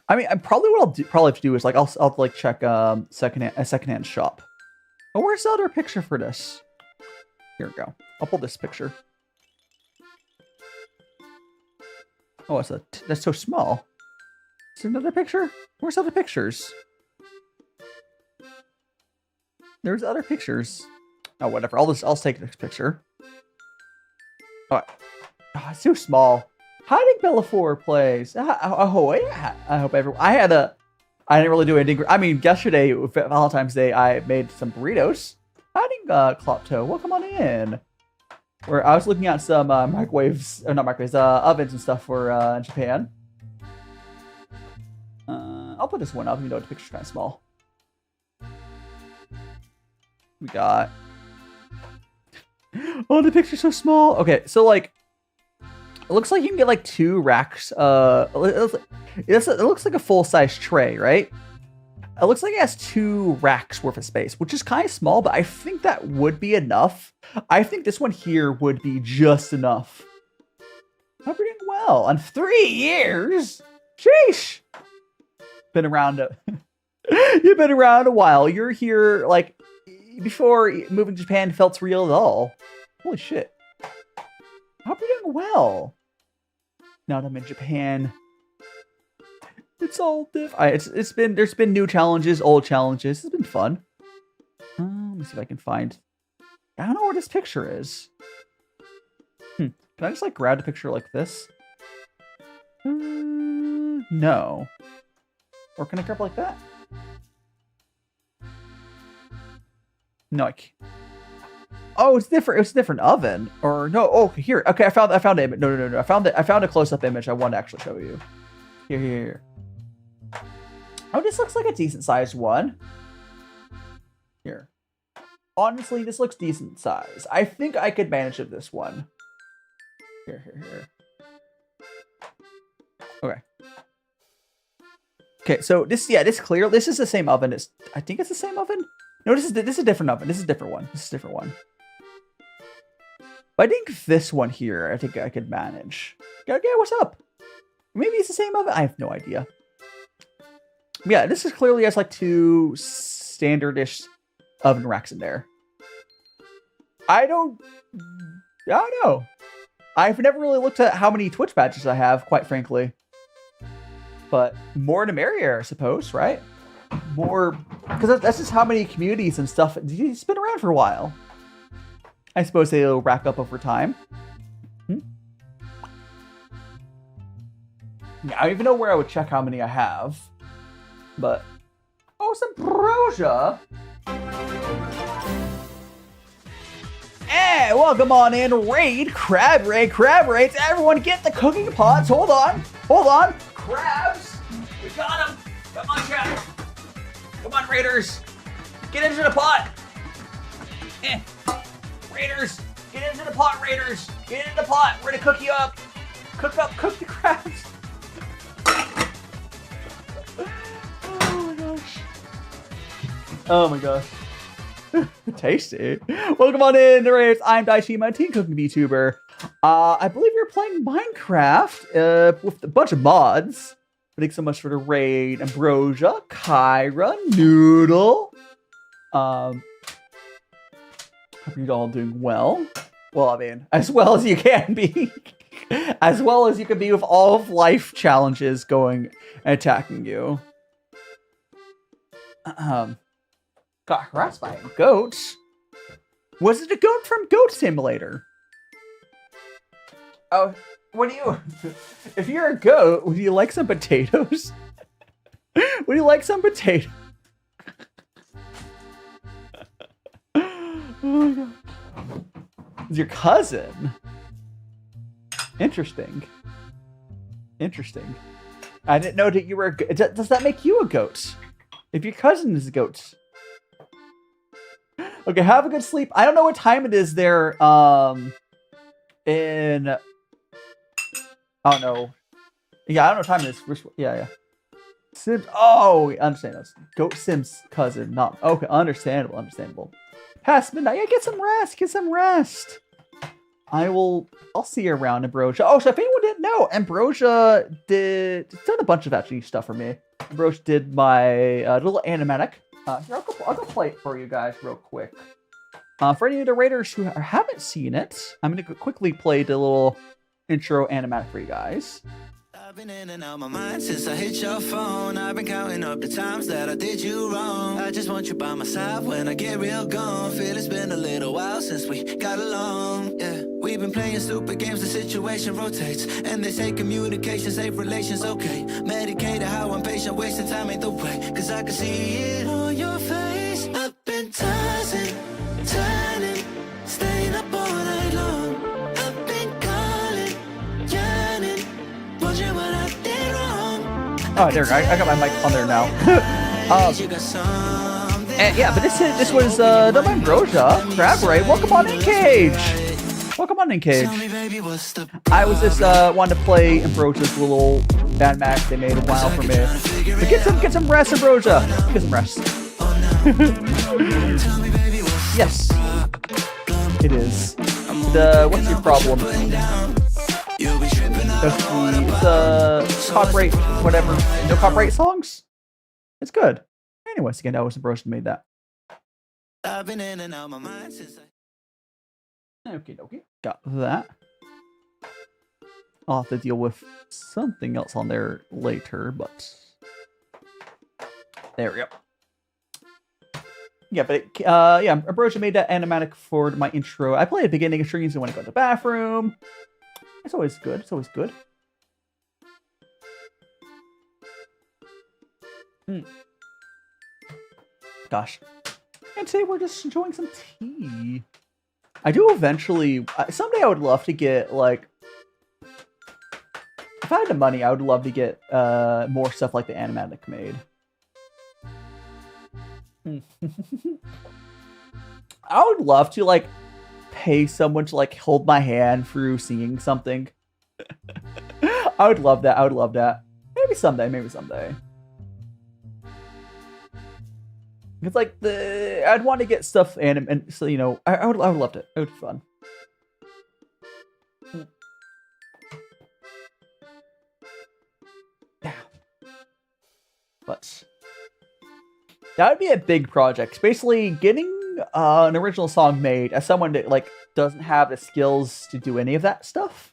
I mean, probably what I'll probably have to do is, like, I'll like, check a secondhand shop. Oh, where's the other picture for this? Here we go. I'll pull this picture. Oh, that's so small. Is there another picture? Where's other pictures? There's other pictures. Oh, whatever. I'll take this picture. Alright. Oh, it's too small. Hiding Bellafor plays. Oh, yeah. I hope everyone. I didn't really do anything. I mean, yesterday, Valentine's Day, I made some burritos. Hiding Klopto, welcome on in. Where I was looking at some microwaves, or not microwaves, ovens and stuff for in Japan. I'll put this one up, even though the picture's kind of small. We got... Oh, the picture's so small. Okay, so like, it looks like you can get like 2 racks. It looks like a full-size tray, right? It looks like it has 2 racks worth of space, which is kind of small, but I think that would be enough. I think this one here would be just enough. Hope you're doing well. On 3 years? Sheesh! Been around You've been around a while. You're here, like, before moving to Japan felt real at all. Holy shit. I hope you're doing well. Now that I'm in Japan, it's all different. There's been new challenges, old challenges. It's been fun. Let me see if I can find... I don't know where this picture is. Can I just, like, grab a picture like this? No. Or can I grab like that? No, I can't. Oh, it's different. It's a different oven. Or no. Oh, here. Okay, I found the image. No. I found a close-up image I want to actually show you. Here. Oh, this looks like a decent-sized one. Here. Honestly, this looks decent size. I think I could manage with this one. Here. Okay, so this clear. This is the same oven. I think it's the same oven. No, this is a different oven. This is a different one. But I think this one here, I think I could manage. Yeah, what's up? Maybe it's the same oven. I have no idea. Yeah, this is clearly has like 2 standard-ish oven racks in there. I don't know. I've never really looked at how many Twitch badges I have, quite frankly. But more the merrier, I suppose, right? More, because that's just how many communities and stuff. It's been around for a while. I suppose they'll rack up over time. Yeah, I don't even know where I would check how many I have. But, oh, some Brosia. Hey, welcome on in, Raid, Crab Raids. Everyone get the cooking pots. Hold on. Crabs, we got them. Come on, chat. Come on, Raiders. Get into the pot. Raiders, get into the pot, Raiders. Get into the pot. We're gonna cook you up. Cook the crabs. Oh my gosh. Tasty. Welcome on in, narrators. I'm DaiShimaVT, cooking VTuber. I believe you're playing Minecraft with a bunch of mods. Thanks so much for the raid. Ambrosia, Kyra, Noodle. Hope you're all doing well. Well, I mean, as well as you can be. As well as you can be with all of life challenges going and attacking you. Got harassed by a goat. Was it a goat from Goat Simulator? Oh, what do you... If you're a goat, would you like some potatoes? Would you like some potatoes? Oh my god. It's your cousin. Interesting. Interesting. I didn't know that you were a goat. Does that make you a goat? If your cousin is a goat. Okay, have a good sleep. I don't know what time it is there, in... I don't know. Yeah, I don't know what time it is. Yeah. Sims... Oh, we understand this. Goat Sim's cousin, not... Okay, understandable. Past midnight. Yeah, get some rest. I'll see you around, Ambrosia. Oh, so if anyone didn't know, Ambrosia done a bunch of actually stuff for me. Ambrosia did my little animatic. Here, I'll go play it for you guys real quick. For any of the raiders who haven't seen it, I'm going to quickly play the little intro animatic for you guys. I've been in and out my mind since I hit your phone. I've been counting up the times that I did you wrong. I just want you by my side when I get real gone. Feel it's been a little while since we got along. Yeah, we've been playing stupid games, the situation rotates. And they say communication, safe relations, okay. Medicated how I'm patient, wasting time ain't the way. Cause I can see it on your face. I've been tossing, turning, staying up all night long. I've been calling, yearning, wondering what I did wrong. Oh, there, I got my mic on there now. And yeah, but this was the Ambrosia Crab Raid. Welcome on in, Cage. I was just wanted to play Ambrosia's little bad match they made a while for me. But get some rest, Ambrosia. Get some rest. Yes, it is. What's your problem? It's copyright, whatever. No copyright songs? It's good. Anyways, again, that was Ambrosia made that. I've been in and out my mind since Okay. Got that. I'll have to deal with something else on there later, but... There we go. Yeah, but yeah, Ambrosia made that animatic for my intro. I play at the beginning of streams when I go to the bathroom. It's always good. Gosh. And today we're just enjoying some tea. I do eventually... someday I would love to get, like... If I had the money, I would love to get more stuff like the animatic made. I would love to, like, pay someone to, like, hold my hand through singing something. I would love that. Maybe someday. It's like I'd want to get stuff and so, you know, I would love it. It would be fun. But that would be a big project. Basically, getting an original song made as someone that like doesn't have the skills to do any of that stuff.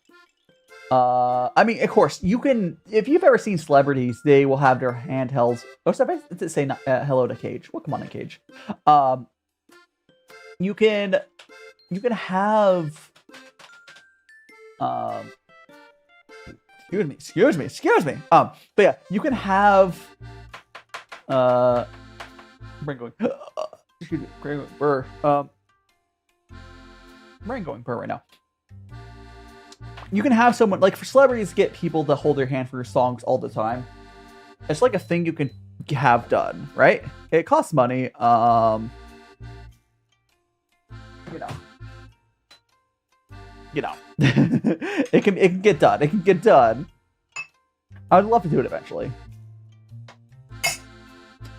I mean, of course, you can. If you've ever seen celebrities, they will have their handhelds. Oh, stop! I say hello to Cage. Welcome on in, Cage. You can have. Excuse me. But yeah, you can have. Brain going. Excuse me. Brain going burr. Brain going burr right now. You can have someone, like, for celebrities, get people to hold their hand for your songs all the time. It's like a thing you can have done, right? It costs money. You know. it can get done. I would love to do it eventually.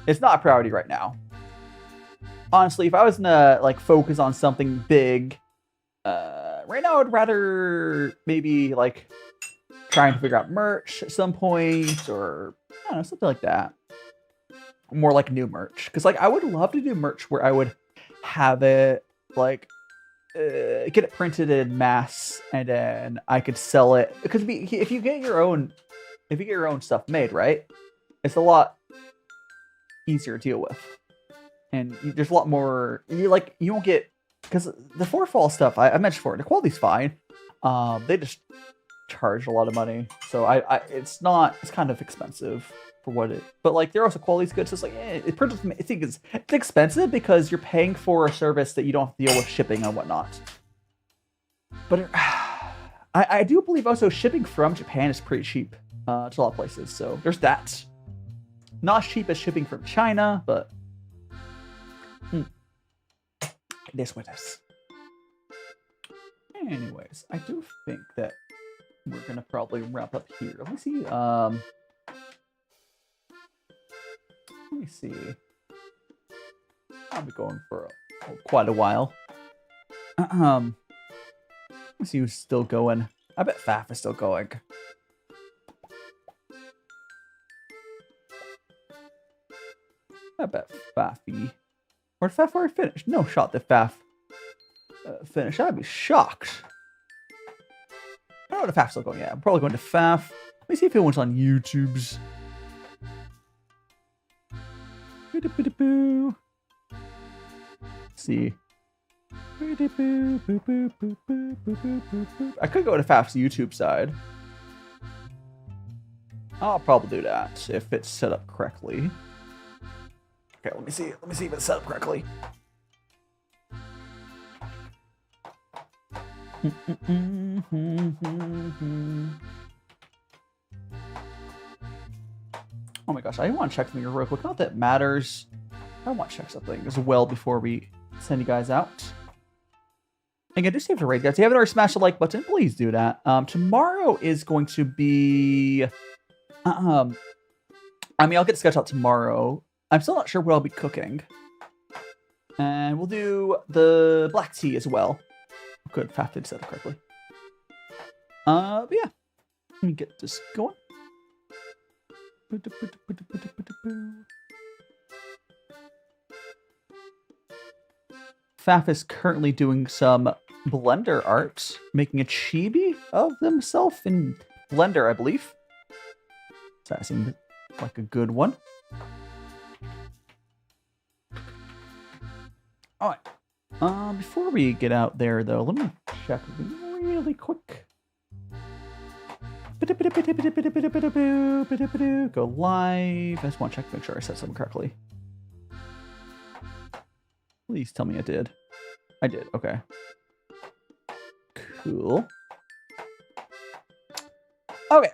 It's not a priority right now. honestly, if I was gonna like focus on something big, right now I'd rather maybe like trying to figure out merch at some point, or I don't know, something like that. More like new merch, because like I would love to do merch where I would have it like get it printed in mass, and then I could sell it. Because if you get your own stuff made, right, it's a lot easier to deal with, and there's a lot more. You won't get, because the Forefall stuff I mentioned before, the quality's fine. They just charge a lot of money, so it's kind of expensive for what it. But like their also quality's good, so it's like it's expensive because you're paying for a service that you don't have to deal with shipping and whatnot. But I do believe also shipping from Japan is pretty cheap to a lot of places, so there's that. Not as cheap as shipping from China, but it is what it is. Anyways, I do think that we're gonna probably wrap up here. Let me see. Let me see. I'll be going for quite a while. Let me see who's still going. I bet Faf is still going. I bet Faffy. Or did Faf already finish? No shot that Faf finished. I'd be shocked. I don't know if Faf's still going. Yeah, I'm probably going to Faf. Let me see if anyone's on YouTube's. See. I could go to Faf's YouTube side. I'll probably do that if it's set up correctly. Okay, let me see. Let me see if it's set up correctly. Oh my gosh, I want to check something real quick. Not that it matters. I want to check something as well before we send you guys out. Again, just save the raid, guys. If you haven't already smashed the like button, please do that. Tomorrow is going to be... I mean, I'll get the sketch out tomorrow. I'm still not sure what I'll be cooking. And we'll do the black tea as well. Good, Faf did set it correctly. But yeah. Let me get this going. Faf is currently doing some Blender art, making a chibi of himself in Blender, I believe. So that seems like a good one. Alright. Before we get out there, though, let me check really quick. Go live. I just want to check to make sure I said something correctly. Please tell me I did. I did. Okay. Cool. Okay.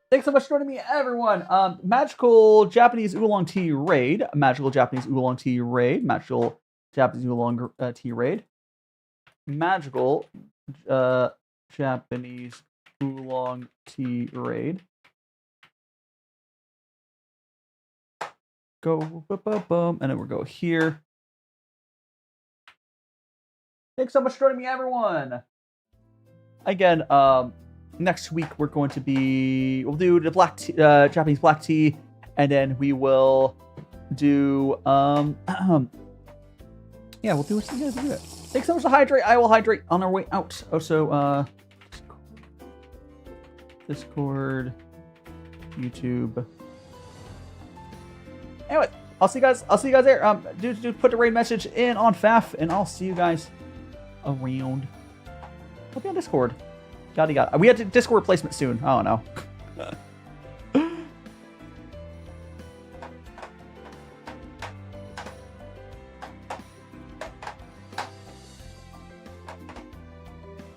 Thanks so much for joining me, everyone. Magical Japanese Oolong Tea raid. Magical Japanese Oolong Tea raid. Magical Japanese Oolong Tea raid. Magical Japanese Oolong Tea raid. Go boom, and then we'll go here. Thanks so much for joining me, everyone. Again, next week we're going to be, we'll do the black tea, Japanese black tea, and then we will do yeah, we'll do it. Yeah, we'll do it. Thanks so much to hydrate. I will hydrate on our way out. Also, Discord, YouTube. Anyway, I'll see you guys. I'll see you guys there. Do put the raid message in on Faf, and I'll see you guys around. I'll be on Discord. Yada yada. We had to Discord replacement soon. I don't know.